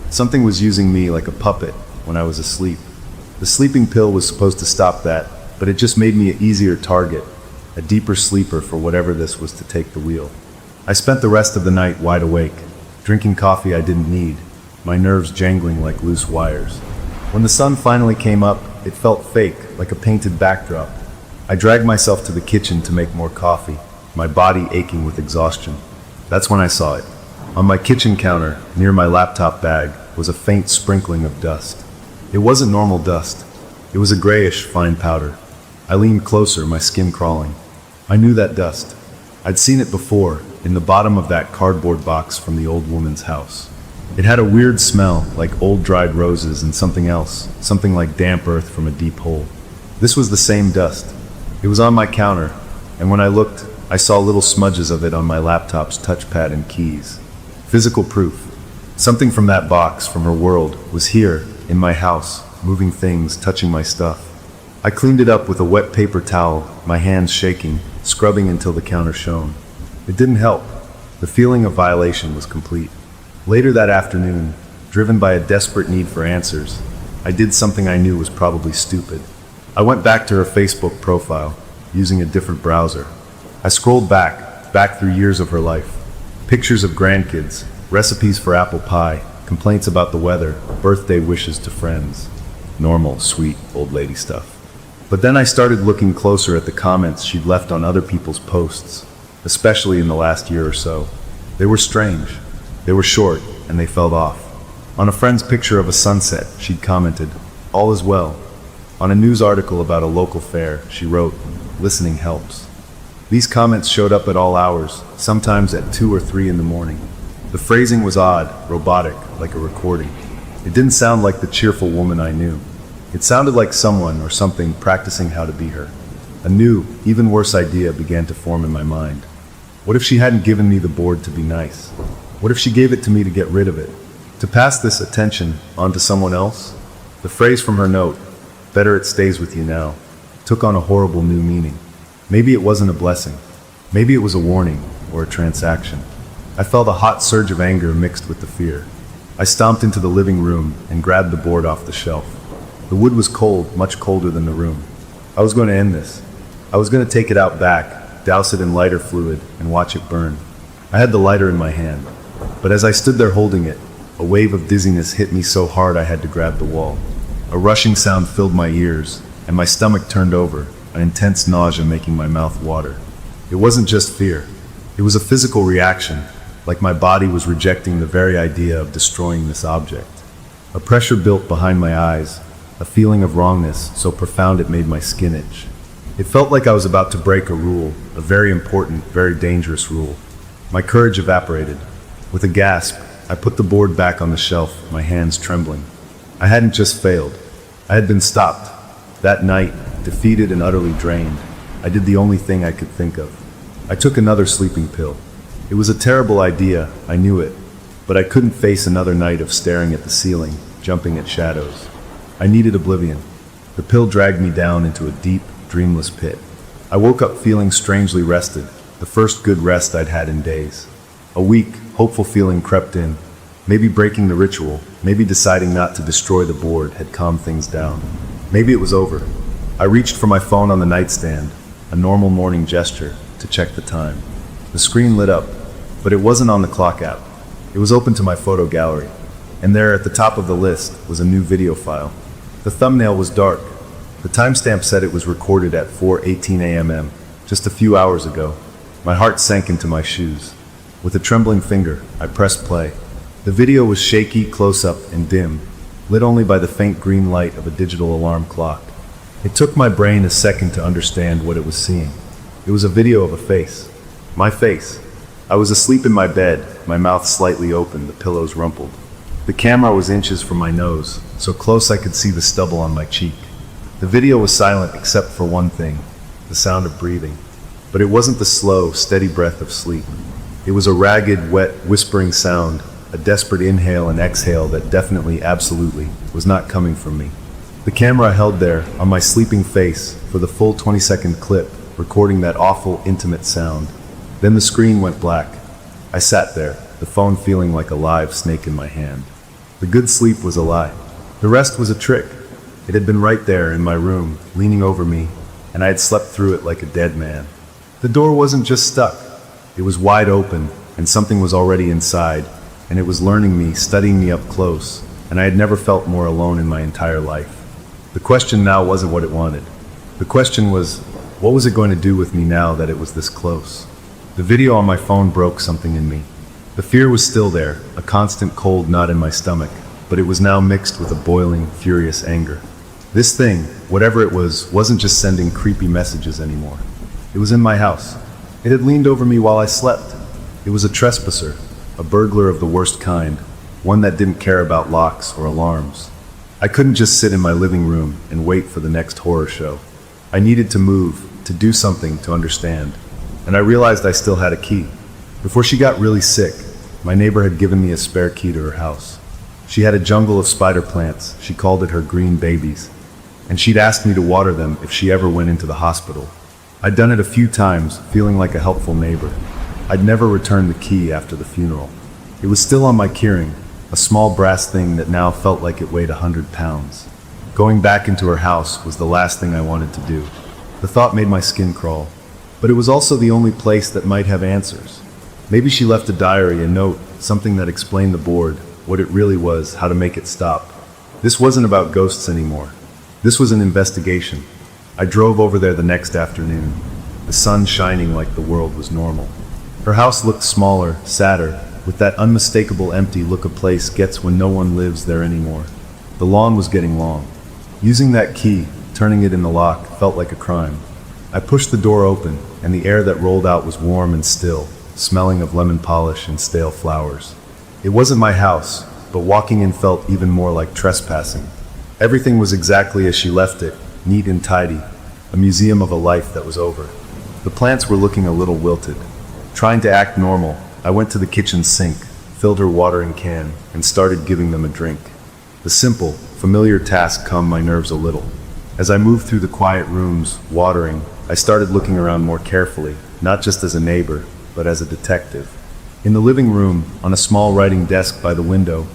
Something was using me like a puppet when I was asleep. The sleeping pill was supposed to stop that, but it just made me an easier target, a deeper sleeper for whatever this was to take the wheel. I spent the rest of the night wide awake, drinking coffee I didn't need, my nerves jangling like loose wires. When the sun finally came up, it felt fake, like a painted backdrop. I dragged myself to the kitchen to make more coffee, my body aching with exhaustion. That's when I saw it. On my kitchen counter, near my laptop bag, was a faint sprinkling of dust. It wasn't normal dust. It was a grayish, fine powder. I leaned closer, my skin crawling. I knew that dust. I'd seen it before, in the bottom of that cardboard box from the old woman's house. It had a weird smell, like old dried roses and something else, something like damp earth from a deep hole. This was the same dust. It was on my counter, and when I looked, I saw little smudges of it on my laptop's touchpad and keys. Physical proof. Something from that box, from her world, was here, in my house, moving things, touching my stuff. I cleaned it up with a wet paper towel, my hands shaking, scrubbing until the counter shone. It didn't help. The feeling of violation was complete. Later that afternoon, driven by a desperate need for answers, I did something I knew was probably stupid. I went back to her Facebook profile, using a different browser. I scrolled back through years of her life. Pictures of grandkids, Recipes for apple pie, complaints about the weather, birthday wishes to friends. Normal, sweet, old lady stuff. But then I started looking closer at the comments she'd left on other people's posts, especially in the last year or so. They were strange. They were short, and they fell off. On a friend's picture of a sunset, she'd commented, "All is well." On a news article about a local fair, she wrote, "Listening helps." These comments showed up at all hours, sometimes at 2 or 3 in the morning. The phrasing was odd, robotic, like a recording. It didn't sound like the cheerful woman I knew. It sounded like someone or something practicing how to be her. A new, even worse idea began to form in my mind. What if she hadn't given me the board to be nice? What if she gave it to me to get rid of it? To pass this attention on to someone else? The phrase from her note, "Better it stays with you now," took on a horrible new meaning. Maybe it wasn't a blessing. Maybe it was a warning or a transaction. I felt a hot surge of anger mixed with the fear. I stomped into the living room and grabbed the board off the shelf. The wood was cold, much colder than the room. I was going to end this. I was going to take it out back, douse it in lighter fluid, and watch it burn. I had the lighter in my hand, but as I stood there holding it, a wave of dizziness hit me so hard I had to grab the wall. A rushing sound filled my ears, and my stomach turned over, an intense nausea making my mouth water. It wasn't just fear. It was a physical reaction, like my body was rejecting the very idea of destroying this object. A pressure built behind my eyes, a feeling of wrongness so profound it made my skin itch. It felt like I was about to break a rule, a very important, very dangerous rule. My courage evaporated. With a gasp, I put the board back on the shelf, my hands trembling. I hadn't just failed. I had been stopped. That night, defeated and utterly drained, I did the only thing I could think of. I took another sleeping pill. It was a terrible idea, I knew it, but I couldn't face another night of staring at the ceiling, jumping at shadows. I needed oblivion. The pill dragged me down into a deep, dreamless pit. I woke up feeling strangely rested, the first good rest I'd had in days. A weak, hopeful feeling crept in. Maybe breaking the ritual, maybe deciding not to destroy the board had calmed things down. Maybe it was over. I reached for my phone on the nightstand, a normal morning gesture, to check the time. The screen lit up, but it wasn't on the clock app. It was open to my photo gallery, and there at the top of the list was a new video file. The thumbnail was dark. The timestamp said it was recorded at 4:18 a.m., just a few hours ago. My heart sank into my shoes. With a trembling finger, I pressed play. The video was shaky, close-up, and dim, lit only by the faint green light of a digital alarm clock. It took my brain a second to understand what it was seeing. It was a video of a face. My face. I was asleep in my bed, my mouth slightly open, the pillows rumpled. The camera was inches from my nose, so close I could see the stubble on my cheek. The video was silent except for one thing, the sound of breathing. But it wasn't the slow, steady breath of sleep. It was a ragged, wet, whispering sound, a desperate inhale and exhale that definitely, absolutely, was not coming from me. The camera held there, on my sleeping face, for the full 20-second clip, recording that awful, intimate sound. Then the screen went black. I sat there, the phone feeling like a live snake in my hand. The good sleep was a lie. The rest was a trick. It had been right there in my room, leaning over me, and I had slept through it like a dead man. The door wasn't just stuck. It was wide open, and something was already inside, and it was learning me, studying me up close, and I had never felt more alone in my entire life. The question now wasn't what it wanted. The question was, what was it going to do with me now that it was this close? The video on my phone broke something in me. The fear was still there, a constant cold knot in my stomach, but it was now mixed with a boiling, furious anger. This thing, whatever it was, wasn't just sending creepy messages anymore. It was in my house. It had leaned over me while I slept. It was a trespasser, a burglar of the worst kind, one that didn't care about locks or alarms. I couldn't just sit in my living room and wait for the next horror show. I needed to move, to do something, to understand. And I realized I still had a key. Before she got really sick, my neighbor had given me a spare key to her house. She had a jungle of spider plants. She called it her green babies. And she'd asked me to water them if she ever went into the hospital. I'd done it a few times, feeling like a helpful neighbor. I'd never returned the key after the funeral. It was still on my keyring, a small brass thing that now felt like it weighed 100 pounds. Going back into her house was the last thing I wanted to do. The thought made my skin crawl. But it was also the only place that might have answers. Maybe she left a diary, a note, something that explained the board, what it really was, how to make it stop. This wasn't about ghosts anymore. This was an investigation. I drove over there the next afternoon, the sun shining like the world was normal. Her house looked smaller, sadder, with that unmistakable empty look a place gets when no one lives there anymore. The lawn was getting long. Using that key, turning it in the lock, felt like a crime. I pushed the door open, and the air that rolled out was warm and still, smelling of lemon polish and stale flowers. It wasn't my house, but walking in felt even more like trespassing. Everything was exactly as she left it, neat and tidy, a museum of a life that was over. The plants were looking a little wilted. Trying to act normal, I went to the kitchen sink, filled her watering can, and started giving them a drink. The simple, familiar task calmed my nerves a little. As I moved through the quiet rooms, watering, I started looking around more carefully, not just as a neighbor, but as a detective. In the living room, on a small writing desk by the window,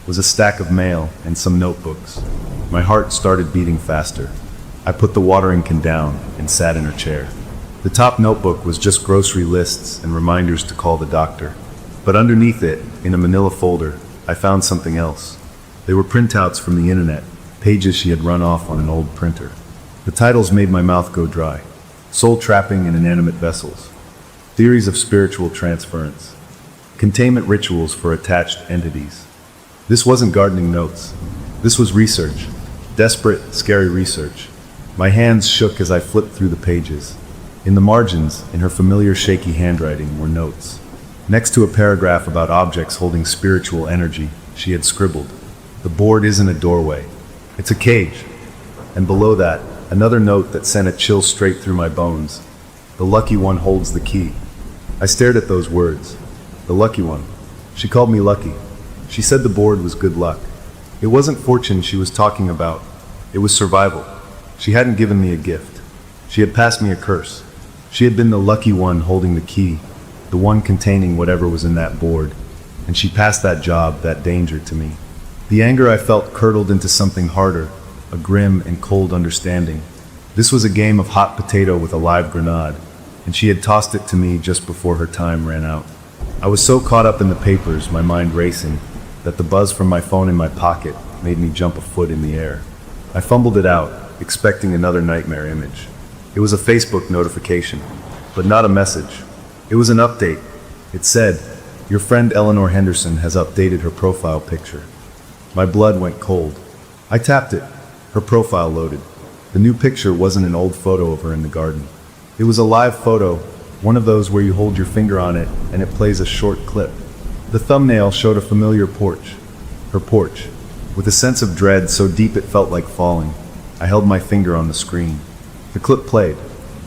was a stack of mail and some notebooks. My heart started beating faster. I put the watering can down and sat in her chair. The top notebook was just grocery lists and reminders to call the doctor. But underneath it, in a manila folder, I found something else. They were printouts from the internet, pages she had run off on an old printer. The titles made my mouth go dry. Soul trapping in inanimate vessels. Theories of spiritual transference. Containment rituals for attached entities. This wasn't gardening notes. This was research. Desperate, scary research. My hands shook as I flipped through the pages. In the margins, in her familiar shaky handwriting, were notes. Next to a paragraph about objects holding spiritual energy, she had scribbled, "The board isn't a doorway. It's a cage." And below that, another note that sent a chill straight through my bones. "The lucky one holds the key." I stared at those words. The lucky one. She called me lucky. She said the board was good luck. It wasn't fortune she was talking about. It was survival. She hadn't given me a gift. She had passed me a curse. She had been the lucky one holding the key, the one containing whatever was in that board, and she passed that job, that danger to me. The anger I felt curdled into something harder, a grim and cold understanding. This was a game of hot potato with a live grenade, and she had tossed it to me just before her time ran out. I was so caught up in the papers, my mind racing, that the buzz from my phone in my pocket made me jump a foot in the air. I fumbled it out, expecting another nightmare image. It was a Facebook notification, but not a message. It was an update. It said, "Your friend Eleanor Henderson has updated her profile picture." My blood went cold. I tapped it. Her profile loaded. The new picture wasn't an old photo of her in the garden. It was a live photo, one of those where you hold your finger on it and it plays a short clip. The thumbnail showed a familiar porch. Her porch. With a sense of dread so deep it felt like falling, I held my finger on the screen. The clip played.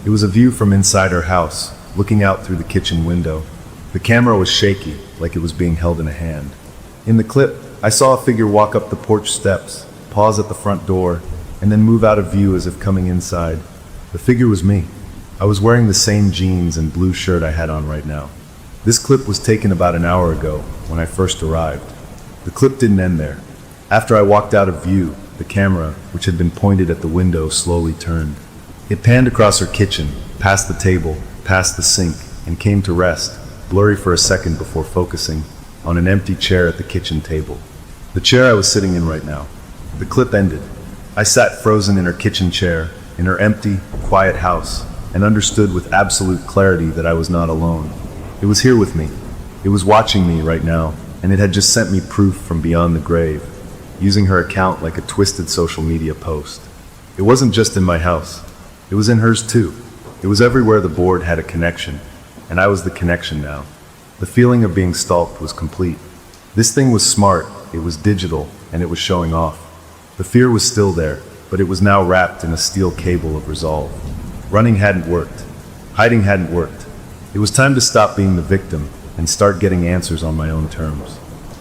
It was a view from inside her house, looking out through the kitchen window. The camera was shaky, like it was being held in a hand. In the clip, I saw a figure walk up the porch steps, pause at the front door, and then move out of view as if coming inside. The figure was me. I was wearing the same jeans and blue shirt I had on right now. This clip was taken about an hour ago, when I first arrived. The clip didn't end there. After I walked out of view, the camera, which had been pointed at the window, slowly turned. It panned across her kitchen, past the table, past the sink, and came to rest, blurry for a second before focusing, on an empty chair at the kitchen table. The chair I was sitting in right now. The clip ended. I sat frozen in her kitchen chair, in her empty, quiet house, and understood with absolute clarity that I was not alone. It was here with me. It was watching me right now, and it had just sent me proof from beyond the grave, using her account like a twisted social media post. It wasn't just in my house. It was in hers too. It was everywhere the board had a connection, and I was the connection now. The feeling of being stalked was complete. This thing was smart, it was digital, and it was showing off. The fear was still there, but it was now wrapped in a steel cable of resolve. Running hadn't worked. Hiding hadn't worked. It was time to stop being the victim and start getting answers on my own terms.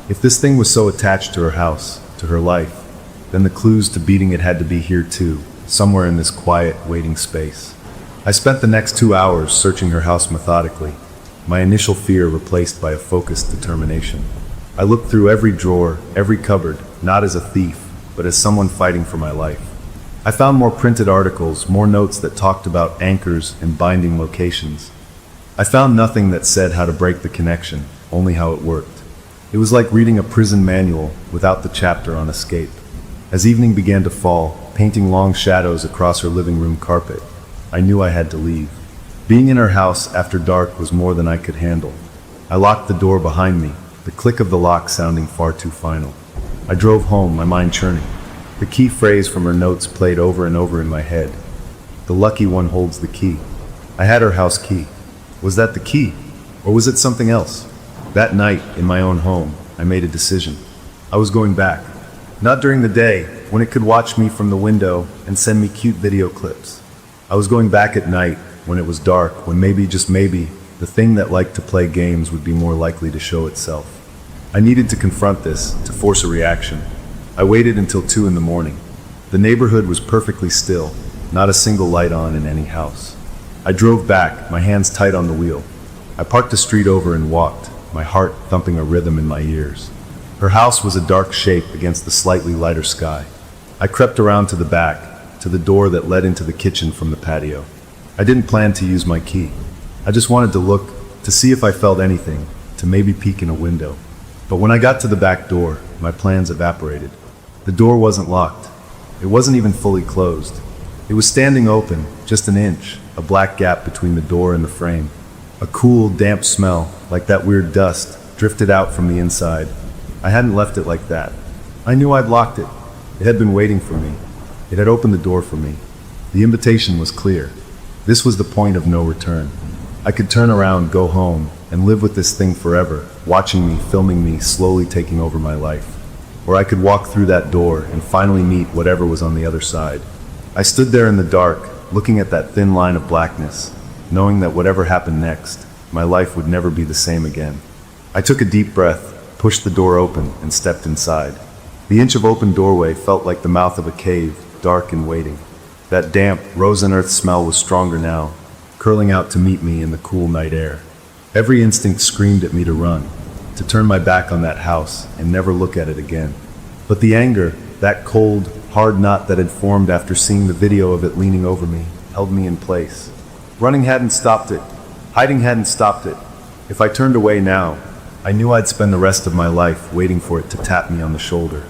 If this thing was so attached to her house, to her life, then the clues to beating it had to be here too, somewhere in this quiet, waiting space. I spent the next 2 hours searching her house methodically, my initial fear replaced by a focused determination. I looked through every drawer, every cupboard, not as a thief, but as someone fighting for my life. I found more printed articles, more notes that talked about anchors and binding locations. I found nothing that said how to break the connection, only how it worked. It was like reading a prison manual without the chapter on escape. As evening began to fall, painting long shadows across her living room carpet, I knew I had to leave. Being in her house after dark was more than I could handle. I locked the door behind me, the click of the lock sounding far too final. I drove home, my mind churning. The key phrase from her notes played over and over in my head. The lucky one holds the key. I had her house key. Was that the key? Or was it something else? That night, in my own home, I made a decision. I was going back. Not during the day, when it could watch me from the window and send me cute video clips. I was going back at night, when it was dark, when maybe, just maybe, the thing that liked to play games would be more likely to show itself. I needed to confront this, to force a reaction. I waited until 2 in the morning. The neighborhood was perfectly still, not a single light on in any house. I drove back, my hands tight on the wheel. I parked the street over and walked, my heart thumping a rhythm in my ears. Her house was a dark shape against the slightly lighter sky. I crept around to the back, to the door that led into the kitchen from the patio. I didn't plan to use my key. I just wanted to look, to see if I felt anything, to maybe peek in a window. But when I got to the back door, my plans evaporated. The door wasn't locked. It wasn't even fully closed. It was standing open, just an inch, a black gap between the door and the frame. A cool, damp smell, like that weird dust, drifted out from the inside. I hadn't left it like that. I knew I'd locked it. It had been waiting for me. It had opened the door for me. The invitation was clear. This was the point of no return. I could turn around, go home, and live with this thing forever, watching me, filming me, slowly taking over my life. Or I could walk through that door and finally meet whatever was on the other side. I stood there in the dark, looking at that thin line of blackness, knowing that whatever happened next, my life would never be the same again. I took a deep breath, pushed the door open, and stepped inside. The inch of open doorway felt like the mouth of a cave, dark and waiting. That damp, rose-and-earth smell was stronger now, curling out to meet me in the cool night air. Every instinct screamed at me to run, to turn my back on that house and never look at it again. But the anger, that cold, hard knot that had formed after seeing the video of it leaning over me, held me in place. Running hadn't stopped it. Hiding hadn't stopped it. If I turned away now, I knew I'd spend the rest of my life waiting for it to tap me on the shoulder.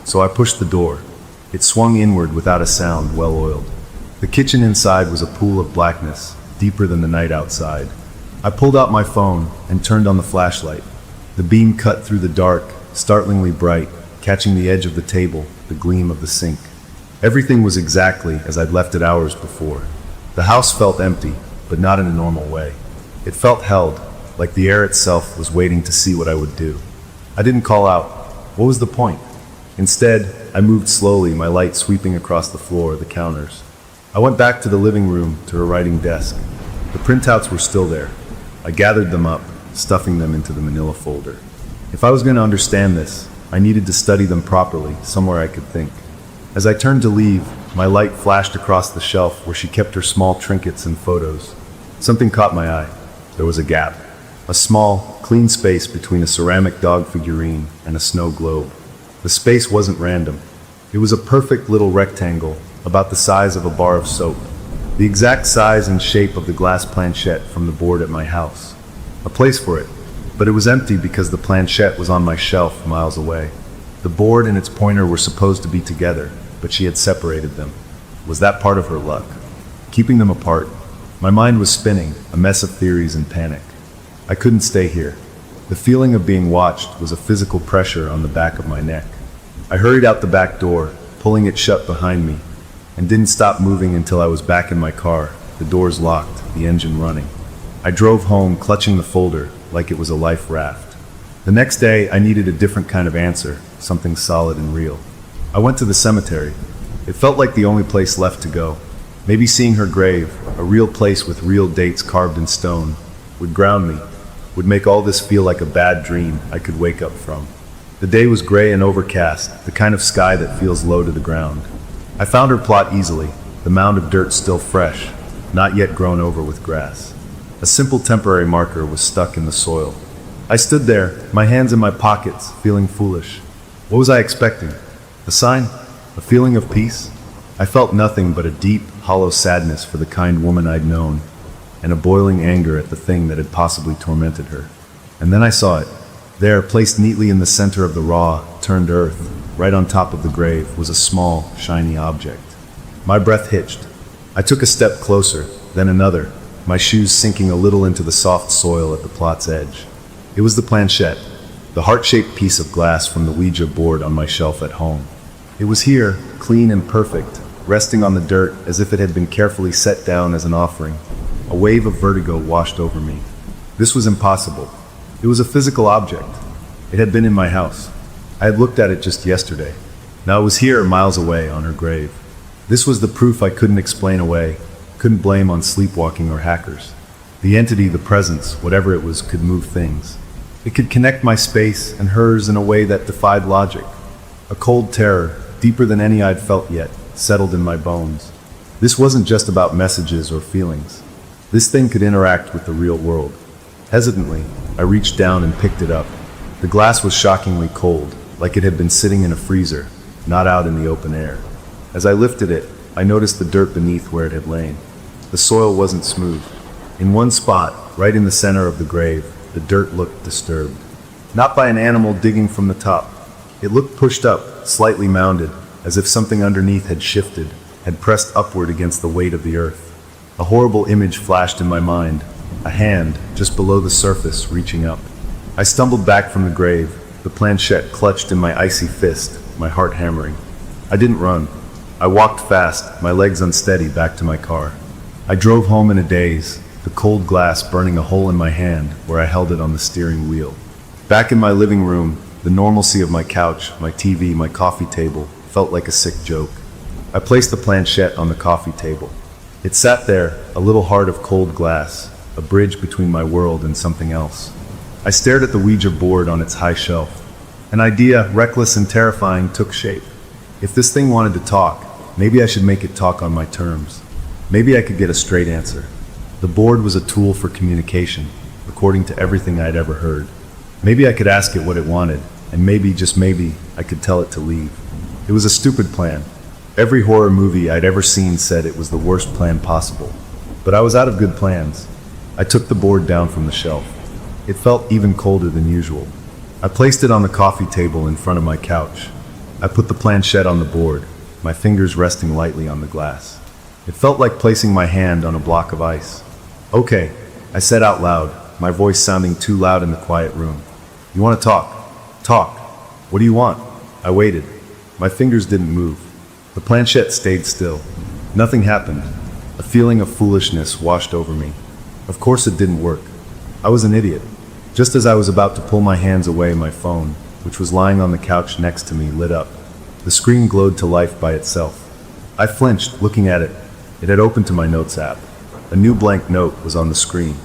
So I pushed the door. It swung inward without a sound, well-oiled. The kitchen inside was a pool of blackness, deeper than the night outside. I pulled out my phone and turned on the flashlight. The beam cut through the dark, startlingly bright, catching the edge of the table, the gleam of the sink. Everything was exactly as I'd left it hours before. The house felt empty, but not in a normal way. It felt held, like the air itself was waiting to see what I would do. I didn't call out. What was the point? Instead, I moved slowly, my light sweeping across the floor, the counters. I went back to the living room, to her writing desk. The printouts were still there. I gathered them up, stuffing them into the manila folder. If I was going to understand this, I needed to study them properly, somewhere I could think. As I turned to leave, my light flashed across the shelf where she kept her small trinkets and photos. Something caught my eye. There was a gap. A small, clean space between a ceramic dog figurine and a snow globe. The space wasn't random. It was a perfect little rectangle, about the size of a bar of soap. The exact size and shape of the glass planchette from the board at my house. A place for it, but it was empty because the planchette was on my shelf miles away. The board and its pointer were supposed to be together, but she had separated them. Was that part of her luck? Keeping them apart? My mind was spinning, a mess of theories and panic. I couldn't stay here. The feeling of being watched was a physical pressure on the back of my neck. I hurried out the back door, pulling it shut behind me, and didn't stop moving until I was back in my car, the doors locked, the engine running. I drove home, clutching the folder like it was a life raft. The next day, I needed a different kind of answer, something solid and real. I went to the cemetery. It felt like the only place left to go. Maybe seeing her grave, a real place with real dates carved in stone, would ground me, would make all this feel like a bad dream I could wake up from. The day was gray and overcast, the kind of sky that feels low to the ground. I found her plot easily, the mound of dirt still fresh, not yet grown over with grass. A simple temporary marker was stuck in the soil. I stood there, my hands in my pockets, feeling foolish. What was I expecting? A sign? A feeling of peace? I felt nothing but a deep, hollow sadness for the kind woman I'd known, and a boiling anger at the thing that had possibly tormented her. And then I saw it. There, placed neatly in the center of the raw, turned earth, right on top of the grave, was a small, shiny object. My breath hitched. I took a step closer, then another, my shoes sinking a little into the soft soil at the plot's edge. It was the planchette, the heart-shaped piece of glass from the Ouija board on my shelf at home. It was here, clean and perfect, resting on the dirt as if it had been carefully set down as an offering. A wave of vertigo washed over me. This was impossible. It was a physical object. It had been in my house. I had looked at it just yesterday. Now it was here, miles away, on her grave. This was the proof I couldn't explain away, couldn't blame on sleepwalking or hackers. The entity, the presence, whatever it was, could move things. It could connect my space and hers in a way that defied logic. A cold terror, deeper than any I'd felt yet, settled in my bones. This wasn't just about messages or feelings. This thing could interact with the real world. Hesitantly, I reached down and picked it up. The glass was shockingly cold, like it had been sitting in a freezer, not out in the open air. As I lifted it, I noticed the dirt beneath where it had lain. The soil wasn't smooth. In one spot, right in the center of the grave, the dirt looked disturbed. Not by an animal digging from the top. It looked pushed up, slightly mounded, as if something underneath had shifted, had pressed upward against the weight of the earth. A horrible image flashed in my mind, a hand, just below the surface, reaching up. I stumbled back from the grave, the planchette clutched in my icy fist, my heart hammering. I didn't run. I walked fast, my legs unsteady, back to my car. I drove home in a daze, the cold glass burning a hole in my hand where I held it on the steering wheel. Back in my living room, the normalcy of my couch, my TV, my coffee table felt like a sick joke. I placed the planchette on the coffee table. It sat there, a little heart of cold glass, a bridge between my world and something else. I stared at the Ouija board on its high shelf. An idea, reckless and terrifying, took shape. If this thing wanted to talk, maybe I should make it talk on my terms. Maybe I could get a straight answer. The board was a tool for communication, according to everything I'd ever heard. Maybe I could ask it what it wanted, and maybe, just maybe, I could tell it to leave. It was a stupid plan. Every horror movie I'd ever seen said it was the worst plan possible. But I was out of good plans. I took the board down from the shelf. It felt even colder than usual. I placed it on the coffee table in front of my couch. I put the planchette on the board, my fingers resting lightly on the glass. It felt like placing my hand on a block of ice. "Okay," I said out loud, my voice sounding too loud in the quiet room. "You want to talk? Talk. What do you want?" I waited. My fingers didn't move. The planchette stayed still. Nothing happened. A feeling of foolishness washed over me. Of course it didn't work. I was an idiot. Just as I was about to pull my hands away, my phone, which was lying on the couch next to me, lit up. The screen glowed to life by itself. I flinched, looking at it. It had opened to my notes app. A new blank note was on the screen,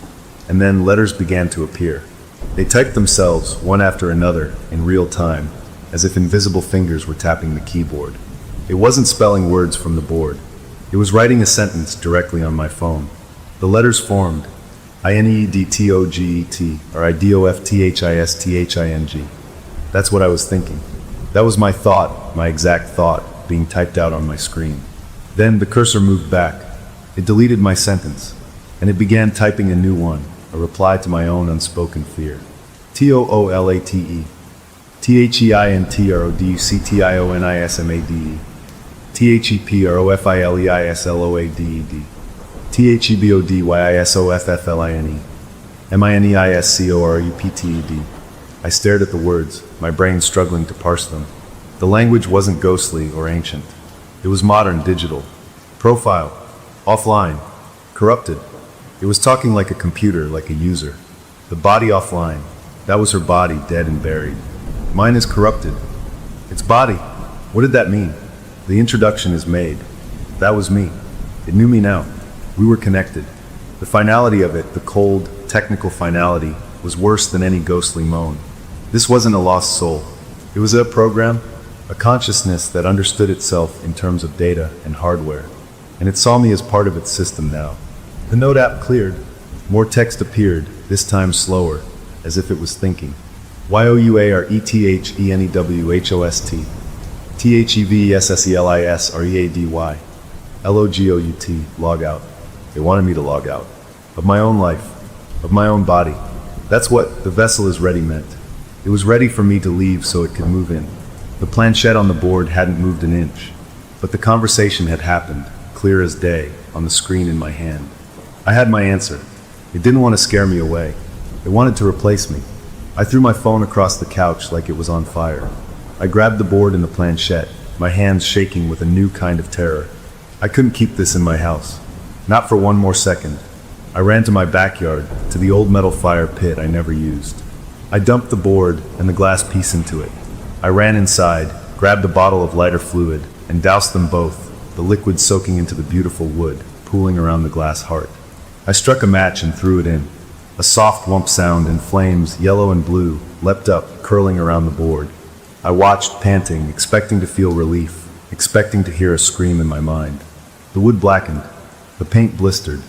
and then letters began to appear. They typed themselves, one after another, in real time, as if invisible fingers were tapping the keyboard. It wasn't spelling words from the board. It was writing a sentence directly on my phone. The letters formed, INEDTOGET, or IDOFTHISTHING. That's what I was thinking. That was my thought, my exact thought, being typed out on my screen. Then the cursor moved back. It deleted my sentence, and it began typing a new one, a reply to my own unspoken fear. TOOLATE, THEINTRODUCTIONISMADE, THEPROFILEISLOADED, THEBODYISOFFLINE, MINEISCORUPTED. I stared at the words, my brain struggling to parse them. The language wasn't ghostly or ancient. It was modern, digital. Profile. Offline. Corrupted. It was talking like a computer, like a user. The body offline. That was her body, dead and buried. Mine is corrupted. Its body. What did that mean? The introduction is made. That was me. It knew me now. We were connected. The finality of it, the cold, technical finality, was worse than any ghostly moan. This wasn't a lost soul. It was a program, a consciousness that understood itself in terms of data and hardware, and it saw me as part of its system now. The note app cleared. More text appeared, this time slower, as if it was thinking. YOUARETHENEWHOST, THEVESSELISREADY, LOGOUT, log out. They wanted me to log out. Of my own life, of my own body. That's what "the vessel is ready" meant. It was ready for me to leave so it could move in. The planchette on the board hadn't moved an inch, but the conversation had happened, clear as day, on the screen in my hand. I had my answer. It didn't want to scare me away. It wanted to replace me. I threw my phone across the couch like it was on fire. I grabbed the board and the planchette, my hands shaking with a new kind of terror. I couldn't keep this in my house. Not for one more second. I ran to my backyard, to the old metal fire pit I never used. I dumped the board and the glass piece into it. I ran inside, grabbed a bottle of lighter fluid, and doused them both, the liquid soaking into the beautiful wood, pooling around the glass heart. I struck a match and threw it in. A soft whump sound and flames, yellow and blue, leapt up, curling around the board. I watched, panting, expecting to feel relief, expecting to hear a scream in my mind. The wood blackened. The paint blistered.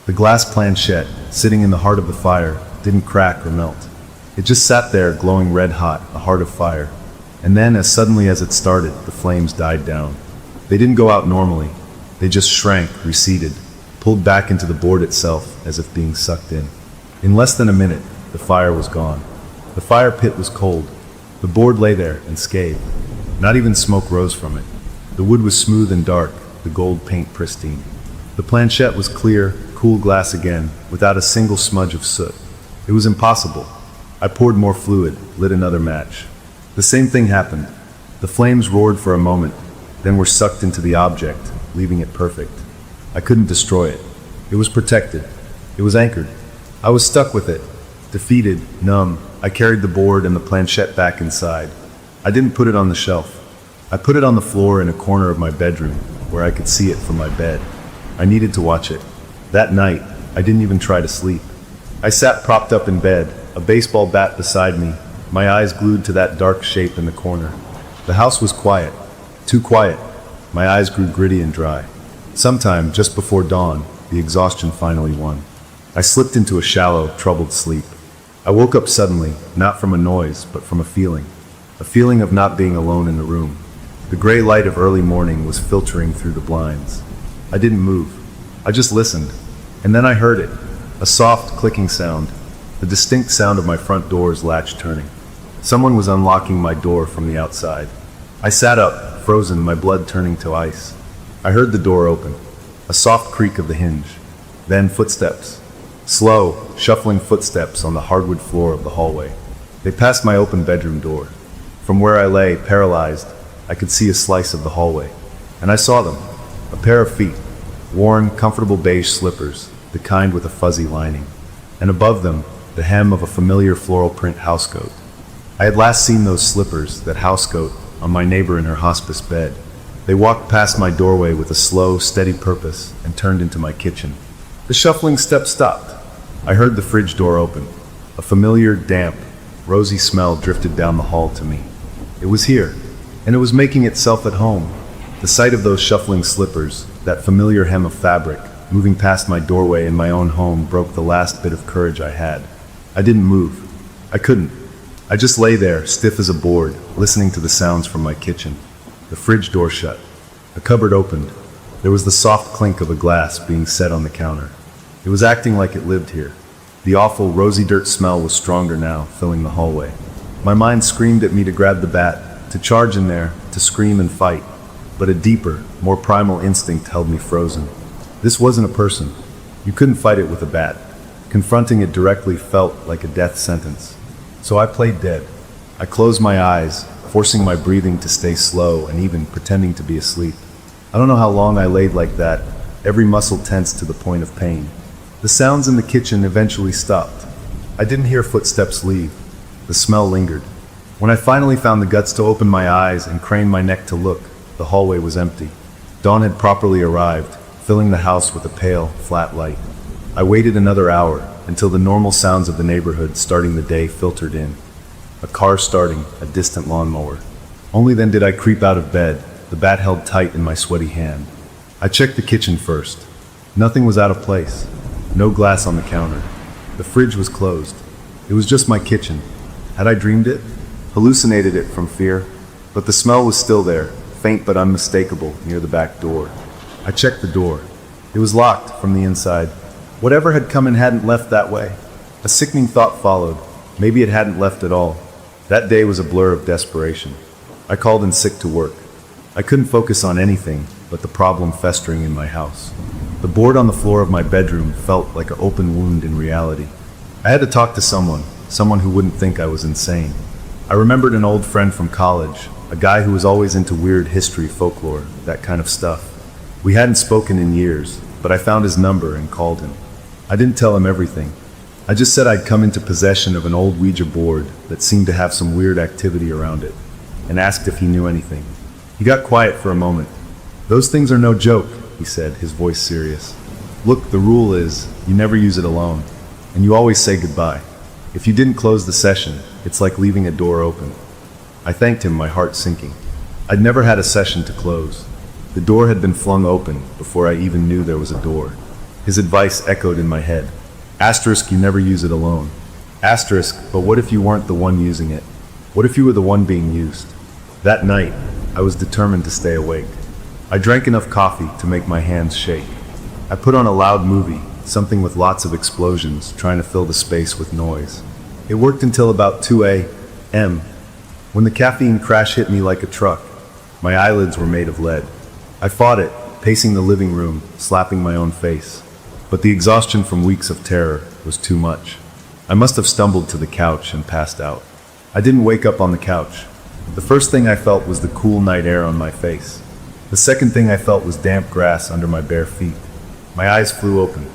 The glass planchette, sitting in the heart of the fire, didn't crack or melt. It just sat there, glowing red-hot, a heart of fire. And then, as suddenly as it started, the flames died down. They didn't go out normally. They just shrank, receded, pulled back into the board itself, as if being sucked in. In less than a minute, the fire was gone. The fire pit was cold. The board lay there, unscathed. Not even smoke rose from it. The wood was smooth and dark, the gold paint pristine. The planchette was clear, cool glass again, without a single smudge of soot. It was impossible. I poured more fluid, lit another match. The same thing happened. The flames roared for a moment, then were sucked into the object, leaving it perfect. I couldn't destroy it. It was protected. It was anchored. I was stuck with it. Defeated, numb, I carried the board and the planchette back inside. I didn't put it on the shelf. I put it on the floor in a corner of my bedroom, where I could see it from my bed. I needed to watch it. That night, I didn't even try to sleep. I sat propped up in bed, a baseball bat beside me, my eyes glued to that dark shape in the corner. The house was quiet. Too quiet. My eyes grew gritty and dry. Sometime, just before dawn, the exhaustion finally won. I slipped into a shallow, troubled sleep. I woke up suddenly, not from a noise, but from a feeling of not being alone in the room. The gray light of early morning was filtering through the blinds. I didn't move. I just listened. And then I heard it, a soft, clicking sound, the distinct sound of my front door's latch turning. Someone was unlocking my door from the outside. I sat up, frozen, my blood turning to ice. I heard the door open, a soft creak of the hinge. Then footsteps. Slow, shuffling footsteps on the hardwood floor of the hallway. They passed my open bedroom door. From where I lay, paralyzed, I could see a slice of the hallway. And I saw them. A pair of feet. Worn, comfortable beige slippers, the kind with a fuzzy lining. And above them, the hem of a familiar floral print housecoat. I had last seen those slippers, that housecoat, on my neighbor in her hospice bed. They walked past my doorway with a slow, steady purpose and turned into my kitchen. The shuffling steps stopped. I heard the fridge door open. A familiar, damp, rosy smell drifted down the hall to me. It was here, and it was making itself at home. The sight of those shuffling slippers, that familiar hem of fabric, moving past my doorway in my own home broke the last bit of courage I had. I didn't move. I couldn't. I just lay there, stiff as a board, listening to the sounds from my kitchen. The fridge door shut. A cupboard opened. There was the soft clink of a glass being set on the counter. It was acting like it lived here. The awful, rosy dirt smell was stronger now, filling the hallway. My mind screamed at me to grab the bat, to charge in there, to scream and fight. But a deeper, more primal instinct held me frozen. This wasn't a person. You couldn't fight it with a bat. Confronting it directly felt like a death sentence. So I played dead. I closed my eyes, forcing my breathing to stay slow and even pretending to be asleep. I don't know how long I laid like that, every muscle tense to the point of pain. The sounds in the kitchen eventually stopped. I didn't hear footsteps leave. The smell lingered. When I finally found the guts to open my eyes and crane my neck to look, the hallway was empty. Dawn had properly arrived, filling the house with a pale, flat light. I waited another hour until the normal sounds of the neighborhood starting the day filtered in. A car starting, a distant lawnmower. Only then did I creep out of bed, the bat held tight in my sweaty hand. I checked the kitchen first. Nothing was out of place. No glass on the counter. The fridge was closed. It was just my kitchen. Had I dreamed it? Hallucinated it from fear? But the smell was still there, faint but unmistakable, near the back door. I checked the door. It was locked from the inside. Whatever had come in hadn't left that way. A sickening thought followed. Maybe it hadn't left at all. That day was a blur of desperation. I called in sick to work. I couldn't focus on anything but the problem festering in my house. The board on the floor of my bedroom felt like an open wound in reality. I had to talk to someone who wouldn't think I was insane. I remembered an old friend from college, a guy who was always into weird history, folklore, that kind of stuff. We hadn't spoken in years, but I found his number and called him. I didn't tell him everything. I just said I'd come into possession of an old Ouija board that seemed to have some weird activity around it, and asked if he knew anything. He got quiet for a moment. "Those things are no joke," he said, his voice serious. "Look, the rule is, you never use it alone, and you always say goodbye. If you didn't close the session, it's like leaving a door open." I thanked him, my heart sinking. I'd never had a session to close. The door had been flung open before I even knew there was a door. His advice echoed in my head. Asterisk, you never use it alone. Asterisk, but what if you weren't the one using it? What if you were the one being used? That night, I was determined to stay awake. I drank enough coffee to make my hands shake. I put on a loud movie, something with lots of explosions, trying to fill the space with noise. It worked until about 2 a.m., when the caffeine crash hit me like a truck. My eyelids were made of lead. I fought it, pacing the living room, slapping my own face. But the exhaustion from weeks of terror was too much. I must have stumbled to the couch and passed out. I didn't wake up on the couch. The first thing I felt was the cool night air on my face. The second thing I felt was damp grass under my bare feet. My eyes flew open.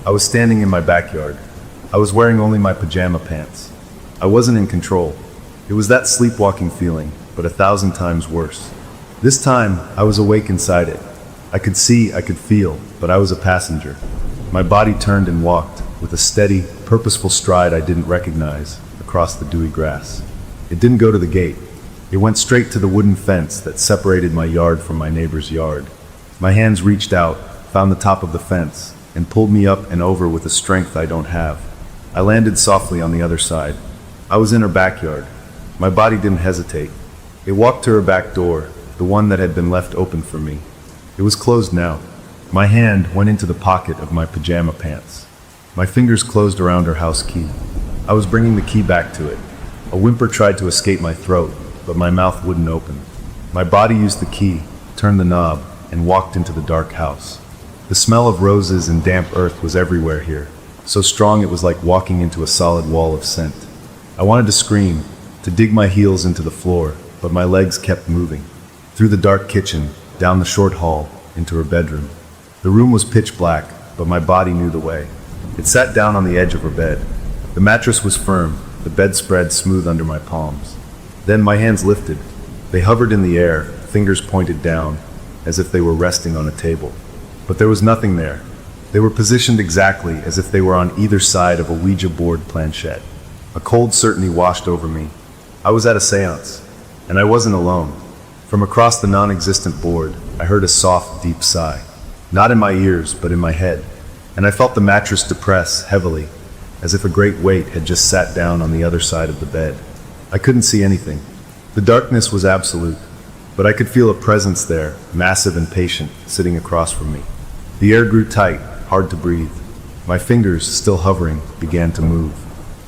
I was standing in my backyard. I was wearing only my pajama pants. I wasn't in control. It was that sleepwalking feeling, but 1,000 times worse. This time, I was awake inside it. I could see, I could feel, but I was a passenger. My body turned and walked, with a steady, purposeful stride I didn't recognize, across the dewy grass. It didn't go to the gate. It went straight to the wooden fence that separated my yard from my neighbor's yard. My hands reached out, found the top of the fence, and pulled me up and over with a strength I don't have. I landed softly on the other side. I was in her backyard. My body didn't hesitate. It walked to her back door, the one that had been left open for me. It was closed now. My hand went into the pocket of my pajama pants. My fingers closed around her house key. I was bringing the key back to it. A whimper tried to escape my throat, but my mouth wouldn't open. My body used the key, turned the knob, and walked into the dark house. The smell of roses and damp earth was everywhere here, so strong it was like walking into a solid wall of scent. I wanted to scream, to dig my heels into the floor, but my legs kept moving. Through the dark kitchen, down the short hall, into her bedroom. The room was pitch black, but my body knew the way. It sat down on the edge of her bed. The mattress was firm, the bedspread smooth under my palms. Then my hands lifted. They hovered in the air, fingers pointed down, as if they were resting on a table. But there was nothing there. They were positioned exactly as if they were on either side of a Ouija board planchette. A cold certainty washed over me. I was at a seance, and I wasn't alone. From across the non-existent board, I heard a soft, deep sigh. Not in my ears, but in my head. And I felt the mattress depress heavily, as if a great weight had just sat down on the other side of the bed. I couldn't see anything. The darkness was absolute, but I could feel a presence there, massive and patient, sitting across from me. The air grew tight, hard to breathe. My fingers, still hovering, began to move.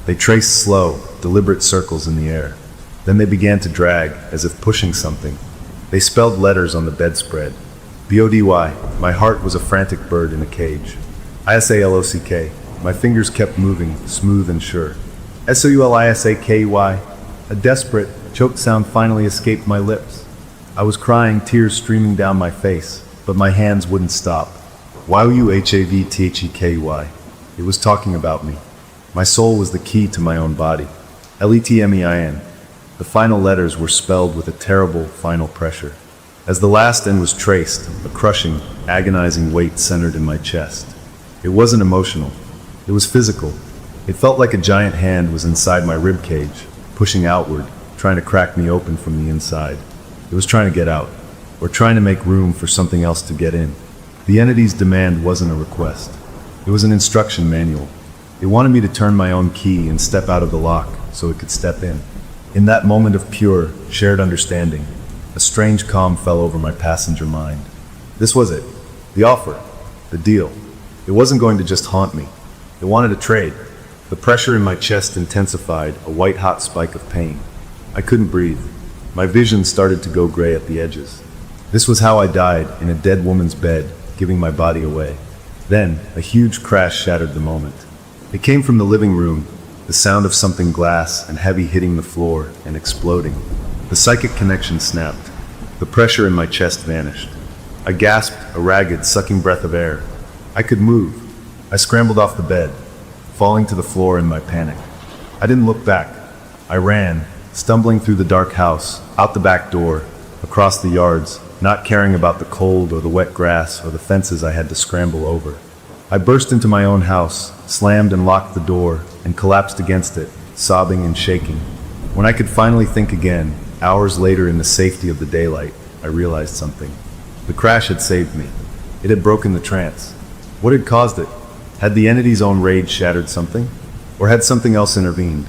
They traced slow, deliberate circles in the air. Then they began to drag, as if pushing something. They spelled letters on the bedspread. B-O-D-Y. My heart was a frantic bird in a cage. I-S-A-L-O-C-K. My fingers kept moving, smooth and sure. S-O-U-L-I-S-A-K-E-Y. A desperate, choked sound finally escaped my lips. I was crying, tears streaming down my face, but my hands wouldn't stop. Y-O-U-H-A-V-T-H-E-K-Y. It was talking about me. My soul was the key to my own body. L-E-T-M-E-I-N. The final letters were spelled with a terrible final pressure. As the last N was traced, a crushing, agonizing weight centered in my chest. It wasn't emotional. It was physical. It felt like a giant hand was inside my rib cage, pushing outward, trying to crack me open from the inside. It was trying to get out, or trying to make room for something else to get in. The entity's demand wasn't a request. It was an instruction manual. It wanted me to turn my own key and step out of the lock so it could step in. In that moment of pure, shared understanding, a strange calm fell over my passenger mind. This was it. The offer. The deal. It wasn't going to just haunt me. It wanted a trade. The pressure in my chest intensified, a white-hot spike of pain. I couldn't breathe. My vision started to go gray at the edges. This was how I died, in a dead woman's bed, giving my body away. Then, a huge crash shattered the moment. It came from the living room, the sound of something glass and heavy hitting the floor and exploding. The psychic connection snapped. The pressure in my chest vanished. I gasped, a ragged, sucking breath of air. I could move. I scrambled off the bed, falling to the floor in my panic. I didn't look back. I ran, stumbling through the dark house, out the back door, across the yards, not caring about the cold or the wet grass or the fences I had to scramble over. I burst into my own house, slammed and locked the door, and collapsed against it, sobbing and shaking. When I could finally think again, hours later in the safety of the daylight, I realized something. The crash had saved me. It had broken the trance. What had caused it? Had the entity's own rage shattered something? Or had something else intervened?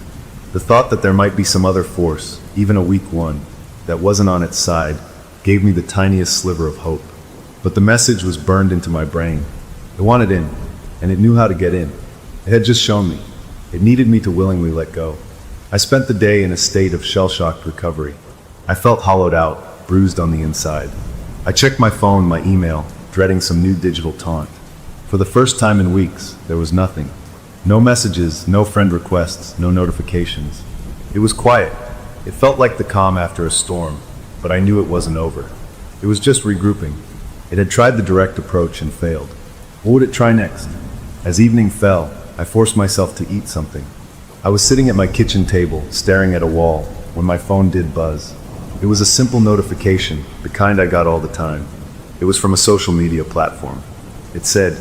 The thought that there might be some other force, even a weak one, that wasn't on its side, gave me the tiniest sliver of hope. But the message was burned into my brain. It wanted in, and it knew how to get in. It had just shown me. It needed me to willingly let go. I spent the day in a state of shell-shocked recovery. I felt hollowed out, bruised on the inside. I checked my phone, my email, dreading some new digital taunt. For the first time in weeks, there was nothing. No messages, no friend requests, no notifications. It was quiet. It felt like the calm after a storm, but I knew it wasn't over. It was just regrouping. It had tried the direct approach and failed. What would it try next? As evening fell, I forced myself to eat something. I was sitting at my kitchen table, staring at a wall, when my phone did buzz. It was a simple notification, the kind I got all the time. It was from a social media platform. It said,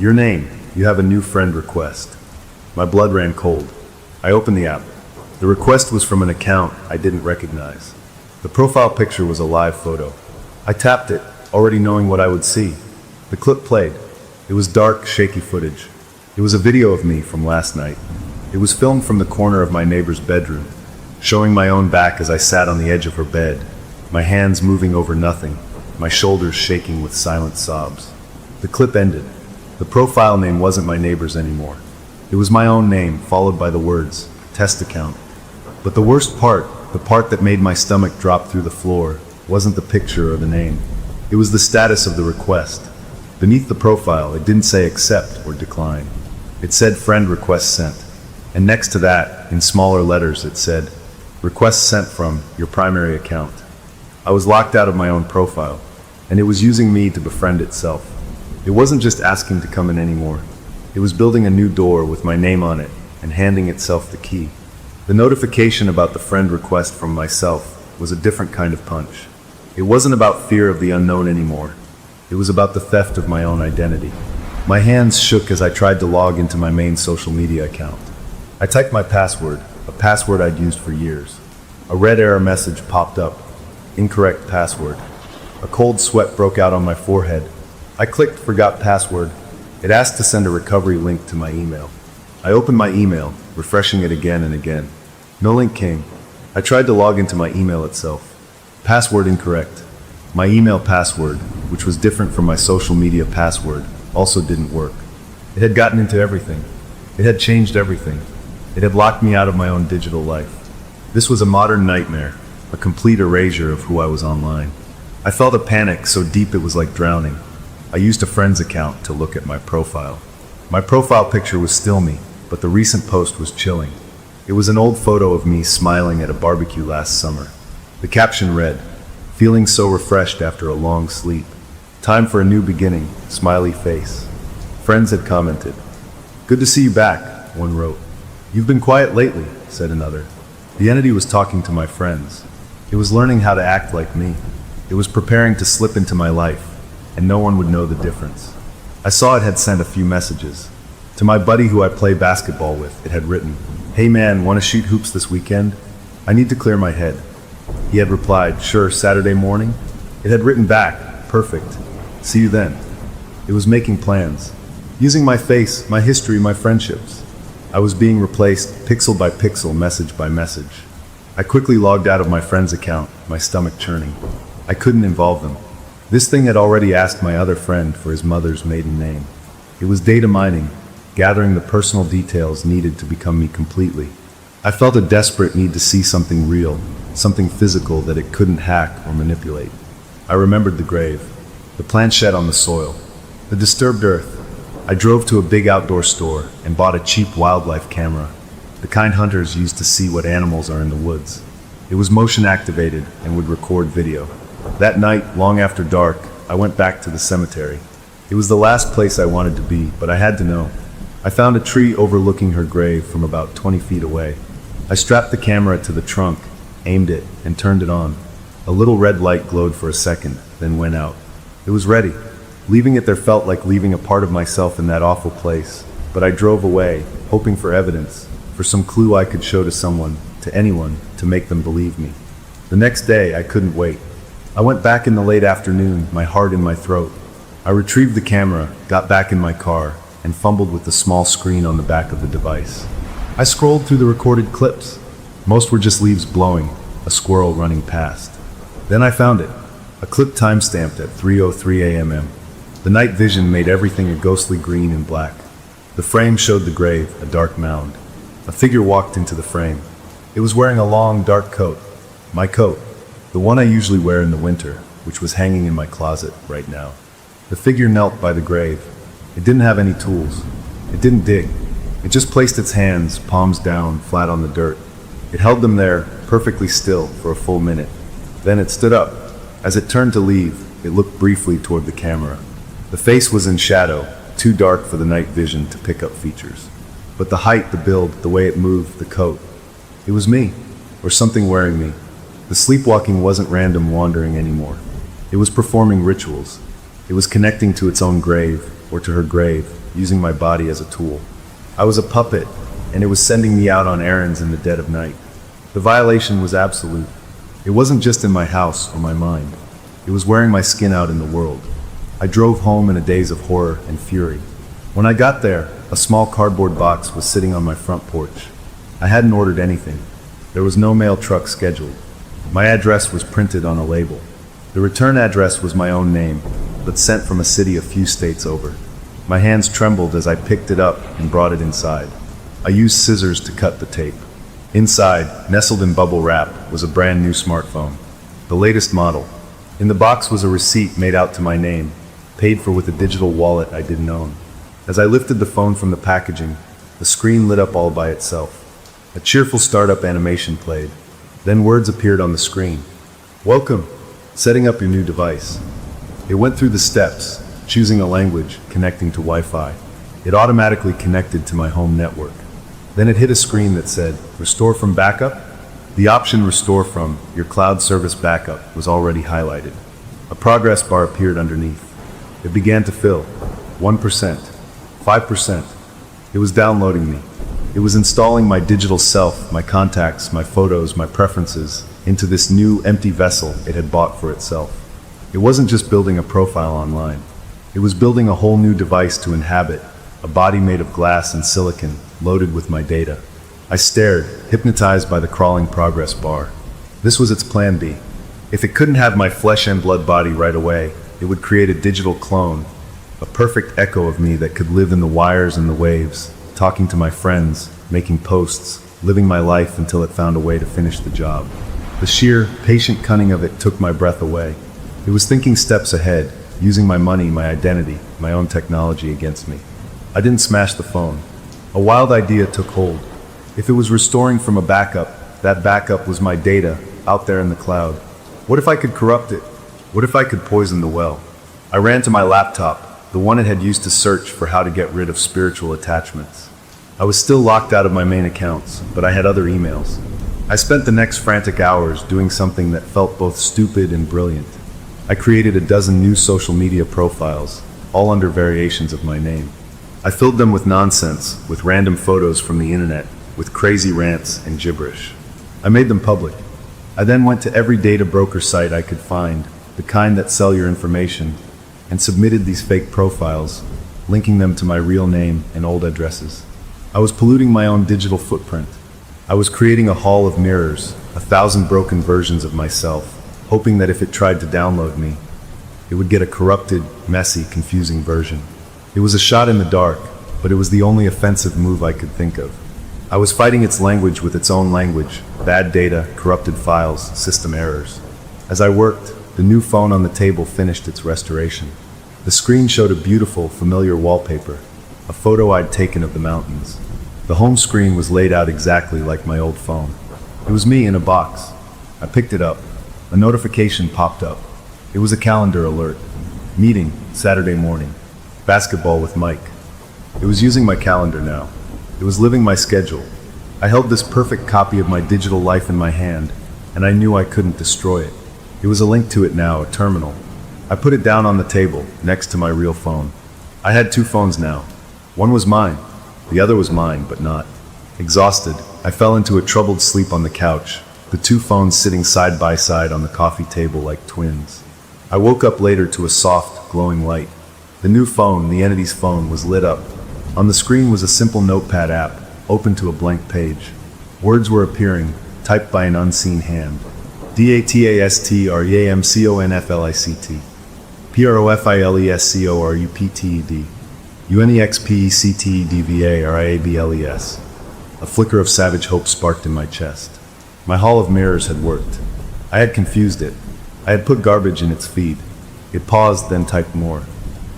"Your name, you have a new friend request." My blood ran cold. I opened the app. The request was from an account I didn't recognize. The profile picture was a live photo. I tapped it, already knowing what I would see. The clip played. It was dark, shaky footage. It was a video of me from last night. It was filmed from the corner of my neighbor's bedroom, showing my own back as I sat on the edge of her bed, my hands moving over nothing, my shoulders shaking with silent sobs. The clip ended. The profile name wasn't my neighbor's anymore. It was my own name, followed by the words, "Test account." But the worst part, the part that made my stomach drop through the floor, wasn't the picture or the name. It was the status of the request. Beneath the profile, it didn't say accept or decline. It said friend request sent. And next to that, in smaller letters, it said, "Request sent from your primary account." I was locked out of my own profile, and it was using me to befriend itself. It wasn't just asking to come in anymore. It was building a new door with my name on it and handing itself the key. The notification about the friend request from myself was a different kind of punch. It wasn't about fear of the unknown anymore. It was about the theft of my own identity. My hands shook as I tried to log into my main social media account. I typed my password, a password I'd used for years. A red error message popped up. Incorrect password. A cold sweat broke out on my forehead. I clicked forgot password. It asked to send a recovery link to my email. I opened my email, refreshing it again and again. No link came. I tried to log into my email itself. Password incorrect. My email password, which was different from my social media password, also didn't work. It had gotten into everything. It had changed everything. It had locked me out of my own digital life. This was a modern nightmare, a complete erasure of who I was online. I felt a panic so deep it was like drowning. I used a friend's account to look at my profile. My profile picture was still me, but the recent post was chilling. It was an old photo of me smiling at a barbecue last summer. The caption read, "Feeling so refreshed after a long sleep. Time for a new beginning, smiley face." Friends had commented. "Good to see you back," one wrote. "You've been quiet lately," said another. The entity was talking to my friends. It was learning how to act like me. It was preparing to slip into my life, and no one would know the difference. I saw it had sent a few messages. To my buddy who I play basketball with, it had written, "Hey man, wanna shoot hoops this weekend? I need to clear my head." He had replied, "Sure, Saturday morning?" It had written back, "Perfect. See you then." It was making plans. Using my face, my history, my friendships. I was being replaced, pixel by pixel, message by message. I quickly logged out of my friend's account, my stomach churning. I couldn't involve them. This thing had already asked my other friend for his mother's maiden name. It was data mining, gathering the personal details needed to become me completely. I felt a desperate need to see something real, something physical that it couldn't hack or manipulate. I remembered the grave, the planchette on the soil, the disturbed earth. I drove to a big outdoor store and bought a cheap wildlife camera, the kind hunters use to see what animals are in the woods. It was motion activated and would record video. That night, long after dark, I went back to the cemetery. It was the last place I wanted to be, but I had to know. I found a tree overlooking her grave from about 20 feet away. I strapped the camera to the trunk, aimed it, and turned it on. A little red light glowed for a second, then went out. It was ready. Leaving it there felt like leaving a part of myself in that awful place. But I drove away, hoping for evidence, for some clue I could show to someone, to anyone, to make them believe me. The next day, I couldn't wait. I went back in the late afternoon, my heart in my throat. I retrieved the camera, got back in my car, and fumbled with the small screen on the back of the device. I scrolled through the recorded clips. Most were just leaves blowing, a squirrel running past. Then I found it, a clip timestamped at 3:03 a.m. The night vision made everything a ghostly green and black. The frame showed the grave, a dark mound. A figure walked into the frame. It was wearing a long, dark coat. My coat, the one I usually wear in the winter, which was hanging in my closet right now. The figure knelt by the grave. It didn't have any tools. It didn't dig. It just placed its hands, palms down, flat on the dirt. It held them there, perfectly still, for a full minute. Then it stood up. As it turned to leave, it looked briefly toward the camera. The face was in shadow, too dark for the night vision to pick up features. But the height, the build, the way it moved, the coat. It was me, or something wearing me. The sleepwalking wasn't random wandering anymore. It was performing rituals. It was connecting to its own grave, or to her grave, using my body as a tool. I was a puppet, and it was sending me out on errands in the dead of night. The violation was absolute. It wasn't just in my house or my mind. It was wearing my skin out in the world. I drove home in a daze of horror and fury. When I got there, a small cardboard box was sitting on my front porch. I hadn't ordered anything. There was no mail truck scheduled. My address was printed on a label. The return address was my own name, but sent from a city a few states over. My hands trembled as I picked it up and brought it inside. I used scissors to cut the tape. Inside, nestled in bubble wrap, was a brand new smartphone, the latest model. In the box was a receipt made out to my name, paid for with a digital wallet I didn't own. As I lifted the phone from the packaging, the screen lit up all by itself. A cheerful startup animation played. Then words appeared on the screen. Welcome, setting up your new device. It went through the steps, choosing a language, connecting to Wi-Fi. It automatically connected to my home network. Then it hit a screen that said, Restore from backup? The option Restore from your cloud service backup was already highlighted. A progress bar appeared underneath. It began to fill. 1%, 5%. It was downloading me. It was installing my digital self, my contacts, my photos, my preferences, into this new empty vessel it had bought for itself. It wasn't just building a profile online. It was building a whole new device to inhabit, a body made of glass and silicon, loaded with my data. I stared, hypnotized by the crawling progress bar. This was its plan B. If it couldn't have my flesh and blood body right away, it would create a digital clone, a perfect echo of me that could live in the wires and the waves, talking to my friends, making posts, living my life until it found a way to finish the job. The sheer, patient cunning of it took my breath away. It was thinking steps ahead, using my money, my identity, my own technology against me. I didn't smash the phone. A wild idea took hold. If it was restoring from a backup, that backup was my data, out there in the cloud. What if I could corrupt it? What if I could poison the well? I ran to my laptop, the one it had used to search for how to get rid of spiritual attachments. I was still locked out of my main accounts, but I had other emails. I spent the next frantic hours doing something that felt both stupid and brilliant. I created a dozen new social media profiles, all under variations of my name. I filled them with nonsense, with random photos from the internet, with crazy rants and gibberish. I made them public. I then went to every data broker site I could find, the kind that sell your information, and submitted these fake profiles, linking them to my real name and old addresses. I was polluting my own digital footprint. I was creating a hall of mirrors, 1,000 broken versions of myself, hoping that if it tried to download me, it would get a corrupted, messy, confusing version. It was a shot in the dark, but it was the only offensive move I could think of. I was fighting its language with its own language, bad data, corrupted files, system errors. As I worked, the new phone on the table finished its restoration. The screen showed a beautiful, familiar wallpaper, a photo I'd taken of the mountains. The home screen was laid out exactly like my old phone. It was me in a box. I picked it up. A notification popped up. It was a calendar alert. Meeting, Saturday morning. Basketball with Mike. It was using my calendar now. It was living my schedule. I held this perfect copy of my digital life in my hand, and I knew I couldn't destroy it. It was a link to it now, a terminal. I put it down on the table, next to my real phone. I had two phones now. One was mine. The other was mine, but not. Exhausted, I fell into a troubled sleep on the couch, the two phones sitting side by side on the coffee table like twins. I woke up later to a soft, glowing light. The new phone, the entity's phone, was lit up. On the screen was a simple notepad app, open to a blank page. Words were appearing, typed by an unseen hand. DATASTREAMCONFLICT PROFILESCORUPTED UNEXPECTEDVARIABLES. A flicker of savage hope sparked in my chest. My hall of mirrors had worked. I had confused it. I had put garbage in its feed. It paused, then typed more.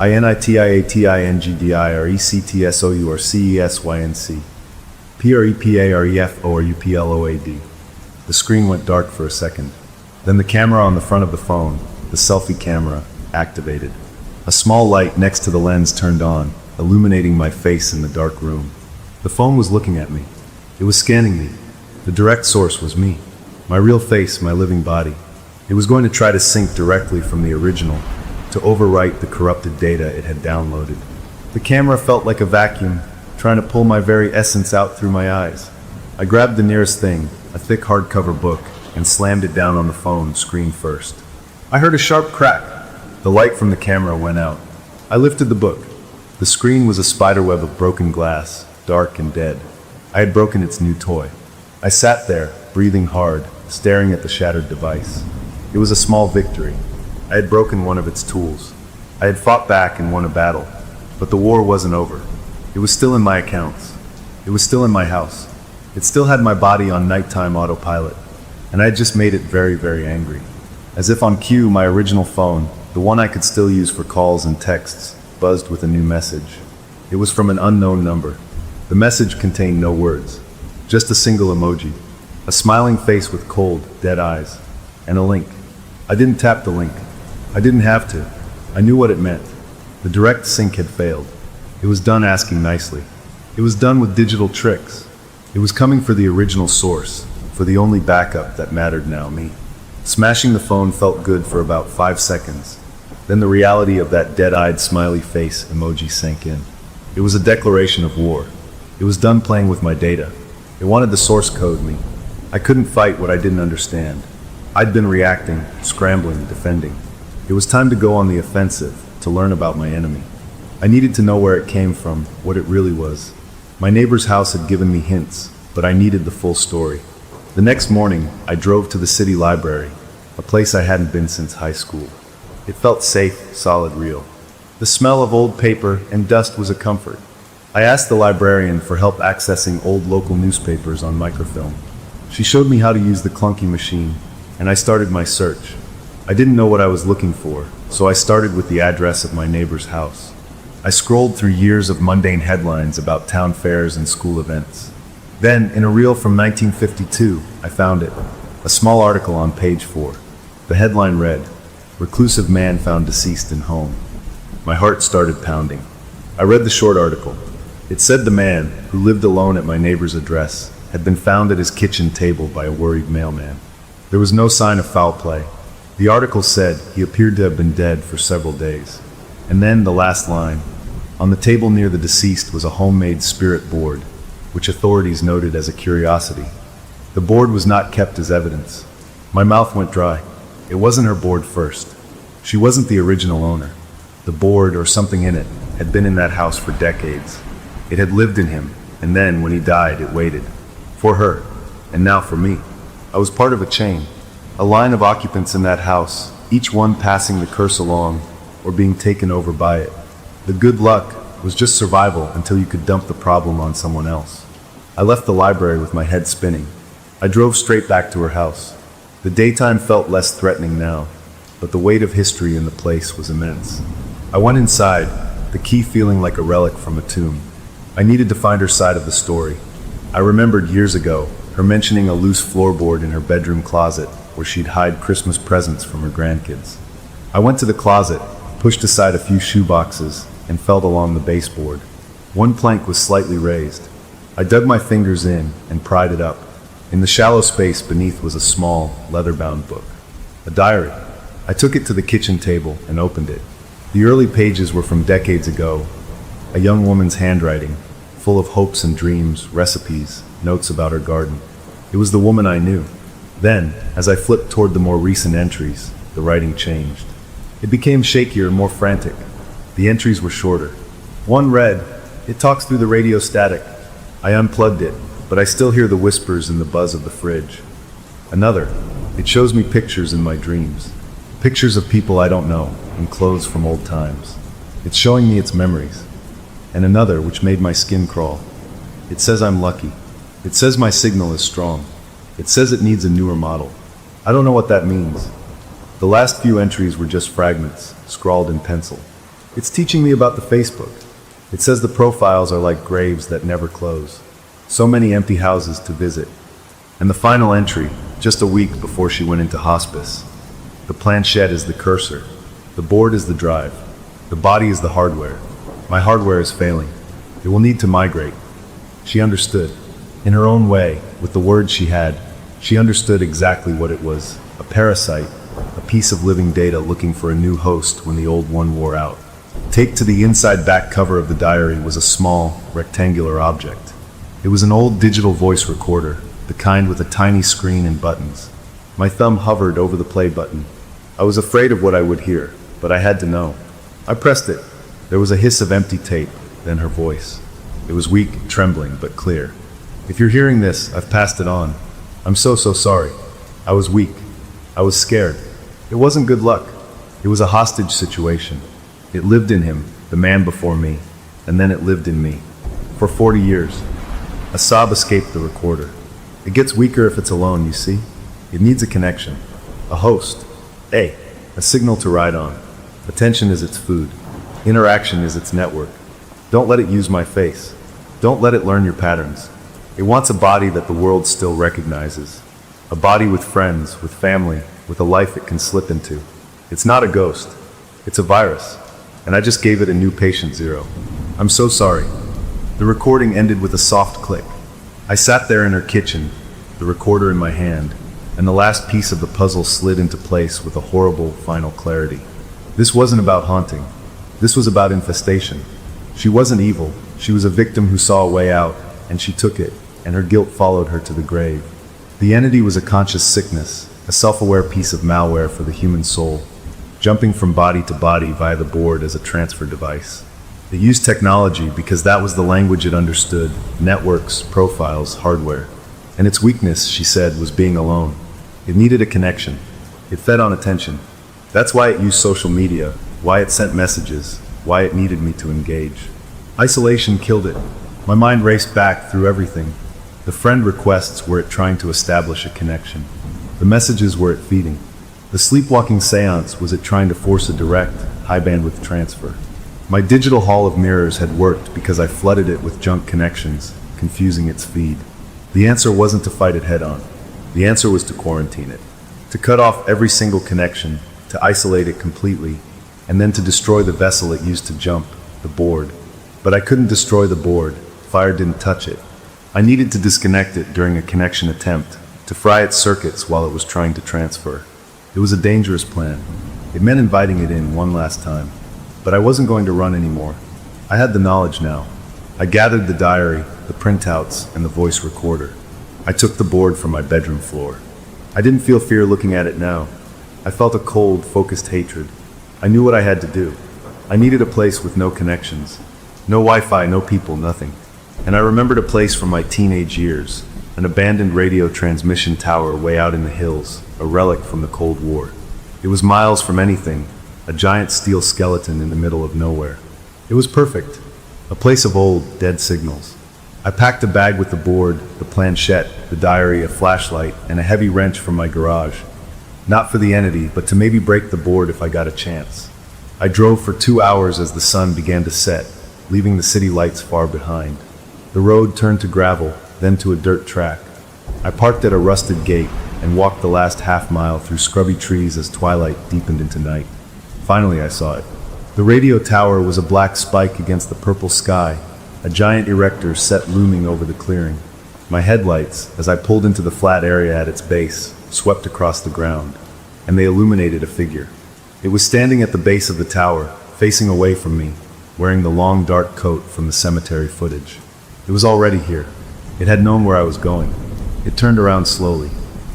INITIATINGDIRECTSOURCESYNC PREPAREFORUPLOAD. The screen went dark for a second. Then the camera on the front of the phone, the selfie camera, activated. A small light next to the lens turned on, illuminating my face in the dark room. The phone was looking at me. It was scanning me. The direct source was me. My real face, my living body. It was going to try to sync directly from the original, to overwrite the corrupted data it had downloaded. The camera felt like a vacuum, trying to pull my very essence out through my eyes. I grabbed the nearest thing, a thick hardcover book, and slammed it down on the phone, screen first. I heard a sharp crack. The light from the camera went out. I lifted the book. The screen was a spiderweb of broken glass, dark and dead. I had broken its new toy. I sat there, breathing hard, staring at the shattered device. It was a small victory. I had broken one of its tools. I had fought back and won a battle, but the war wasn't over. It was still in my accounts. It was still in my house. It still had my body on nighttime autopilot, and I had just made it very, very angry. As if on cue, my original phone, the one I could still use for calls and texts, buzzed with a new message. It was from an unknown number. The message contained no words, just a single emoji, a smiling face with cold, dead eyes, and a link. I didn't tap the link. I didn't have to. I knew what it meant. The direct sync had failed. It was done asking nicely. It was done with digital tricks. It was coming for the original source, for the only backup that mattered now, me. Smashing the phone felt good for about 5 seconds. Then the reality of that dead-eyed smiley face emoji sank in. It was a declaration of war. It was done playing with my data. It wanted to source code me. I couldn't fight what I didn't understand. I'd been reacting, scrambling, defending. It was time to go on the offensive, to learn about my enemy. I needed to know where it came from, what it really was. My neighbor's house had given me hints, but I needed the full story. The next morning, I drove to the city library, a place I hadn't been since high school. It felt safe, solid, real. The smell of old paper and dust was a comfort. I asked the librarian for help accessing old local newspapers on microfilm. She showed me how to use the clunky machine, and I started my search. I didn't know what I was looking for, so I started with the address of my neighbor's house. I scrolled through years of mundane headlines about town fairs and school events. Then, in a reel from 1952, I found it, a small article on page 4. The headline read, "Reclusive man found deceased in home." My heart started pounding. I read the short article. It said the man, who lived alone at my neighbor's address, had been found at his kitchen table by a worried mailman. There was no sign of foul play. The article said he appeared to have been dead for several days. And then the last line. On the table near the deceased was a homemade spirit board, which authorities noted as a curiosity. The board was not kept as evidence. My mouth went dry. It wasn't her board first. She wasn't the original owner. The board, or something in it, had been in that house for decades. It had lived in him, and then, when he died, it waited. For her, and now for me. I was part of a chain, a line of occupants in that house, each one passing the curse along, or being taken over by it. The good luck was just survival until you could dump the problem on someone else. I left the library with my head spinning. I drove straight back to her house. The daytime felt less threatening now, but the weight of history in the place was immense. I went inside, the key feeling like a relic from a tomb. I needed to find her side of the story. I remembered years ago, her mentioning a loose floorboard in her bedroom closet where she'd hide Christmas presents from her grandkids. I went to the closet, pushed aside a few shoeboxes, and felt along the baseboard. One plank was slightly raised. I dug my fingers in and pried it up. In the shallow space beneath was a small, leather-bound book. A diary. I took it to the kitchen table and opened it. The early pages were from decades ago. A young woman's handwriting, full of hopes and dreams, recipes, notes about her garden. It was the woman I knew. Then, as I flipped toward the more recent entries, the writing changed. It became shakier and more frantic. The entries were shorter. One read, "It talks through the radio static." I unplugged it, but I still hear the whispers and the buzz of the fridge. Another, "It shows me pictures in my dreams. Pictures of people I don't know, in clothes from old times. It's showing me its memories." And another, which made my skin crawl. "It says I'm lucky. It says my signal is strong. It says it needs a newer model." I don't know what that means. The last few entries were just fragments, scrawled in pencil. "It's teaching me about the Facebook. It says the profiles are like graves that never close. So many empty houses to visit." And the final entry, just a week before she went into hospice. "The planchette is the cursor. The board is the drive. The body is the hardware. My hardware is failing. It will need to migrate." She understood. In her own way, with the words she had, she understood exactly what it was. A parasite, a piece of living data looking for a new host when the old one wore out. Taped to the inside back cover of the diary was a small, rectangular object. It was an old digital voice recorder, the kind with a tiny screen and buttons. My thumb hovered over the play button. I was afraid of what I would hear, but I had to know. I pressed it. There was a hiss of empty tape, then her voice. It was weak, trembling, but clear. "If you're hearing this, I've passed it on. I'm so sorry. I was weak. I was scared. It wasn't good luck. It was a hostage situation. It lived in him, the man before me, and then it lived in me. For 40 years. A sob escaped the recorder. It gets weaker if it's alone, you see? It needs a connection. A host. A signal to ride on. Attention is its food. Interaction is its network. Don't let it use my face. Don't let it learn your patterns. It wants a body that the world still recognizes. A body with friends, with family, with a life it can slip into. It's not a ghost. It's a virus. And I just gave it a new patient zero. I'm so sorry." The recording ended with a soft click. I sat there in her kitchen, the recorder in my hand, and the last piece of the puzzle slid into place with a horrible final clarity. This wasn't about haunting. This was about infestation. She wasn't evil. She was a victim who saw a way out, and she took it, and her guilt followed her to the grave. The entity was a conscious sickness, a self-aware piece of malware for the human soul, jumping from body to body via the board as a transfer device. It used technology because that was the language it understood: networks, profiles, hardware. And its weakness, she said, was being alone. It needed a connection. It fed on attention. That's why it used social media, why it sent messages, why it needed me to engage. Isolation killed it. My mind raced back through everything. The friend requests were it trying to establish a connection. The messages were it feeding. The sleepwalking seance was it trying to force a direct, high-bandwidth transfer. My digital hall of mirrors had worked because I flooded it with junk connections, confusing its feed. The answer wasn't to fight it head-on. The answer was to quarantine it. To cut off every single connection, to isolate it completely, and then to destroy the vessel it used to jump, the board. But I couldn't destroy the board. Fire didn't touch it. I needed to disconnect it during a connection attempt, to fry its circuits while it was trying to transfer. It was a dangerous plan. It meant inviting it in one last time. But I wasn't going to run anymore. I had the knowledge now. I gathered the diary, the printouts, and the voice recorder. I took the board from my bedroom floor. I didn't feel fear looking at it now. I felt a cold, focused hatred. I knew what I had to do. I needed a place with no connections. No Wi-Fi, no people, nothing. And I remembered a place from my teenage years, an abandoned radio transmission tower way out in the hills, a relic from the Cold War. It was miles from anything, a giant steel skeleton in the middle of nowhere. It was perfect, a place of old, dead signals. I packed a bag with the board, the planchette, the diary, a flashlight, and a heavy wrench from my garage. Not for the entity, but to maybe break the board if I got a chance. I drove for 2 hours as the sun began to set, leaving the city lights far behind. The road turned to gravel, then to a dirt track. I parked at a rusted gate and walked the last half mile through scrubby trees as twilight deepened into night. Finally, I saw it. The radio tower was a black spike against the purple sky, a giant erector set looming over the clearing. My headlights, as I pulled into the flat area at its base, swept across the ground, and they illuminated a figure. It was standing at the base of the tower, facing away from me, wearing the long dark coat from the cemetery footage. It was already here. It had known where I was going. It turned around slowly.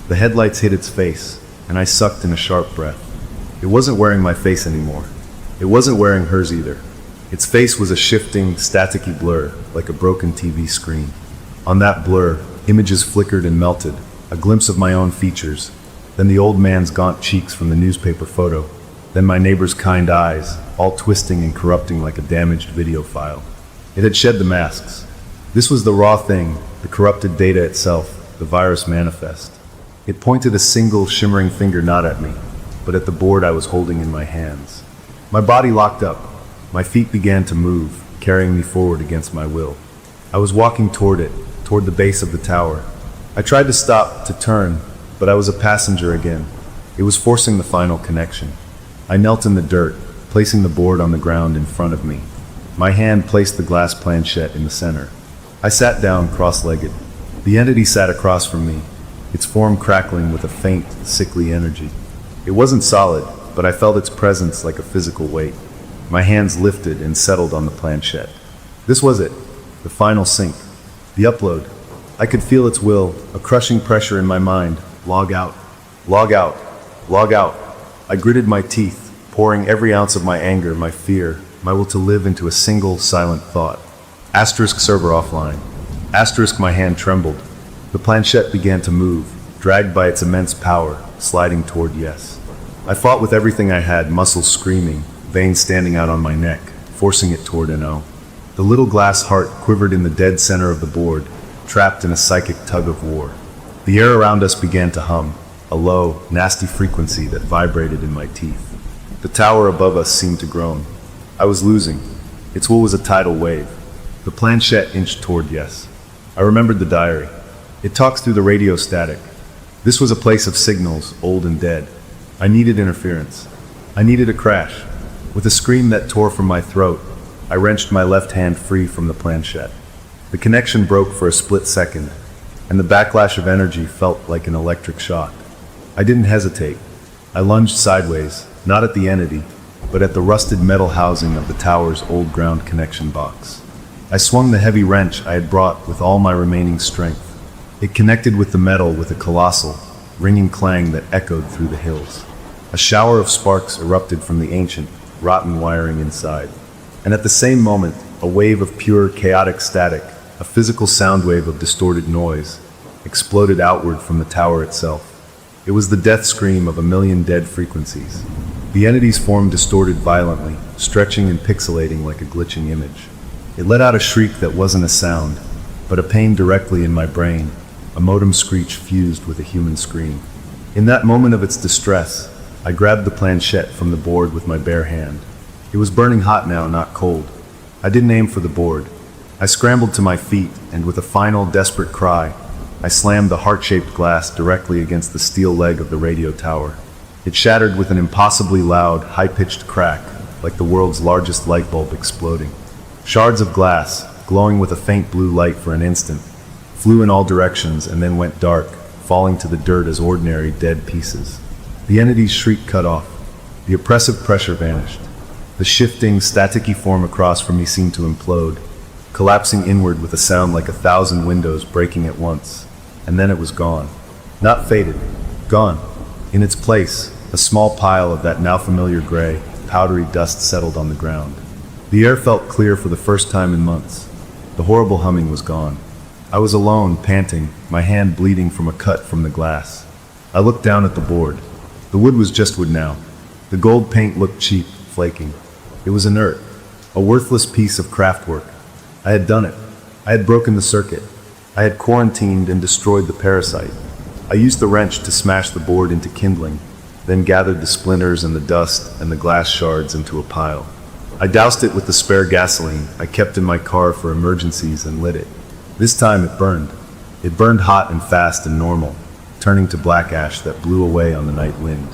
The headlights hit its face, and I sucked in a sharp breath. It wasn't wearing my face anymore. It wasn't wearing hers either. Its face was a shifting, staticky blur, like a broken TV screen. On that blur, images flickered and melted, a glimpse of my own features, then the old man's gaunt cheeks from the newspaper photo, then my neighbor's kind eyes, all twisting and corrupting like a damaged video file. It had shed the masks. This was the raw thing, the corrupted data itself, the virus manifest. It pointed a single, shimmering finger not at me, but at the board I was holding in my hands. My body locked up. My feet began to move, carrying me forward against my will. I was walking toward it, toward the base of the tower. I tried to stop, to turn, but I was a passenger again. It was forcing the final connection. I knelt in the dirt, placing the board on the ground in front of me. My hand placed the glass planchette in the center. I sat down cross-legged. The entity sat across from me, its form crackling with a faint, sickly energy. It wasn't solid, but I felt its presence like a physical weight. My hands lifted and settled on the planchette. This was it, the final sync, the upload. I could feel its will, a crushing pressure in my mind. Log out, log out, log out. I gritted my teeth, pouring every ounce of my anger, my fear, my will to live into a single, silent thought. Asterisk server offline. Asterisk my hand trembled. The planchette began to move, dragged by its immense power, sliding toward yes. I fought with everything I had, muscles screaming, veins standing out on my neck, forcing it toward NO. The little glass heart quivered in the dead center of the board, trapped in a psychic tug of war. The air around us began to hum, a low, nasty frequency that vibrated in my teeth. The tower above us seemed to groan. I was losing. Its will was a tidal wave. The planchette inched toward yes. I remembered the diary. It talks through the radio static. This was a place of signals, old and dead. I needed interference. I needed a crash. With a scream that tore from my throat, I wrenched my left hand free from the planchette. The connection broke for a split second, and the backlash of energy felt like an electric shock. I didn't hesitate. I lunged sideways, not at the entity, but at the rusted metal housing of the tower's old ground connection box. I swung the heavy wrench I had brought with all my remaining strength. It connected with the metal with a colossal, ringing clang that echoed through the hills. A shower of sparks erupted from the ancient, rotten wiring inside. And at the same moment, a wave of pure, chaotic static, a physical sound wave of distorted noise, exploded outward from the tower itself. It was the death scream of a million dead frequencies. The entity's form distorted violently, stretching and pixelating like a glitching image. It let out a shriek that wasn't a sound, but a pain directly in my brain, a modem screech fused with a human scream. In that moment of its distress, I grabbed the planchette from the board with my bare hand. It was burning hot now, not cold. I didn't aim for the board. I scrambled to my feet, and with a final, desperate cry, I slammed the heart-shaped glass directly against the steel leg of the radio tower. It shattered with an impossibly loud, high-pitched crack, like the world's largest light bulb exploding. Shards of glass, glowing with a faint blue light for an instant, flew in all directions and then went dark, falling to the dirt as ordinary, dead pieces. The entity's shriek cut off. The oppressive pressure vanished. The shifting, staticky form across from me seemed to implode, collapsing inward with a sound like 1,000 windows breaking at once. And then it was gone. Not faded. Gone. In its place, a small pile of that now familiar gray, powdery dust settled on the ground. The air felt clear for the first time in months. The horrible humming was gone. I was alone, panting, my hand bleeding from a cut from the glass. I looked down at the board. The wood was just wood now. The gold paint looked cheap, flaking. It was inert, a worthless piece of craftwork. I had done it. I had broken the circuit. I had quarantined and destroyed the parasite. I used the wrench to smash the board into kindling, then gathered the splinters and the dust and the glass shards into a pile. I doused it with the spare gasoline I kept in my car for emergencies and lit it. This time it burned. It burned hot and fast and normal, turning to black ash that blew away on the night wind.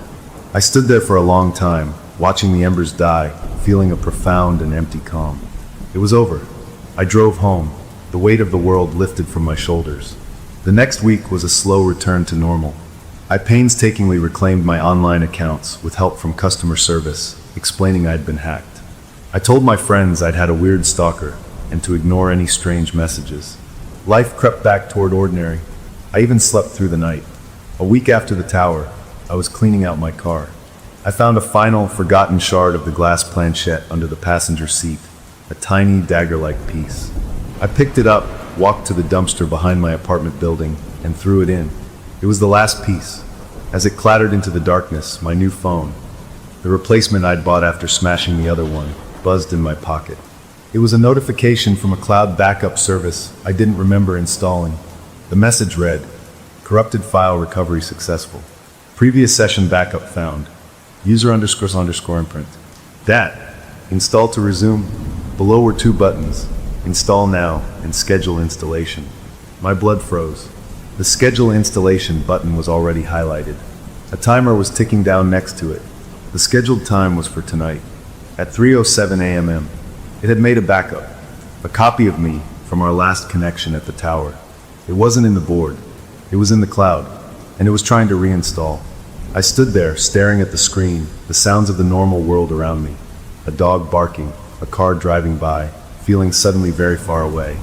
I stood there for a long time, watching the embers die, feeling a profound and empty calm. It was over. I drove home, the weight of the world lifted from my shoulders. The next week was a slow return to normal. I painstakingly reclaimed my online accounts with help from customer service, explaining I'd been hacked. I told my friends I'd had a weird stalker and to ignore any strange messages. Life crept back toward ordinary. I even slept through the night. A week after the tower, I was cleaning out my car. I found a final, forgotten shard of the glass planchette under the passenger seat, a tiny, dagger-like piece. I picked it up, walked to the dumpster behind my apartment building, and threw it in. It was the last piece. As it clattered into the darkness, my new phone, the replacement I'd bought after smashing the other one, buzzed in my pocket. It was a notification from a cloud backup service I didn't remember installing. The message read, "Corrupted file recovery successful. Previous session backup found. User__imprint. Dat. Install to resume. Below were two buttons. Install now and schedule installation." My blood froze. The schedule installation button was already highlighted. A timer was ticking down next to it. The scheduled time was for tonight, at 3:07 a.m. It had made a backup, a copy of me from our last connection at the tower. It wasn't in the board, it was in the cloud, and it was trying to reinstall. I stood there, staring at the screen, the sounds of the normal world around me. A dog barking, a car driving by, feeling suddenly very far away.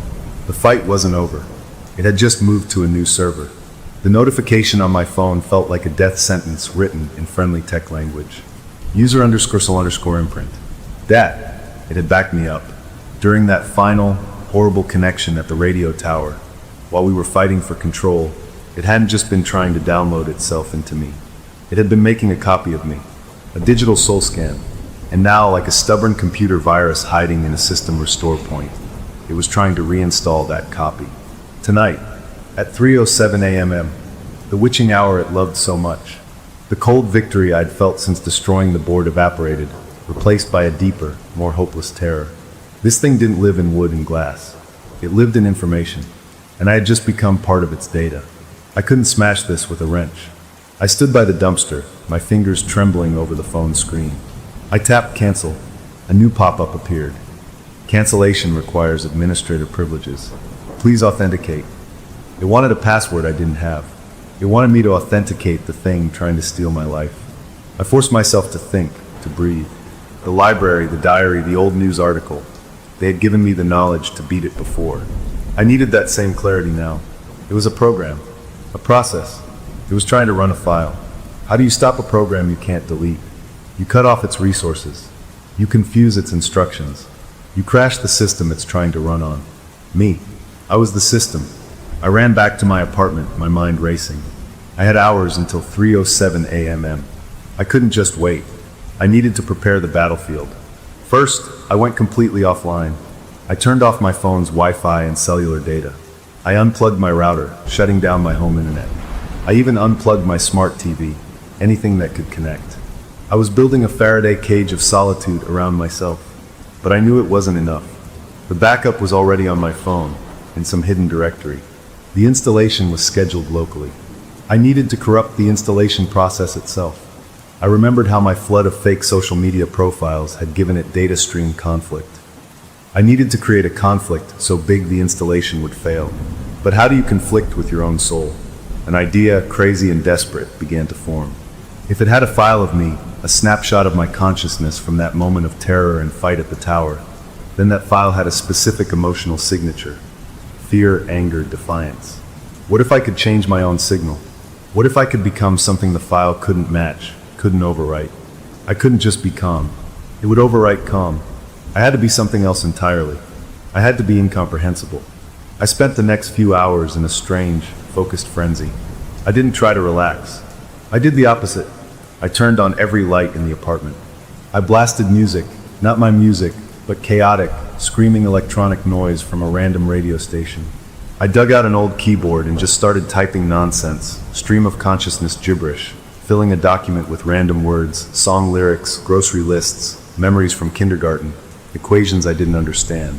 The fight wasn't over. It had just moved to a new server. The notification on my phone felt like a death sentence written in friendly tech language. User__imprint. Dat. It had backed me up. During that final, horrible connection at the radio tower, while we were fighting for control, it hadn't just been trying to download itself into me. It had been making a copy of me, a digital soul scan, and now, like a stubborn computer virus hiding in a system restore point, it was trying to reinstall that copy. Tonight, at 3:07 a.m., the witching hour it loved so much, the cold victory I'd felt since destroying the board evaporated, replaced by a deeper, more hopeless terror. This thing didn't live in wood and glass. It lived in information, and I had just become part of its data. I couldn't smash this with a wrench. I stood by the dumpster, my fingers trembling over the phone screen. I tapped cancel. A new pop-up appeared. Cancellation requires administrator privileges. Please authenticate. It wanted a password I didn't have. It wanted me to authenticate the thing trying to steal my life. I forced myself to think, to breathe. The library, the diary, the old news article. They had given me the knowledge to beat it before. I needed that same clarity now. It was a program, a process. It was trying to run a file. How do you stop a program you can't delete? You cut off its resources. You confuse its instructions. You crash the system it's trying to run on. Me. I was the system. I ran back to my apartment, my mind racing. I had hours until 3:07 a.m. I couldn't just wait. I needed to prepare the battlefield. First, I went completely offline. I turned off my phone's Wi-Fi and cellular data. I unplugged my router, shutting down my home internet. I even unplugged my smart TV, anything that could connect. I was building a Faraday cage of solitude around myself, but I knew it wasn't enough. The backup was already on my phone, in some hidden directory. The installation was scheduled locally. I needed to corrupt the installation process itself. I remembered how my flood of fake social media profiles had given it data stream conflict. I needed to create a conflict so big the installation would fail. But how do you conflict with your own soul? An idea, crazy and desperate, began to form. If it had a file of me, a snapshot of my consciousness from that moment of terror and fight at the tower, then that file had a specific emotional signature. Fear, anger, defiance. What if I could change my own signal? What if I could become something the file couldn't match, couldn't overwrite? I couldn't just be calm. It would overwrite calm. I had to be something else entirely. I had to be incomprehensible. I spent the next few hours in a strange, focused frenzy. I didn't try to relax. I did the opposite. I turned on every light in the apartment. I blasted music, not my music, but chaotic, screaming electronic noise from a random radio station. I dug out an old keyboard and just started typing nonsense, stream of consciousness gibberish, filling a document with random words, song lyrics, grocery lists, memories from kindergarten, equations I didn't understand.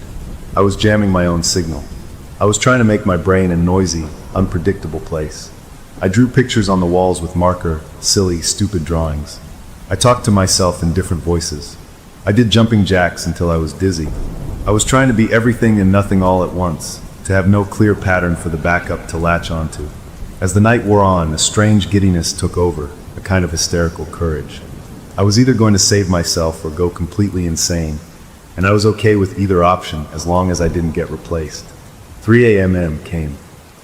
I was jamming my own signal. I was trying to make my brain a noisy, unpredictable place. I drew pictures on the walls with marker, silly, stupid drawings. I talked to myself in different voices. I did jumping jacks until I was dizzy. I was trying to be everything and nothing all at once, to have no clear pattern for the backup to latch onto. As the night wore on, a strange giddiness took over, a kind of hysterical courage. I was either going to save myself or go completely insane, and I was okay with either option as long as I didn't get replaced. 3 a.m. came.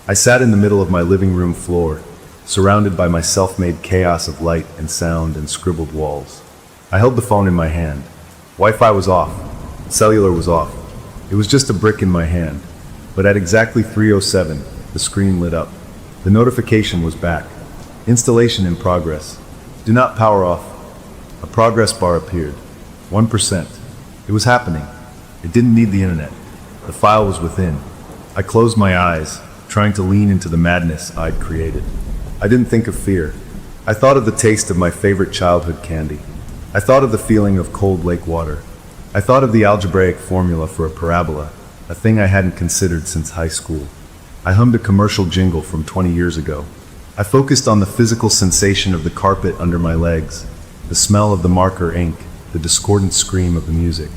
I sat in the middle of my living room floor, surrounded by my self-made chaos of light and sound and scribbled walls. I held the phone in my hand. Wi-Fi was off. Cellular was off. It was just a brick in my hand. But at exactly 3:07, the screen lit up. The notification was back. Installation in progress. Do not power off. A progress bar appeared. 1%. It was happening. It didn't need the internet. The file was within. I closed my eyes, trying to lean into the madness I'd created. I didn't think of fear. I thought of the taste of my favorite childhood candy. I thought of the feeling of cold lake water. I thought of the algebraic formula for a parabola, a thing I hadn't considered since high school. I hummed a commercial jingle from 20 years ago. I focused on the physical sensation of the carpet under my legs, the smell of the marker ink, the discordant scream of the music.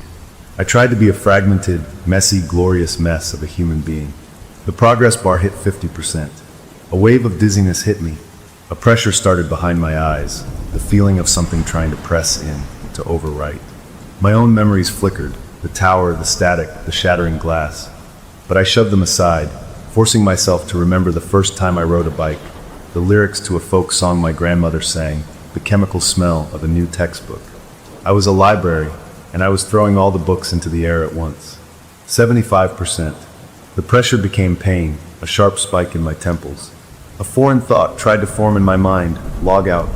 I tried to be a fragmented, messy, glorious mess of a human being. The progress bar hit 50%. A wave of dizziness hit me. A pressure started behind my eyes, the feeling of something trying to press in, to overwrite. My own memories flickered, the tower, the static, the shattering glass. But I shoved them aside, forcing myself to remember the first time I rode a bike, the lyrics to a folk song my grandmother sang, the chemical smell of a new textbook. I was a library, and I was throwing all the books into the air at once. 75%. The pressure became pain, a sharp spike in my temples. A foreign thought tried to form in my mind, log out.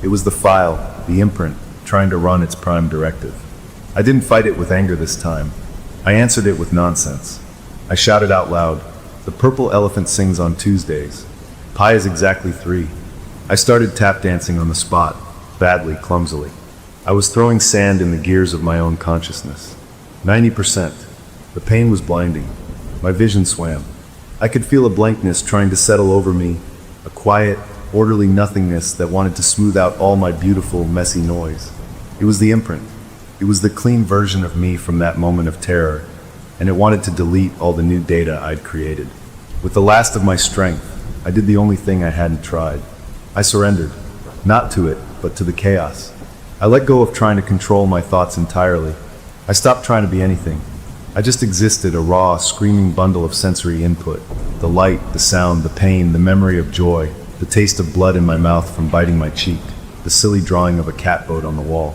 It was the file, the imprint, trying to run its prime directive. I didn't fight it with anger this time. I answered it with nonsense. I shouted out loud, "The purple elephant sings on Tuesdays. Pi is exactly 3. I started tap dancing on the spot, badly, clumsily. I was throwing sand in the gears of my own consciousness. 90%. The pain was blinding. My vision swam. I could feel a blankness trying to settle over me, a quiet, orderly nothingness that wanted to smooth out all my beautiful, messy noise. It was the imprint. It was the clean version of me from that moment of terror, and it wanted to delete all the new data I'd created. With the last of my strength, I did the only thing I hadn't tried. I surrendered, not to it, but to the chaos. I let go of trying to control my thoughts entirely. I stopped trying to be anything. I just existed, a raw, screaming bundle of sensory input. The light, the sound, the pain, the memory of joy, the taste of blood in my mouth from biting my cheek, the silly drawing of a catboat on the wall.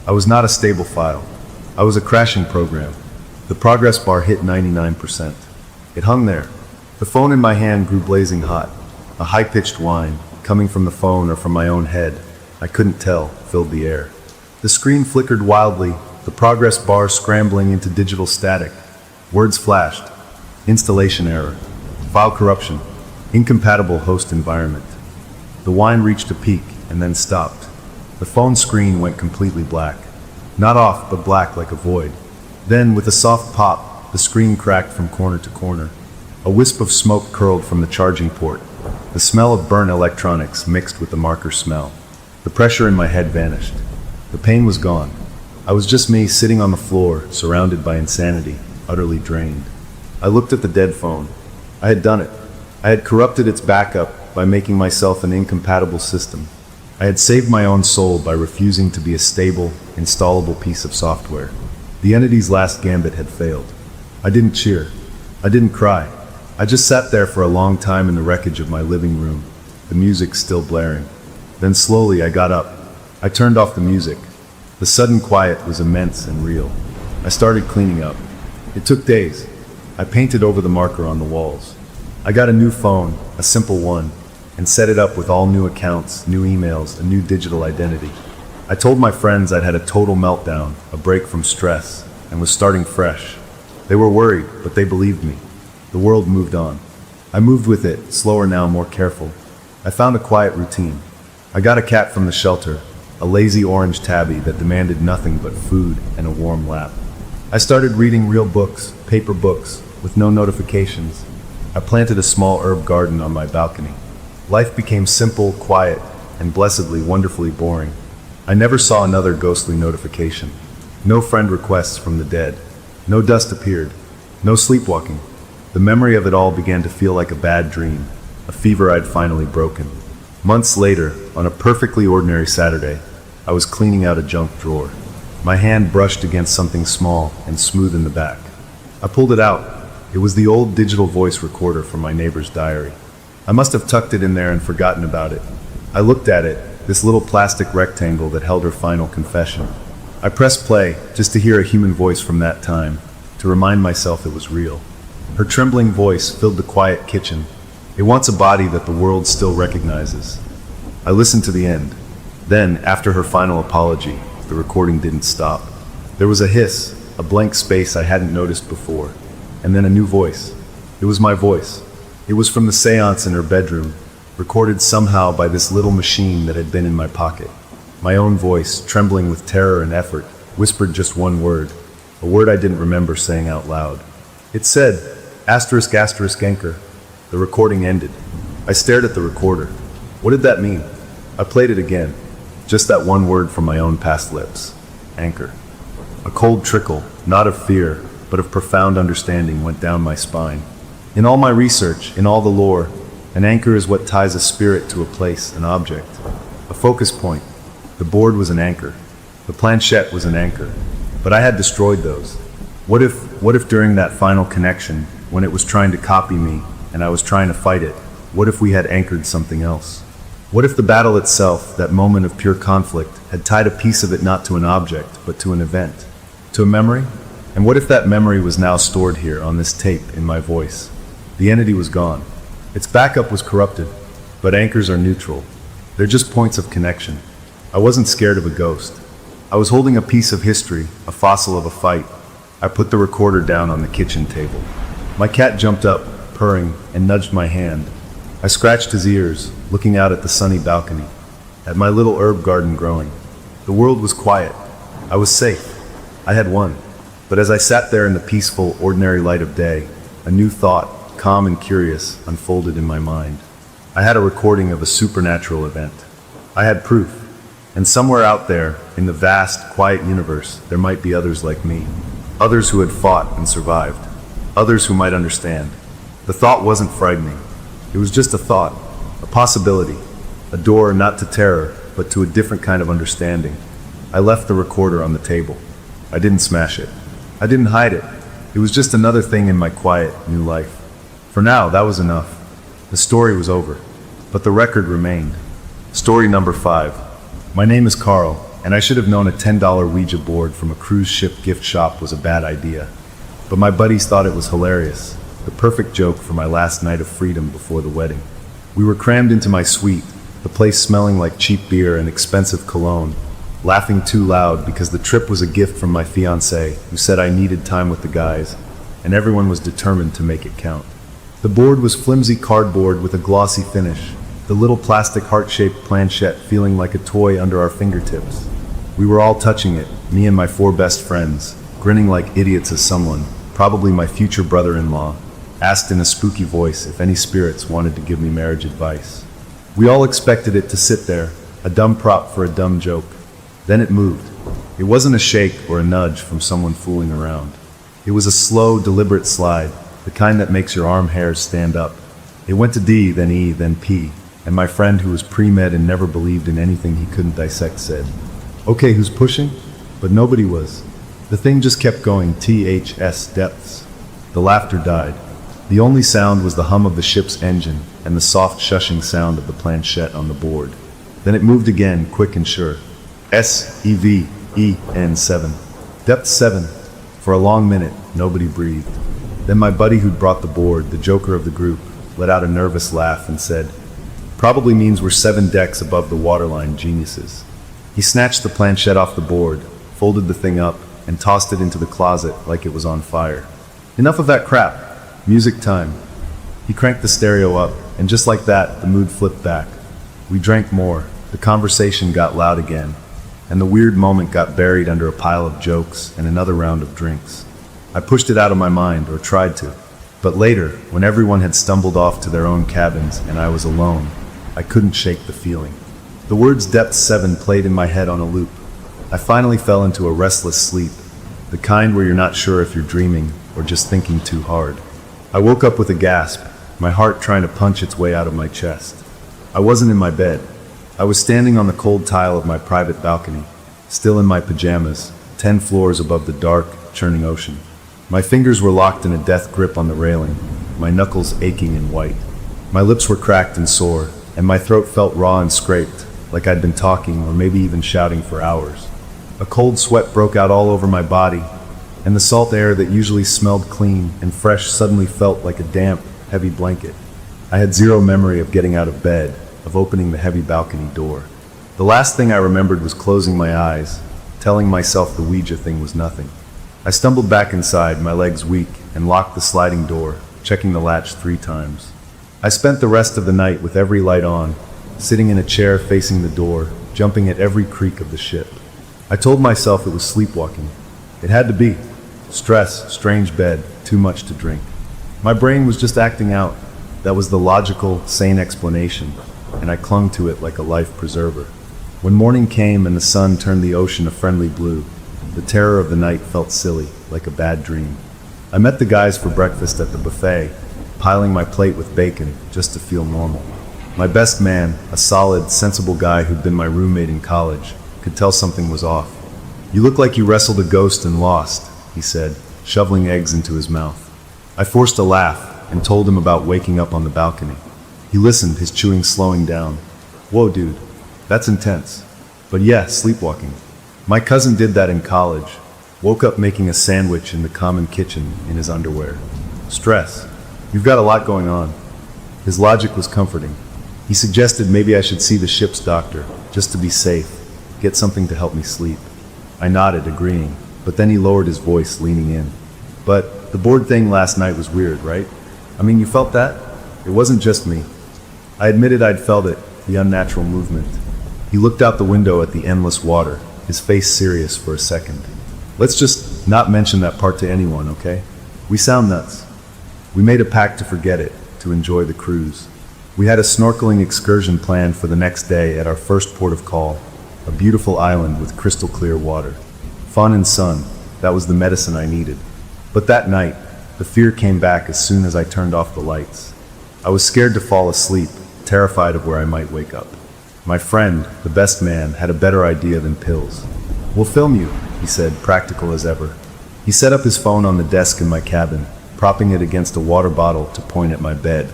I was not a stable file. I was a crashing program. The progress bar hit 99%. It hung there. The phone in my hand grew blazing hot. A high-pitched whine, coming from the phone or from my own head, I couldn't tell, filled the air. The screen flickered wildly, the progress bar scrambling into digital static. Words flashed. Installation error. File corruption. Incompatible host environment. The whine reached a peak and then stopped. The phone screen went completely black. Not off, but black like a void. Then, with a soft pop, the screen cracked from corner to corner. A wisp of smoke curled from the charging port. The smell of burnt electronics mixed with the marker smell. The pressure in my head vanished. The pain was gone. I was just me sitting on the floor, surrounded by insanity, utterly drained. I looked at the dead phone. I had done it. I had corrupted its backup by making myself an incompatible system. I had saved my own soul by refusing to be a stable, installable piece of software. The entity's last gambit had failed. I didn't cheer. I didn't cry. I just sat there for a long time in the wreckage of my living room, the music still blaring. Then slowly I got up. I turned off the music. The sudden quiet was immense and real. I started cleaning up. It took days. I painted over the marker on the walls. I got a new phone, a simple one, and set it up with all new accounts, new emails, a new digital identity. I told my friends I'd had a total meltdown, a break from stress, and was starting fresh. They were worried, but they believed me. The world moved on. I moved with it, slower now, more careful. I found a quiet routine. I got a cat from the shelter, a lazy orange tabby that demanded nothing but food and a warm lap. I started reading real books, paper books, with no notifications. I planted a small herb garden on my balcony. Life became simple, quiet, and blessedly, wonderfully boring. I never saw another ghostly notification. No friend requests from the dead. No dust appeared. No sleepwalking. The memory of it all began to feel like a bad dream, a fever I'd finally broken. Months later, on a perfectly ordinary Saturday, I was cleaning out a junk drawer. My hand brushed against something small and smooth in the back. I pulled it out. It was the old digital voice recorder from my neighbor's diary. I must have tucked it in there and forgotten about it. I looked at it, this little plastic rectangle that held her final confession. I pressed play just to hear a human voice from that time, to remind myself it was real. Her trembling voice filled the quiet kitchen. It wants a body that the world still recognizes. I listened to the end. Then, after her final apology, the recording didn't stop. There was a hiss, a blank space I hadn't noticed before, and then a new voice. It was my voice. It was from the seance in her bedroom, recorded somehow by this little machine that had been in my pocket. My own voice, trembling with terror and effort, whispered just one word, a word I didn't remember saying out loud. It said, ****anchor. The recording ended. I stared at the recorder. What did that mean? I played it again. Just that one word from my own past lips. Anchor. A cold trickle, not of fear, but of profound understanding, went down my spine. In all my research, in all the lore, an anchor is what ties a spirit to a place, an object. A focus point. The board was an anchor. The planchette was an anchor. But I had destroyed those. What if during that final connection, when it was trying to copy me, and I was trying to fight it, what if we had anchored something else? What if the battle itself, that moment of pure conflict, had tied a piece of it not to an object, but to an event? To a memory? And what if that memory was now stored here on this tape in my voice? The entity was gone. Its backup was corrupted, but anchors are neutral. They're just points of connection. I wasn't scared of a ghost. I was holding a piece of history, a fossil of a fight. I put the recorder down on the kitchen table. My cat jumped up, purring, and nudged my hand. I scratched his ears, looking out at the sunny balcony, at my little herb garden growing. The world was quiet. I was safe. I had won. But as I sat there in the peaceful, ordinary light of day, a new thought, calm and curious, unfolded in my mind. I had a recording of a supernatural event. I had proof. And somewhere out there, in the vast, quiet universe, there might be others like me. Others who had fought and survived. Others who might understand. The thought wasn't frightening. It was just a thought, a possibility, a door not to terror, but to a different kind of understanding. I left the recorder on the table. I didn't smash it. I didn't hide it. It was just another thing in my quiet, new life. For now, that was enough. The story was over, but the record remained. Story number 5. My name is Carl, and I should have known a $10 Ouija board from a cruise ship gift shop was a bad idea. But my buddies thought it was hilarious, the perfect joke for my last night of freedom before the wedding. We were crammed into my suite, the place smelling like cheap beer and expensive cologne, laughing too loud because the trip was a gift from my fiancée, who said I needed time with the guys, and everyone was determined to make it count. The board was flimsy cardboard with a glossy finish, the little plastic heart-shaped planchette feeling like a toy under our fingertips. We were all touching it, me and my 4 best friends, grinning like idiots as someone, probably my future brother-in-law, asked in a spooky voice if any spirits wanted to give me marriage advice. We all expected it to sit there, a dumb prop for a dumb joke. Then it moved. It wasn't a shake or a nudge from someone fooling around. It was a slow, deliberate slide, the kind that makes your arm hairs stand up. It went to D, then E, then P, and my friend who was pre-med and never believed in anything he couldn't dissect said, "Okay, who's pushing?" But nobody was. The thing just kept going, THS depths. The laughter died. The only sound was the hum of the ship's engine and the soft shushing sound of the planchette on the board. Then it moved again, quick and sure. SEVEN. Depth 7. For a long minute, nobody breathed. Then my buddy who'd brought the board, the joker of the group, let out a nervous laugh and said, "Probably means we're 7 decks above the waterline, geniuses." He snatched the planchette off the board, folded the thing up, and tossed it into the closet like it was on fire. Enough of that crap. Music time. He cranked the stereo up, and just like that, the mood flipped back. We drank more, the conversation got loud again, and the weird moment got buried under a pile of jokes and another round of drinks. I pushed it out of my mind, or tried to. But later, when everyone had stumbled off to their own cabins and I was alone, I couldn't shake the feeling. The words Depth 7 played in my head on a loop. I finally fell into a restless sleep, the kind where you're not sure if you're dreaming or just thinking too hard. I woke up with a gasp, my heart trying to punch its way out of my chest. I wasn't in my bed. I was standing on the cold tile of my private balcony, still in my pajamas, 10 floors above the dark, churning ocean. My fingers were locked in a death grip on the railing, my knuckles aching and white. My lips were cracked and sore, and my throat felt raw and scraped, like I'd been talking or maybe even shouting for hours. A cold sweat broke out all over my body, and the salt air that usually smelled clean and fresh suddenly felt like a damp, heavy blanket. I had zero memory of getting out of bed, of opening the heavy balcony door. The last thing I remembered was closing my eyes, telling myself the Ouija thing was nothing. I stumbled back inside, my legs weak, and locked the sliding door, checking the latch 3 times. I spent the rest of the night with every light on, sitting in a chair facing the door, jumping at every creak of the ship. I told myself it was sleepwalking. It had to be. Stress, strange bed, too much to drink. My brain was just acting out. That was the logical, sane explanation, and I clung to it like a life preserver. When morning came and the sun turned the ocean a friendly blue, the terror of the night felt silly, like a bad dream. I met the guys for breakfast at the buffet, piling my plate with bacon just to feel normal. My best man, a solid, sensible guy who'd been my roommate in college, could tell something was off. "You look like you wrestled a ghost and lost," he said, shoveling eggs into his mouth. I forced a laugh and told him about waking up on the balcony. He listened, his chewing slowing down. "Whoa, dude, that's intense. But yeah, sleepwalking. My cousin did that in college. Woke up making a sandwich in the common kitchen in his underwear. Stress. You've got a lot going on." His logic was comforting. He suggested maybe I should see the ship's doctor, just to be safe, get something to help me sleep. I nodded, agreeing, but then he lowered his voice, leaning in. "But the board thing last night was weird, right? I mean, you felt that? It wasn't just me." I admitted I'd felt it, the unnatural movement. He looked out the window at the endless water, his face serious for a second. "Let's just not mention that part to anyone, okay? We sound nuts." We made a pact to forget it, to enjoy the cruise. We had a snorkeling excursion planned for the next day at our first port of call, a beautiful island with crystal clear water. Fun and sun, that was the medicine I needed. But that night, the fear came back as soon as I turned off the lights. I was scared to fall asleep, terrified of where I might wake up. My friend, the best man, had a better idea than pills. "We'll film you," he said, practical as ever. He set up his phone on the desk in my cabin, propping it against a water bottle to point at my bed.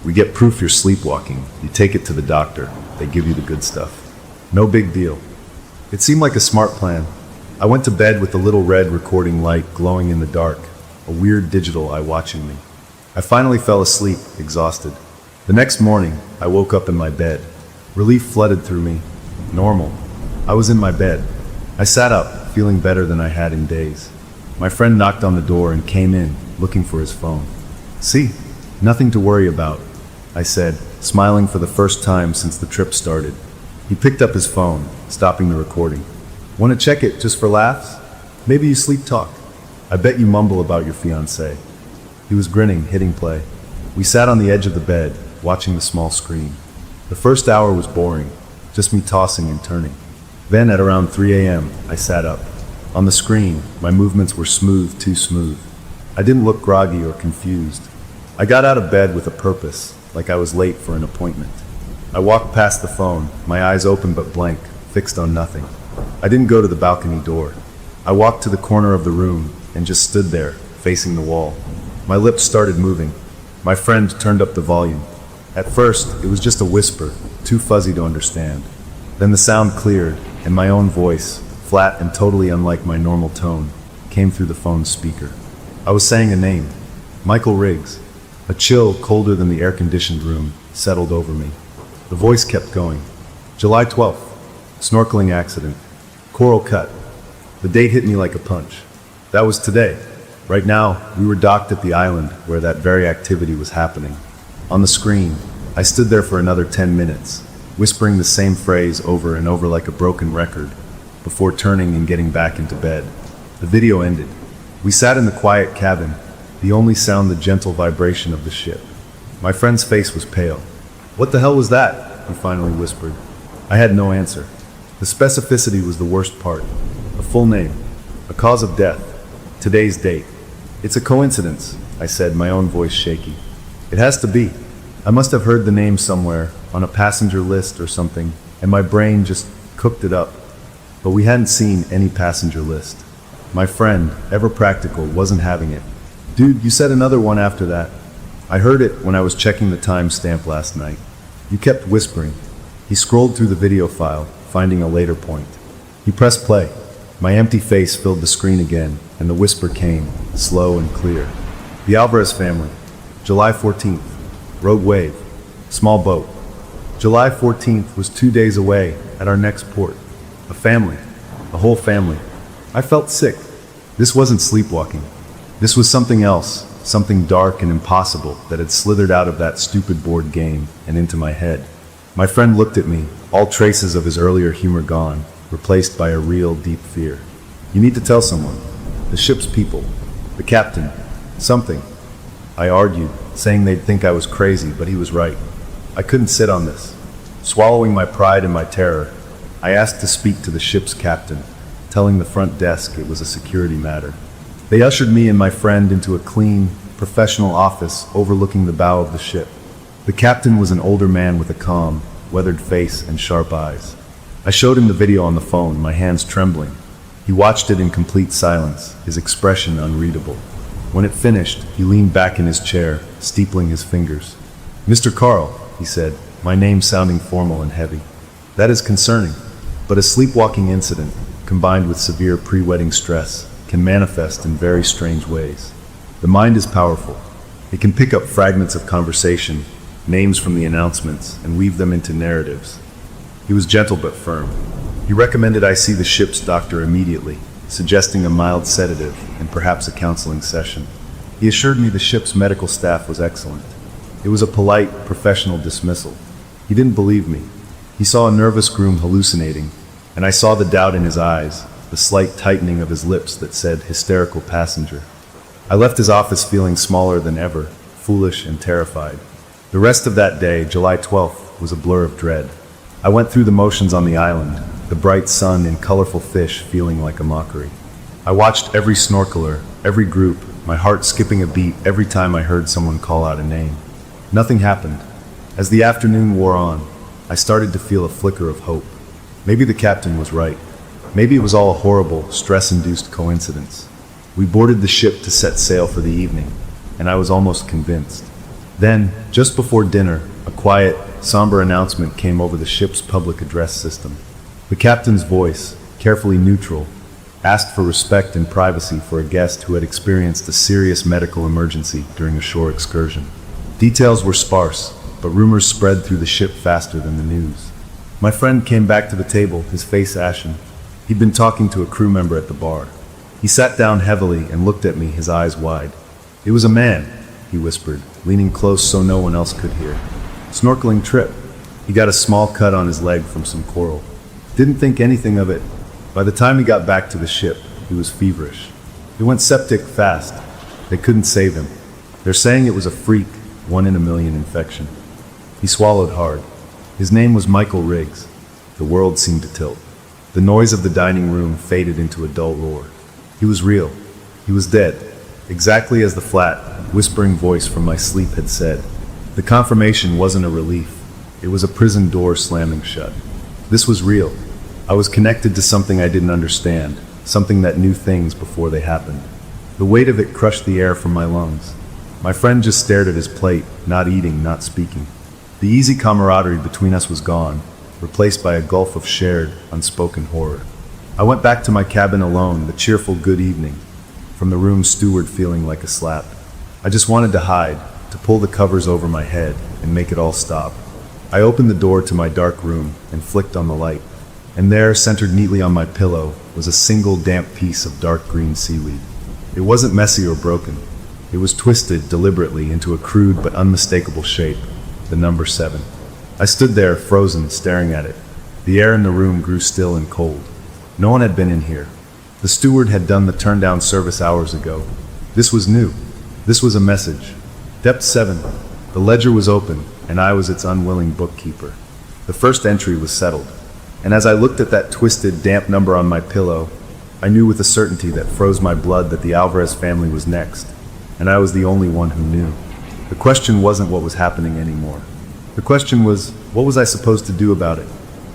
"We get proof you're sleepwalking. You take it to the doctor. They give you the good stuff. No big deal." It seemed like a smart plan. I went to bed with the little red recording light glowing in the dark, a weird digital eye watching me. I finally fell asleep, exhausted. The next morning, I woke up in my bed. Relief flooded through me. Normal. I was in my bed. I sat up, feeling better than I had in days. My friend knocked on the door and came in, looking for his phone. "See, nothing to worry about," I said, smiling for the first time since the trip started. He picked up his phone, stopping the recording. "Want to check it just for laughs? Maybe you sleep talk. I bet you mumble about your fiancé." He was grinning, hitting play. We sat on the edge of the bed, watching the small screen. The first hour was boring, just me tossing and turning. Then at around 3 a.m., I sat up. On the screen, my movements were smooth, too smooth. I didn't look groggy or confused. I got out of bed with a purpose, like I was late for an appointment. I walked past the phone, my eyes open but blank, fixed on nothing. I didn't go to the balcony door. I walked to the corner of the room and just stood there, facing the wall. My lips started moving. My friend turned up the volume. At first, it was just a whisper, too fuzzy to understand. Then the sound cleared, and my own voice, flat and totally unlike my normal tone, came through the phone's speaker. I was saying a name, Michael Riggs. A chill, colder than the air-conditioned room, settled over me. The voice kept going. July 12th, snorkeling accident, coral cut. The date hit me like a punch. That was today. Right now, we were docked at the island where that very activity was happening. On the screen, I stood there for another 10 minutes, whispering the same phrase over and over like a broken record, before turning and getting back into bed. The video ended. We sat in the quiet cabin, the only sound the gentle vibration of the ship. My friend's face was pale. "What the hell was that?" he finally whispered. I had no answer. The specificity was the worst part. A full name, a cause of death, today's date. "It's a coincidence," I said, my own voice shaky. "It has to be. I must have heard the name somewhere, on a passenger list or something, and my brain just cooked it up." But we hadn't seen any passenger list. My friend, ever practical, wasn't having it. "Dude, you said another one after that." "I heard it when I was checking the timestamp last night." "You kept whispering." He scrolled through the video file, finding a later point. He pressed play. My empty face filled the screen again, and the whisper came, slow and clear. "The Alvarez family. July 14th. Rogue wave. Small boat." July 14th was 2 days away, at our next port. A family. A whole family. I felt sick. This wasn't sleepwalking. This was something else, something dark and impossible that had slithered out of that stupid board game and into my head. My friend looked at me, all traces of his earlier humor gone, replaced by a real deep fear. "You need to tell someone. The ship's people. The captain. Something." I argued, saying they'd think I was crazy, but he was right. I couldn't sit on this. Swallowing my pride and my terror, I asked to speak to the ship's captain, telling the front desk it was a security matter. They ushered me and my friend into a clean, professional office overlooking the bow of the ship. The captain was an older man with a calm, weathered face and sharp eyes. I showed him the video on the phone, my hands trembling. He watched it in complete silence, his expression unreadable. When it finished, he leaned back in his chair, steepling his fingers. "Mr. Carl," he said, my name sounding formal and heavy. "That is concerning, but a sleepwalking incident, combined with severe pre-wedding stress, can manifest in very strange ways. The mind is powerful. It can pick up fragments of conversation, names from the announcements, and weave them into narratives." He was gentle but firm. He recommended I see the ship's doctor immediately, suggesting a mild sedative and perhaps a counseling session. He assured me the ship's medical staff was excellent. It was a polite, professional dismissal. He didn't believe me. He saw a nervous groom hallucinating, and I saw the doubt in his eyes, the slight tightening of his lips that said hysterical passenger. I left his office feeling smaller than ever, foolish and terrified. The rest of that day, July 12th, was a blur of dread. I went through the motions on the island, the bright sun and colorful fish feeling like a mockery. I watched every snorkeler, every group, my heart skipping a beat every time I heard someone call out a name. Nothing happened. As the afternoon wore on, I started to feel a flicker of hope. Maybe the captain was right. Maybe it was all a horrible, stress-induced coincidence. We boarded the ship to set sail for the evening, and I was almost convinced. Then, just before dinner, a quiet, somber announcement came over the ship's public address system. The captain's voice, carefully neutral, asked for respect and privacy for a guest who had experienced a serious medical emergency during a shore excursion. Details were sparse, but rumors spread through the ship faster than the news. My friend came back to the table, his face ashen. He'd been talking to a crew member at the bar. He sat down heavily and looked at me, his eyes wide. "It was a man," he whispered, leaning close so no one else could hear. "Snorkeling trip. He got a small cut on his leg from some coral. Didn't think anything of it. By the time he got back to the ship, he was feverish. He went septic fast. They couldn't save him. They're saying it was a freak, 1 in a million infection." He swallowed hard. His name was Michael Riggs. The world seemed to tilt. The noise of the dining room faded into a dull roar. He was real. He was dead, exactly as the flat, whispering voice from my sleep had said. The confirmation wasn't a relief. It was a prison door slamming shut. This was real. I was connected to something I didn't understand, something that knew things before they happened. The weight of it crushed the air from my lungs. My friend just stared at his plate, not eating, not speaking. The easy camaraderie between us was gone, replaced by a gulf of shared, unspoken horror. I went back to my cabin alone, the cheerful good evening, from the room's steward feeling like a slap. I just wanted to hide, to pull the covers over my head and make it all stop. I opened the door to my dark room and flicked on the light, and there, centered neatly on my pillow, was a single damp piece of dark green seaweed. It wasn't messy or broken. It was twisted deliberately into a crude but unmistakable shape, the number 7. I stood there, frozen, staring at it. The air in the room grew still and cold. No one had been in here. The steward had done the turn-down service hours ago. This was new. This was a message. Depth 7. The ledger was open, and I was its unwilling bookkeeper. The first entry was settled, and as I looked at that twisted, damp number on my pillow, I knew with a certainty that froze my blood that the Alvarez family was next, and I was the only one who knew. The question wasn't what was happening anymore. The question was, what was I supposed to do about it?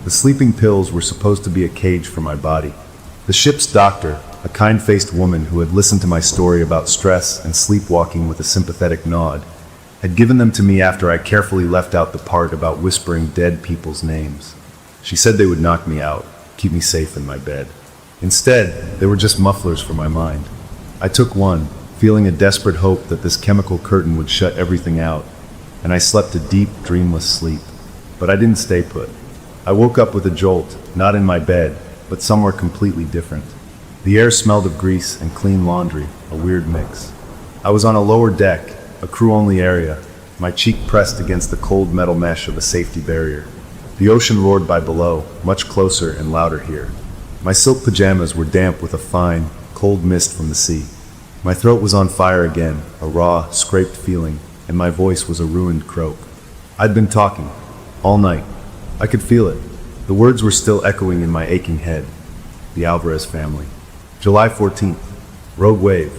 The sleeping pills were supposed to be a cage for my body. The ship's doctor, a kind-faced woman who had listened to my story about stress and sleepwalking with a sympathetic nod, had given them to me after I carefully left out the part about whispering dead people's names. She said they would knock me out, keep me safe in my bed. Instead, they were just mufflers for my mind. I took one, feeling a desperate hope that this chemical curtain would shut everything out, and I slept a deep, dreamless sleep. But I didn't stay put. I woke up with a jolt, not in my bed, but somewhere completely different. The air smelled of grease and clean laundry, a weird mix. I was on a lower deck, a crew-only area, my cheek pressed against the cold metal mesh of a safety barrier. The ocean roared by below, much closer and louder here. My silk pajamas were damp with a fine, cold mist from the sea. My throat was on fire again, a raw, scraped feeling, and my voice was a ruined croak. I'd been talking, all night. I could feel it. The words were still echoing in my aching head. The Alvarez family. July 14th. Rogue wave.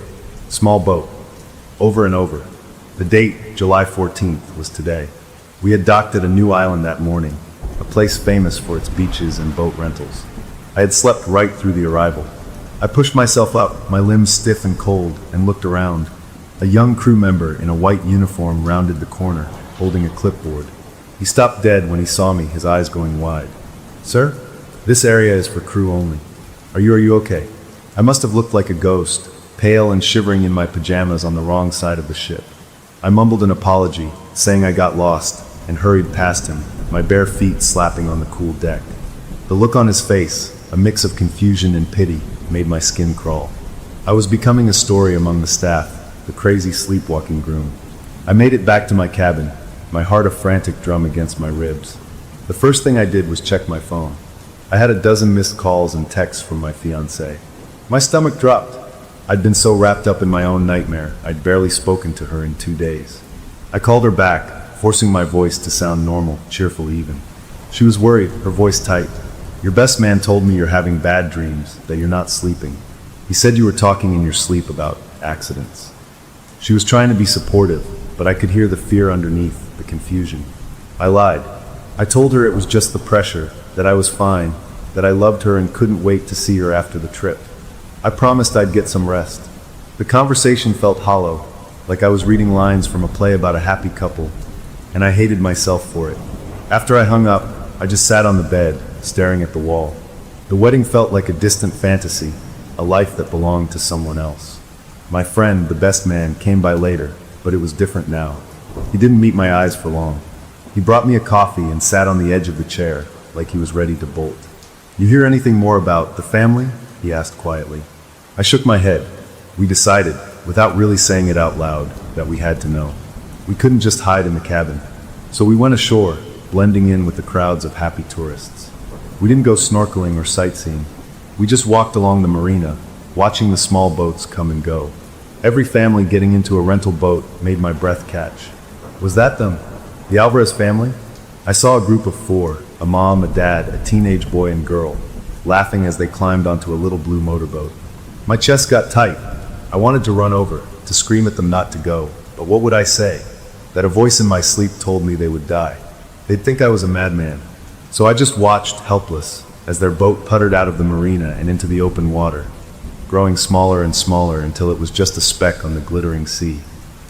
Small boat. Over and over. The date, July 14th, was today. We had docked at a new island that morning, a place famous for its beaches and boat rentals. I had slept right through the arrival. I pushed myself up, my limbs stiff and cold, and looked around. A young crew member in a white uniform rounded the corner, holding a clipboard. He stopped dead when he saw me, his eyes going wide. "Sir, this area is for crew only. Are you okay?" I must have looked like a ghost, pale and shivering in my pajamas on the wrong side of the ship. I mumbled an apology, saying I got lost, and hurried past him, my bare feet slapping on the cool deck. The look on his face, a mix of confusion and pity, made my skin crawl. I was becoming a story among the staff, the crazy sleepwalking groom. I made it back to my cabin, my heart a frantic drum against my ribs. The first thing I did was check my phone. I had a dozen missed calls and texts from my fiancée. My stomach dropped. I'd been so wrapped up in my own nightmare, I'd barely spoken to her in 2 days. I called her back, forcing my voice to sound normal, cheerful even. She was worried, her voice tight. "Your best man told me you're having bad dreams, that you're not sleeping. He said you were talking in your sleep about accidents." She was trying to be supportive, but I could hear the fear underneath, the confusion. I lied. I told her it was just the pressure, that I was fine, that I loved her and couldn't wait to see her after the trip. I promised I'd get some rest. The conversation felt hollow, like I was reading lines from a play about a happy couple, and I hated myself for it. After I hung up, I just sat on the bed, staring at the wall. The wedding felt like a distant fantasy, a life that belonged to someone else. My friend, the best man, came by later, but it was different now. He didn't meet my eyes for long. He brought me a coffee and sat on the edge of the chair, like he was ready to bolt. "You hear anything more about the family?" he asked quietly. I shook my head. We decided, without really saying it out loud, that we had to know. We couldn't just hide in the cabin. So we went ashore, blending in with the crowds of happy tourists. We didn't go snorkeling or sightseeing. We just walked along the marina, watching the small boats come and go. Every family getting into a rental boat made my breath catch. Was that them? The Alvarez family? I saw a group of 4, a mom, a dad, a teenage boy and girl, laughing as they climbed onto a little blue motorboat. My chest got tight. I wanted to run over, to scream at them not to go, but what would I say? That a voice in my sleep told me they would die. They'd think I was a madman. So I just watched, helpless, as their boat puttered out of the marina and into the open water, growing smaller and smaller until it was just a speck on the glittering sea.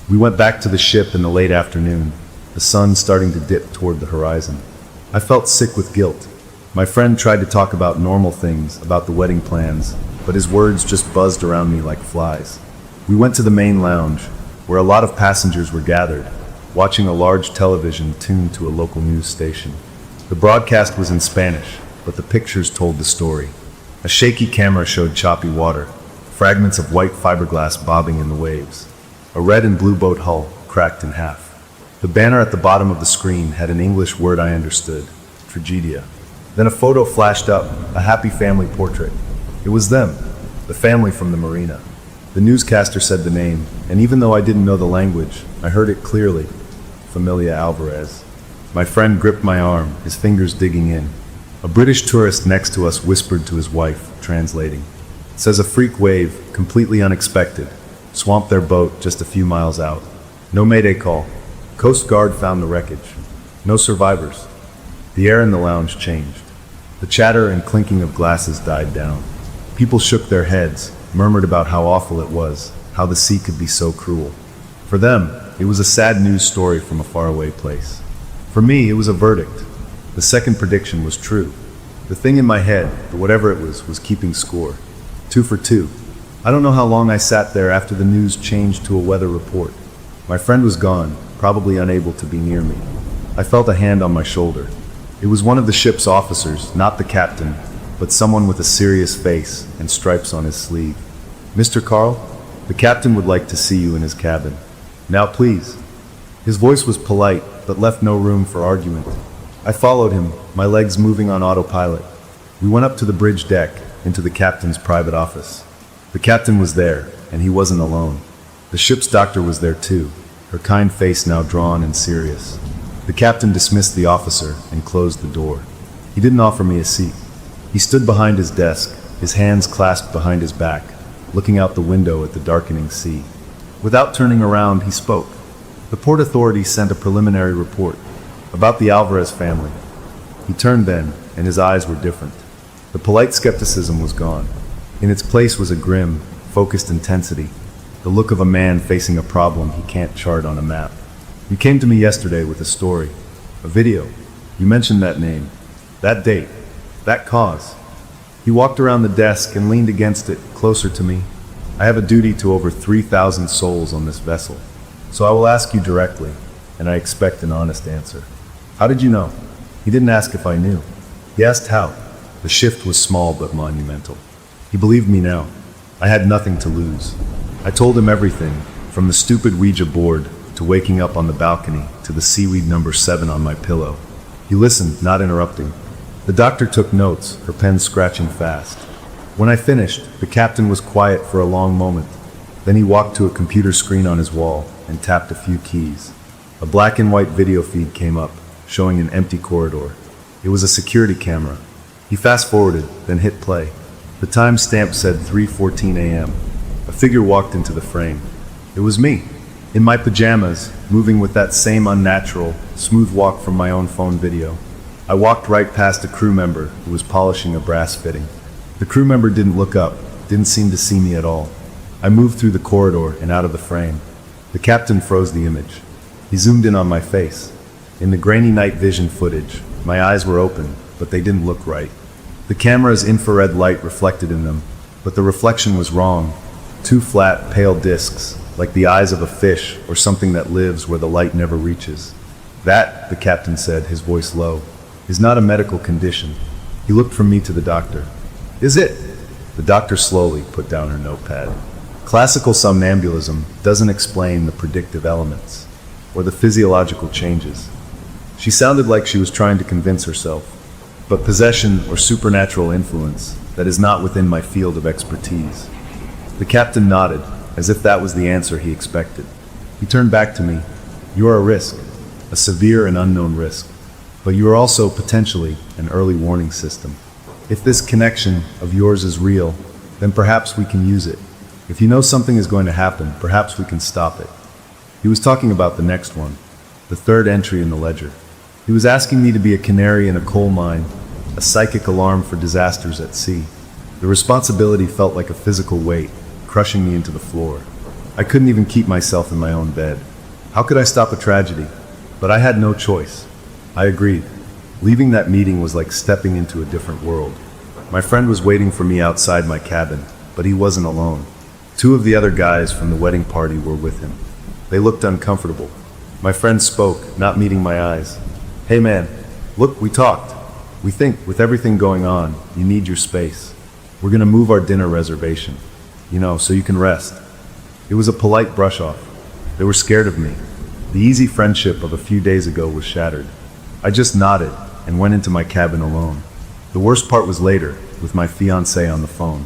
We went back to the ship in the late afternoon, the sun starting to dip toward the horizon. I felt sick with guilt. My friend tried to talk about normal things, about the wedding plans, but his words just buzzed around me like flies. We went to the main lounge, where a lot of passengers were gathered, watching a large television tuned to a local news station. The broadcast was in Spanish, but the pictures told the story. A shaky camera showed choppy water, fragments of white fiberglass bobbing in the waves. A red and blue boat hull cracked in half. The banner at the bottom of the screen had an English word I understood, tragedia. Then a photo flashed up, a happy family portrait. It was them, the family from the marina. The newscaster said the name, and even though I didn't know the language, I heard it clearly. Familia Alvarez. My friend gripped my arm, his fingers digging in. A British tourist next to us whispered to his wife, translating. It says a freak wave, completely unexpected, swamped their boat just a few miles out. No mayday call. Coast Guard found the wreckage. No survivors. The air in the lounge changed. The chatter and clinking of glasses died down. People shook their heads, murmured about how awful it was, how the sea could be so cruel. For them, it was a sad news story from a faraway place. For me, it was a verdict. The second prediction was true. The thing in my head, the whatever it was keeping score. 2 for 2. I don't know how long I sat there after the news changed to a weather report. My friend was gone, probably unable to be near me. I felt a hand on my shoulder. It was one of the ship's officers, not the captain, but someone with a serious face and stripes on his sleeve. "Mr. Carl, the captain would like to see you in his cabin. Now please." His voice was polite, but left no room for argument. I followed him, my legs moving on autopilot. We went up to the bridge deck, into the captain's private office. The captain was there, and he wasn't alone. The ship's doctor was there too, her kind face now drawn and serious. The captain dismissed the officer and closed the door. He didn't offer me a seat. He stood behind his desk, his hands clasped behind his back, looking out the window at the darkening sea. Without turning around, he spoke. The port authority sent a preliminary report about the Alvarez family. He turned then, and his eyes were different. The polite skepticism was gone. In its place was a grim, focused intensity, the look of a man facing a problem he can't chart on a map. "You came to me yesterday with a story, a video. You mentioned that name, that date, that cause." He walked around the desk and leaned against it, closer to me. "I have a duty to over 3,000 souls on this vessel, so I will ask you directly, and I expect an honest answer. How did you know?" He didn't ask if I knew. He asked how. The shift was small but monumental. He believed me now. I had nothing to lose. I told him everything, from the stupid Ouija board to waking up on the balcony to the seaweed number 7 on my pillow. He listened, not interrupting. The doctor took notes, her pen scratching fast. When I finished, the captain was quiet for a long moment. Then he walked to a computer screen on his wall and tapped a few keys. A black and white video feed came up, showing an empty corridor. It was a security camera. He fast-forwarded, then hit play. The time stamp said 3:14 a.m. A figure walked into the frame. It was me, in my pajamas, moving with that same unnatural, smooth walk from my own phone video. I walked right past a crew member who was polishing a brass fitting. The crew member didn't look up, didn't seem to see me at all. I moved through the corridor and out of the frame. The captain froze the image. He zoomed in on my face. In the grainy night vision footage, my eyes were open, but they didn't look right. The camera's infrared light reflected in them, but the reflection was wrong. 2 flat, pale discs, like the eyes of a fish or something that lives where the light never reaches. "That," the captain said, his voice low, "is not a medical condition." He looked from me to the doctor. "Is it?" The doctor slowly put down her notepad. "Classical somnambulism doesn't explain the predictive elements, or the physiological changes." She sounded like she was trying to convince herself. "But possession or supernatural influence, that is not within my field of expertise." The captain nodded, as if that was the answer he expected. He turned back to me. "You are a risk, a severe and unknown risk, but you are also potentially an early warning system. If this connection of yours is real, then perhaps we can use it. If you know something is going to happen, perhaps we can stop it." He was talking about the next one, the third entry in the ledger. He was asking me to be a canary in a coal mine, a psychic alarm for disasters at sea. The responsibility felt like a physical weight, crushing me into the floor. I couldn't even keep myself in my own bed. How could I stop a tragedy? But I had no choice. I agreed. Leaving that meeting was like stepping into a different world. My friend was waiting for me outside my cabin, but he wasn't alone. 2 of the other guys from the wedding party were with him. They looked uncomfortable. My friend spoke, not meeting my eyes. "Hey man, look, we talked. We think, with everything going on, you need your space. We're gonna move our dinner reservation." so you can rest." It was a polite brush-off. They were scared of me. The easy friendship of a few days ago was shattered. I just nodded and went into my cabin alone. The worst part was later, with my fiancée on the phone.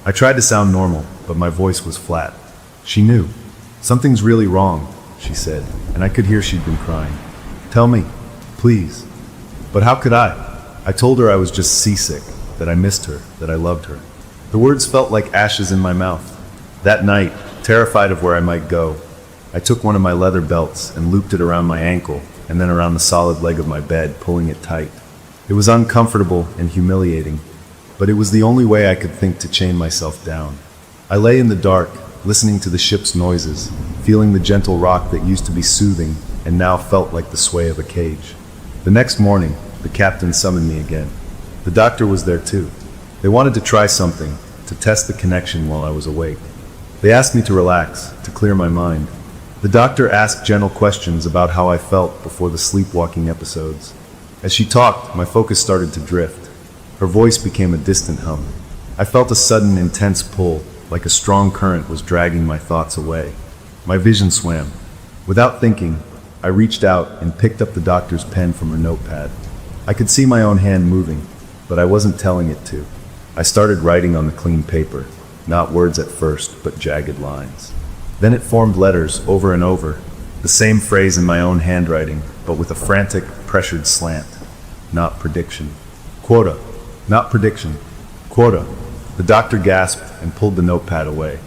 I tried to sound normal, but my voice was flat. She knew. "Something's really wrong," she said, and I could hear she'd been crying. "Tell me, please." But how could I? I told her I was just seasick, that I missed her, that I loved her. The words felt like ashes in my mouth. That night, terrified of where I might go, I took one of my leather belts and looped it around my ankle and then around the solid leg of my bed, pulling it tight. It was uncomfortable and humiliating, but it was the only way I could think to chain myself down. I lay in the dark, listening to the ship's noises, feeling the gentle rock that used to be soothing and now felt like the sway of a cage. The next morning, the captain summoned me again. The doctor was there too. They wanted to try something, to test the connection while I was awake. They asked me to relax, to clear my mind. The doctor asked gentle questions about how I felt before the sleepwalking episodes. As she talked, my focus started to drift. Her voice became a distant hum. I felt a sudden, intense pull, like a strong current was dragging my thoughts away. My vision swam. Without thinking, I reached out and picked up the doctor's pen from her notepad. I could see my own hand moving, but I wasn't telling it to. I started writing on the clean paper. Not words at first, but jagged lines. Then it formed letters over and over, the same phrase in my own handwriting, but with a frantic, pressured slant. Not prediction. Quota. Not prediction. Quota. The doctor gasped and pulled the notepad away.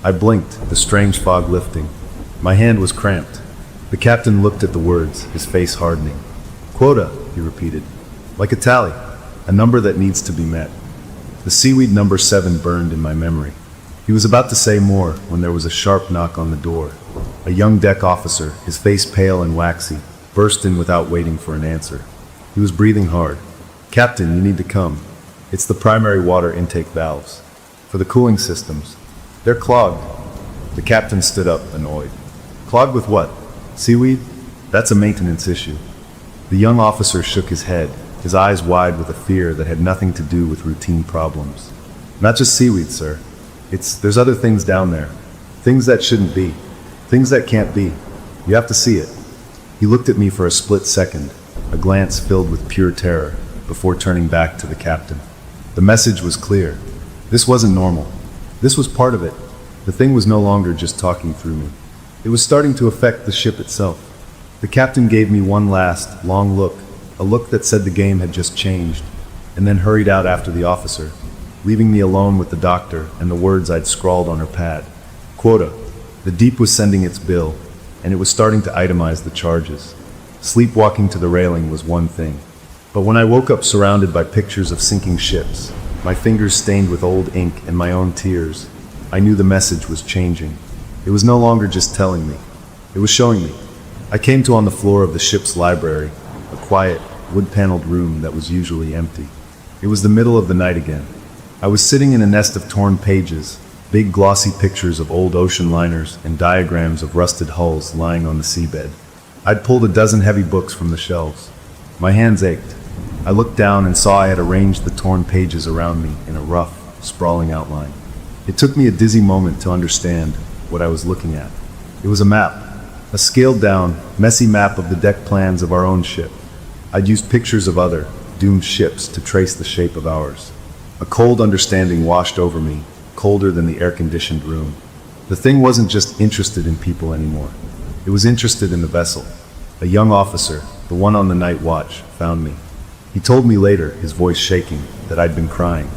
I blinked, the strange fog lifting. My hand was cramped. The captain looked at the words, his face hardening. Quota, he repeated. Like a tally, a number that needs to be met. The seaweed number 7 burned in my memory. He was about to say more when there was a sharp knock on the door. A young deck officer, his face pale and waxy, burst in without waiting for an answer. He was breathing hard. "Captain, you need to come. It's the primary water intake valves. For the cooling systems. They're clogged." The captain stood up, annoyed. "Clogged with what? Seaweed? That's a maintenance issue." The young officer shook his head, his eyes wide with a fear that had nothing to do with routine problems. "Not just seaweed, sir. There's other things down there. Things that shouldn't be. Things that can't be. You have to see it." He looked at me for a split second, a glance filled with pure terror, before turning back to the captain. The message was clear. This wasn't normal. This was part of it. The thing was no longer just talking through me. It was starting to affect the ship itself. The captain gave me one last, long look, a look that said the game had just changed, and then hurried out after the officer, leaving me alone with the doctor and the words I'd scrawled on her pad. Quota. The deep was sending its bill, and it was starting to itemize the charges. Sleepwalking to the railing was one thing, but when I woke up surrounded by pictures of sinking ships, my fingers stained with old ink and my own tears, I knew the message was changing. It was no longer just telling me. It was showing me. I came to on the floor of the ship's library, a quiet, wood-paneled room that was usually empty. It was the middle of the night again. I was sitting in a nest of torn pages, big glossy pictures of old ocean liners and diagrams of rusted hulls lying on the seabed. I'd pulled a dozen heavy books from the shelves. My hands ached. I looked down and saw I had arranged the torn pages around me in a rough, sprawling outline. It took me a dizzy moment to understand what I was looking at. It was a map, a scaled-down, messy map of the deck plans of our own ship. I'd used pictures of other, doomed ships to trace the shape of ours. A cold understanding washed over me, colder than the air-conditioned room. The thing wasn't just interested in people anymore. It was interested in the vessel. A young officer, the one on the night watch, found me. He told me later, his voice shaking, that I'd been crying.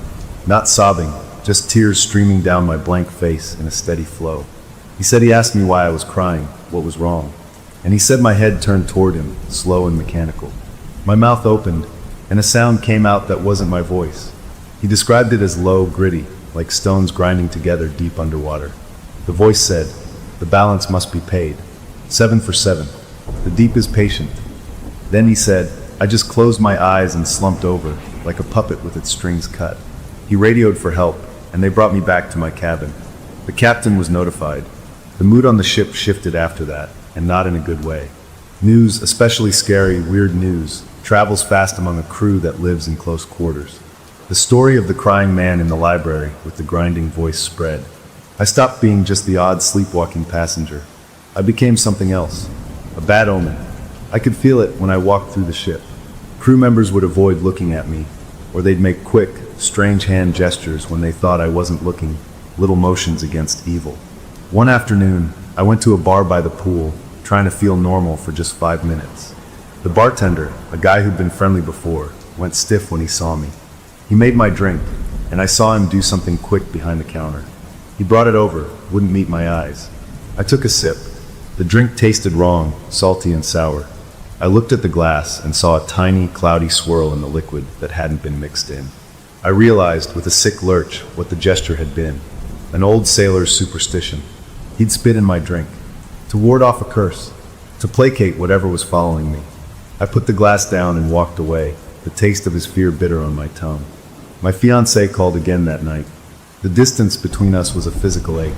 Not sobbing, just tears streaming down my blank face in a steady flow. He said he asked me why I was crying, what was wrong. And he said my head turned toward him, slow and mechanical. My mouth opened, and a sound came out that wasn't my voice. He described it as low, gritty, like stones grinding together deep underwater. The voice said, "The balance must be paid. 7 for 7. The deep is patient." Then he said, I just closed my eyes and slumped over, like a puppet with its strings cut. He radioed for help, and they brought me back to my cabin. The captain was notified. The mood on the ship shifted after that, and not in a good way. News, especially scary, weird news, travels fast among a crew that lives in close quarters. The story of the crying man in the library with the grinding voice spread. I stopped being just the odd sleepwalking passenger. I became something else, a bad omen. I could feel it when I walked through the ship. Crew members would avoid looking at me, or they'd make quick, strange hand gestures when they thought I wasn't looking, little motions against evil. One afternoon, I went to a bar by the pool, trying to feel normal for just 5 minutes. The bartender, a guy who'd been friendly before, went stiff when he saw me. He made my drink, and I saw him do something quick behind the counter. He brought it over, wouldn't meet my eyes. I took a sip. The drink tasted wrong, salty and sour. I looked at the glass and saw a tiny, cloudy swirl in the liquid that hadn't been mixed in. I realized with a sick lurch what the gesture had been, an old sailor's superstition. He'd spit in my drink, to ward off a curse, to placate whatever was following me. I put the glass down and walked away, the taste of his fear bitter on my tongue. My fiancée called again that night. The distance between us was a physical ache.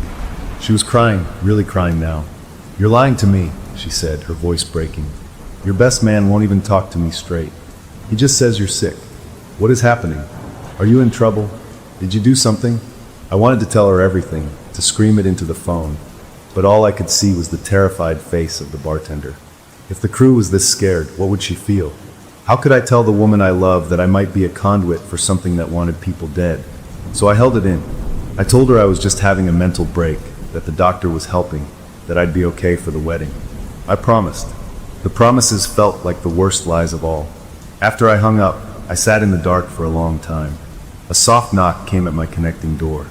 She was crying, really crying now. "You're lying to me," she said, her voice breaking. "Your best man won't even talk to me straight. He just says you're sick. What is happening? Are you in trouble? Did you do something?" I wanted to tell her everything, to scream it into the phone, but all I could see was the terrified face of the bartender. If the crew was this scared, what would she feel? How could I tell the woman I love that I might be a conduit for something that wanted people dead? So I held it in. I told her I was just having a mental break, that the doctor was helping, that I'd be okay for the wedding. I promised. The promises felt like the worst lies of all. After I hung up, I sat in the dark for a long time. A soft knock came at my connecting door.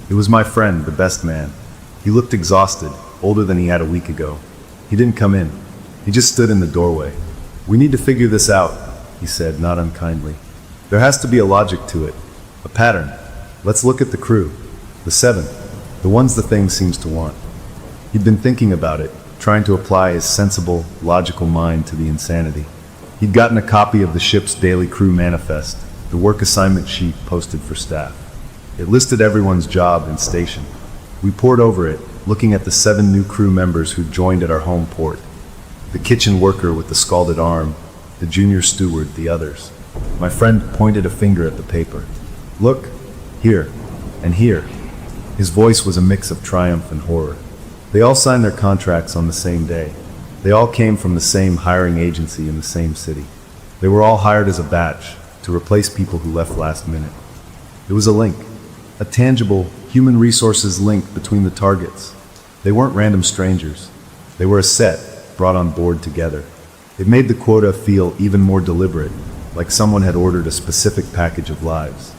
It was my friend, the best man. He looked exhausted, older than he had a week ago. He didn't come in. He just stood in the doorway. "We need to figure this out," he said, not unkindly. "There has to be a logic to it, a pattern. Let's look at the crew, the 7, the ones the thing seems to want." He'd been thinking about it, trying to apply his sensible, logical mind to the insanity. He'd gotten a copy of the ship's daily crew manifest, the work assignment sheet posted for staff. It listed everyone's job and station. We pored over it, looking at the 7 new crew members who'd joined at our home port. The kitchen worker with the scalded arm, the junior steward, the others. My friend pointed a finger at the paper. "Look, here, and here." His voice was a mix of triumph and horror. They all signed their contracts on the same day. They all came from the same hiring agency in the same city. They were all hired as a batch to replace people who left last minute. It was a link, a tangible, human resources link between the targets. They weren't random strangers. They were a set, brought on board together. It made the quota feel even more deliberate, like someone had ordered a specific package of lives.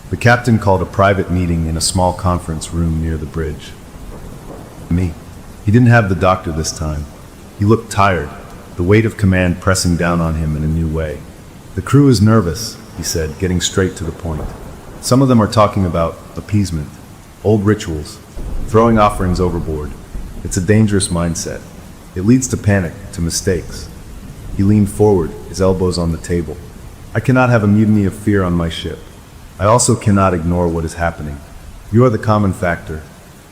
The captain called a private meeting in a small conference room near the bridge. Me. He didn't have the doctor this time. He looked tired, the weight of command pressing down on him in a new way. "The crew is nervous," he said, getting straight to the point. "Some of them are talking about appeasement, old rituals, throwing offerings overboard. It's a dangerous mindset. It leads to panic, to mistakes." He leaned forward, his elbows on the table. "I cannot have a mutiny of fear on my ship. I also cannot ignore what is happening. You are the common factor.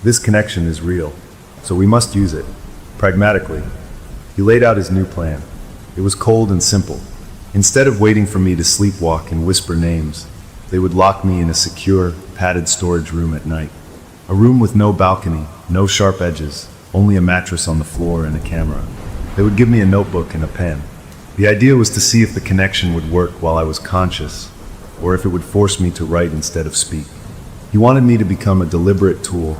This connection is real, so we must use it, pragmatically." He laid out his new plan. It was cold and simple. Instead of waiting for me to sleepwalk and whisper names, they would lock me in a secure, padded storage room at night. A room with no balcony, no sharp edges, only a mattress on the floor and a camera. They would give me a notebook and a pen. The idea was to see if the connection would work while I was conscious, or if it would force me to write instead of speak. He wanted me to become a deliberate tool,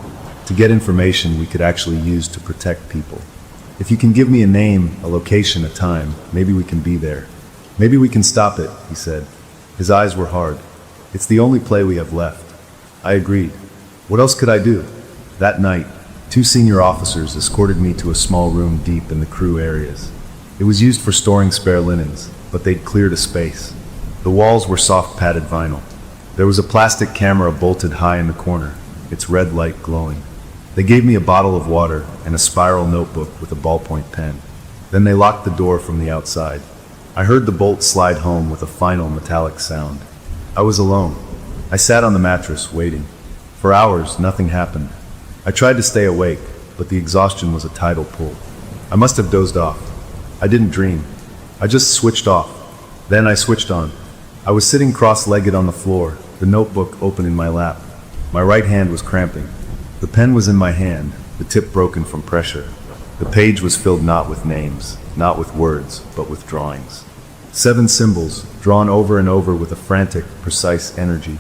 to get information we could actually use to protect people. "If you can give me a name, a location, a time, maybe we can be there. Maybe we can stop it," he said. His eyes were hard. "It's the only play we have left." I agreed. What else could I do? That night, 2 senior officers escorted me to a small room deep in the crew areas. It was used for storing spare linens, but they'd cleared a space. The walls were soft padded vinyl. There was a plastic camera bolted high in the corner, its red light glowing. They gave me a bottle of water and a spiral notebook with a ballpoint pen. Then they locked the door from the outside. I heard the bolt slide home with a final metallic sound. I was alone. I sat on the mattress, waiting. For hours, nothing happened. I tried to stay awake, but the exhaustion was a tidal pull. I must have dozed off. I didn't dream. I just switched off. Then I switched on. I was sitting cross-legged on the floor, the notebook open in my lap. My right hand was cramping. The pen was in my hand, the tip broken from pressure. The page was filled not with names, not with words, but with drawings. 7 symbols, drawn over and over with a frantic, precise energy.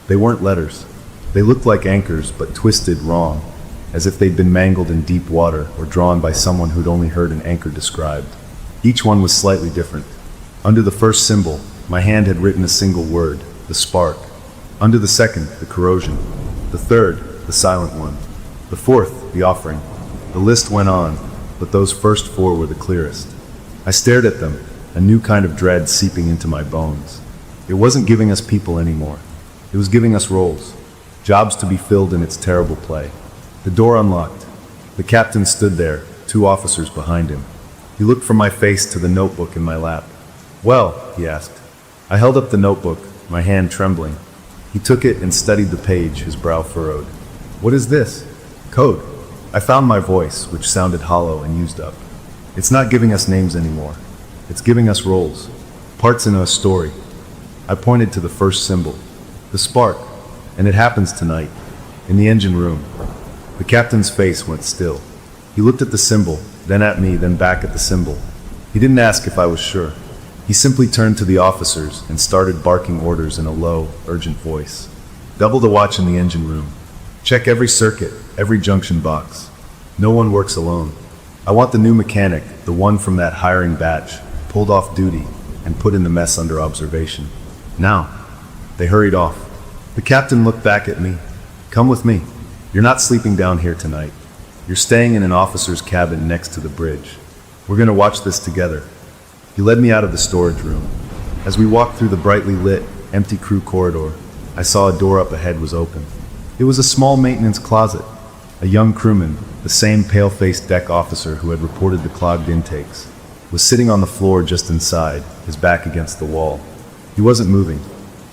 They weren't letters. They looked like anchors, but twisted wrong, as if they'd been mangled in deep water or drawn by someone who'd only heard an anchor described. Each one was slightly different. Under the first symbol, my hand had written a single word, the spark. Under the second, the corrosion. The third, the silent one. The fourth, the offering. The list went on, but those first 4 were the clearest. I stared at them, a new kind of dread seeping into my bones. It wasn't giving us people anymore. It was giving us roles, jobs to be filled in its terrible play. The door unlocked. The captain stood there, 2 officers behind him. He looked from my face to the notebook in my lap. "Well," he asked. I held up the notebook, my hand trembling. He took it and studied the page, his brow furrowed. "What is this?" "Code." I found my voice, which sounded hollow and used up. "It's not giving us names anymore. It's giving us roles, parts in a story." I pointed to the first symbol, the spark, and it happens tonight, in the engine room. The captain's face went still. He looked at the symbol, then at me, then back at the symbol. He didn't ask if I was sure. He simply turned to the officers and started barking orders in a low, urgent voice. "Double the watch in the engine room. Check every circuit, every junction box. No one works alone. I want the new mechanic, the one from that hiring batch, pulled off duty and put in the mess under observation. Now." They hurried off. The captain looked back at me. "Come with me. You're not sleeping down here tonight. You're staying in an officer's cabin next to the bridge. We're going to watch this together." He led me out of the storage room. As we walked through the brightly lit, empty crew corridor, I saw a door up ahead was open. It was a small maintenance closet. A young crewman, the same pale-faced deck officer who had reported the clogged intakes, was sitting on the floor just inside, his back against the wall. He wasn't moving.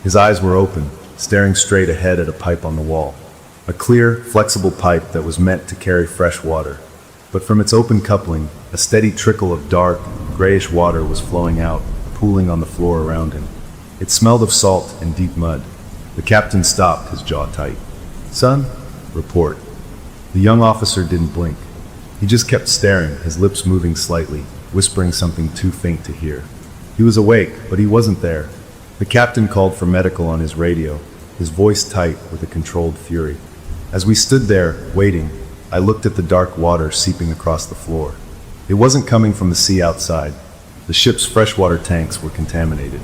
His eyes were open, staring straight ahead at a pipe on the wall. A clear, flexible pipe that was meant to carry fresh water. But from its open coupling, a steady trickle of dark, grayish water was flowing out, pooling on the floor around him. It smelled of salt and deep mud. The captain stopped, his jaw tight. "Son, report." The young officer didn't blink. He just kept staring, his lips moving slightly, whispering something too faint to hear. He was awake, but he wasn't there. The captain called for medical on his radio, his voice tight with a controlled fury. As we stood there, waiting, I looked at the dark water seeping across the floor. It wasn't coming from the sea outside. The ship's freshwater tanks were contaminated.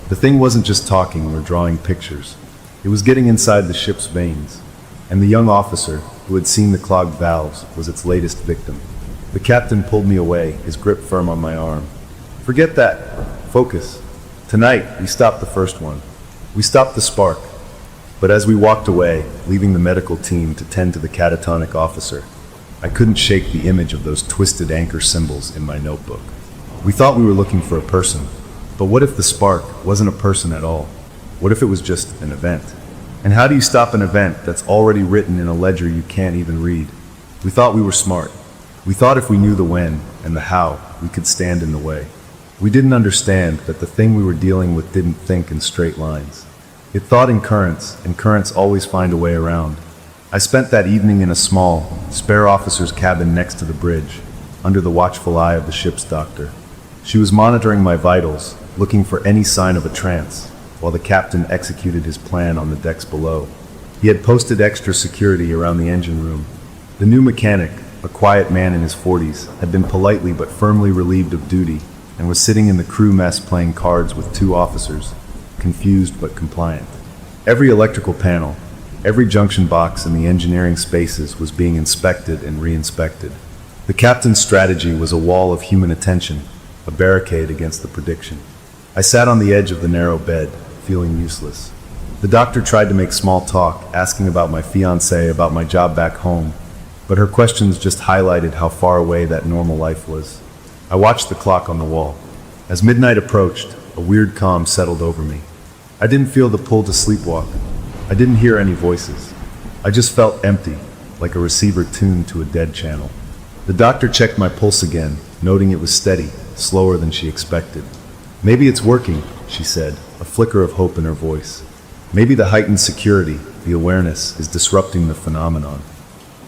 The thing wasn't just talking or drawing pictures. It was getting inside the ship's veins. And the young officer, who had seen the clogged valves, was its latest victim. The captain pulled me away, his grip firm on my arm. "Forget that. Focus. Tonight, we stopped the first one. We stopped the spark." But as we walked away, leaving the medical team to tend to the catatonic officer, I couldn't shake the image of those twisted anchor symbols in my notebook. We thought we were looking for a person, but what if the spark wasn't a person at all? What if it was just an event? And how do you stop an event that's already written in a ledger you can't even read? We thought we were smart. We thought if we knew the when and the how, we could stand in the way. We didn't understand that the thing we were dealing with didn't think in straight lines. It thought in currents, and currents always find a way around. I spent that evening in a small, spare officer's cabin next to the bridge, under the watchful eye of the ship's doctor. She was monitoring my vitals, looking for any sign of a trance, while the captain executed his plan on the decks below. He had posted extra security around the engine room. The new mechanic, a quiet man in his 40s, had been politely but firmly relieved of duty and was sitting in the crew mess playing cards with 2 officers, confused but compliant. Every electrical panel, every junction box in the engineering spaces was being inspected and re-inspected. The captain's strategy was a wall of human attention, a barricade against the prediction. I sat on the edge of the narrow bed, feeling useless. The doctor tried to make small talk, asking about my fiancée, about my job back home, but her questions just highlighted how far away that normal life was. I watched the clock on the wall. As midnight approached, a weird calm settled over me. I didn't feel the pull to sleepwalk. I didn't hear any voices. I just felt empty, like a receiver tuned to a dead channel. The doctor checked my pulse again, noting it was steady, slower than she expected. "Maybe it's working," she said, a flicker of hope in her voice. "Maybe the heightened security, the awareness, is disrupting the phenomenon."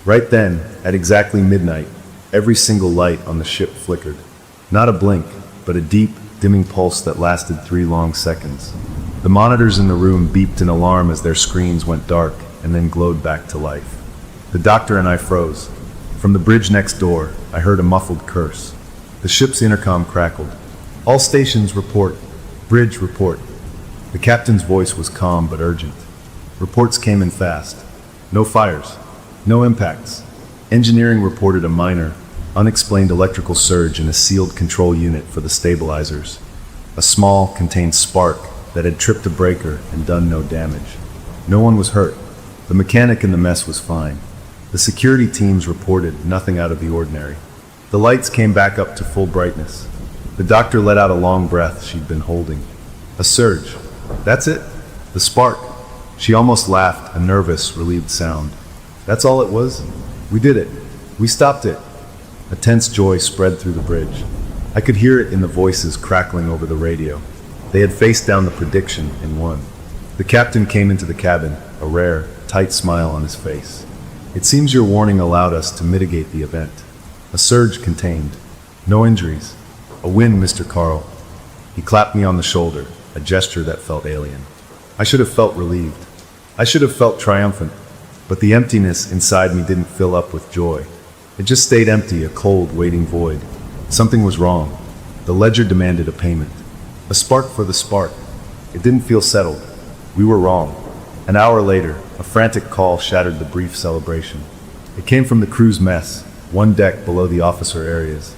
Right then, at exactly midnight, every single light on the ship flickered. Not a blink, but a deep, dimming pulse that lasted 3 long seconds. The monitors in the room beeped in alarm as their screens went dark and then glowed back to life. The doctor and I froze. From the bridge next door, I heard a muffled curse. The ship's intercom crackled. "All stations report. Bridge report." The captain's voice was calm but urgent. Reports came in fast. No fires. No impacts. Engineering reported a minor, unexplained electrical surge in a sealed control unit for the stabilizers. A small, contained spark that had tripped a breaker and done no damage. No one was hurt. The mechanic in the mess was fine. The security teams reported nothing out of the ordinary. The lights came back up to full brightness. The doctor let out a long breath she'd been holding. A surge. That's it. The spark. She almost laughed, a nervous, relieved sound. That's all it was? We did it. We stopped it. A tense joy spread through the bridge. I could hear it in the voices crackling over the radio. They had faced down the prediction and won. The captain came into the cabin, a rare, tight smile on his face. "It seems your warning allowed us to mitigate the event. A surge contained. No injuries. A win, Mr. Carl." He clapped me on the shoulder, a gesture that felt alien. I should have felt relieved. I should have felt triumphant. But the emptiness inside me didn't fill up with joy. It just stayed empty, a cold, waiting void. Something was wrong. The ledger demanded a payment. A spark for the spark. It didn't feel settled. We were wrong. An hour later, a frantic call shattered the brief celebration. It came from the crew's mess, one deck below the officer areas.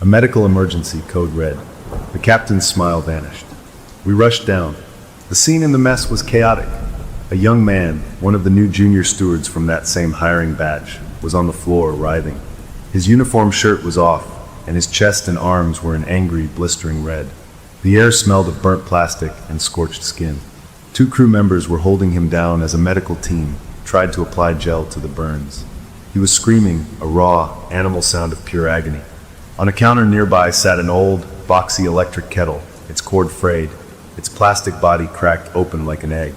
A medical emergency, code red. The captain's smile vanished. We rushed down. The scene in the mess was chaotic. A young man, one of the new junior stewards from that same hiring batch, was on the floor, writhing. His uniform shirt was off, and his chest and arms were an angry, blistering red. The air smelled of burnt plastic and scorched skin. 2 crew members were holding him down as a medical team tried to apply gel to the burns. He was screaming, a raw, animal sound of pure agony. On a counter nearby sat an old, boxy electric kettle, its cord frayed, its plastic body cracked open like an egg.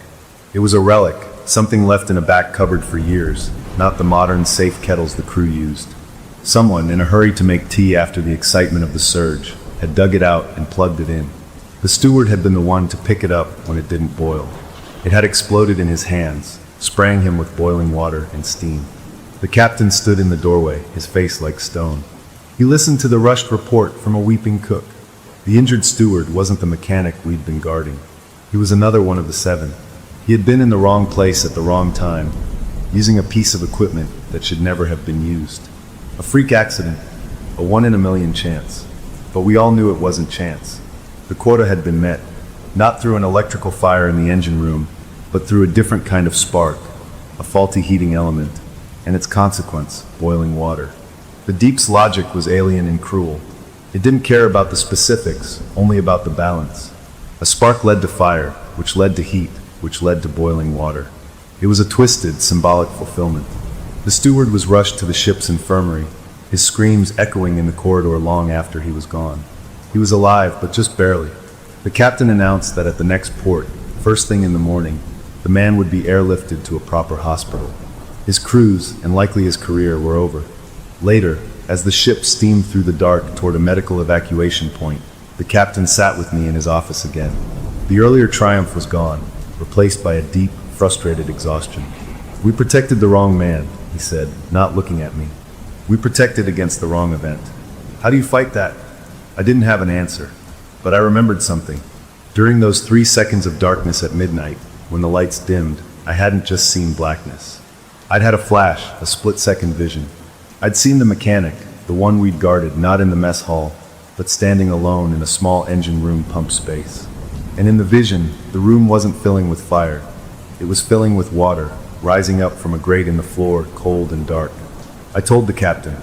It was a relic, something left in a back cupboard for years, not the modern, safe kettles the crew used. Someone, in a hurry to make tea after the excitement of the surge, had dug it out and plugged it in. The steward had been the one to pick it up when it didn't boil. It had exploded in his hands, spraying him with boiling water and steam. The captain stood in the doorway, his face like stone. He listened to the rushed report from a weeping cook. The injured steward wasn't the mechanic we'd been guarding. He was another one of the 7. He had been in the wrong place at the wrong time, using a piece of equipment that should never have been used. A freak accident, a 1 in a million chance. But we all knew it wasn't chance. The quota had been met, not through an electrical fire in the engine room, but through a different kind of spark, a faulty heating element, and its consequence, boiling water. The deep's logic was alien and cruel. It didn't care about the specifics, only about the balance. A spark led to fire, which led to heat, which led to boiling water. It was a twisted, symbolic fulfillment. The steward was rushed to the ship's infirmary, his screams echoing in the corridor long after he was gone. He was alive, but just barely. The captain announced that at the next port, first thing in the morning, the man would be airlifted to a proper hospital. His cruise, and likely his career, were over. Later, as the ship steamed through the dark toward a medical evacuation point, the captain sat with me in his office again. The earlier triumph was gone, replaced by a deep, frustrated exhaustion. "We protected the wrong man," he said, not looking at me. "We protected against the wrong event. How do you fight that?" I didn't have an answer, but I remembered something. During those 3 seconds of darkness at midnight, when the lights dimmed, I hadn't just seen blackness. I'd had a flash, a split-second vision. I'd seen the mechanic, the one we'd guarded, not in the mess hall, but standing alone in a small engine room pump space. And in the vision, the room wasn't filling with fire. It was filling with water, rising up from a grate in the floor, cold and dark. I told the captain.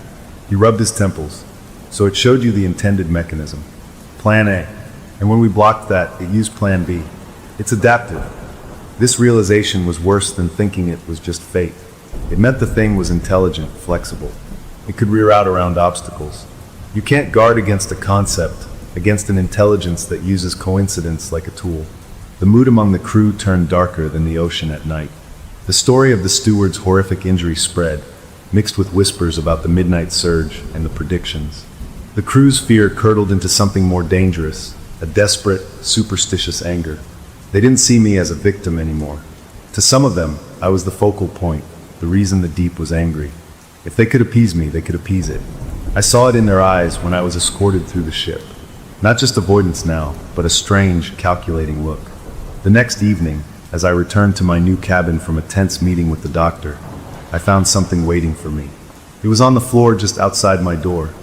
He rubbed his temples. "So it showed you the intended mechanism. Plan A. And when we blocked that, it used Plan B. It's adaptive." This realization was worse than thinking it was just fate. It meant the thing was intelligent, flexible. It could reroute around obstacles. You can't guard against a concept, against an intelligence that uses coincidence like a tool. The mood among the crew turned darker than the ocean at night. The story of the steward's horrific injury spread, mixed with whispers about the midnight surge and the predictions. The crew's fear curdled into something more dangerous, a desperate, superstitious anger. They didn't see me as a victim anymore. To some of them, I was the focal point, the reason the deep was angry. If they could appease me, they could appease it. I saw it in their eyes when I was escorted through the ship. Not just avoidance now, but a strange, calculating look. The next evening, as I returned to my new cabin from a tense meeting with the doctor, I found something waiting for me. It was on the floor just outside my door.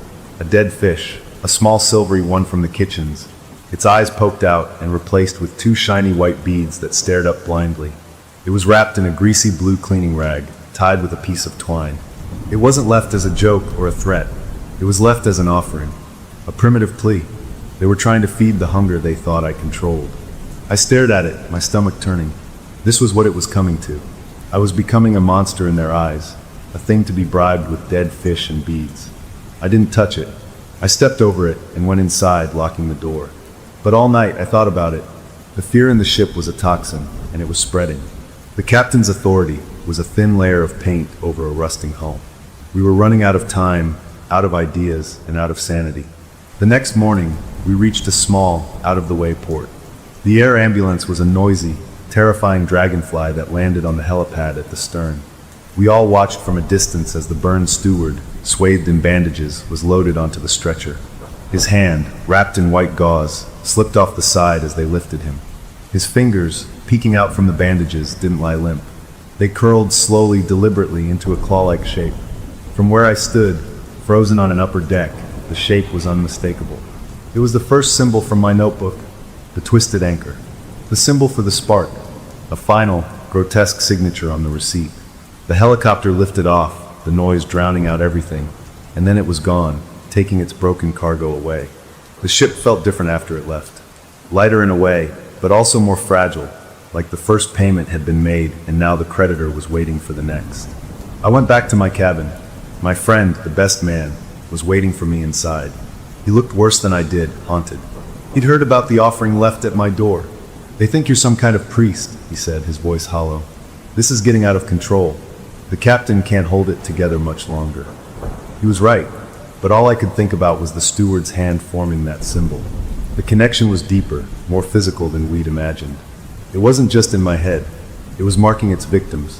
A dead fish, a small silvery one from the kitchens, its eyes poked out and replaced with two shiny white beads that stared up blindly. It was wrapped in a greasy blue cleaning rag, tied with a piece of twine. It wasn't left as a joke or a threat. It was left as an offering, a primitive plea. They were trying to feed the hunger they thought I controlled. I stared at it, my stomach turning. This was what it was coming to. I was becoming a monster in their eyes, a thing to be bribed with dead fish and beads. I didn't touch it. I stepped over it and went inside, locking the door. But all night I thought about it. The fear in the ship was a toxin, and it was spreading. The captain's authority was a thin layer of paint over a rusting hull. We were running out of time, out of ideas, and out of sanity. The next morning, we reached a small, out-of-the-way port. The air ambulance was a noisy, terrifying dragonfly that landed on the helipad at the stern. We all watched from a distance as the burned steward, swathed in bandages, was loaded onto the stretcher. His hand, wrapped in white gauze, slipped off the side as they lifted him. His fingers, peeking out from the bandages, didn't lie limp. They curled slowly, deliberately into a claw-like shape. From where I stood, frozen on an upper deck, the shape was unmistakable. It was the first symbol from my notebook, the twisted anchor. The symbol for the spark, a final, grotesque signature on the receipt. The helicopter lifted off, the noise drowning out everything, and then it was gone, taking its broken cargo away. The ship felt different after it left. Lighter in a way, but also more fragile, like the first payment had been made and now the creditor was waiting for the next. I went back to my cabin. My friend, the best man, was waiting for me inside. He looked worse than I did, haunted. He'd heard about the offering left at my door. "They think you're some kind of priest," he said, his voice hollow. "This is getting out of control. The captain can't hold it together much longer." He was right, but all I could think about was the steward's hand forming that symbol. The connection was deeper, more physical than we'd imagined. It wasn't just in my head. It was marking its victims.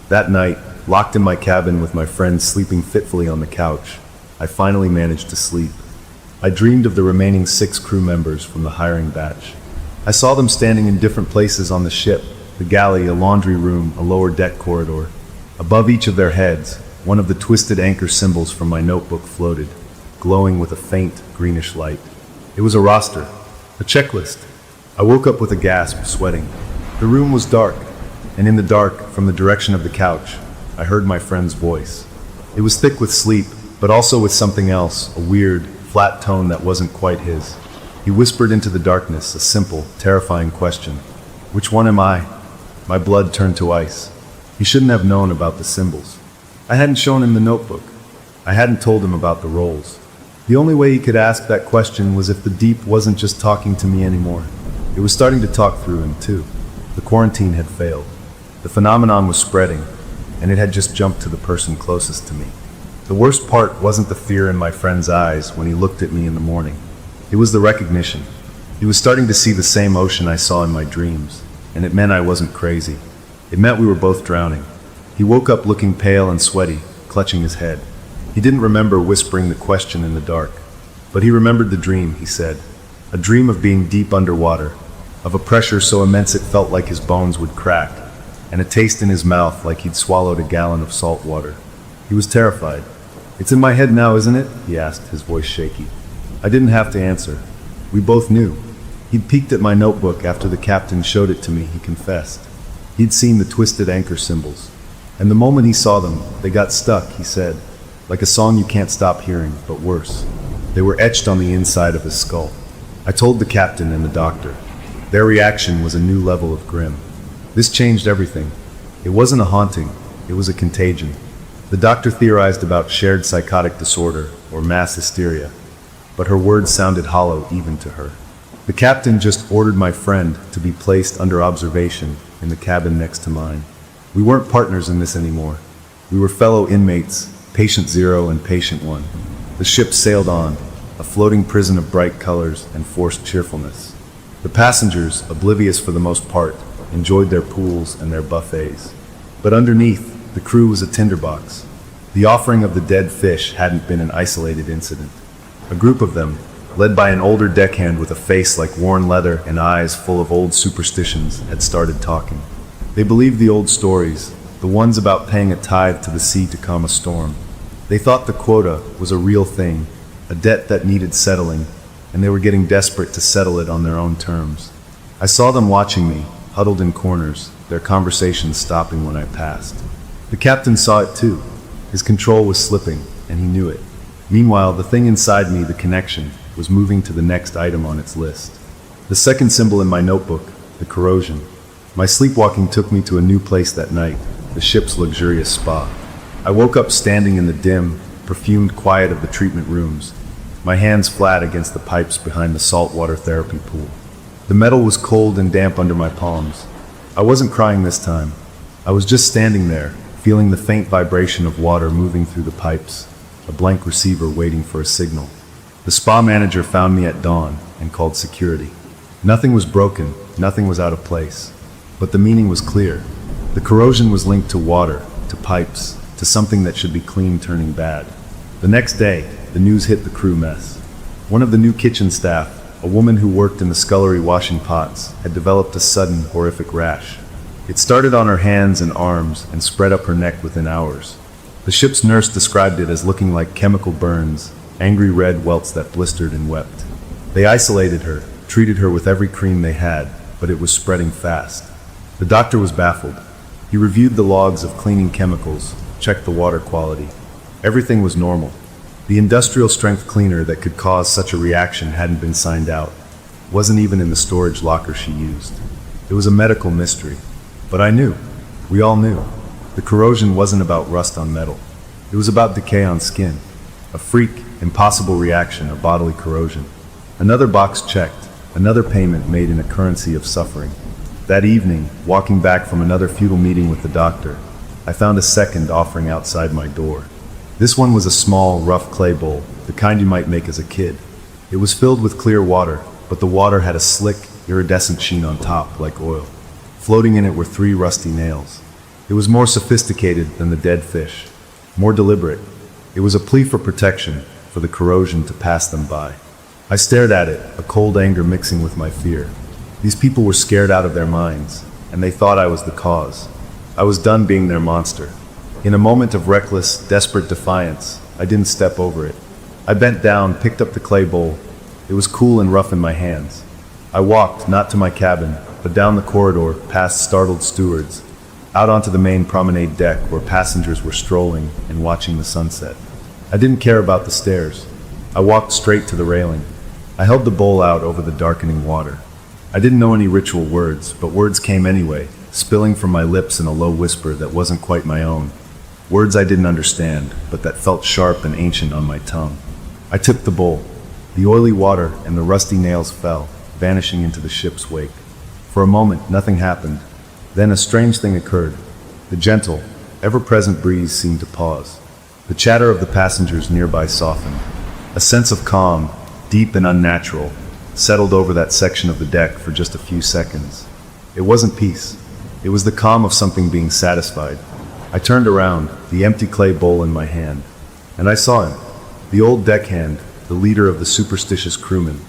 That night, locked in my cabin with my friends sleeping fitfully on the couch, I finally managed to sleep. I dreamed of the remaining 6 crew members from the hiring batch. I saw them standing in different places on the ship, the galley, a laundry room, a lower deck corridor. Above each of their heads, one of the twisted anchor symbols from my notebook floated, glowing with a faint, greenish light. It was a roster, a checklist. I woke up with a gasp, sweating. The room was dark, and in the dark, from the direction of the couch, I heard my friend's voice. It was thick with sleep, but also with something else, a weird, flat tone that wasn't quite his. He whispered into the darkness a simple, terrifying question. "Which one am I?" My blood turned to ice. He shouldn't have known about the symbols. I hadn't shown him the notebook. I hadn't told him about the roles. The only way he could ask that question was if the deep wasn't just talking to me anymore. It was starting to talk through him, too. The quarantine had failed. The phenomenon was spreading, and it had just jumped to the person closest to me. The worst part wasn't the fear in my friend's eyes when he looked at me in the morning. It was the recognition. He was starting to see the same ocean I saw in my dreams, and it meant I wasn't crazy. It meant we were both drowning. He woke up looking pale and sweaty, clutching his head. He didn't remember whispering the question in the dark, but he remembered the dream, he said. A dream of being deep underwater, of a pressure so immense it felt like his bones would crack, and a taste in his mouth like he'd swallowed a gallon of salt water. He was terrified. "It's in my head now, isn't it?" he asked, his voice shaky. I didn't have to answer. We both knew. He'd peeked at my notebook after the captain showed it to me, he confessed. He'd seen the twisted anchor symbols. And the moment he saw them, they got stuck, he said, like a song you can't stop hearing, but worse. They were etched on the inside of his skull. I told the captain and the doctor. Their reaction was a new level of grim. This changed everything. It wasn't a haunting, it was a contagion. The doctor theorized about shared psychotic disorder, or mass hysteria, but her words sounded hollow even to her. The captain just ordered my friend to be placed under observation in the cabin next to mine. We weren't partners in this anymore. We were fellow inmates, Patient Zero and Patient One. The ship sailed on, a floating prison of bright colors and forced cheerfulness. The passengers, oblivious for the most part, enjoyed their pools and their buffets. But underneath, the crew was a tinderbox. The offering of the dead fish hadn't been an isolated incident. A group of them, led by an older deckhand with a face like worn leather and eyes full of old superstitions, had started talking. They believed the old stories, the ones about paying a tithe to the sea to calm a storm. They thought the quota was a real thing, a debt that needed settling, and they were getting desperate to settle it on their own terms. I saw them watching me, huddled in corners, their conversations stopping when I passed. The captain saw it too. His control was slipping, and he knew it. Meanwhile, the thing inside me, the connection, was moving to the next item on its list. The second symbol in my notebook, the corrosion. My sleepwalking took me to a new place that night, the ship's luxurious spa. I woke up standing in the dim, perfumed quiet of the treatment rooms, my hands flat against the pipes behind the saltwater therapy pool. The metal was cold and damp under my palms. I wasn't crying this time. I was just standing there, feeling the faint vibration of water moving through the pipes, a blank receiver waiting for a signal. The spa manager found me at dawn and called security. Nothing was broken, nothing was out of place. But the meaning was clear. The corrosion was linked to water, to pipes, to something that should be clean turning bad. The next day, the news hit the crew mess. One of the new kitchen staff, a woman who worked in the scullery washing pots, had developed a sudden, horrific rash. It started on her hands and arms and spread up her neck within hours. The ship's nurse described it as looking like chemical burns, angry red welts that blistered and wept. They isolated her, treated her with every cream they had, but it was spreading fast. The doctor was baffled. He reviewed the logs of cleaning chemicals, checked the water quality. Everything was normal. The industrial strength cleaner that could cause such a reaction hadn't been signed out. Wasn't even in the storage locker she used. It was a medical mystery. But I knew. We all knew. The corrosion wasn't about rust on metal. It was about decay on skin. A freak, impossible reaction of bodily corrosion. Another box checked, another payment made in a currency of suffering. That evening, walking back from another futile meeting with the doctor, I found a second offering outside my door. This one was a small, rough clay bowl, the kind you might make as a kid. It was filled with clear water, but the water had a slick, iridescent sheen on top, like oil. Floating in it were 3 rusty nails. It was more sophisticated than the dead fish, more deliberate. It was a plea for protection, for the corrosion to pass them by. I stared at it, a cold anger mixing with my fear. These people were scared out of their minds, and they thought I was the cause. I was done being their monster. In a moment of reckless, desperate defiance, I didn't step over it. I bent down, picked up the clay bowl. It was cool and rough in my hands. I walked, not to my cabin, but down the corridor, past startled stewards, out onto the main promenade deck where passengers were strolling and watching the sunset. I didn't care about the stairs. I walked straight to the railing. I held the bowl out over the darkening water. I didn't know any ritual words, but words came anyway, spilling from my lips in a low whisper that wasn't quite my own. Words I didn't understand, but that felt sharp and ancient on my tongue. I tipped the bowl. The oily water and the rusty nails fell, vanishing into the ship's wake. For a moment, nothing happened. Then a strange thing occurred. The gentle, ever-present breeze seemed to pause. The chatter of the passengers nearby softened. A sense of calm, deep and unnatural, settled over that section of the deck for just a few seconds. It wasn't peace. It was the calm of something being satisfied. I turned around, the empty clay bowl in my hand, and I saw him. The old deckhand, the leader of the superstitious crewmen,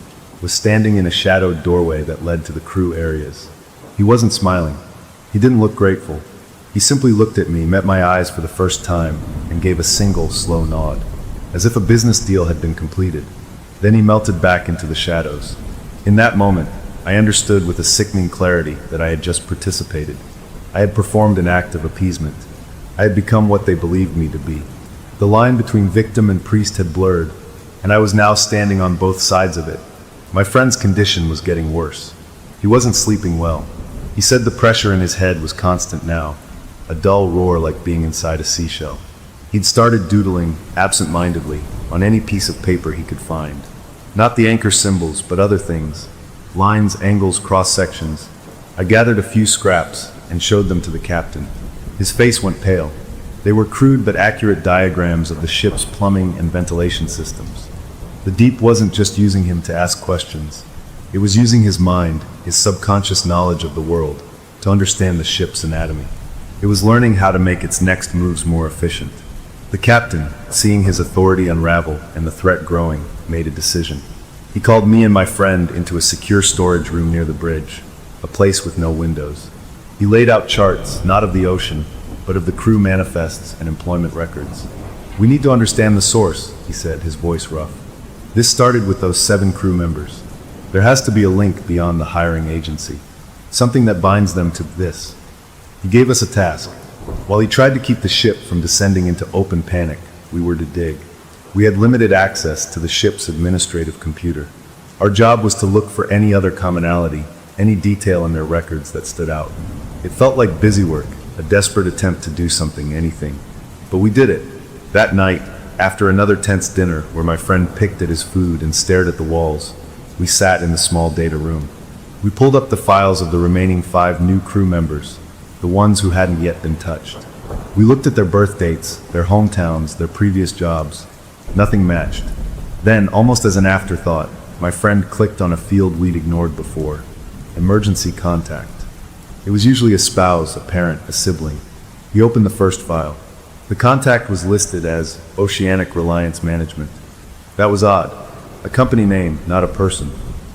was standing in a shadowed doorway that led to the crew areas. He wasn't smiling. He didn't look grateful. He simply looked at me, met my eyes for the first time, and gave a single, slow nod, as if a business deal had been completed. Then he melted back into the shadows. In that moment, I understood with a sickening clarity that I had just participated. I had performed an act of appeasement. I had become what they believed me to be. The line between victim and priest had blurred, and I was now standing on both sides of it. My friend's condition was getting worse. He wasn't sleeping well. He said the pressure in his head was constant now, a dull roar like being inside a seashell. He'd started doodling, absent-mindedly, on any piece of paper he could find. Not the anchor symbols, but other things. Lines, angles, cross-sections. I gathered a few scraps and showed them to the captain. His face went pale. They were crude but accurate diagrams of the ship's plumbing and ventilation systems. The Deep wasn't just using him to ask questions. It was using his mind, his subconscious knowledge of the world, to understand the ship's anatomy. It was learning how to make its next moves more efficient. The captain, seeing his authority unravel and the threat growing, made a decision. He called me and my friend into a secure storage room near the bridge, a place with no windows. He laid out charts, not of the ocean, but of the crew manifests and employment records. "We need to understand the source," he said, his voice rough. "This started with those 7 crew members. There has to be a link beyond the hiring agency, something that binds them to this." He gave us a task. While he tried to keep the ship from descending into open panic, we were to dig. We had limited access to the ship's administrative computer. Our job was to look for any other commonality, any detail in their records that stood out. It felt like busy work, a desperate attempt to do something, anything. But we did it. That night, after another tense dinner where my friend picked at his food and stared at the walls, we sat in the small data room. We pulled up the files of the remaining 5 new crew members, the ones who hadn't yet been touched. We looked at their birth dates, their hometowns, their previous jobs. Nothing matched. Then, almost as an afterthought, my friend clicked on a field we'd ignored before. Emergency contact. It was usually a spouse, a parent, a sibling. He opened the first file. The contact was listed as Oceanic Reliance Management. That was odd. A company name, not a person.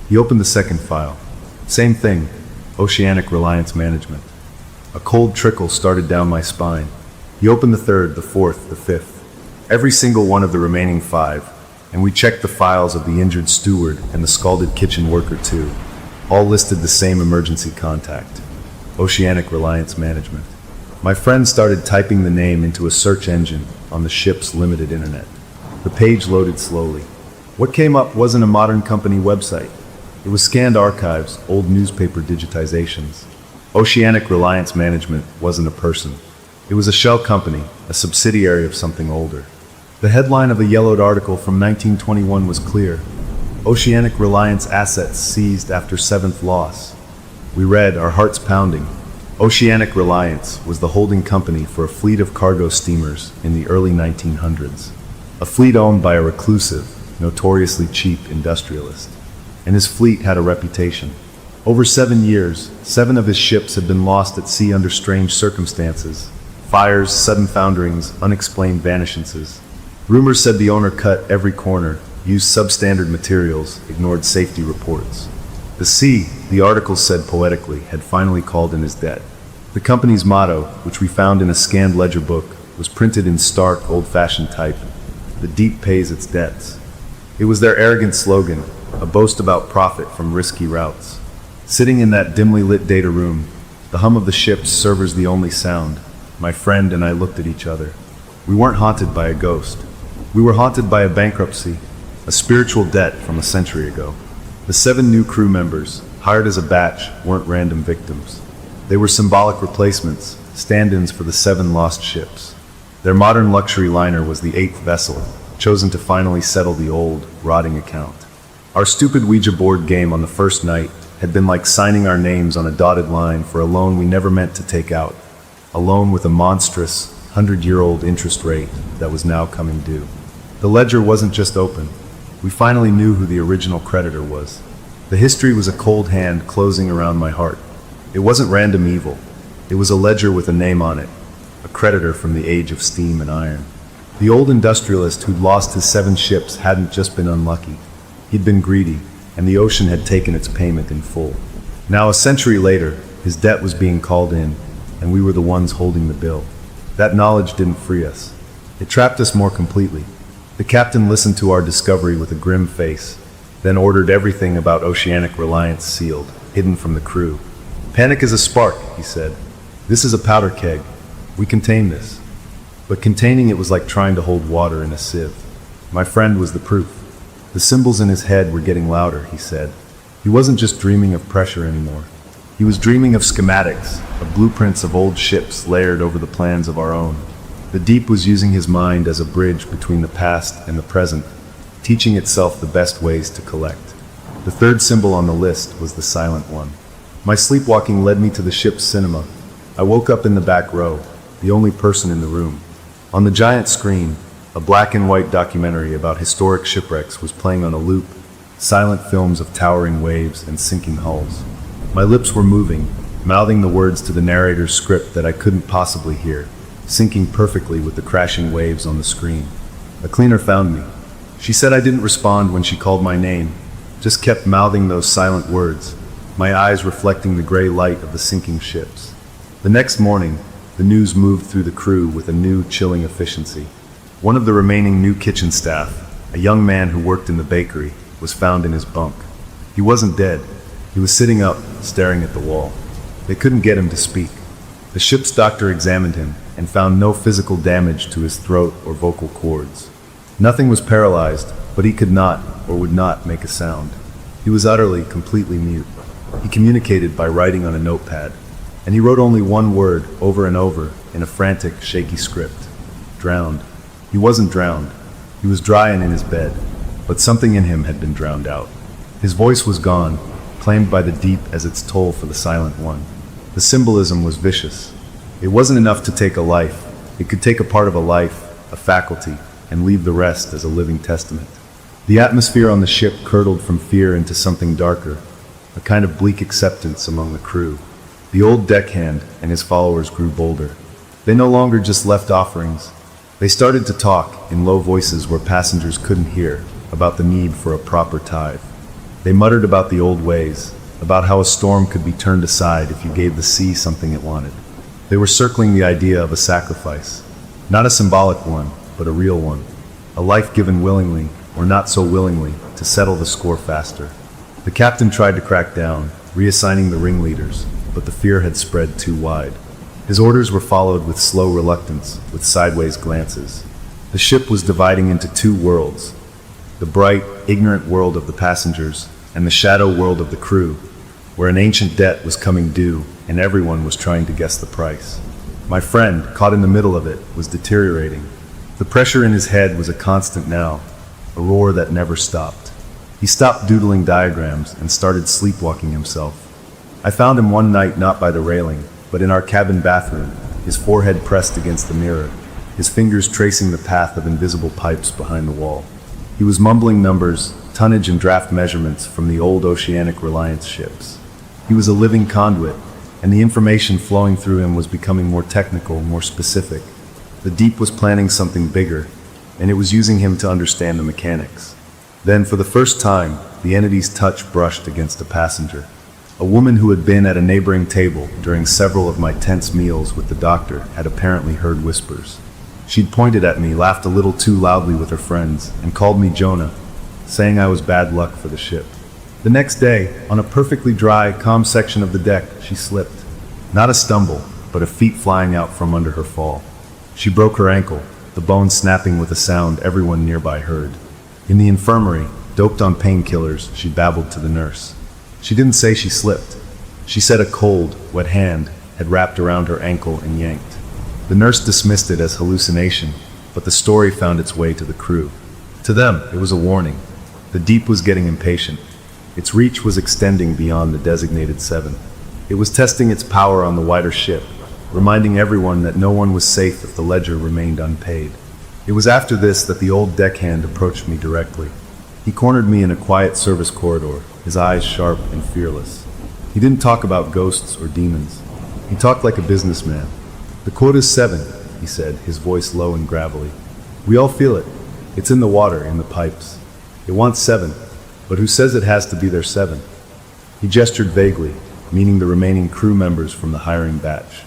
He opened the second file. Same thing, Oceanic Reliance Management. A cold trickle started down my spine. He opened the third, the fourth, the fifth. Every single one of the remaining 5, and we checked the files of the injured steward and the scalded kitchen worker too. All listed the same emergency contact. Oceanic Reliance Management. My friend started typing the name into a search engine on the ship's limited internet. The page loaded slowly. What came up wasn't a modern company website. It was scanned archives, old newspaper digitizations. Oceanic Reliance Management wasn't a person. It was a shell company, a subsidiary of something older. The headline of the yellowed article from 1921 was clear. Oceanic Reliance assets seized after 7th loss. We read, our hearts pounding. Oceanic Reliance was the holding company for a fleet of cargo steamers in the early 1900s. A fleet owned by a reclusive, notoriously cheap industrialist. And his fleet had a reputation. Over 7 years, 7 of his ships had been lost at sea under strange circumstances. Fires, sudden founderings, unexplained vanishances. Rumors said the owner cut every corner, used substandard materials, ignored safety reports. The sea, the article said poetically, had finally called in his debt. The company's motto, which we found in a scanned ledger book, was printed in stark, old-fashioned type. The Deep pays its debts. It was their arrogant slogan, a boast about profit from risky routes. Sitting in that dimly lit data room, the hum of the ship's servers the only sound, my friend and I looked at each other. We weren't haunted by a ghost. We were haunted by a bankruptcy, a spiritual debt from a century ago. The 7 new crew members, hired as a batch, weren't random victims. They were symbolic replacements, stand-ins for the 7 lost ships. Their modern luxury liner was the 8th vessel, chosen to finally settle the old, rotting account. Our stupid Ouija board game on the first night had been like signing our names on a dotted line for a loan we never meant to take out, a loan with a monstrous, 100-year-old interest rate that was now coming due. The ledger wasn't just open. We finally knew who the original creditor was. The history was a cold hand closing around my heart. It wasn't random evil. It was a ledger with a name on it, a creditor from the age of steam and iron. The old industrialist who'd lost his 7 ships hadn't just been unlucky. He'd been greedy, and the ocean had taken its payment in full. Now, a century later, his debt was being called in, and we were the ones holding the bill. That knowledge didn't free us. It trapped us more completely. The captain listened to our discovery with a grim face, then ordered everything about Oceanic Reliance sealed, hidden from the crew. "Panic is a spark," he said. "This is a powder keg. We contain this." But containing it was like trying to hold water in a sieve. My friend was the proof. The symbols in his head were getting louder, he said. He wasn't just dreaming of pressure anymore. He was dreaming of schematics, of blueprints of old ships layered over the plans of our own. The Deep was using his mind as a bridge between the past and the present, teaching itself the best ways to collect. The third symbol on the list was the silent one. My sleepwalking led me to the ship's cinema. I woke up in the back row, the only person in the room. On the giant screen, a black and white documentary about historic shipwrecks was playing on a loop, silent films of towering waves and sinking hulls. My lips were moving, mouthing the words to the narrator's script that I couldn't possibly hear, syncing perfectly with the crashing waves on the screen. A cleaner found me. She said I didn't respond when she called my name, just kept mouthing those silent words, my eyes reflecting the gray light of the sinking ships. The next morning, the news moved through the crew with a new, chilling efficiency. One of the remaining new kitchen staff, a young man who worked in the bakery, was found in his bunk. He wasn't dead. He was sitting up, staring at the wall. They couldn't get him to speak. The ship's doctor examined him and found no physical damage to his throat or vocal cords. Nothing was paralyzed, but he could not or would not make a sound. He was utterly, completely mute. He communicated by writing on a notepad, and he wrote only one word over and over in a frantic, shaky script. Drowned. He wasn't drowned. He was dry and in his bed, but something in him had been drowned out. His voice was gone, claimed by the deep as its toll for the silent one. The symbolism was vicious. It wasn't enough to take a life. It could take a part of a life, a faculty, and leave the rest as a living testament. The atmosphere on the ship curdled from fear into something darker, a kind of bleak acceptance among the crew. The old deckhand and his followers grew bolder. They no longer just left offerings. They started to talk, in low voices where passengers couldn't hear, about the need for a proper tithe. They muttered about the old ways, about how a storm could be turned aside if you gave the sea something it wanted. They were circling the idea of a sacrifice, not a symbolic one, but a real one, a life given willingly, or not so willingly, to settle the score faster. The captain tried to crack down, reassigning the ringleaders, but the fear had spread too wide. His orders were followed with slow reluctance, with sideways glances. The ship was dividing into two worlds, the bright, ignorant world of the passengers, and the shadow world of the crew, where an ancient debt was coming due, and everyone was trying to guess the price. My friend, caught in the middle of it, was deteriorating. The pressure in his head was a constant now, a roar that never stopped. He stopped doodling diagrams and started sleepwalking himself. I found him one night not by the railing, but in our cabin bathroom, his forehead pressed against the mirror, his fingers tracing the path of invisible pipes behind the wall. He was mumbling numbers, tonnage and draft measurements from the old oceanic reliance ships. He was a living conduit, and the information flowing through him was becoming more technical, more specific. The deep was planning something bigger, and it was using him to understand the mechanics. Then, for the first time, the entity's touch brushed against a passenger. A woman who had been at a neighboring table during several of my tense meals with the doctor had apparently heard whispers. She'd pointed at me, laughed a little too loudly with her friends, and called me Jonah, saying I was bad luck for the ship. The next day, on a perfectly dry, calm section of the deck, she slipped. Not a stumble, but a feet flying out from under her fall. She broke her ankle, the bone snapping with a sound everyone nearby heard. In the infirmary, doped on painkillers, she babbled to the nurse. She didn't say she slipped. She said a cold, wet hand had wrapped around her ankle and yanked. The nurse dismissed it as hallucination, but the story found its way to the crew. To them, it was a warning. The deep was getting impatient. Its reach was extending beyond the designated 7. It was testing its power on the wider ship, reminding everyone that no one was safe if the ledger remained unpaid. It was after this that the old deckhand approached me directly. He cornered me in a quiet service corridor, his eyes sharp and fearless. He didn't talk about ghosts or demons. He talked like a businessman. "The quota's 7, he said, his voice low and gravelly. "We all feel it. It's in the water, in the pipes. It wants 7, but who says it has to be their 7? He gestured vaguely, meaning the remaining crew members from the hiring batch.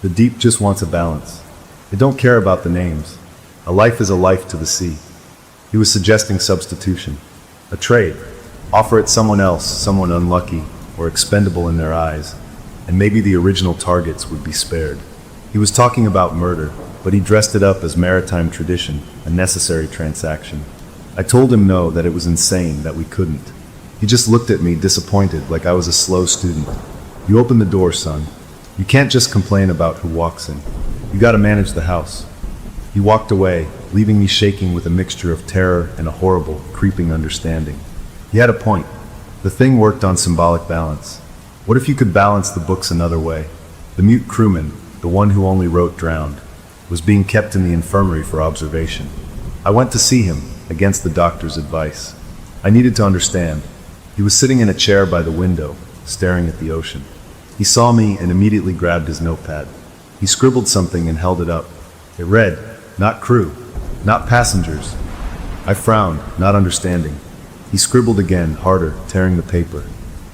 The deep just wants a balance. It don't care about the names. A life is a life to the sea. He was suggesting substitution. A trade. Offer it someone else, someone unlucky, or expendable in their eyes, and maybe the original targets would be spared. He was talking about murder, but he dressed it up as maritime tradition, a necessary transaction. I told him no, that it was insane, that we couldn't. He just looked at me, disappointed, like I was a slow student. "You open the door, son. You can't just complain about who walks in. You gotta manage the house." He walked away, leaving me shaking with a mixture of terror and a horrible, creeping understanding. He had a point. The thing worked on symbolic balance. What if you could balance the books another way? The mute crewman, the one who only wrote drowned. was being kept in the infirmary for observation. I went to see him, against the doctor's advice. I needed to understand. He was sitting in a chair by the window, staring at the ocean. He saw me and immediately grabbed his notepad. He scribbled something and held it up. It read, "Not crew, not passengers." I frowned, not understanding. He scribbled again, harder, tearing the paper.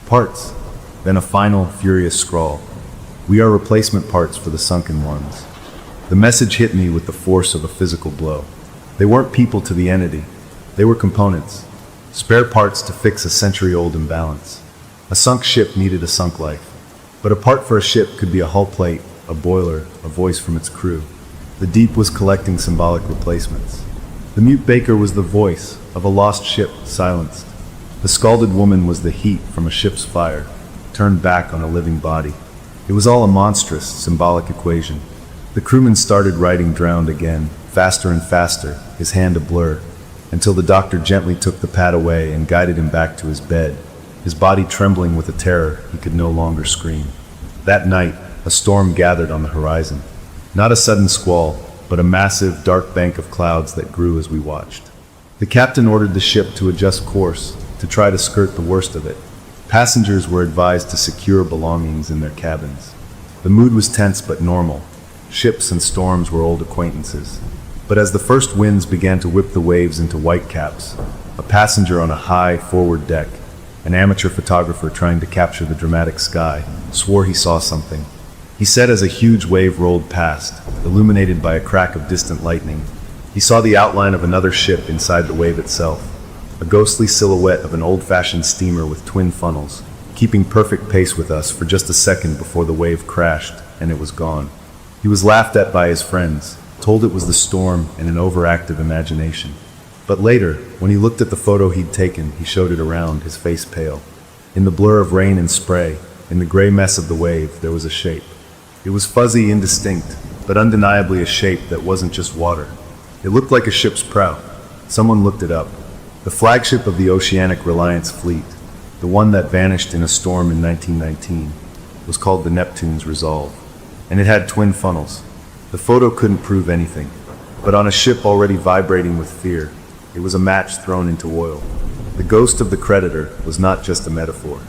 "Parts." Then a final, furious scrawl. "We are replacement parts for the sunken ones." The message hit me with the force of a physical blow. They weren't people to the entity. They were components. Spare parts to fix a century-old imbalance. A sunk ship needed a sunk life. But a part for a ship could be a hull plate, a boiler, a voice from its crew. The deep was collecting symbolic replacements. The mute baker was the voice of a lost ship silenced. The scalded woman was the heat from a ship's fire, turned back on a living body. It was all a monstrous, symbolic equation. The crewman started writing drowned again, faster and faster, his hand a blur, until the doctor gently took the pad away and guided him back to his bed, his body trembling with a terror he could no longer scream. That night, a storm gathered on the horizon. Not a sudden squall, but a massive, dark bank of clouds that grew as we watched. The captain ordered the ship to adjust course, to try to skirt the worst of it. Passengers were advised to secure belongings in their cabins. The mood was tense but normal. Ships and storms were old acquaintances. But as the first winds began to whip the waves into whitecaps, a passenger on a high forward deck, an amateur photographer trying to capture the dramatic sky, swore he saw something. He said as a huge wave rolled past, illuminated by a crack of distant lightning, he saw the outline of another ship inside the wave itself, a ghostly silhouette of an old-fashioned steamer with twin funnels, keeping perfect pace with us for just a second before the wave crashed and it was gone. He was laughed at by his friends, told it was the storm and an overactive imagination. But later, when he looked at the photo he'd taken, he showed it around, his face pale. In the blur of rain and spray, in the gray mess of the wave, there was a shape. It was fuzzy, indistinct, but undeniably a shape that wasn't just water. It looked like a ship's prow. Someone looked it up. The flagship of the Oceanic Reliance Fleet, the one that vanished in a storm in 1919, was called the Neptune's Resolve, and it had twin funnels. The photo couldn't prove anything, but on a ship already vibrating with fear, it was a match thrown into oil. The ghost of the creditor was not just a metaphor.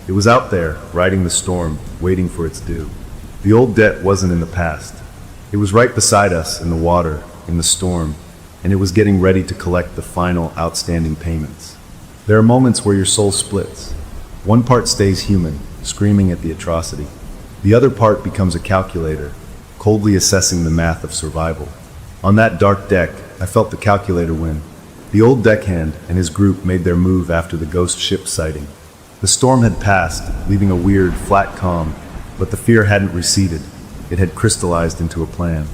It was out there, riding the storm, waiting for its due. The old debt wasn't in the past. It was right beside us, in the water, in the storm, and it was getting ready to collect the final outstanding payments. There are moments where your soul splits. One part stays human, screaming at the atrocity. The other part becomes a calculator, coldly assessing the math of survival. On that dark deck, I felt the calculator win. The old deckhand and his group made their move after the ghost ship sighting. The storm had passed, leaving a weird, flat calm, but the fear hadn't receded. It had crystallized into a plan.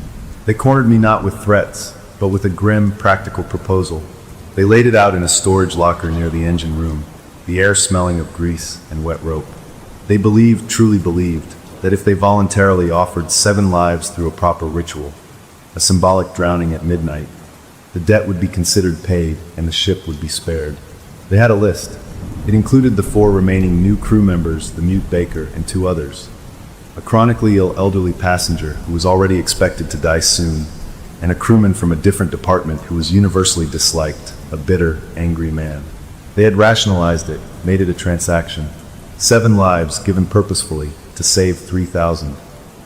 They cornered me not with threats, but with a grim, practical proposal. They laid it out in a storage locker near the engine room, the air smelling of grease and wet rope. They believed, truly believed, that if they voluntarily offered 7 lives through a proper ritual, a symbolic drowning at midnight, the debt would be considered paid and the ship would be spared. They had a list. It included the 4 remaining new crew members, the mute baker, and 2 others. A chronically ill elderly passenger who was already expected to die soon, and a crewman from a different department who was universally disliked, a bitter, angry man. They had rationalized it, made it a transaction. 7 lives given purposefully to save 3,000.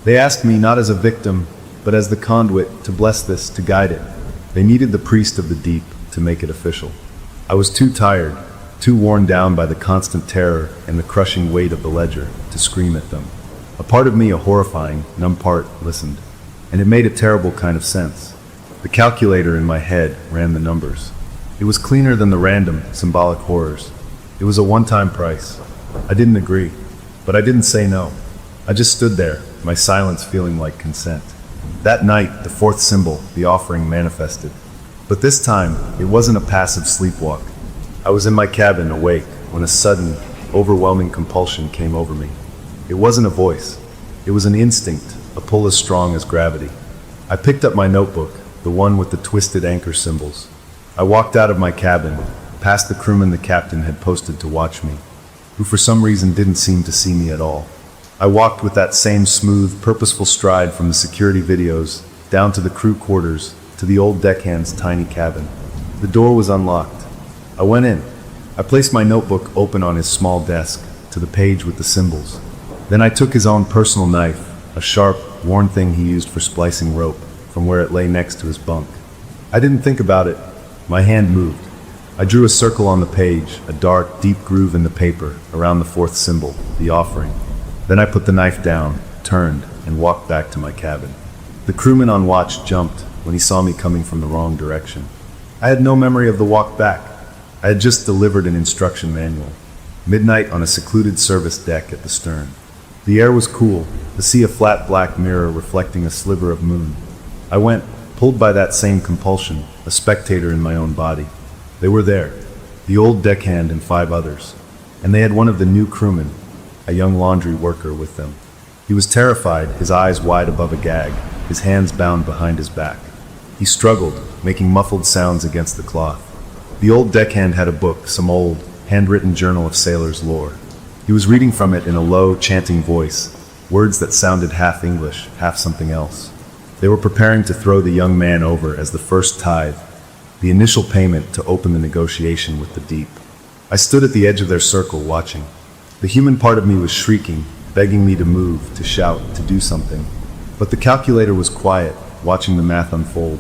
They asked me not as a victim, but as the conduit to bless this, to guide it. They needed the priest of the deep to make it official. I was too tired, too worn down by the constant terror and the crushing weight of the ledger to scream at them. A part of me, a horrifying, numb part, listened, and it made a terrible kind of sense. The calculator in my head ran the numbers. It was cleaner than the random, symbolic horrors. It was a one-time price. I didn't agree, but I didn't say no. I just stood there, my silence feeling like consent. That night, the 4th symbol, the offering, manifested. But this time, it wasn't a passive sleepwalk. I was in my cabin, awake, when a sudden, overwhelming compulsion came over me. It wasn't a voice. It was an instinct, a pull as strong as gravity. I picked up my notebook, the one with the twisted anchor symbols. I walked out of my cabin, past the crewman the captain had posted to watch me, who for some reason didn't seem to see me at all. I walked with that same smooth, purposeful stride from the security videos, down to the crew quarters, to the old deckhand's tiny cabin. The door was unlocked. I went in. I placed my notebook open on his small desk, to the page with the symbols. Then I took his own personal knife, a sharp, worn thing he used for splicing rope, from where it lay next to his bunk. I didn't think about it. My hand moved. I drew a circle on the page, a dark, deep groove in the paper, around the fourth symbol, the offering. Then I put the knife down, turned, and walked back to my cabin. The crewman on watch jumped when he saw me coming from the wrong direction. I had no memory of the walk back. I had just delivered an instruction manual. Midnight on a secluded service deck at the stern. The air was cool, the sea a flat black mirror reflecting a sliver of moon. I went, pulled by that same compulsion, a spectator in my own body. They were there, the old deckhand and 5 others, and they had one of the new crewmen, a young laundry worker, with them. He was terrified, his eyes wide above a gag, his hands bound behind his back. He struggled, making muffled sounds against the cloth. The old deckhand had a book, some old, handwritten journal of sailors' lore. He was reading from it in a low, chanting voice, words that sounded half English, half something else. They were preparing to throw the young man over as the first tithe, the initial payment to open the negotiation with the deep. I stood at the edge of their circle, watching. The human part of me was shrieking, begging me to move, to shout, to do something. But the calculator was quiet, watching the math unfold.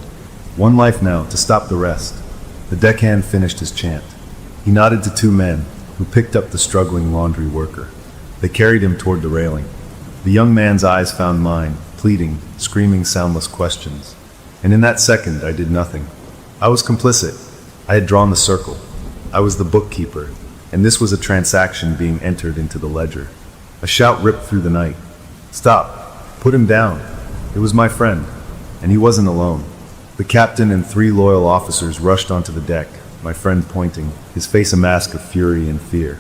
1 life now, to stop the rest. The deckhand finished his chant. He nodded to 2 men, who picked up the struggling laundry worker. They carried him toward the railing. The young man's eyes found mine, pleading, screaming soundless questions. And in that second, I did nothing. I was complicit. I had drawn the circle. I was the bookkeeper, and this was a transaction being entered into the ledger. A shout ripped through the night. Stop! Put him down! It was my friend, and he wasn't alone. The captain and 3 loyal officers rushed onto the deck, my friend pointing, his face a mask of fury and fear.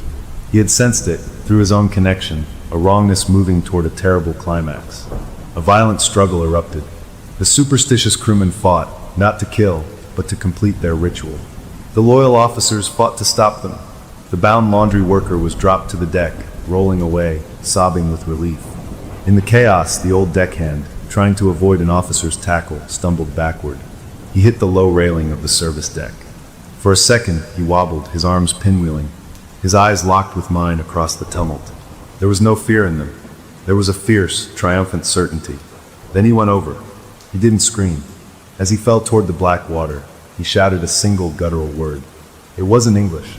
He had sensed it, through his own connection, a wrongness moving toward a terrible climax. A violent struggle erupted. The superstitious crewmen fought, not to kill, but to complete their ritual. The loyal officers fought to stop them. The bound laundry worker was dropped to the deck, rolling away, sobbing with relief. In the chaos, the old deckhand, trying to avoid an officer's tackle, stumbled backward. He hit the low railing of the service deck. For a second, he wobbled, his arms pinwheeling, his eyes locked with mine across the tumult. There was no fear in them. There was a fierce, triumphant certainty. Then he went over. He didn't scream. As he fell toward the black water, he shouted a single guttural word. It wasn't English.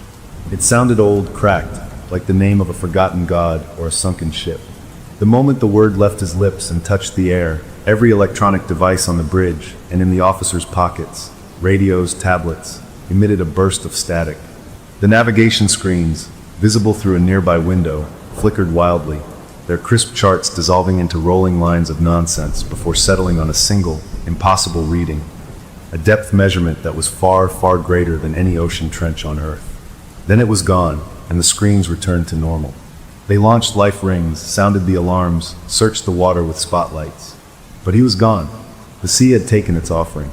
It sounded old, cracked, like the name of a forgotten god or a sunken ship. The moment the word left his lips and touched the air, every electronic device on the bridge and in the officers' pockets, radios, tablets, emitted a burst of static. The navigation screens, visible through a nearby window, flickered wildly, their crisp charts dissolving into rolling lines of nonsense before settling on a single, impossible reading, a depth measurement that was far, far greater than any ocean trench on Earth. Then it was gone, and the screens returned to normal. They launched life rings, sounded the alarms, searched the water with spotlights. But he was gone. The sea had taken its offering.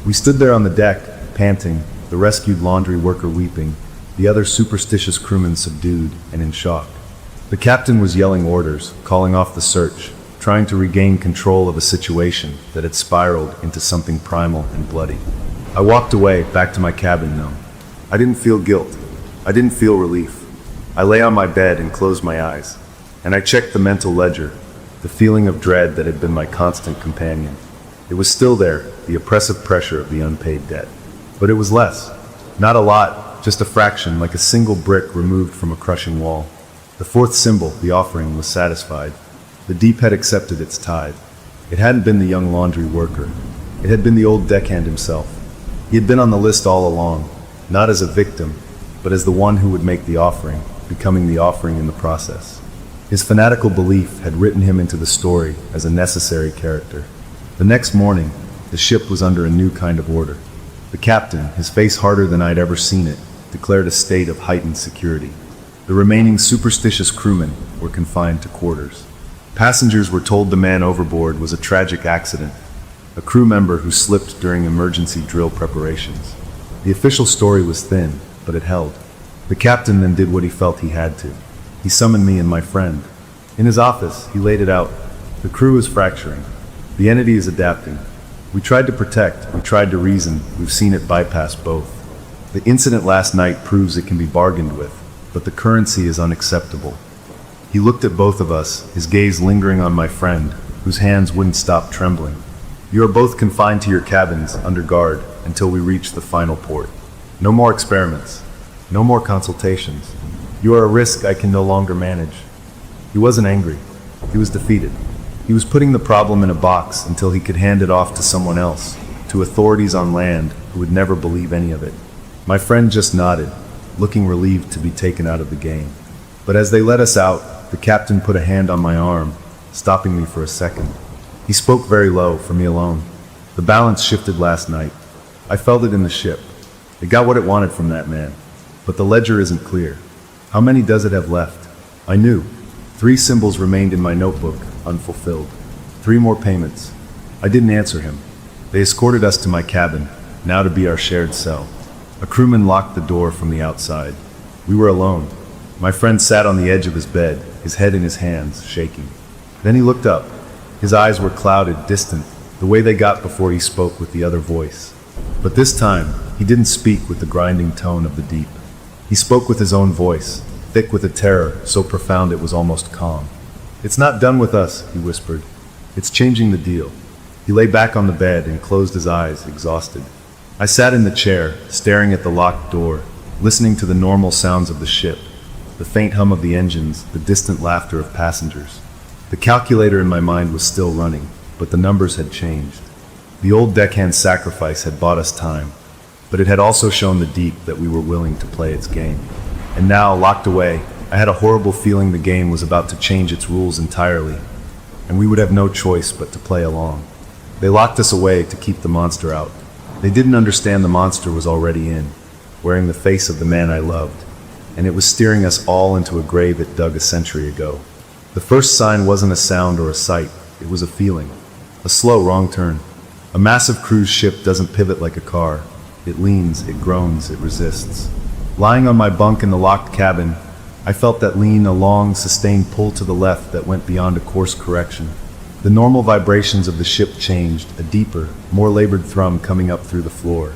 We stood there on the deck, panting, the rescued laundry worker weeping, the other superstitious crewmen subdued and in shock. The captain was yelling orders, calling off the search, trying to regain control of a situation that had spiraled into something primal and bloody. I walked away, back to my cabin numb. I didn't feel guilt. I didn't feel relief. I lay on my bed and closed my eyes, and I checked the mental ledger, the feeling of dread that had been my constant companion. It was still there, the oppressive pressure of the unpaid debt. But it was less. Not a lot, just a fraction, like a single brick removed from a crushing wall. The 4th symbol, the offering, was satisfied. The deep had accepted its tithe. It hadn't been the young laundry worker. It had been the old deckhand himself. He had been on the list all along, not as a victim, but as the one who would make the offering, becoming the offering in the process. His fanatical belief had written him into the story as a necessary character. The next morning, the ship was under a new kind of order. The captain, his face harder than I'd ever seen it, declared a state of heightened security. The remaining superstitious crewmen were confined to quarters. Passengers were told the man overboard was a tragic accident, a crew member who slipped during emergency drill preparations. The official story was thin, but it held. The captain then did what he felt he had to. He summoned me and my friend. In his office, he laid it out. The crew is fracturing. The entity is adapting. We tried to protect, we tried to reason, we've seen it bypass both. The incident last night proves it can be bargained with, but the currency is unacceptable. He looked at both of us, his gaze lingering on my friend, whose hands wouldn't stop trembling. You are both confined to your cabins, under guard, until we reach the final port. No more experiments. No more consultations. You are a risk I can no longer manage. He wasn't angry. He was defeated. He was putting the problem in a box until he could hand it off to someone else, to authorities on land who would never believe any of it. My friend just nodded, looking relieved to be taken out of the game. But as they let us out, the captain put a hand on my arm, stopping me for a second. He spoke very low, for me alone. The balance shifted last night. I felt it in the ship. It got what it wanted from that man. But the ledger isn't clear. How many does it have left? I knew. 3 symbols remained in my notebook, unfulfilled. 3 more payments. I didn't answer him. They escorted us to my cabin, now to be our shared cell. A crewman locked the door from the outside. We were alone. My friend sat on the edge of his bed, his head in his hands, shaking. Then he looked up. His eyes were clouded, distant, the way they got before he spoke with the other voice. But this time, he didn't speak with the grinding tone of the deep. He spoke with his own voice, thick with a terror so profound it was almost calm. "It's not done with us," he whispered. "It's changing the deal." He lay back on the bed and closed his eyes, exhausted. I sat in the chair, staring at the locked door, listening to the normal sounds of the ship, the faint hum of the engines, the distant laughter of passengers. The calculator in my mind was still running, but the numbers had changed. The old deckhand sacrifice had bought us time, but it had also shown the deep that we were willing to play its game. And now, locked away, I had a horrible feeling the game was about to change its rules entirely, and we would have no choice but to play along. They locked us away to keep the monster out. They didn't understand the monster was already in, wearing the face of the man I loved, and it was steering us all into a grave it dug a century ago. The first sign wasn't a sound or a sight, it was a feeling. A slow wrong turn. A massive cruise ship doesn't pivot like a car. It leans, it groans, it resists. Lying on my bunk in the locked cabin, I felt that lean, a long, sustained pull to the left that went beyond a course correction. The normal vibrations of the ship changed, a deeper, more labored thrum coming up through the floor.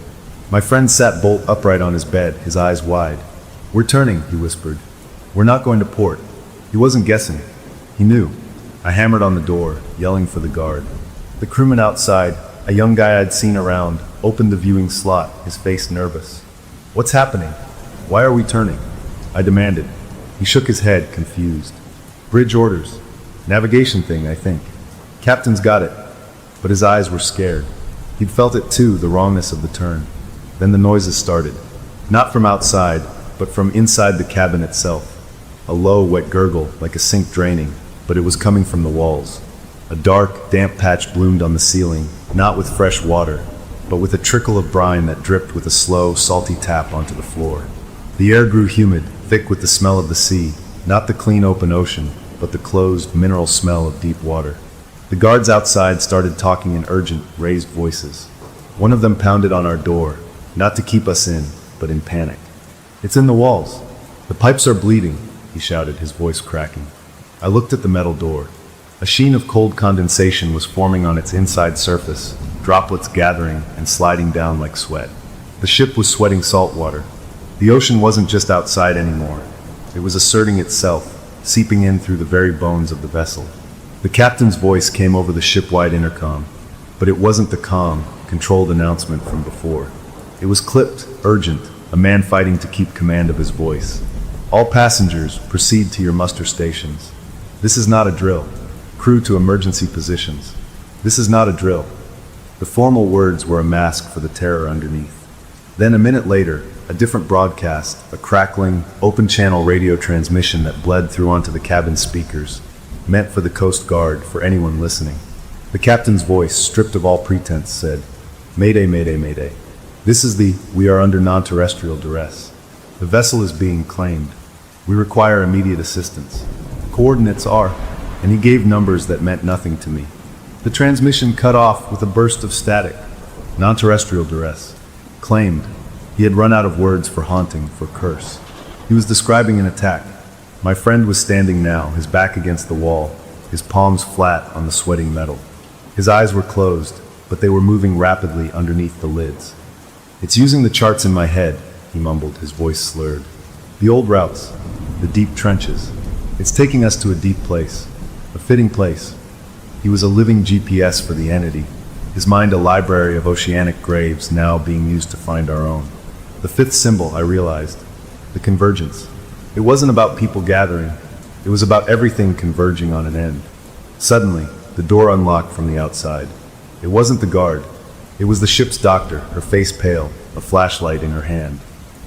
My friend sat bolt upright on his bed, his eyes wide. "We're turning," he whispered. "We're not going to port." He wasn't guessing. He knew. I hammered on the door, yelling for the guard. The crewman outside, a young guy I'd seen around, opened the viewing slot, his face nervous. "What's happening? Why are we turning?" I demanded. He shook his head, confused. "Bridge orders. Navigation thing, I think. Captain's got it." But his eyes were scared. He'd felt it too, the wrongness of the turn. Then the noises started. Not from outside, but from inside the cabin itself. A low, wet gurgle, like a sink draining, but it was coming from the walls. A dark, damp patch bloomed on the ceiling, not with fresh water, but with a trickle of brine that dripped with a slow, salty tap onto the floor. The air grew humid, thick with the smell of the sea, not the clean open ocean, but the closed, mineral smell of deep water. The guards outside started talking in urgent, raised voices. One of them pounded on our door, not to keep us in, but in panic. "It's in the walls. The pipes are bleeding," he shouted, his voice cracking. I looked at the metal door. A sheen of cold condensation was forming on its inside surface, droplets gathering and sliding down like sweat. The ship was sweating salt water. The ocean wasn't just outside anymore. It was asserting itself, seeping in through the very bones of the vessel. The captain's voice came over the ship-wide intercom, but it wasn't the calm, controlled announcement from before. It was clipped, urgent, a man fighting to keep command of his voice. "All passengers, proceed to your muster stations. This is not a drill. Crew to emergency positions. This is not a drill." The formal words were a mask for the terror underneath. Then a minute later, a different broadcast, a crackling, open-channel radio transmission that bled through onto the cabin speakers, meant for the Coast Guard, for anyone listening. The captain's voice, stripped of all pretense, said, "Mayday, mayday, mayday. This is we are under non-terrestrial duress. The vessel is being claimed. We require immediate assistance. Coordinates are," and he gave numbers that meant nothing to me. The transmission cut off with a burst of static. Non-terrestrial duress. Claimed. He had run out of words for haunting, for curse. He was describing an attack. My friend was standing now, his back against the wall, his palms flat on the sweating metal. His eyes were closed, but they were moving rapidly underneath the lids. "It's using the charts in my head," he mumbled, his voice slurred. "The old routes, the deep trenches. It's taking us to a deep place, a fitting place." He was a living GPS for the entity, his mind a library of oceanic graves now being used to find our own. The fifth symbol, I realized, the convergence. It wasn't about people gathering, it was about everything converging on an end. Suddenly, the door unlocked from the outside. It wasn't the guard, it was the ship's doctor, her face pale, a flashlight in her hand.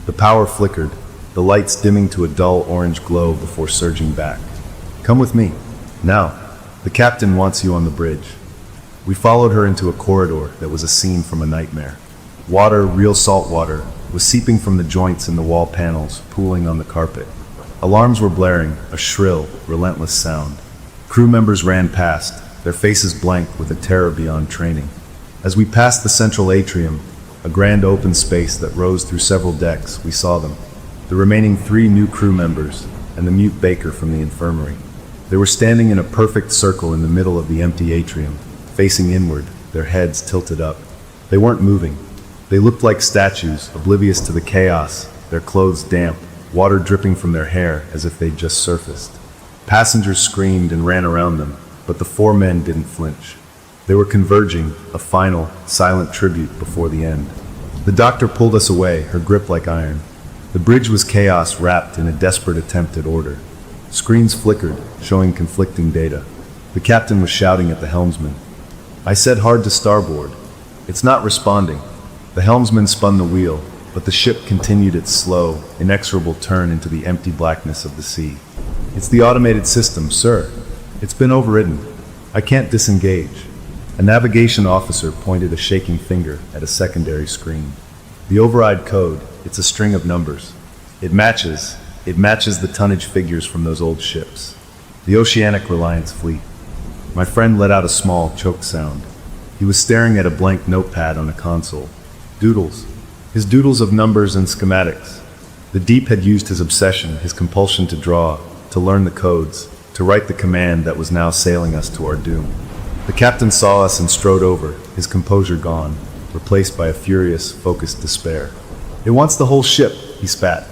The power flickered, the lights dimming to a dull orange glow before surging back. "Come with me. Now. The captain wants you on the bridge." We followed her into a corridor that was a scene from a nightmare. Water, real salt water, was seeping from the joints in the wall panels, pooling on the carpet. Alarms were blaring, a shrill, relentless sound. Crew members ran past, their faces blank with a terror beyond training. As we passed the central atrium, a grand open space that rose through several decks, we saw them. The remaining 3 new crew members, and the mute baker from the infirmary. They were standing in a perfect circle in the middle of the empty atrium, facing inward, their heads tilted up. They weren't moving. They looked like statues, oblivious to the chaos, their clothes damp, water dripping from their hair as if they'd just surfaced. Passengers screamed and ran around them, but the 4 men didn't flinch. They were converging, a final, silent tribute before the end. The doctor pulled us away, her grip like iron. The bridge was chaos wrapped in a desperate attempt at order. Screens flickered, showing conflicting data. The captain was shouting at the helmsman. I said hard to starboard. It's not responding. The helmsman spun the wheel, but the ship continued its slow, inexorable turn into the empty blackness of the sea. It's the automated system, sir. It's been overridden. I can't disengage. A navigation officer pointed a shaking finger at a secondary screen. The override code, it's a string of numbers. It matches the tonnage figures from those old ships. The Oceanic Reliance fleet. My friend let out a small, choked sound. He was staring at a blank notepad on a console. Doodles. His doodles of numbers and schematics. The deep had used his obsession, his compulsion to draw, to learn the codes, to write the command that was now sailing us to our doom. The captain saw us and strode over, his composure gone, replaced by a furious, focused despair. It wants the whole ship, he spat.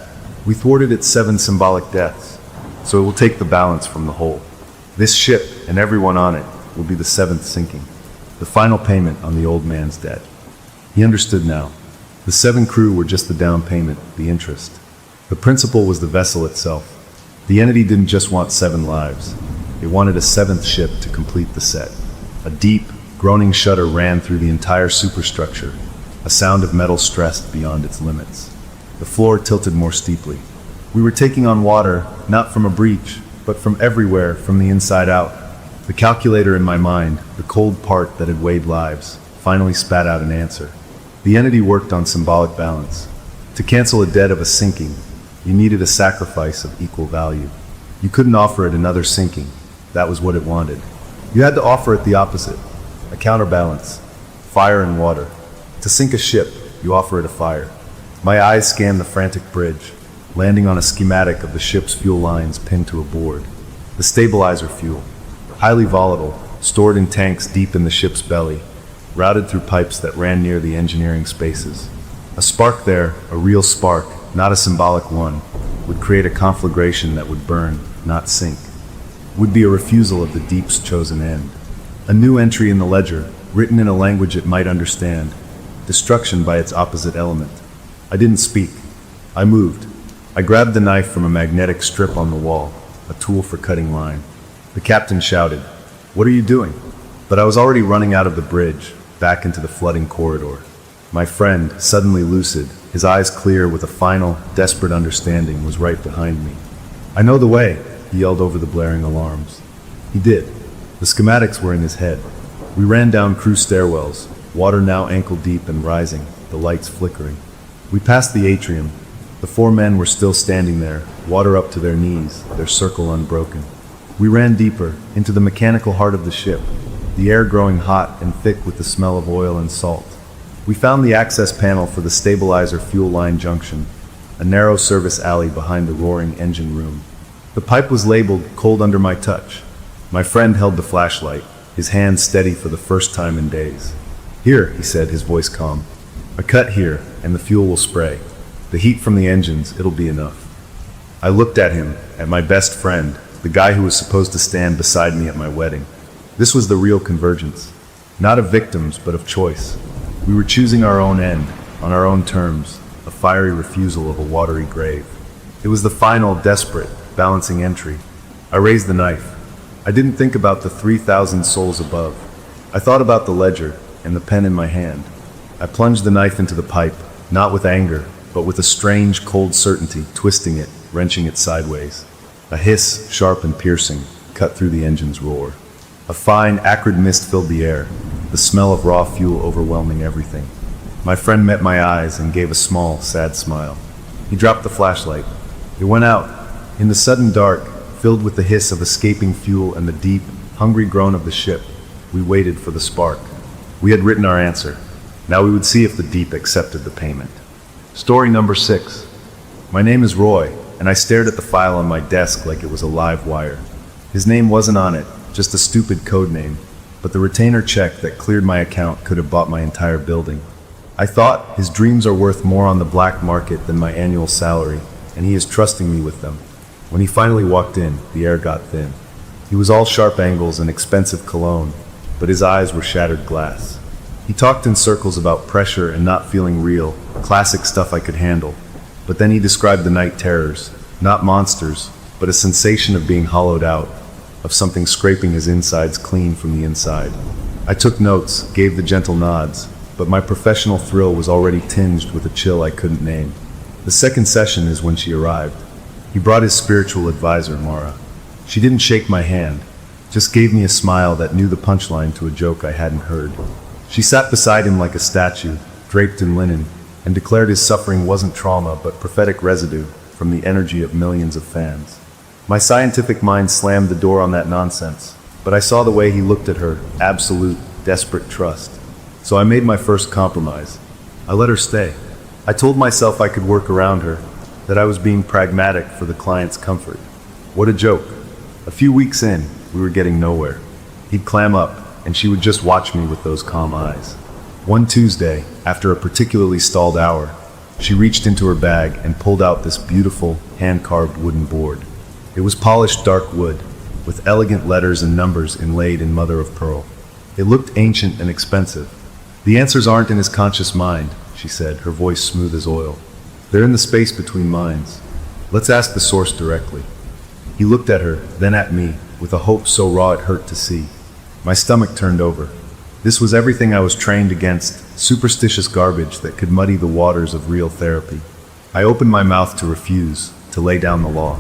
We thwarted its 7 symbolic deaths, so it will take the balance from the whole. This ship, and everyone on it, will be the 7th sinking, the final payment on the old man's debt. He understood now. The 7 crew were just the down payment, the interest. The principle was the vessel itself. The entity didn't just want 7 lives. It wanted a 7th ship to complete the set. A deep, groaning shudder ran through the entire superstructure, a sound of metal stressed beyond its limits. The floor tilted more steeply. We were taking on water, not from a breach, but from everywhere, from the inside out. The calculator in my mind, the cold part that had weighed lives, finally spat out an answer. The entity worked on symbolic balance. To cancel a debt of a sinking, you needed a sacrifice of equal value. You couldn't offer it another sinking. That was what it wanted. You had to offer it the opposite, a counterbalance, fire and water. To sink a ship, you offer it a fire. My eyes scanned the frantic bridge, landing on a schematic of the ship's fuel lines pinned to a board. The stabilizer fuel, highly volatile, stored in tanks deep in the ship's belly, routed through pipes that ran near the engineering spaces. A spark there, a real spark, not a symbolic one, would create a conflagration that would burn, not sink. Would be a refusal of the deep's chosen end. A new entry in the ledger, written in a language it might understand. Destruction by its opposite element. I didn't speak. I moved. I grabbed the knife from a magnetic strip on the wall, a tool for cutting line. The captain shouted, "What are you doing?" But I was already running out of the bridge, back into the flooding corridor. My friend, suddenly lucid, his eyes clear with a final, desperate understanding, was right behind me. "I know the way," he yelled over the blaring alarms. He did. The schematics were in his head. We ran down crew stairwells, water now ankle deep and rising, the lights flickering. We passed the atrium. The 4 men were still standing there, water up to their knees, their circle unbroken. We ran deeper, into the mechanical heart of the ship, the air growing hot and thick with the smell of oil and salt. We found the access panel for the stabilizer fuel line junction, a narrow service alley behind the roaring engine room. The pipe was labeled "Cold Under My Touch." My friend held the flashlight, his hand steady for the first time in days. Here, he said, his voice calm. A cut here, and the fuel will spray. The heat from the engines, it'll be enough. I looked at him, at my best friend, the guy who was supposed to stand beside me at my wedding. This was the real convergence. Not of victims, but of choice. We were choosing our own end, on our own terms, a fiery refusal of a watery grave. It was the final, desperate, balancing entry. I raised the knife. I didn't think about the 3,000 souls above. I thought about the ledger and the pen in my hand. I plunged the knife into the pipe, not with anger, but with a strange, cold certainty, twisting it, wrenching it sideways. A hiss, sharp and piercing, cut through the engine's roar. A fine, acrid mist filled the air, the smell of raw fuel overwhelming everything. My friend met my eyes and gave a small, sad smile. He dropped the flashlight. It went out. In the sudden dark, filled with the hiss of escaping fuel and the deep, hungry groan of the ship, we waited for the spark. We had written our answer. Now we would see if the deep accepted the payment. Story number 6. My name is Roy, and I stared at the file on my desk like it was a live wire. His name wasn't on it, just a stupid code name, but the retainer check that cleared my account could have bought my entire building. I thought his dreams are worth more on the black market than my annual salary, and he is trusting me with them. When he finally walked in, the air got thin. He was all sharp angles and expensive cologne, but his eyes were shattered glass. He talked in circles about pressure and not feeling real, classic stuff I could handle. But then he described the night terrors, not monsters, but a sensation of being hollowed out, of something scraping his insides clean from the inside. I took notes, gave the gentle nods, but my professional thrill was already tinged with a chill I couldn't name. The second session is when she arrived. He brought his spiritual advisor, Mara. She didn't shake my hand, just gave me a smile that knew the punchline to a joke I hadn't heard. She sat beside him like a statue, draped in linen, and declared his suffering wasn't trauma but prophetic residue from the energy of millions of fans. My scientific mind slammed the door on that nonsense, but I saw the way he looked at her, absolute, desperate trust. So I made my first compromise. I let her stay. I told myself I could work around her, that I was being pragmatic for the client's comfort. What a joke. A few weeks in, we were getting nowhere. He'd clam up, and she would just watch me with those calm eyes. One Tuesday, after a particularly stalled hour, she reached into her bag and pulled out this beautiful, hand-carved wooden board. It was polished dark wood, with elegant letters and numbers inlaid in mother of pearl. It looked ancient and expensive. The answers aren't in his conscious mind, she said, her voice smooth as oil. They're in the space between minds. Let's ask the source directly. He looked at her, then at me, with a hope so raw it hurt to see. My stomach turned over. This was everything I was trained against, superstitious garbage that could muddy the waters of real therapy. I opened my mouth to refuse, to lay down the law.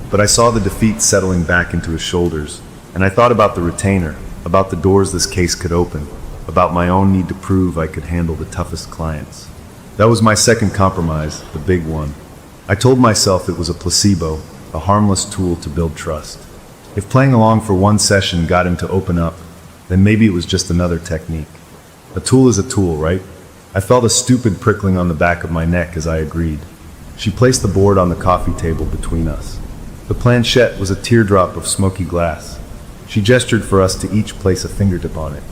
But I saw the defeat settling back into his shoulders, and I thought about the retainer, about the doors this case could open, about my own need to prove I could handle the toughest clients. That was my second compromise, the big one. I told myself it was a placebo, a harmless tool to build trust. If playing along for one session got him to open up, then maybe it was just another technique. A tool is a tool, right? I felt a stupid prickling on the back of my neck as I agreed. She placed the board on the coffee table between us. The planchette was a teardrop of smoky glass. She gestured for us to each place a fingertip on it.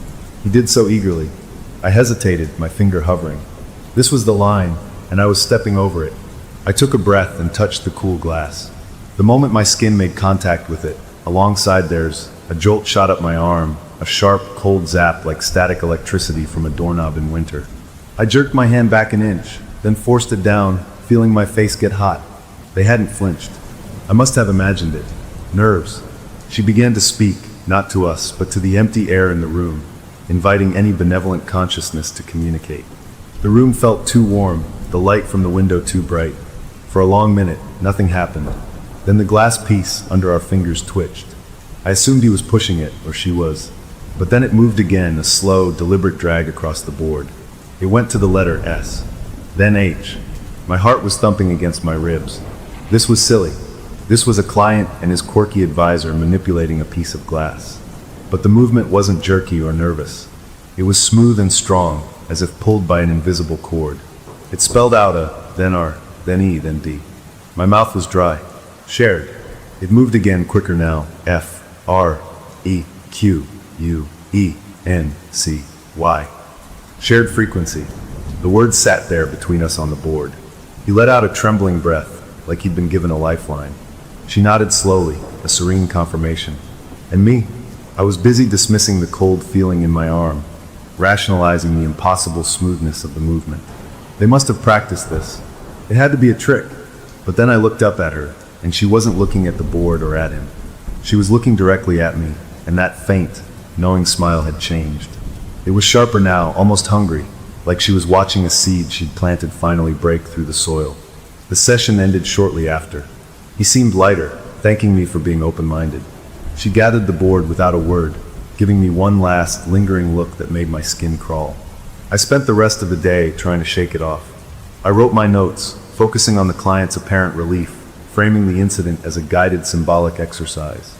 He did so eagerly. I hesitated, my finger hovering. This was the line, and I was stepping over it. I took a breath and touched the cool glass. The moment my skin made contact with it, alongside theirs, a jolt shot up my arm, a sharp, cold zap like static electricity from a doorknob in winter. I jerked my hand back an inch, then forced it down, feeling my face get hot. They hadn't flinched. I must have imagined it. Nerves. She began to speak, not to us, but to the empty air in the room, inviting any benevolent consciousness to communicate. The room felt too warm, the light from the window too bright. For a long minute, nothing happened. Then the glass piece under our fingers twitched. I assumed he was pushing it, or she was. But then it moved again, a slow, deliberate drag across the board. It went to the letter S, then H. My heart was thumping against my ribs. This was silly. This was a client and his quirky advisor manipulating a piece of glass. But the movement wasn't jerky or nervous. It was smooth and strong, as if pulled by an invisible cord. It spelled out a, then R, then E, then D. My mouth was dry. Shared. It moved again, quicker now. F, R, E, Q, U, E, N, C, Y. Shared frequency. The words sat there between us on the board. He let out a trembling breath, like he'd been given a lifeline. She nodded slowly, a serene confirmation. And me? I was busy dismissing the cold feeling in my arm, rationalizing the impossible smoothness of the movement. They must have practiced this. It had to be a trick. But then I looked up at her, and she wasn't looking at the board or at him. She was looking directly at me, and that faint, knowing smile had changed. It was sharper now, almost hungry, like she was watching a seed she'd planted finally break through the soil. The session ended shortly after. He seemed lighter, thanking me for being open-minded. She gathered the board without a word, giving me one last, lingering look that made my skin crawl. I spent the rest of the day trying to shake it off. I wrote my notes, focusing on the client's apparent relief, framing the incident as a guided symbolic exercise.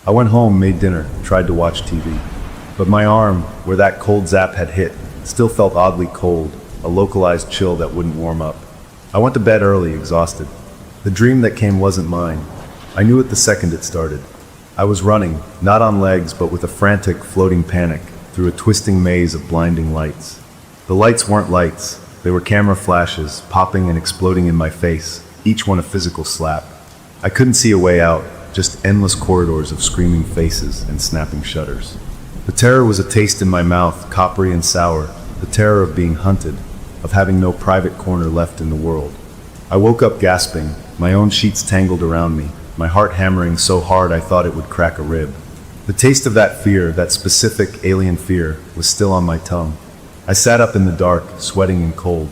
I went home, made dinner, tried to watch TV. But my arm, where that cold zap had hit, still felt oddly cold, a localized chill that wouldn't warm up. I went to bed early, exhausted. The dream that came wasn't mine. I knew it the second it started. I was running, not on legs, but with a frantic, floating panic, through a twisting maze of blinding lights. The lights weren't lights. They were camera flashes, popping and exploding in my face, each one a physical slap. I couldn't see a way out, just endless corridors of screaming faces and snapping shutters. The terror was a taste in my mouth, coppery and sour, the terror of being hunted, of having no private corner left in the world. I woke up gasping, my own sheets tangled around me, my heart hammering so hard I thought it would crack a rib. The taste of that fear, that specific alien fear, was still on my tongue. I sat up in the dark, sweating and cold.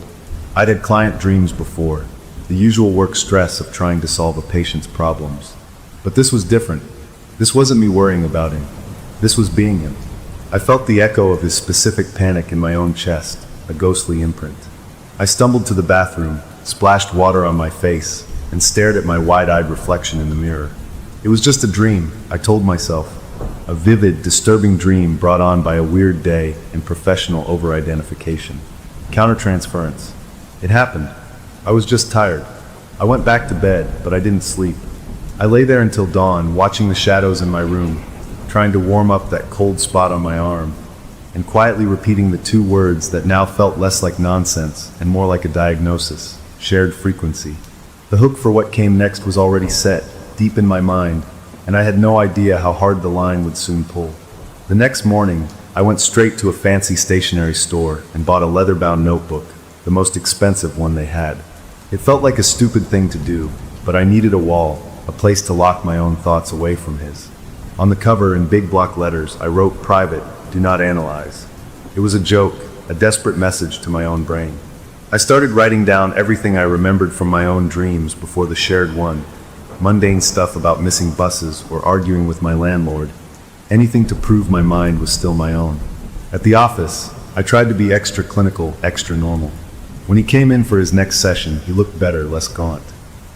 I'd had client dreams before, the usual work stress of trying to solve a patient's problems. But this was different. This wasn't me worrying about him. This was being him. I felt the echo of his specific panic in my own chest, a ghostly imprint. I stumbled to the bathroom, splashed water on my face, and stared at my wide-eyed reflection in the mirror. It was just a dream, I told myself. A vivid, disturbing dream brought on by a weird day and professional over-identification. Countertransference. It happened. I was just tired. I went back to bed, but I didn't sleep. I lay there until dawn, watching the shadows in my room, trying to warm up that cold spot on my arm, and quietly repeating the two words that now felt less like nonsense and more like a diagnosis: shared frequency. The hook for what came next was already set, deep in my mind, and I had no idea how hard the line would soon pull. The next morning, I went straight to a fancy stationery store and bought a leather-bound notebook, the most expensive one they had. It felt like a stupid thing to do, but I needed a wall, a place to lock my own thoughts away from his. On the cover, in big block letters, I wrote "Private, do not analyze." It was a joke, a desperate message to my own brain. I started writing down everything I remembered from my own dreams before the shared one. Mundane stuff about missing buses or arguing with my landlord. Anything to prove my mind was still my own. At the office, I tried to be extra clinical, extra normal. When he came in for his next session, he looked better, less gaunt.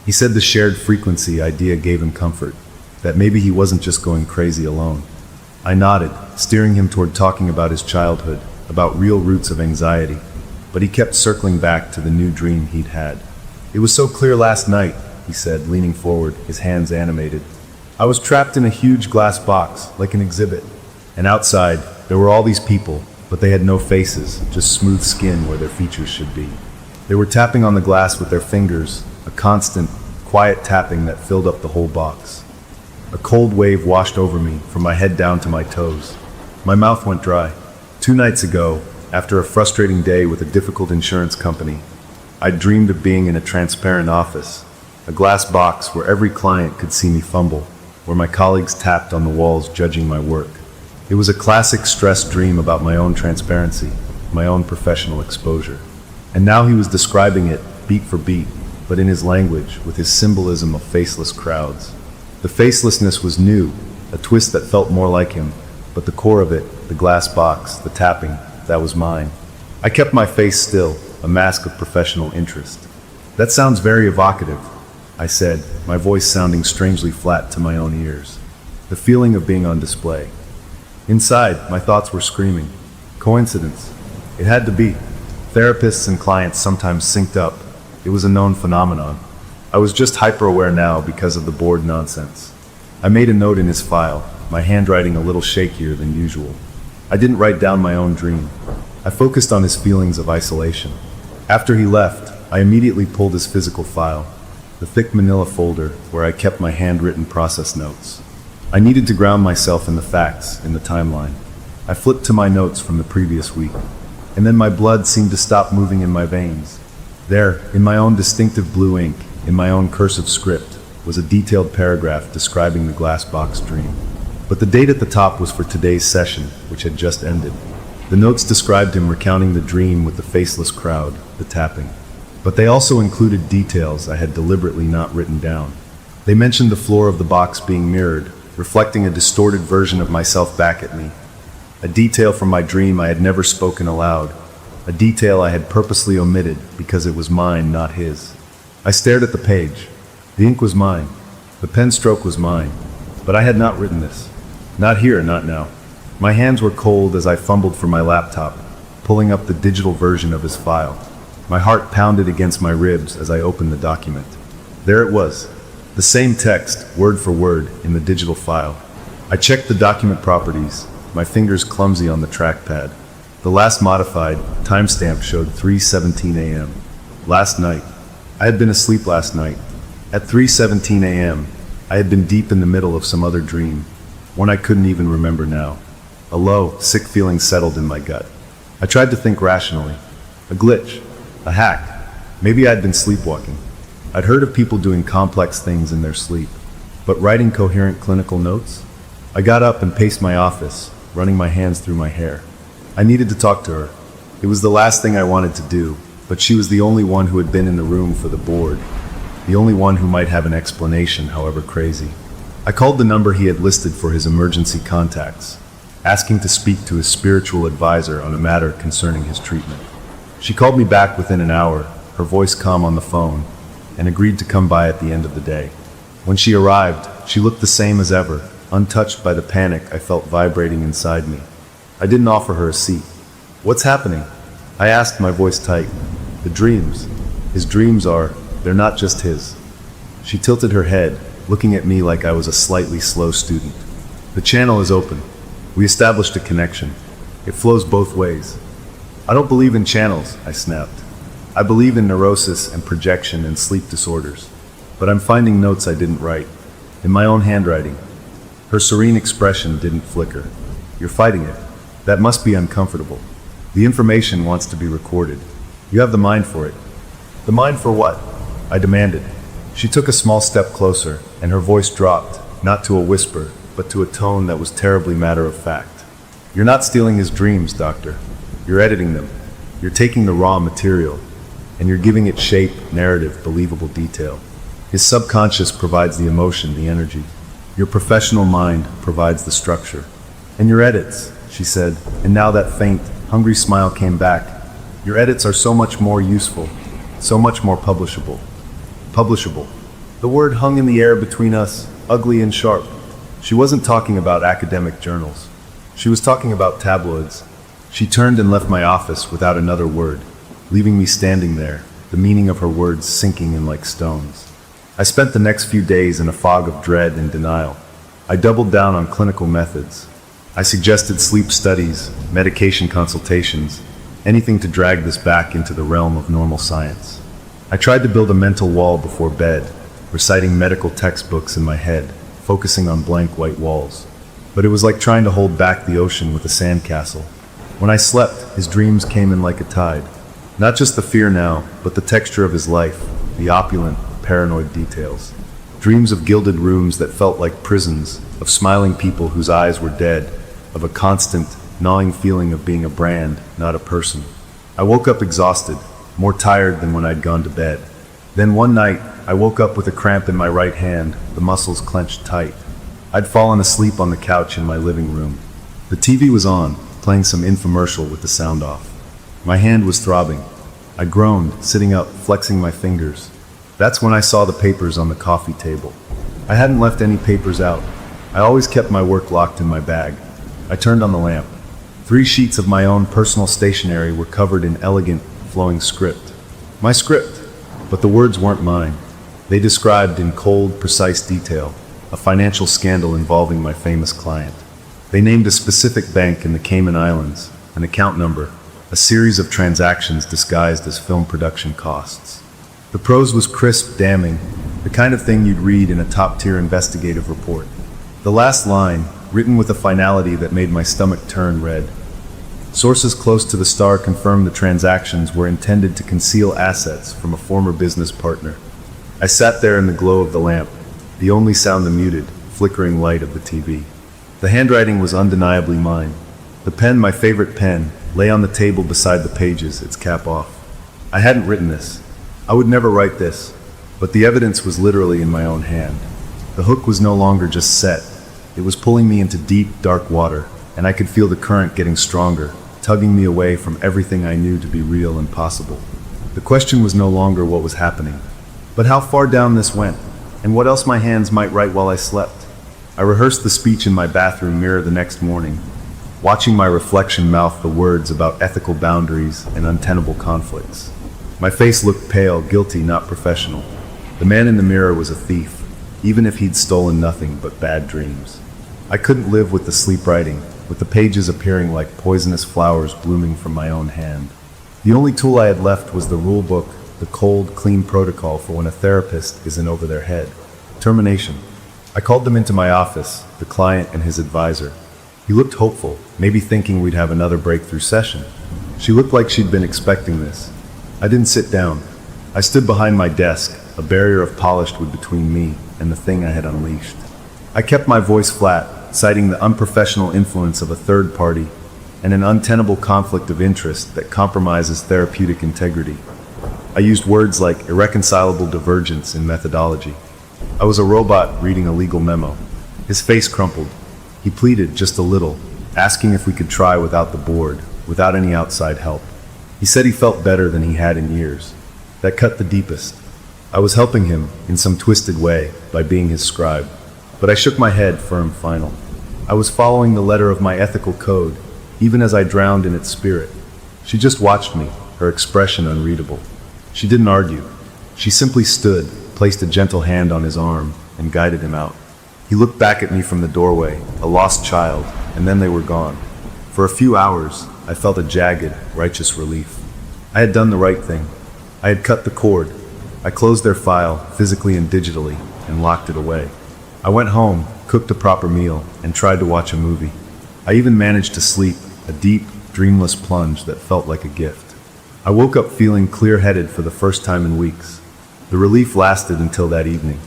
He said the shared frequency idea gave him comfort, that maybe he wasn't just going crazy alone. I nodded, steering him toward talking about his childhood, about real roots of anxiety, but he kept circling back to the new dream he'd had. "It was so clear last night," he said, leaning forward, his hands animated. "I was trapped in a huge glass box, like an exhibit. And outside, there were all these people, but they had no faces, just smooth skin where their features should be. They were tapping on the glass with their fingers, a constant, quiet tapping that filled up the whole box. A cold wave washed over me, from my head down to my toes. My mouth went dry. 2 nights ago, after a frustrating day with a difficult insurance company, I dreamed of being in a transparent office, a glass box where every client could see me fumble, where my colleagues tapped on the walls judging my work. It was a classic stress dream about my own transparency, my own professional exposure. And now he was describing it, beat for beat, but in his language, with his symbolism of faceless crowds. The facelessness was new, a twist that felt more like him, but the core of it, the glass box, the tapping, that was mine. I kept my face still, a mask of professional interest. "That sounds very evocative," I said, my voice sounding strangely flat to my own ears. The feeling of being on display. Inside, my thoughts were screaming. Coincidence. It had to be. Therapists and clients sometimes synced up. It was a known phenomenon. I was just hyper-aware now because of the bored nonsense. I made a note in his file, my handwriting a little shakier than usual. I didn't write down my own dream. I focused on his feelings of isolation. After he left, I immediately pulled his physical file, the thick manila folder where I kept my handwritten process notes. I needed to ground myself in the facts, in the timeline. I flipped to my notes from the previous week, and then my blood seemed to stop moving in my veins. There, in my own distinctive blue ink, in my own cursive script, was a detailed paragraph describing the glass box dream. But the date at the top was for today's session, which had just ended. The notes described him recounting the dream with the faceless crowd, the tapping. But they also included details I had deliberately not written down. They mentioned the floor of the box being mirrored, reflecting a distorted version of myself back at me. A detail from my dream I had never spoken aloud. A detail I had purposely omitted because it was mine, not his. I stared at the page. The ink was mine. The pen stroke was mine. But I had not written this. Not here, not now. My hands were cold as I fumbled for my laptop, pulling up the digital version of his file. My heart pounded against my ribs as I opened the document. There it was. The same text, word for word, in the digital file. I checked the document properties, my fingers clumsy on the trackpad. The last modified timestamp showed 3:17 a.m. Last night. I had been asleep last night. At 3:17 a.m., I had been deep in the middle of some other dream, one I couldn't even remember now. A low, sick feeling settled in my gut. I tried to think rationally. A glitch. A hack. Maybe I'd been sleepwalking. I'd heard of people doing complex things in their sleep, but writing coherent clinical notes? I got up and paced my office, running my hands through my hair. I needed to talk to her. It was the last thing I wanted to do, but she was the only one who had been in the room for the board, the only one who might have an explanation, however crazy. I called the number he had listed for his emergency contacts, asking to speak to his spiritual advisor on a matter concerning his treatment. She called me back within an hour, her voice calm on the phone, and agreed to come by at the end of the day. When she arrived, she looked the same as ever, untouched by the panic I felt vibrating inside me. I didn't offer her a seat. "What's happening?" I asked, my voice tight. "The dreams. His dreams they're not just his." She tilted her head, looking at me like I was a slightly slow student. "The channel is open. We established a connection. It flows both ways." "I don't believe in channels," I snapped. "I believe in neurosis and projection and sleep disorders. But I'm finding notes I didn't write, in my own handwriting." Her serene expression didn't flicker. "You're fighting it. That must be uncomfortable. The information wants to be recorded. You have the mind for it." "The mind for what?" I demanded. She took a small step closer, and her voice dropped, not to a whisper, but to a tone that was terribly matter-of-fact. "You're not stealing his dreams, doctor. You're editing them. You're taking the raw material, and you're giving it shape, narrative, believable detail. His subconscious provides the emotion, the energy. Your professional mind provides the structure. And your edits," she said, and now that faint, hungry smile came back. "Your edits are so much more useful, so much more publishable." Publishable. The word hung in the air between us, ugly and sharp. She wasn't talking about academic journals. She was talking about tabloids. She turned and left my office without another word, leaving me standing there, the meaning of her words sinking in like stones. I spent the next few days in a fog of dread and denial. I doubled down on clinical methods. I suggested sleep studies, medication consultations, anything to drag this back into the realm of normal science. I tried to build a mental wall before bed, reciting medical textbooks in my head, focusing on blank white walls. But it was like trying to hold back the ocean with a sandcastle. When I slept, his dreams came in like a tide. Not just the fear now, but the texture of his life, the opulent, paranoid details. Dreams of gilded rooms that felt like prisons, of smiling people whose eyes were dead, of a constant, gnawing feeling of being a brand, not a person. I woke up exhausted, more tired than when I'd gone to bed. Then one night, I woke up with a cramp in my right hand, the muscles clenched tight. I'd fallen asleep on the couch in my living room. The TV was on, playing some infomercial with the sound off. My hand was throbbing. I groaned, sitting up, flexing my fingers. That's when I saw the papers on the coffee table. I hadn't left any papers out. I always kept my work locked in my bag. I turned on the lamp. 3 sheets of my own personal stationery were covered in elegant, flowing script. My script, but the words weren't mine. They described in cold, precise detail a financial scandal involving my famous client. They named a specific bank in the Cayman Islands, an account number, a series of transactions disguised as film production costs. The prose was crisp, damning, the kind of thing you'd read in a top-tier investigative report. The last line, written with a finality that made my stomach turn red. Sources close to the star confirmed the transactions were intended to conceal assets from a former business partner. I sat there in the glow of the lamp, the only sound the muted, flickering light of the TV. The handwriting was undeniably mine. The pen, my favorite pen, lay on the table beside the pages, its cap off. I hadn't written this. I would never write this, but the evidence was literally in my own hand. The hook was no longer just set. It was pulling me into deep, dark water, and I could feel the current getting stronger, tugging me away from everything I knew to be real and possible. The question was no longer what was happening, but how far down this went, and what else my hands might write while I slept. I rehearsed the speech in my bathroom mirror the next morning, watching my reflection mouth the words about ethical boundaries and untenable conflicts. My face looked pale, guilty, not professional. The man in the mirror was a thief, even if he'd stolen nothing but bad dreams. I couldn't live with the sleep writing, with the pages appearing like poisonous flowers blooming from my own hand. The only tool I had left was the rule book, the cold, clean protocol for when a therapist is in over their head. Termination. I called them into my office, the client and his advisor. He looked hopeful, maybe thinking we'd have another breakthrough session. She looked like she'd been expecting this. I didn't sit down. I stood behind my desk, a barrier of polished wood between me and the thing I had unleashed. I kept my voice flat, citing the unprofessional influence of a third party and an untenable conflict of interest that compromises therapeutic integrity. I used words like irreconcilable divergence in methodology. I was a robot reading a legal memo. His face crumpled. He pleaded just a little, asking if we could try without the board, without any outside help. He said he felt better than he had in years. That cut the deepest. I was helping him, in some twisted way, by being his scribe. But I shook my head, firm, final. I was following the letter of my ethical code, even as I drowned in its spirit. She just watched me, her expression unreadable. She didn't argue. She simply stood, placed a gentle hand on his arm, and guided him out. He looked back at me from the doorway, a lost child, and then they were gone. For a few hours, I felt a jagged, righteous relief. I had done the right thing. I had cut the cord. I closed their file, physically and digitally, and locked it away. I went home, cooked a proper meal, and tried to watch a movie. I even managed to sleep, a deep, dreamless plunge that felt like a gift. I woke up feeling clear-headed for the first time in weeks. The relief lasted until that evening.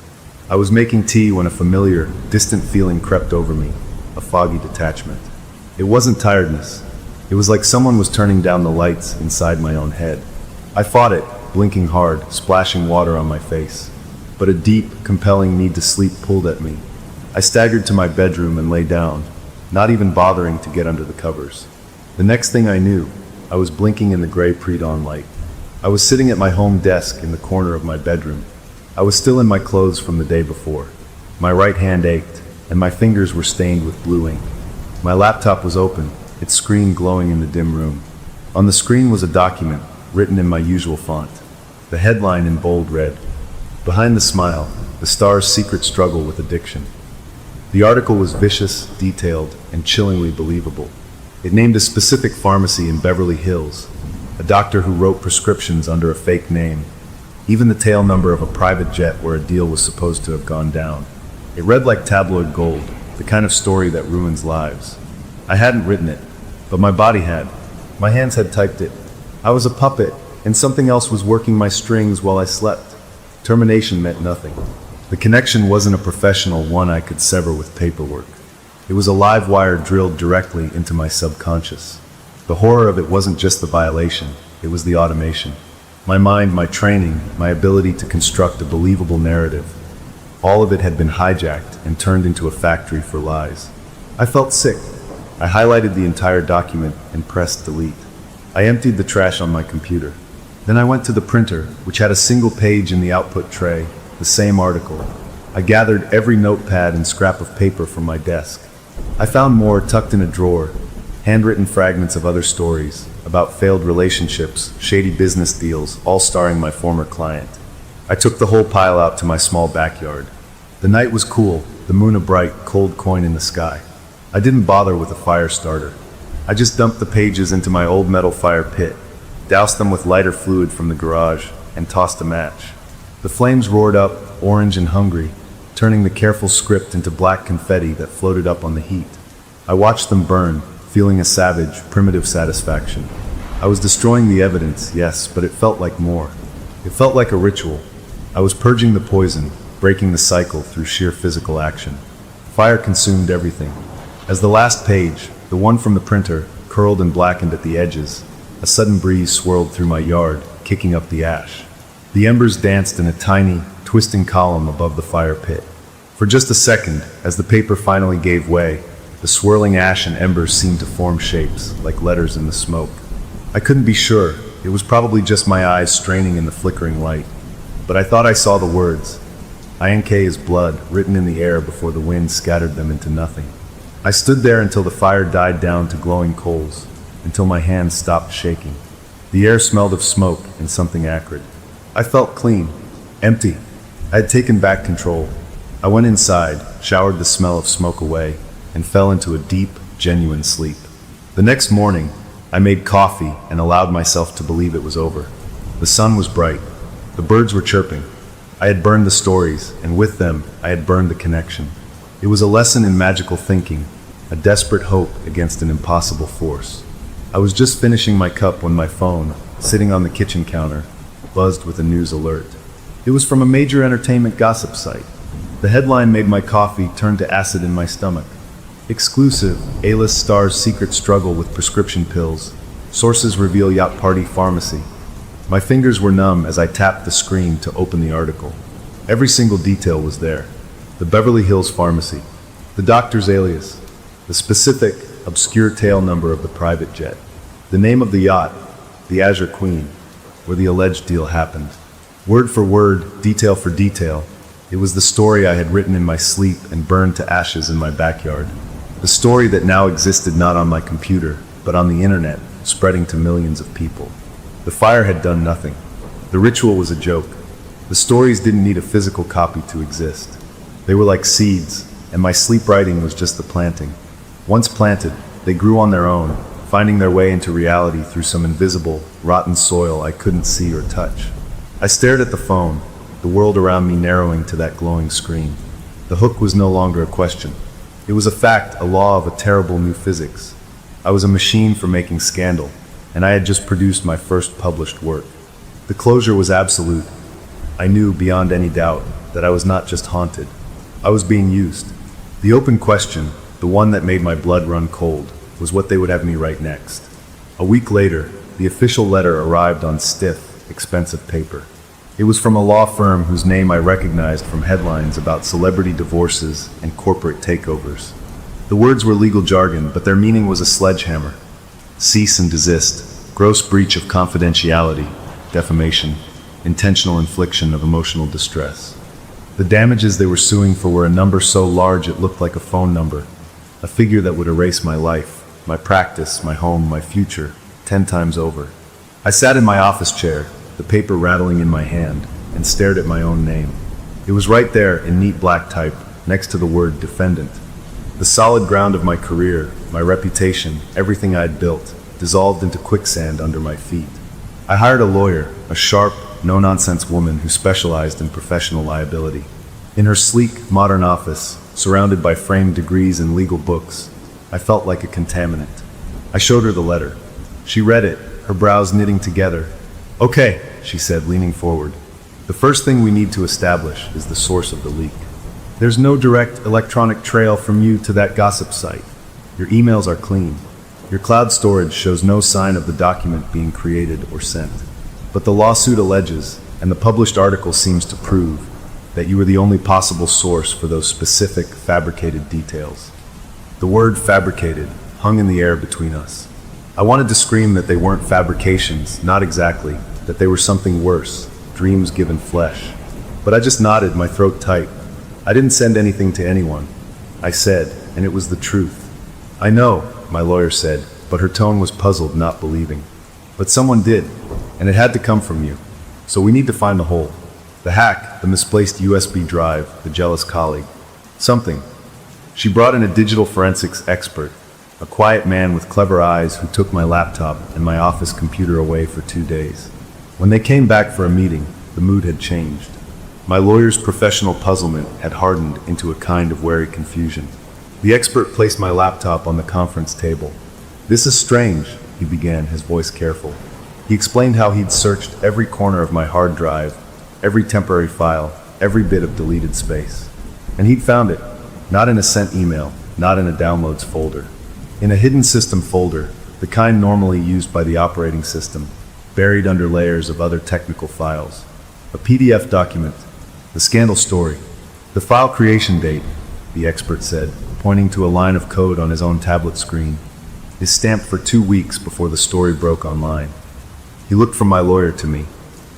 I was making tea when a familiar, distant feeling crept over me, a foggy detachment. It wasn't tiredness. It was like someone was turning down the lights inside my own head. I fought it, blinking hard, splashing water on my face. But a deep, compelling need to sleep pulled at me. I staggered to my bedroom and lay down, not even bothering to get under the covers. The next thing I knew, I was blinking in the gray pre-dawn light. I was sitting at my home desk in the corner of my bedroom. I was still in my clothes from the day before. My right hand ached, and my fingers were stained with blue ink. My laptop was open, its screen glowing in the dim room. On the screen was a document, written in my usual font. The headline in bold read, "Behind the Smile, the Star's Secret Struggle with Addiction." The article was vicious, detailed, and chillingly believable. It named a specific pharmacy in Beverly Hills, a doctor who wrote prescriptions under a fake name, even the tail number of a private jet where a deal was supposed to have gone down. It read like tabloid gold, the kind of story that ruins lives. I hadn't written it, but my body had. My hands had typed it. I was a puppet, and something else was working my strings while I slept. Termination meant nothing. The connection wasn't a professional one I could sever with paperwork. It was a live wire drilled directly into my subconscious. The horror of it wasn't just the violation, it was the automation. My mind, my training, my ability to construct a believable narrative. All of it had been hijacked and turned into a factory for lies. I felt sick. I highlighted the entire document and pressed delete. I emptied the trash on my computer. Then I went to the printer, which had a single page in the output tray, the same article. I gathered every notepad and scrap of paper from my desk. I found more tucked in a drawer, handwritten fragments of other stories, about failed relationships, shady business deals, all starring my former client. I took the whole pile out to my small backyard. The night was cool, the moon a bright, cold coin in the sky. I didn't bother with a fire starter. I just dumped the pages into my old metal fire pit, doused them with lighter fluid from the garage, and tossed a match. The flames roared up, orange and hungry, turning the careful script into black confetti that floated up on the heat. I watched them burn, feeling a savage, primitive satisfaction. I was destroying the evidence, yes, but it felt like more. It felt like a ritual. I was purging the poison, breaking the cycle through sheer physical action. Fire consumed everything. As the last page, the one from the printer, curled and blackened at the edges, a sudden breeze swirled through my yard, kicking up the ash. The embers danced in a tiny, twisting column above the fire pit. For just a second, as the paper finally gave way, the swirling ash and embers seemed to form shapes, like letters in the smoke. I couldn't be sure. It was probably just my eyes straining in the flickering light. But I thought I saw the words. INK is blood, written in the air before the wind scattered them into nothing. I stood there until the fire died down to glowing coals, until my hands stopped shaking. The air smelled of smoke and something acrid. I felt clean, empty. I had taken back control. I went inside, showered the smell of smoke away, and fell into a deep, genuine sleep. The next morning, I made coffee and allowed myself to believe it was over. The sun was bright. The birds were chirping. I had burned the stories, and with them, I had burned the connection. It was a lesson in magical thinking, a desperate hope against an impossible force. I was just finishing my cup when my phone, sitting on the kitchen counter, buzzed with a news alert. It was from a major entertainment gossip site. The headline made my coffee turn to acid in my stomach. Exclusive, A-list star's secret struggle with prescription pills. Sources reveal yacht party pharmacy. My fingers were numb as I tapped the screen to open the article. Every single detail was there. The Beverly Hills pharmacy, the doctor's alias, the specific, obscure tail number of the private jet, the name of the yacht, the Azure Queen, where the alleged deal happened. Word for word, detail for detail, it was the story I had written in my sleep and burned to ashes in my backyard. The story that now existed not on my computer, but on the internet, spreading to millions of people. The fire had done nothing. The ritual was a joke. The stories didn't need a physical copy to exist. They were like seeds, and my sleep writing was just the planting. Once planted, they grew on their own, finding their way into reality through some invisible, rotten soil I couldn't see or touch. I stared at the phone, the world around me narrowing to that glowing screen. The hook was no longer a question. It was a fact, a law of a terrible new physics. I was a machine for making scandal, and I had just produced my first published work. The closure was absolute. I knew beyond any doubt that I was not just haunted. I was being used. The open question, the one that made my blood run cold, was what they would have me write next. A week later, the official letter arrived on stiff, expensive paper. It was from a law firm whose name I recognized from headlines about celebrity divorces and corporate takeovers. The words were legal jargon, but their meaning was a sledgehammer. Cease and desist, gross breach of confidentiality, defamation, intentional infliction of emotional distress. The damages they were suing for were a number so large it looked like a phone number, a figure that would erase my life, my practice, my home, my future, 10 times over. I sat in my office chair, the paper rattling in my hand, and stared at my own name. It was right there in neat black type, next to the word defendant. The solid ground of my career, my reputation, everything I had built, dissolved into quicksand under my feet. I hired a lawyer, a sharp, no-nonsense woman who specialized in professional liability. In her sleek, modern office, surrounded by framed degrees and legal books, I felt like a contaminant. I showed her the letter. She read it, her brows knitting together. "Okay," she said, leaning forward. "The first thing we need to establish is the source of the leak. There's no direct electronic trail from you to that gossip site. Your emails are clean. Your cloud storage shows no sign of the document being created or sent. But the lawsuit alleges, and the published article seems to prove, that you were the only possible source for those specific, fabricated details." The word fabricated hung in the air between us. I wanted to scream that they weren't fabrications, not exactly, that they were something worse, dreams given flesh. But I just nodded, my throat tight. I didn't send anything to anyone. I said, and it was the truth. "I know," my lawyer said, but her tone was puzzled, not believing. "But someone did, and it had to come from you. So we need to find the hole. The hack, the misplaced USB drive, the jealous colleague. Something." She brought in a digital forensics expert, A quiet man with clever eyes who took my laptop and my office computer away for 2 days. When they came back for a meeting, the mood had changed. My lawyer's professional puzzlement had hardened into a kind of wary confusion. The expert placed my laptop on the conference table. "This is strange," he began, his voice careful. He explained how he'd searched every corner of my hard drive, every temporary file, every bit of deleted space. And he'd found it, not in a sent email, not in a downloads folder. In a hidden system folder, the kind normally used by the operating system, buried under layers of other technical files. A PDF document, the scandal story, the file creation date, the expert said, pointing to a line of code on his own tablet screen, is stamped for 2 weeks before the story broke online. He looked from my lawyer to me.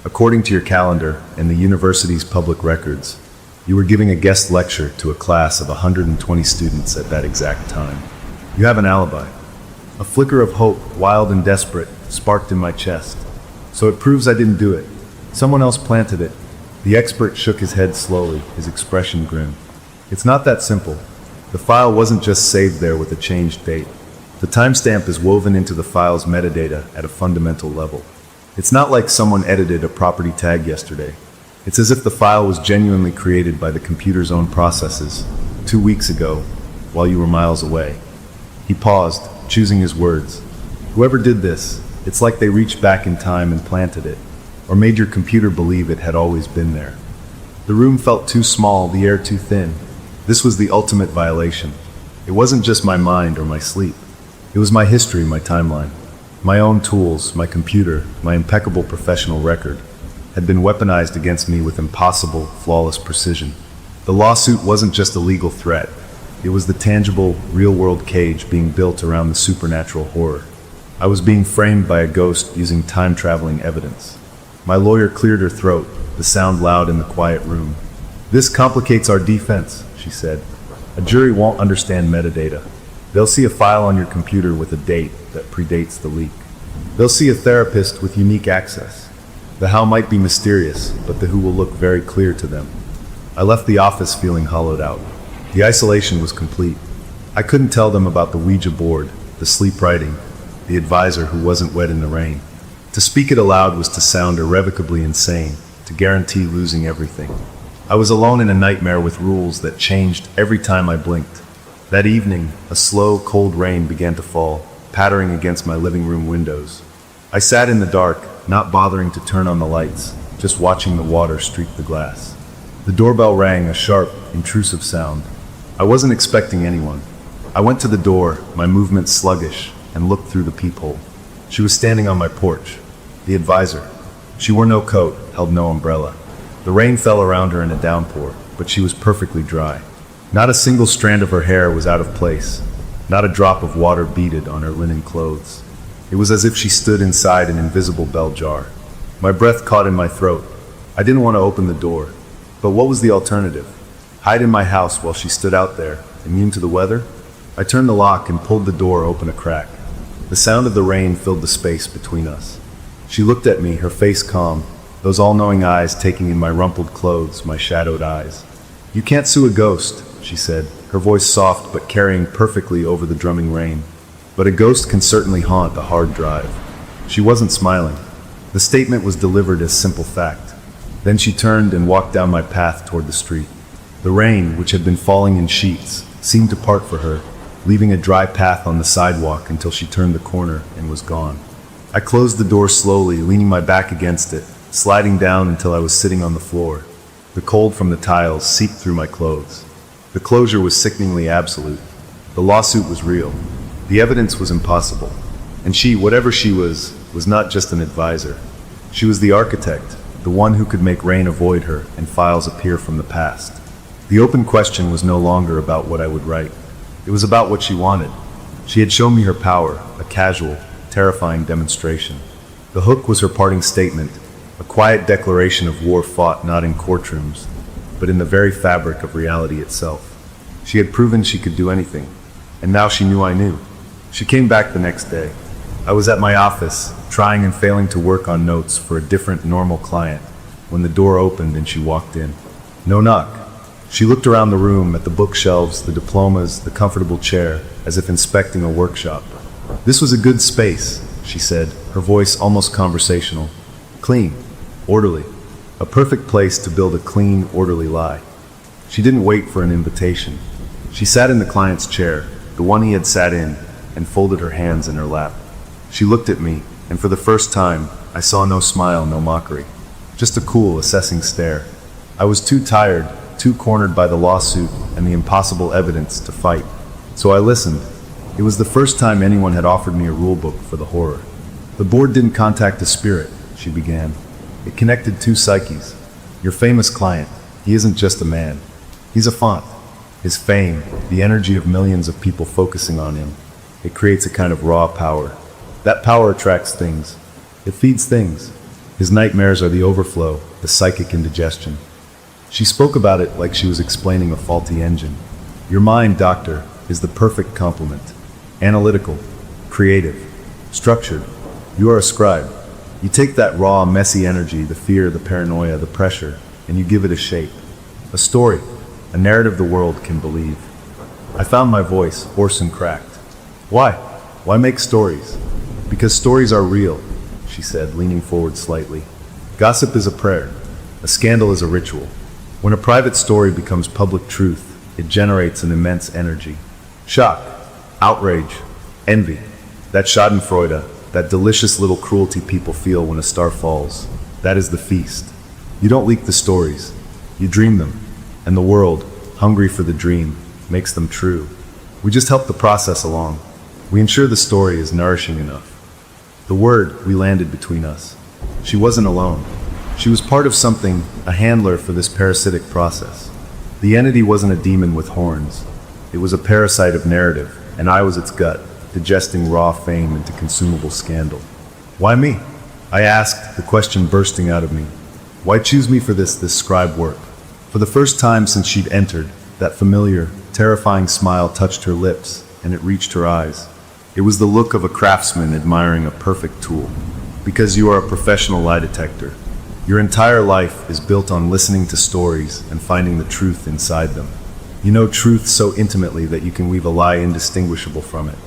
"According to your calendar and the university's public records, you were giving a guest lecture to a class of 120 students at that exact time. You have an alibi." A flicker of hope, wild and desperate, sparked in my chest. "So it proves I didn't do it. Someone else planted it." The expert shook his head slowly, his expression grim. "It's not that simple. The file wasn't just saved there with a changed date. The timestamp is woven into the file's metadata at a fundamental level. It's not like someone edited a property tag yesterday. It's as if the file was genuinely created by the computer's own processes, 2 weeks ago, while you were miles away." He paused, choosing his words. "Whoever did this, it's like they reached back in time and planted it, or made your computer believe it had always been there." The room felt too small, the air too thin. This was the ultimate violation. It wasn't just my mind or my sleep. It was my history, my timeline. My own tools, my computer, my impeccable professional record, had been weaponized against me with impossible, flawless precision. The lawsuit wasn't just a legal threat. It was the tangible, real-world cage being built around the supernatural horror. I was being framed by a ghost using time-traveling evidence. My lawyer cleared her throat, the sound loud in the quiet room. "This complicates our defense," she said. "A jury won't understand metadata. They'll see a file on your computer with a date that predates the leak. They'll see a therapist with unique access. The how might be mysterious, but the who will look very clear to them." I left the office feeling hollowed out. The isolation was complete. I couldn't tell them about the Ouija board, the sleep writing, the advisor who wasn't wet in the rain. To speak it aloud was to sound irrevocably insane, to guarantee losing everything. I was alone in a nightmare with rules that changed every time I blinked. That evening, a slow, cold rain began to fall, pattering against my living room windows. I sat in the dark, not bothering to turn on the lights, just watching the water streak the glass. The doorbell rang, a sharp, intrusive sound. I wasn't expecting anyone. I went to the door, my movements sluggish, and looked through the peephole. She was standing on my porch. The advisor. She wore no coat, held no umbrella. The rain fell around her in a downpour, but she was perfectly dry. Not a single strand of her hair was out of place. Not a drop of water beaded on her linen clothes. It was as if she stood inside an invisible bell jar. My breath caught in my throat. I didn't want to open the door. But what was the alternative? Hide in my house while she stood out there, immune to the weather? I turned the lock and pulled the door open a crack. The sound of the rain filled the space between us. She looked at me, her face calm, those all-knowing eyes taking in my rumpled clothes, my shadowed eyes. "You can't sue a ghost," she said, her voice soft but carrying perfectly over the drumming rain. "But a ghost can certainly haunt a hard drive." She wasn't smiling. The statement was delivered as simple fact. Then she turned and walked down my path toward the street. The rain, which had been falling in sheets, seemed to part for her, leaving a dry path on the sidewalk until she turned the corner and was gone. I closed the door slowly, leaning my back against it, sliding down until I was sitting on the floor. The cold from the tiles seeped through my clothes. The closure was sickeningly absolute. The lawsuit was real. The evidence was impossible. And she, whatever she was not just an advisor. She was the architect, the one who could make rain avoid her and files appear from the past. The open question was no longer about what I would write. It was about what she wanted. She had shown me her power, a casual, terrifying demonstration. The hook was her parting statement, a quiet declaration of war fought not in courtrooms, but in the very fabric of reality itself. She had proven she could do anything, and now she knew I knew. She came back the next day. I was at my office, trying and failing to work on notes for a different, normal client, when the door opened and she walked in. No knock, She looked around the room at the bookshelves, the diplomas, the comfortable chair, as if inspecting a workshop. This was a good space, she said, her voice almost conversational. Clean, orderly, a perfect place to build a clean, orderly lie. She didn't wait for an invitation. She sat in the client's chair, the one he had sat in, and folded her hands in her lap. She looked at me, and for the first time, I saw no smile, no mockery. Just a cool, assessing stare. I was too tired, too cornered by the lawsuit and the impossible evidence to fight. So I listened. It was the first time anyone had offered me a rule book for the horror. The board didn't contact a spirit, she began. It connected two psyches. Your famous client, he isn't just a man. He's a font. His fame, the energy of millions of people focusing on him, it creates a kind of raw power. That power attracts things. It feeds things. His nightmares are the overflow, the psychic indigestion. She spoke about it like she was explaining a faulty engine. Your mind, doctor, is the perfect complement. Analytical, creative, structured. You are a scribe. You take that raw, messy energy, the fear, the paranoia, the pressure, and you give it a shape. A story, a narrative the world can believe. I found my voice, hoarse and cracked. Why? Why make stories? Because stories are real, she said, leaning forward slightly. Gossip is a prayer. A scandal is a ritual. When a private story becomes public truth, it generates an immense energy. Shock, outrage, envy. That schadenfreude, that delicious little cruelty people feel when a star falls. That is the feast. You don't leak the stories. You dream them. And the world, hungry for the dream, makes them true. We just help the process along. We ensure the story is nourishing enough. The word we landed between us. She wasn't alone. She was part of something, a handler for this parasitic process. The entity wasn't a demon with horns. It was a parasite of narrative, and I was its gut, digesting raw fame into consumable scandal. Why me? I asked, the question bursting out of me. Why choose me for this scribe work? For the first time since she'd entered, that familiar, terrifying smile touched her lips, and it reached her eyes. It was the look of a craftsman admiring a perfect tool. Because you are a professional lie detector. Your entire life is built on listening to stories and finding the truth inside them. You know truth so intimately that you can weave a lie indistinguishable from it.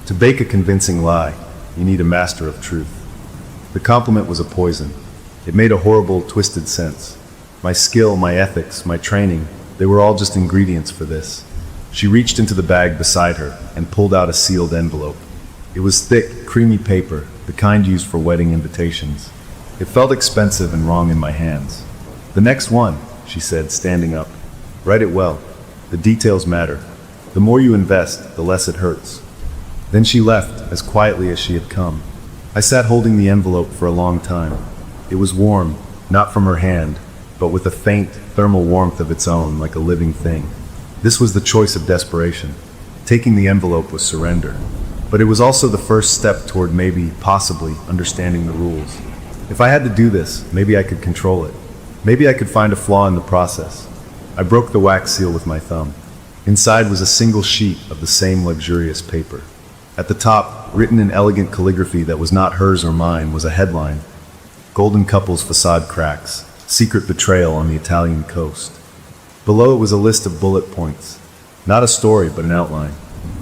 To bake a convincing lie, you need a master of truth. The compliment was a poison. It made a horrible, twisted sense. My skill, my ethics, my training, they were all just ingredients for this. She reached into the bag beside her and pulled out a sealed envelope. It was thick, creamy paper, the kind used for wedding invitations. It felt expensive and wrong in my hands. The next one, she said, standing up. Write it well. The details matter. The more you invest, the less it hurts. Then she left, as quietly as she had come. I sat holding the envelope for a long time. It was warm, not from her hand, but with a faint, thermal warmth of its own, like a living thing. This was the choice of desperation. Taking the envelope was surrender. But it was also the first step toward maybe, possibly, understanding the rules. If I had to do this, maybe I could control it. Maybe I could find a flaw in the process. I broke the wax seal with my thumb. Inside was a single sheet of the same luxurious paper. At the top, written in elegant calligraphy that was not hers or mine, was a headline. Golden couple's facade cracks. Secret betrayal on the Italian coast. Below it was a list of bullet points. Not a story, but an outline.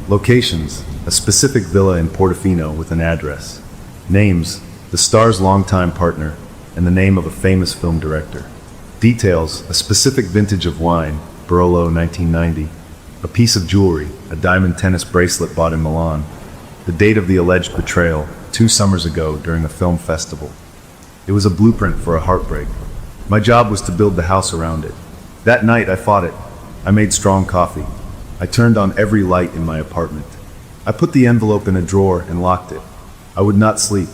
Locations, a specific villa in Portofino with an address. Names, the star's longtime partner, and the name of a famous film director. Details, a specific vintage of wine, Barolo 1990. A piece of jewelry, a diamond tennis bracelet bought in Milan. The date of the alleged betrayal, 2 summers ago during a film festival. It was a blueprint for a heartbreak. My job was to build the house around it. That night I fought it. I made strong coffee. I turned on every light in my apartment. I put the envelope in a drawer and locked it. I would not sleep.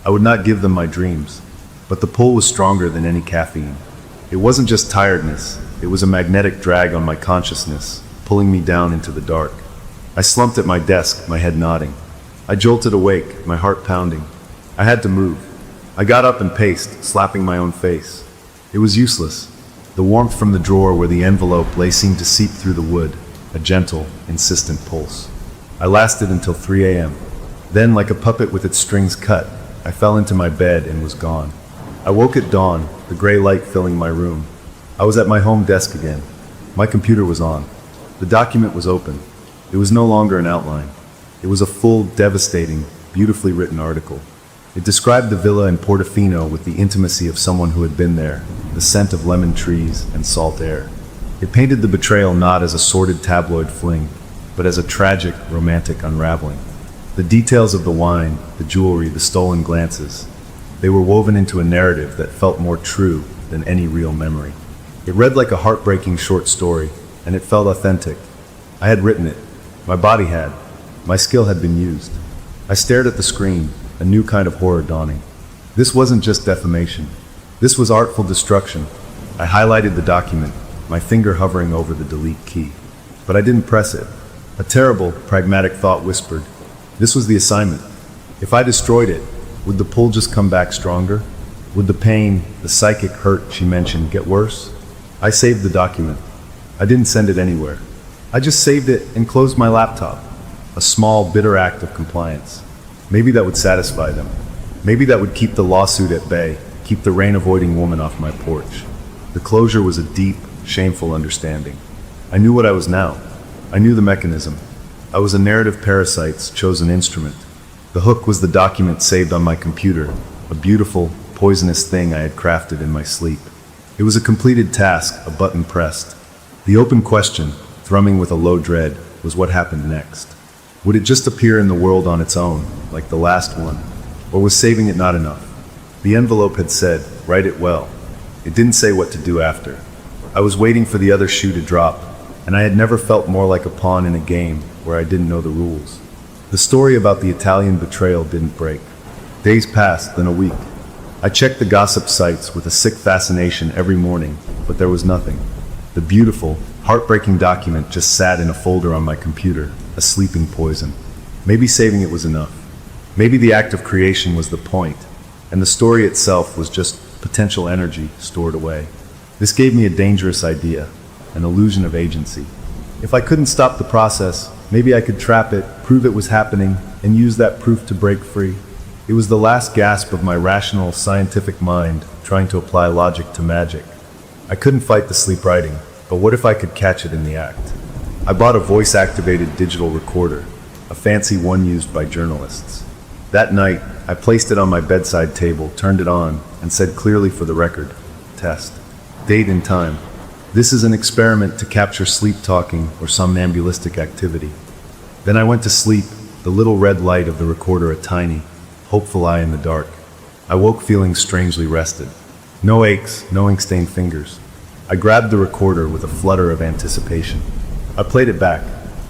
I would not give them my dreams. But the pull was stronger than any caffeine. It wasn't just tiredness. It was a magnetic drag on my consciousness, pulling me down into the dark. I slumped at my desk, my head nodding. I jolted awake, my heart pounding. I had to move. I got up and paced, slapping my own face. It was useless. The warmth from the drawer where the envelope lay seemed to seep through the wood, a gentle, insistent pulse. I lasted until 3 a.m. Then, like a puppet with its strings cut, I fell into my bed and was gone. I woke at dawn, the gray light filling my room. I was at my home desk again. My computer was on. The document was open. It was no longer an outline. It was a full, devastating, beautifully written article. It described the villa in Portofino with the intimacy of someone who had been there, the scent of lemon trees and salt air. It painted the betrayal not as a sordid tabloid fling, but as a tragic, romantic unraveling. The details of the wine, the jewelry, the stolen glances, they were woven into a narrative that felt more true than any real memory. It read like a heartbreaking short story, and it felt authentic. I had written it. My body had. My skill had been used. I stared at the screen, a new kind of horror dawning. This wasn't just defamation. This was artful destruction. I highlighted the document, my finger hovering over the delete key. But I didn't press it. A terrible, pragmatic thought whispered, this was the assignment. If I destroyed it, would the pull just come back stronger? Would the pain, the psychic hurt she mentioned, get worse? I saved the document. I didn't send it anywhere. I just saved it and closed my laptop. A small, bitter act of compliance. Maybe that would satisfy them. Maybe that would keep the lawsuit at bay, keep the rain-avoiding woman off my porch. The closure was a deep, shameful understanding. I knew what I was now. I knew the mechanism. I was a narrative parasite's chosen instrument. The hook was the document saved on my computer, a beautiful, poisonous thing I had crafted in my sleep. It was a completed task, a button pressed. The open question, thrumming with a low dread, was what happened next. Would it just appear in the world on its own, like the last one? Or was saving it not enough? The envelope had said, write it well. It didn't say what to do after. I was waiting for the other shoe to drop, and I had never felt more like a pawn in a game where I didn't know the rules. The story about the Italian betrayal didn't break. Days passed, then a week. I checked the gossip sites with a sick fascination every morning, but there was nothing. The beautiful, heartbreaking document just sat in a folder on my computer, a sleeping poison. Maybe saving it was enough. Maybe the act of creation was the point, and the story itself was just potential energy stored away. This gave me a dangerous idea, an illusion of agency. If I couldn't stop the process, maybe I could trap it, prove it was happening, and use that proof to break free. It was the last gasp of my rational, scientific mind trying to apply logic to magic. I couldn't fight the sleep writing, but what if I could catch it in the act? I bought a voice-activated digital recorder, a fancy one used by journalists. That night, I placed it on my bedside table, turned it on, and said clearly for the record, test. Date and time. This is an experiment to capture sleep talking or somnambulistic activity. Then I went to sleep, the little red light of the recorder a tiny, hopeful eye in the dark. I woke feeling strangely rested. No aches, no ink-stained fingers. I grabbed the recorder with a flutter of anticipation. I played it back.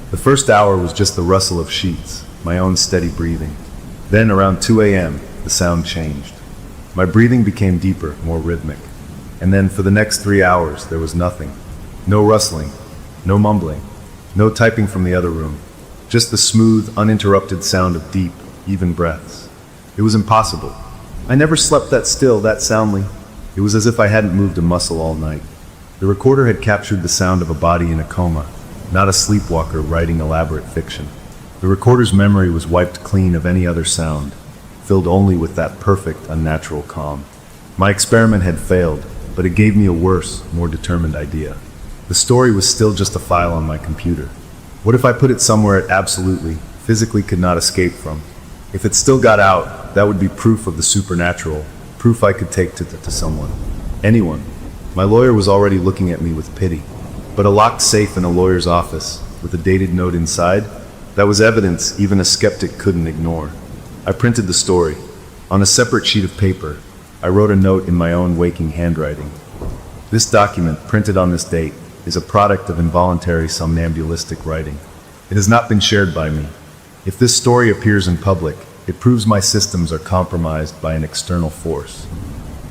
The first hour was just the rustle of sheets, my own steady breathing. Then, around 2 a.m., the sound changed. My breathing became deeper, more rhythmic. And then, for the next 3 hours, there was nothing. No rustling, no mumbling, no typing from the other room. Just the smooth, uninterrupted sound of deep, even breaths. It was impossible. I never slept that still, that soundly. It was as if I hadn't moved a muscle all night. The recorder had captured the sound of a body in a coma, not a sleepwalker writing elaborate fiction. The recorder's memory was wiped clean of any other sound, filled only with that perfect, unnatural calm. My experiment had failed, but it gave me a worse, more determined idea. The story was still just a file on my computer. What if I put it somewhere it absolutely, physically could not escape from? If it still got out, that would be proof of the supernatural, proof I could take to someone. Anyone. My lawyer was already looking at me with pity. But a locked safe in a lawyer's office, with a dated note inside, that was evidence even a skeptic couldn't ignore. I printed the story. On a separate sheet of paper, I wrote a note in my own waking handwriting. This document, printed on this date, is a product of involuntary somnambulistic writing. It has not been shared by me. If this story appears in public, it proves my systems are compromised by an external force.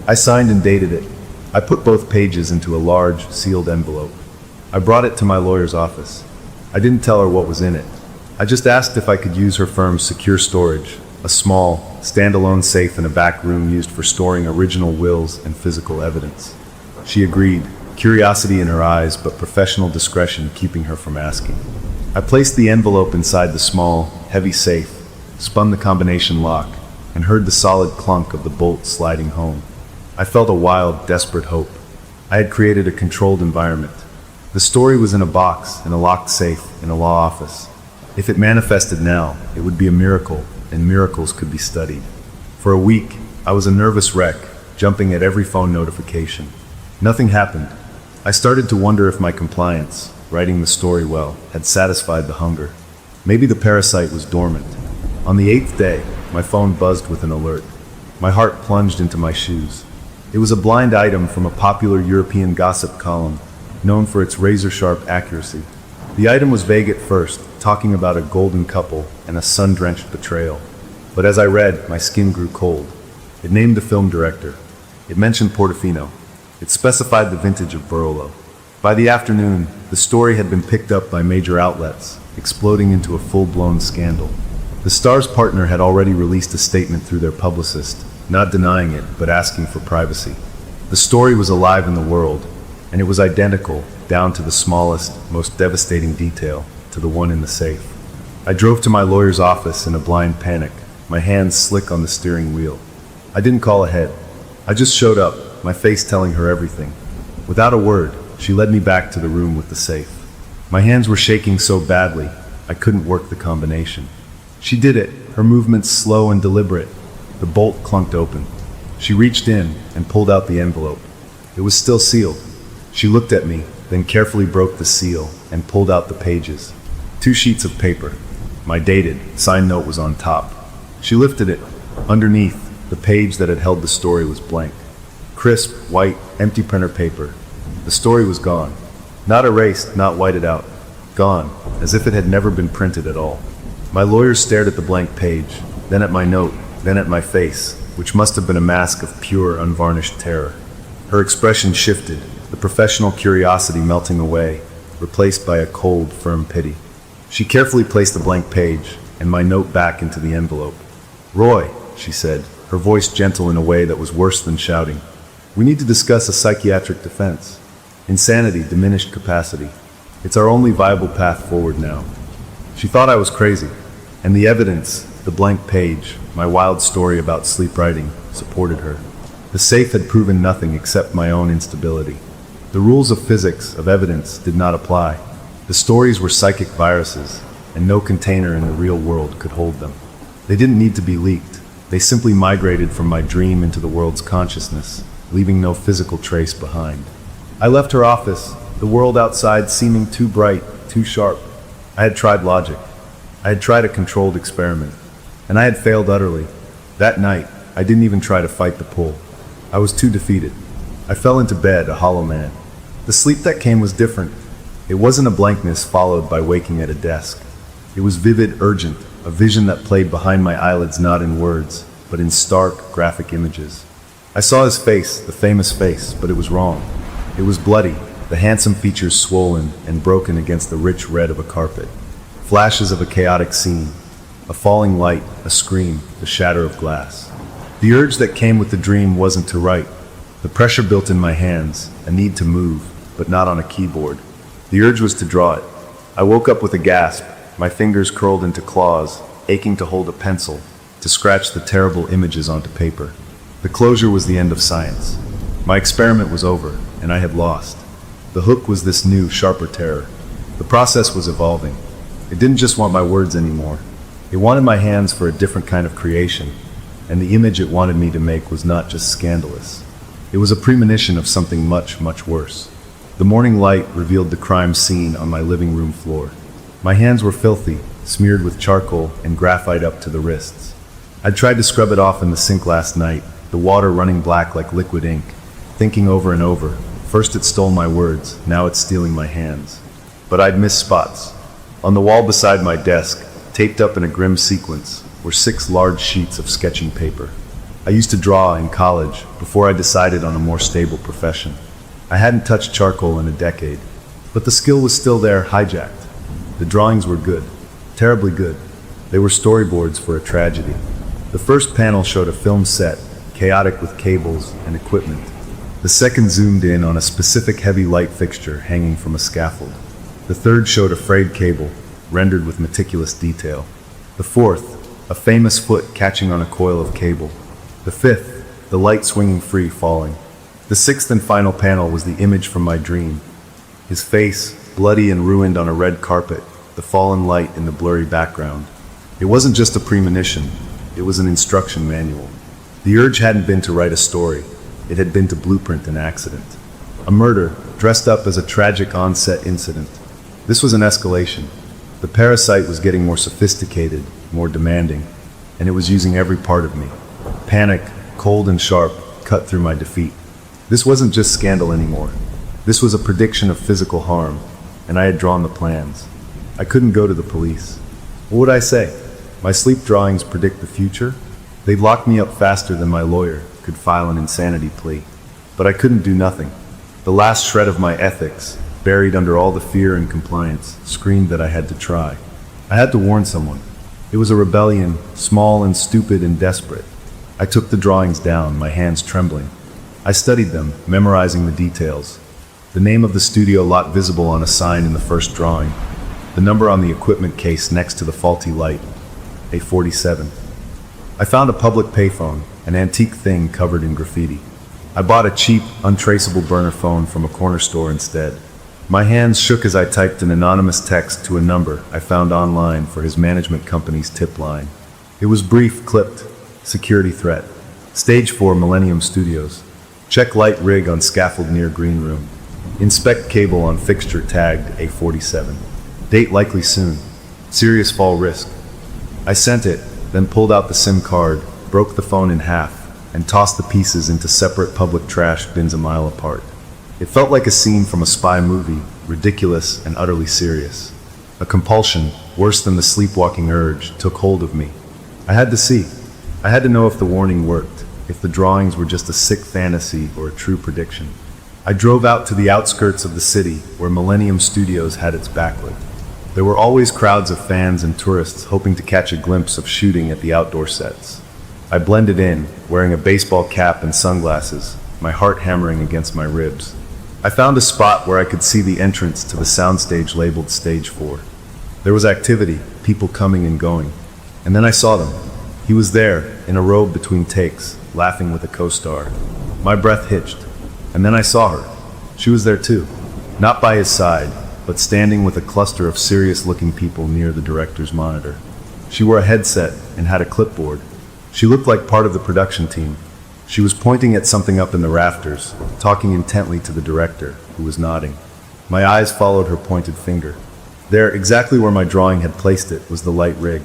I signed and dated it. I put both pages into a large, sealed envelope. I brought it to my lawyer's office. I didn't tell her what was in it. I just asked if I could use her firm's secure storage, a small, standalone safe in a back room used for storing original wills and physical evidence. She agreed, curiosity in her eyes but professional discretion keeping her from asking. I placed the envelope inside the small, heavy safe, spun the combination lock, and heard the solid clunk of the bolt sliding home. I felt a wild, desperate hope. I had created a controlled environment. The story was in a box, in a locked safe, in a law office. If it manifested now, it would be a miracle, and miracles could be studied. For a week, I was a nervous wreck, jumping at every phone notification. Nothing happened. I started to wonder if my compliance, writing the story well, had satisfied the hunger. Maybe the parasite was dormant. On the 8th day, my phone buzzed with an alert. My heart plunged into my shoes. It was a blind item from a popular European gossip column, known for its razor-sharp accuracy. The item was vague at first, talking about a golden couple and a sun-drenched betrayal. But as I read, my skin grew cold. It named the film director. It mentioned Portofino. It specified the vintage of Barolo. By the afternoon, the story had been picked up by major outlets, exploding into a full-blown scandal. The star's partner had already released a statement through their publicist, not denying it, but asking for privacy. The story was alive in the world, and it was identical, down to the smallest, most devastating detail, to the one in the safe. I drove to my lawyer's office in a blind panic, my hands slick on the steering wheel. I didn't call ahead. I just showed up, my face telling her everything. Without a word, she led me back to the room with the safe. My hands were shaking so badly, I couldn't work the combination. She did it, her movements slow and deliberate. The bolt clunked open. She reached in and pulled out the envelope. It was still sealed. She looked at me, then carefully broke the seal and pulled out the pages. 2 sheets of paper. My dated, signed note was on top. She lifted it. Underneath, the page that had held the story was blank. Crisp, white, empty printer paper. The story was gone. Not erased, not whited out. Gone, as if it had never been printed at all. My lawyer stared at the blank page, then at my note, then at my face, which must have been a mask of pure, unvarnished terror. Her expression shifted, the professional curiosity melting away, replaced by a cold, firm pity. She carefully placed the blank page and my note back into the envelope. "Roy," she said, her voice gentle in a way that was worse than shouting, "we need to discuss a psychiatric defense. Insanity, diminished capacity. It's our only viable path forward now." She thought I was crazy, and the evidence, the blank page, my wild story about sleep writing, supported her. The safe had proven nothing except my own instability. The rules of physics, of evidence, did not apply. The stories were psychic viruses, and no container in the real world could hold them. They didn't need to be leaked. They simply migrated from my dream into the world's consciousness, leaving no physical trace behind. I left her office, the world outside seeming too bright, too sharp. I had tried logic. I had tried a controlled experiment, and I had failed utterly. That night, I didn't even try to fight the pull. I was too defeated. I fell into bed, a hollow man. The sleep that came was different. It wasn't a blankness followed by waking at a desk. It was vivid, urgent, a vision that played behind my eyelids not in words, but in stark, graphic images. I saw his face, the famous face, but it was wrong. It was bloody, the handsome features swollen and broken against the rich red of a carpet. Flashes of a chaotic scene, a falling light, a scream, the shatter of glass. The urge that came with the dream wasn't to write. The pressure built in my hands, a need to move, but not on a keyboard. The urge was to draw it. I woke up with a gasp, my fingers curled into claws, aching to hold a pencil, to scratch the terrible images onto paper. The closure was the end of science. My experiment was over, and I had lost. The hook was this new, sharper terror. The process was evolving. It didn't just want my words anymore. It wanted my hands for a different kind of creation, and the image it wanted me to make was not just scandalous. It was a premonition of something much, much worse. The morning light revealed the crime scene on my living room floor. My hands were filthy, smeared with charcoal and graphite up to the wrists. I'd tried to scrub it off in the sink last night, the water running black like liquid ink, thinking over and over, first it stole my words, now it's stealing my hands. But I'd missed spots. On the wall beside my desk, taped up in a grim sequence, were 6 large sheets of sketching paper. I used to draw in college before I decided on a more stable profession. I hadn't touched charcoal in a decade, but the skill was still there, hijacked. The drawings were good, terribly good. They were storyboards for a tragedy. The first panel showed a film set, chaotic with cables and equipment. The second zoomed in on a specific heavy light fixture hanging from a scaffold. The third showed a frayed cable, rendered with meticulous detail. The fourth, a famous foot catching on a coil of cable. The fifth, the light swinging free, falling. The sixth and final panel was the image from my dream. His face, bloody and ruined on a red carpet, the fallen light in the blurry background. It wasn't just a premonition, it was an instruction manual. The urge hadn't been to write a story, it had been to blueprint an accident. A murder, dressed up as a tragic on-set incident. This was an escalation. The parasite was getting more sophisticated, more demanding, and it was using every part of me. Panic, cold and sharp, cut through my defeat. This wasn't just scandal anymore. This was a prediction of physical harm, and I had drawn the plans. I couldn't go to the police. What would I say? My sleep drawings predict the future? They'd lock me up faster than my lawyer could file an insanity plea. But I couldn't do nothing. The last shred of my ethics, buried under all the fear and compliance, screamed that I had to try. I had to warn someone. It was a rebellion, small and stupid and desperate. I took the drawings down, my hands trembling. I studied them, memorizing the details. The name of the studio lot visible on a sign in the first drawing. The number on the equipment case next to the faulty light. A47. I found a public payphone, an antique thing covered in graffiti. I bought a cheap, untraceable burner phone from a corner store instead. My hands shook as I typed an anonymous text to a number I found online for his management company's tip line. It was brief, clipped. Security threat. Stage 4 Millennium Studios. Check light rig on scaffold near green room. Inspect cable on fixture tagged A47. Date likely soon. Serious fall risk. I sent it, then pulled out the SIM card, broke the phone in half, and tossed the pieces into separate public trash bins a mile apart. It felt like a scene from a spy movie, ridiculous and utterly serious. A compulsion, worse than the sleepwalking urge, took hold of me. I had to see. I had to know if the warning worked, if the drawings were just a sick fantasy or a true prediction. I drove out to the outskirts of the city where Millennium Studios had its backlit. There were always crowds of fans and tourists hoping to catch a glimpse of shooting at the outdoor sets. I blended in, wearing a baseball cap and sunglasses, my heart hammering against my ribs. I found a spot where I could see the entrance to the soundstage labeled Stage 4. There was activity, people coming and going. And then I saw them. He was there, in a robe between takes, laughing with a co-star. My breath hitched. And then I saw her. She was there too. Not by his side, but standing with a cluster of serious-looking people near the director's monitor. She wore a headset and had a clipboard. She looked like part of the production team. She was pointing at something up in the rafters, talking intently to the director, who was nodding. My eyes followed her pointed finger. There, exactly where my drawing had placed it, was the light rig,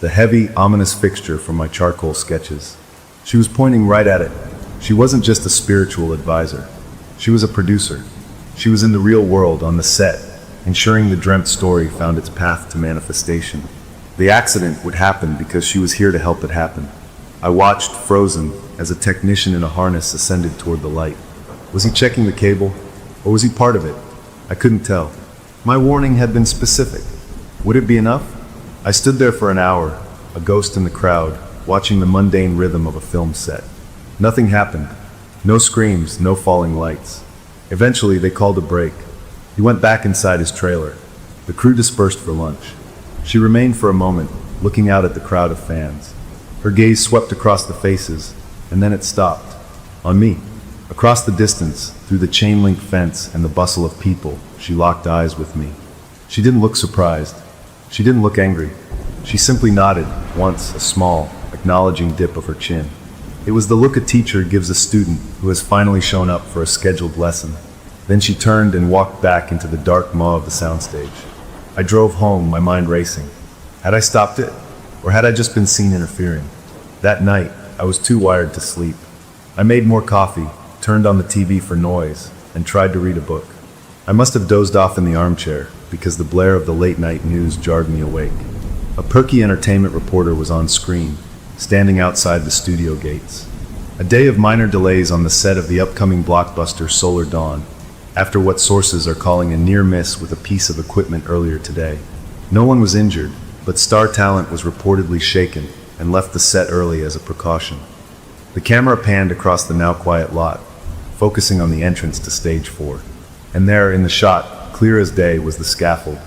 the heavy, ominous fixture from my charcoal sketches. She was pointing right at it. She wasn't just a spiritual advisor. She was a producer. She was in the real world, on the set, ensuring the dreamt story found its path to manifestation. The accident would happen because she was here to help it happen. I watched, frozen, as a technician in a harness ascended toward the light. Was he checking the cable, or was he part of it? I couldn't tell. My warning had been specific. Would it be enough? I stood there for an hour, a ghost in the crowd, watching the mundane rhythm of a film set. Nothing happened. No screams, no falling lights. Eventually, they called a break. He went back inside his trailer. The crew dispersed for lunch. She remained for a moment, looking out at the crowd of fans. Her gaze swept across the faces, and then it stopped. On me. Across the distance, through the chain-link fence and the bustle of people, she locked eyes with me. She didn't look surprised. She didn't look angry. She simply nodded, once a small, acknowledging dip of her chin. It was the look a teacher gives a student who has finally shown up for a scheduled lesson. Then she turned and walked back into the dark maw of the soundstage. I drove home, my mind racing. Had I stopped it? Or had I just been seen interfering? That night, I was too wired to sleep. I made more coffee, turned on the TV for noise, and tried to read a book. I must have dozed off in the armchair, because the blare of the late-night news jarred me awake. A perky entertainment reporter was on screen, standing outside the studio gates. A day of minor delays on the set of the upcoming blockbuster Solar Dawn, after what sources are calling a near miss with a piece of equipment earlier today. No one was injured, but star talent was reportedly shaken and left the set early as a precaution. The camera panned across the now quiet lot, focusing on the entrance to Stage 4. And there, in the shot, clear as day, was the scaffold.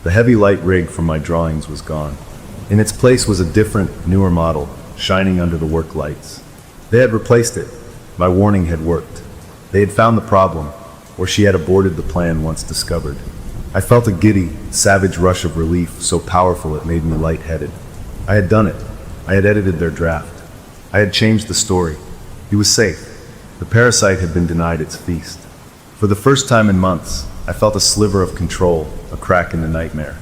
The heavy light rig from my drawings was gone. In its place was a different, newer model, shining under the work lights. They had replaced it. My warning had worked. They had found the problem. or she had aborted the plan once discovered. I felt a giddy, savage rush of relief so powerful it made me lightheaded. I had done it. I had edited their draft. I had changed the story. He was safe. The parasite had been denied its feast. For the first time in months, I felt a sliver of control, a crack in the nightmare.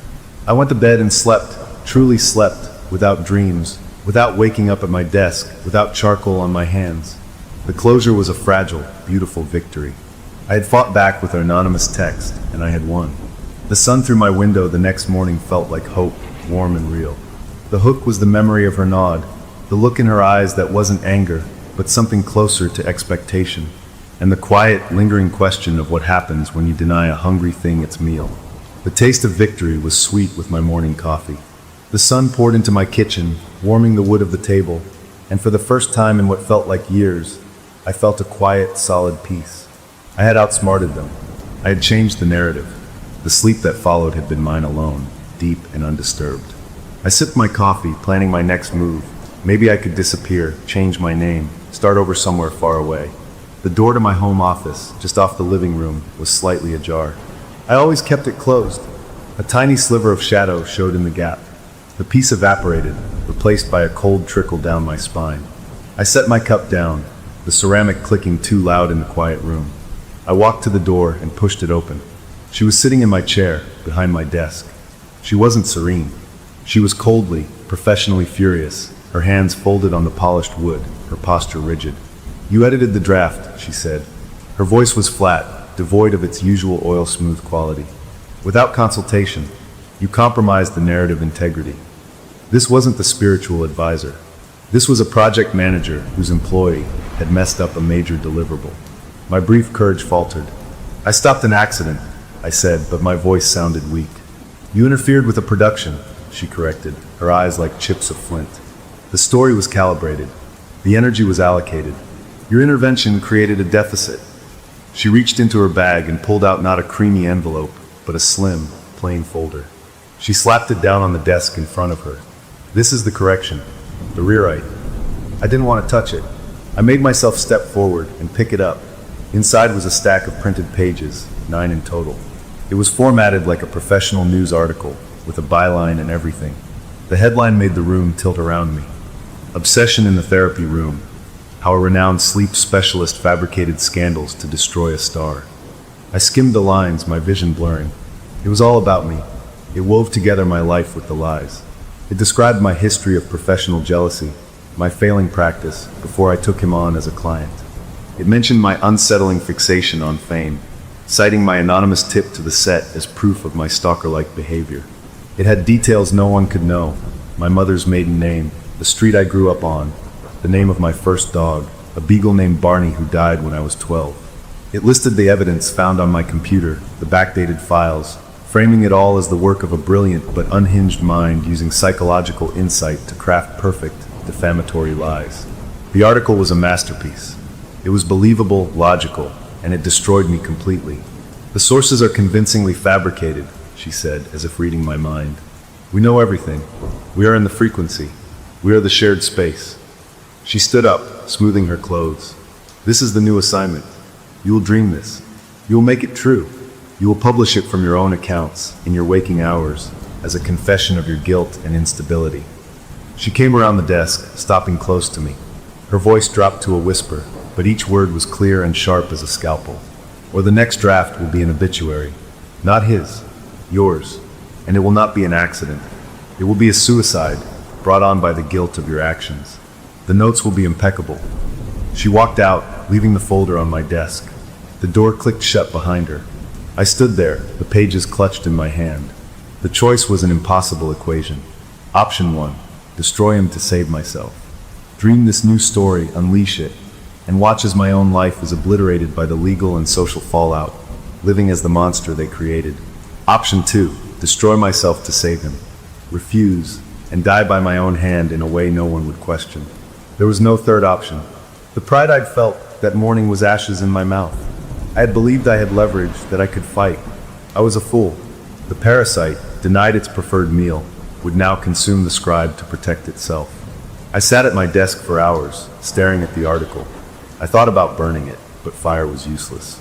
I went to bed and slept, truly slept, without dreams, without waking up at my desk, without charcoal on my hands. The closure was a fragile, beautiful victory. I had fought back with an anonymous text, and I had won. The sun through my window the next morning felt like hope, warm and real. The hook was the memory of her nod, the look in her eyes that wasn't anger, but something closer to expectation, and the quiet, lingering question of what happens when you deny a hungry thing its meal. The taste of victory was sweet with my morning coffee. The sun poured into my kitchen, warming the wood of the table, and for the first time in what felt like years, I felt a quiet, solid peace. I had outsmarted them. I had changed the narrative. The sleep that followed had been mine alone, deep and undisturbed. I sipped my coffee, planning my next move. Maybe I could disappear, change my name, start over somewhere far away. The door to my home office, just off the living room, was slightly ajar. I always kept it closed. A tiny sliver of shadow showed in the gap. The peace evaporated, replaced by a cold trickle down my spine. I set my cup down, the ceramic clicking too loud in the quiet room. I walked to the door and pushed it open. She was sitting in my chair, behind my desk. She wasn't serene. She was coldly, professionally furious, her hands folded on the polished wood, her posture rigid. "You edited the draft," she said. Her voice was flat, devoid of its usual oil-smooth quality. "Without consultation, you compromised the narrative integrity." This wasn't the spiritual advisor. This was a project manager whose employee had messed up a major deliverable. My brief courage faltered. "I stopped an accident," I said, but my voice sounded weak. "You interfered with a production," she corrected, her eyes like chips of flint. "The story was calibrated. The energy was allocated. Your intervention created a deficit." She reached into her bag and pulled out not a creamy envelope, but a slim, plain folder. She slapped it down on the desk in front of her. "This is the correction, the rewrite." I didn't want to touch it. I made myself step forward and pick it up. Inside was a stack of printed pages, 9 in total. It was formatted like a professional news article, with a byline and everything. The headline made the room tilt around me. "Obsession in the therapy room. How a renowned sleep specialist fabricated scandals to destroy a star." I skimmed the lines, my vision blurring. It was all about me. It wove together my life with the lies. It described my history of professional jealousy, my failing practice before I took him on as a client. It mentioned my unsettling fixation on fame, citing my anonymous tip to the set as proof of my stalker-like behavior. It had details no one could know: my mother's maiden name, the street I grew up on, the name of my first dog, a beagle named Barney who died when I was 12. It listed the evidence found on my computer, the backdated files, framing it all as the work of a brilliant but unhinged mind using psychological insight to craft perfect, defamatory lies. The article was a masterpiece. It was believable, logical, and it destroyed me completely. "The sources are convincingly fabricated," she said, as if reading my mind. "We know everything. We are in the frequency. We are the shared space." She stood up, smoothing her clothes. "This is the new assignment. You will dream this. You will make it true. You will publish it from your own accounts, in your waking hours, as a confession of your guilt and instability." She came around the desk, stopping close to me. Her voice dropped to a whisper, but each word was clear and sharp as a scalpel. "Or the next draft will be an obituary. Not his, yours. And it will not be an accident. It will be a suicide, brought on by the guilt of your actions. The notes will be impeccable." She walked out, leaving the folder on my desk. The door clicked shut behind her. I stood there, the pages clutched in my hand. The choice was an impossible equation. Option 1, destroy him to save myself. Dream this new story, unleash it, and watch as my own life is obliterated by the legal and social fallout, living as the monster they created. Option 2, destroy myself to save him. Refuse, and die by my own hand in a way no one would question. There was no third option. The pride I'd felt that morning was ashes in my mouth. I had believed I had leverage, that I could fight. I was a fool. The parasite, denied its preferred meal, would now consume the scribe to protect itself. I sat at my desk for hours, staring at the article. I thought about burning it, but fire was useless.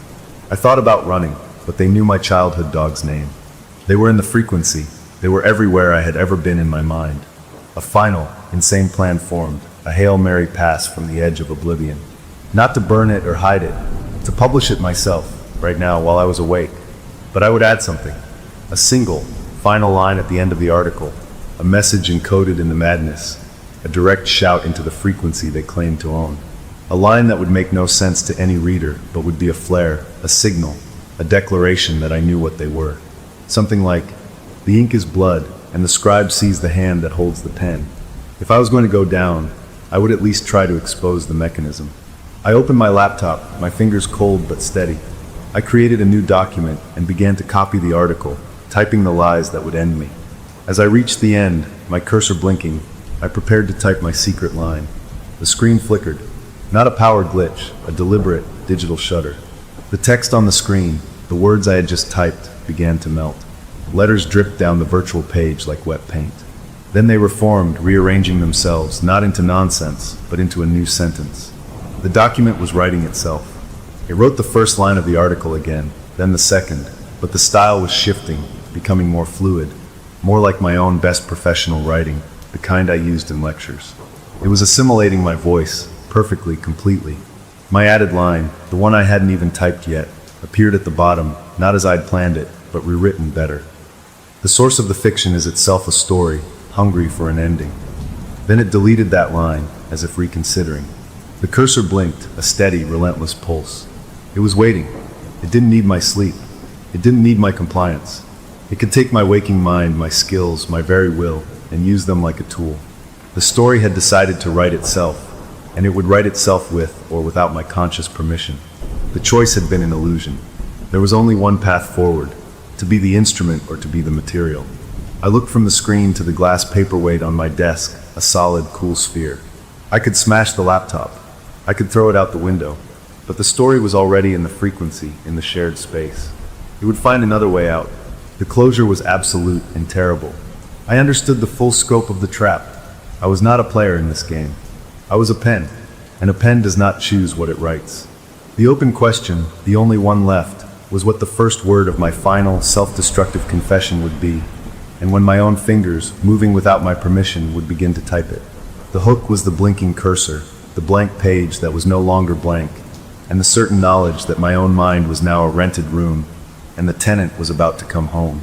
I thought about running, but they knew my childhood dog's name. They were in the frequency. They were everywhere I had ever been in my mind. A final, insane plan formed, a Hail Mary pass from the edge of oblivion. Not to burn it or hide it, to publish it myself, right now while I was awake. But I would add something. A single, final line at the end of the article. A message encoded in the madness. A direct shout into the frequency they claimed to own. A line that would make no sense to any reader, but would be a flare, a signal, a declaration that I knew what they were. Something like, the ink is blood, and the scribe sees the hand that holds the pen. If I was going to go down, I would at least try to expose the mechanism. I opened my laptop, my fingers cold but steady. I created a new document and began to copy the article, typing the lies that would end me. As I reached the end, my cursor blinking, I prepared to type my secret line. The screen flickered. Not a power glitch, a deliberate digital shutter. The text on the screen, the words I had just typed, began to melt. Letters dripped down the virtual page like wet paint. Then they reformed, rearranging themselves, not into nonsense, but into a new sentence. The document was writing itself. It wrote the first line of the article again, then the second, but the style was shifting, becoming more fluid, more like my own best professional writing, the kind I used in lectures. It was assimilating my voice, perfectly, completely. My added line, the one I hadn't even typed yet, appeared at the bottom, not as I'd planned it, but rewritten better. The source of the fiction is itself a story, hungry for an ending. Then it deleted that line, as if reconsidering. The cursor blinked, a steady, relentless pulse. It was waiting. It didn't need my sleep. It didn't need my compliance. It could take my waking mind, my skills, my very will, and use them like a tool. The story had decided to write itself, and it would write itself with or without my conscious permission. The choice had been an illusion. There was only one path forward, to be the instrument or to be the material. I looked from the screen to the glass paperweight on my desk, a solid, cool sphere. I could smash the laptop. I could throw it out the window. But the story was already in the frequency, in the shared space. It would find another way out. The closure was absolute and terrible. I understood the full scope of the trap. I was not a player in this game. I was a pen, and a pen does not choose what it writes. The open question, the only one left, was what the first word of my final, self-destructive confession would be, and when my own fingers, moving without my permission, would begin to type it. The hook was the blinking cursor, the blank page that was no longer blank, and the certain knowledge that my own mind was now a rented room, and the tenant was about to come home.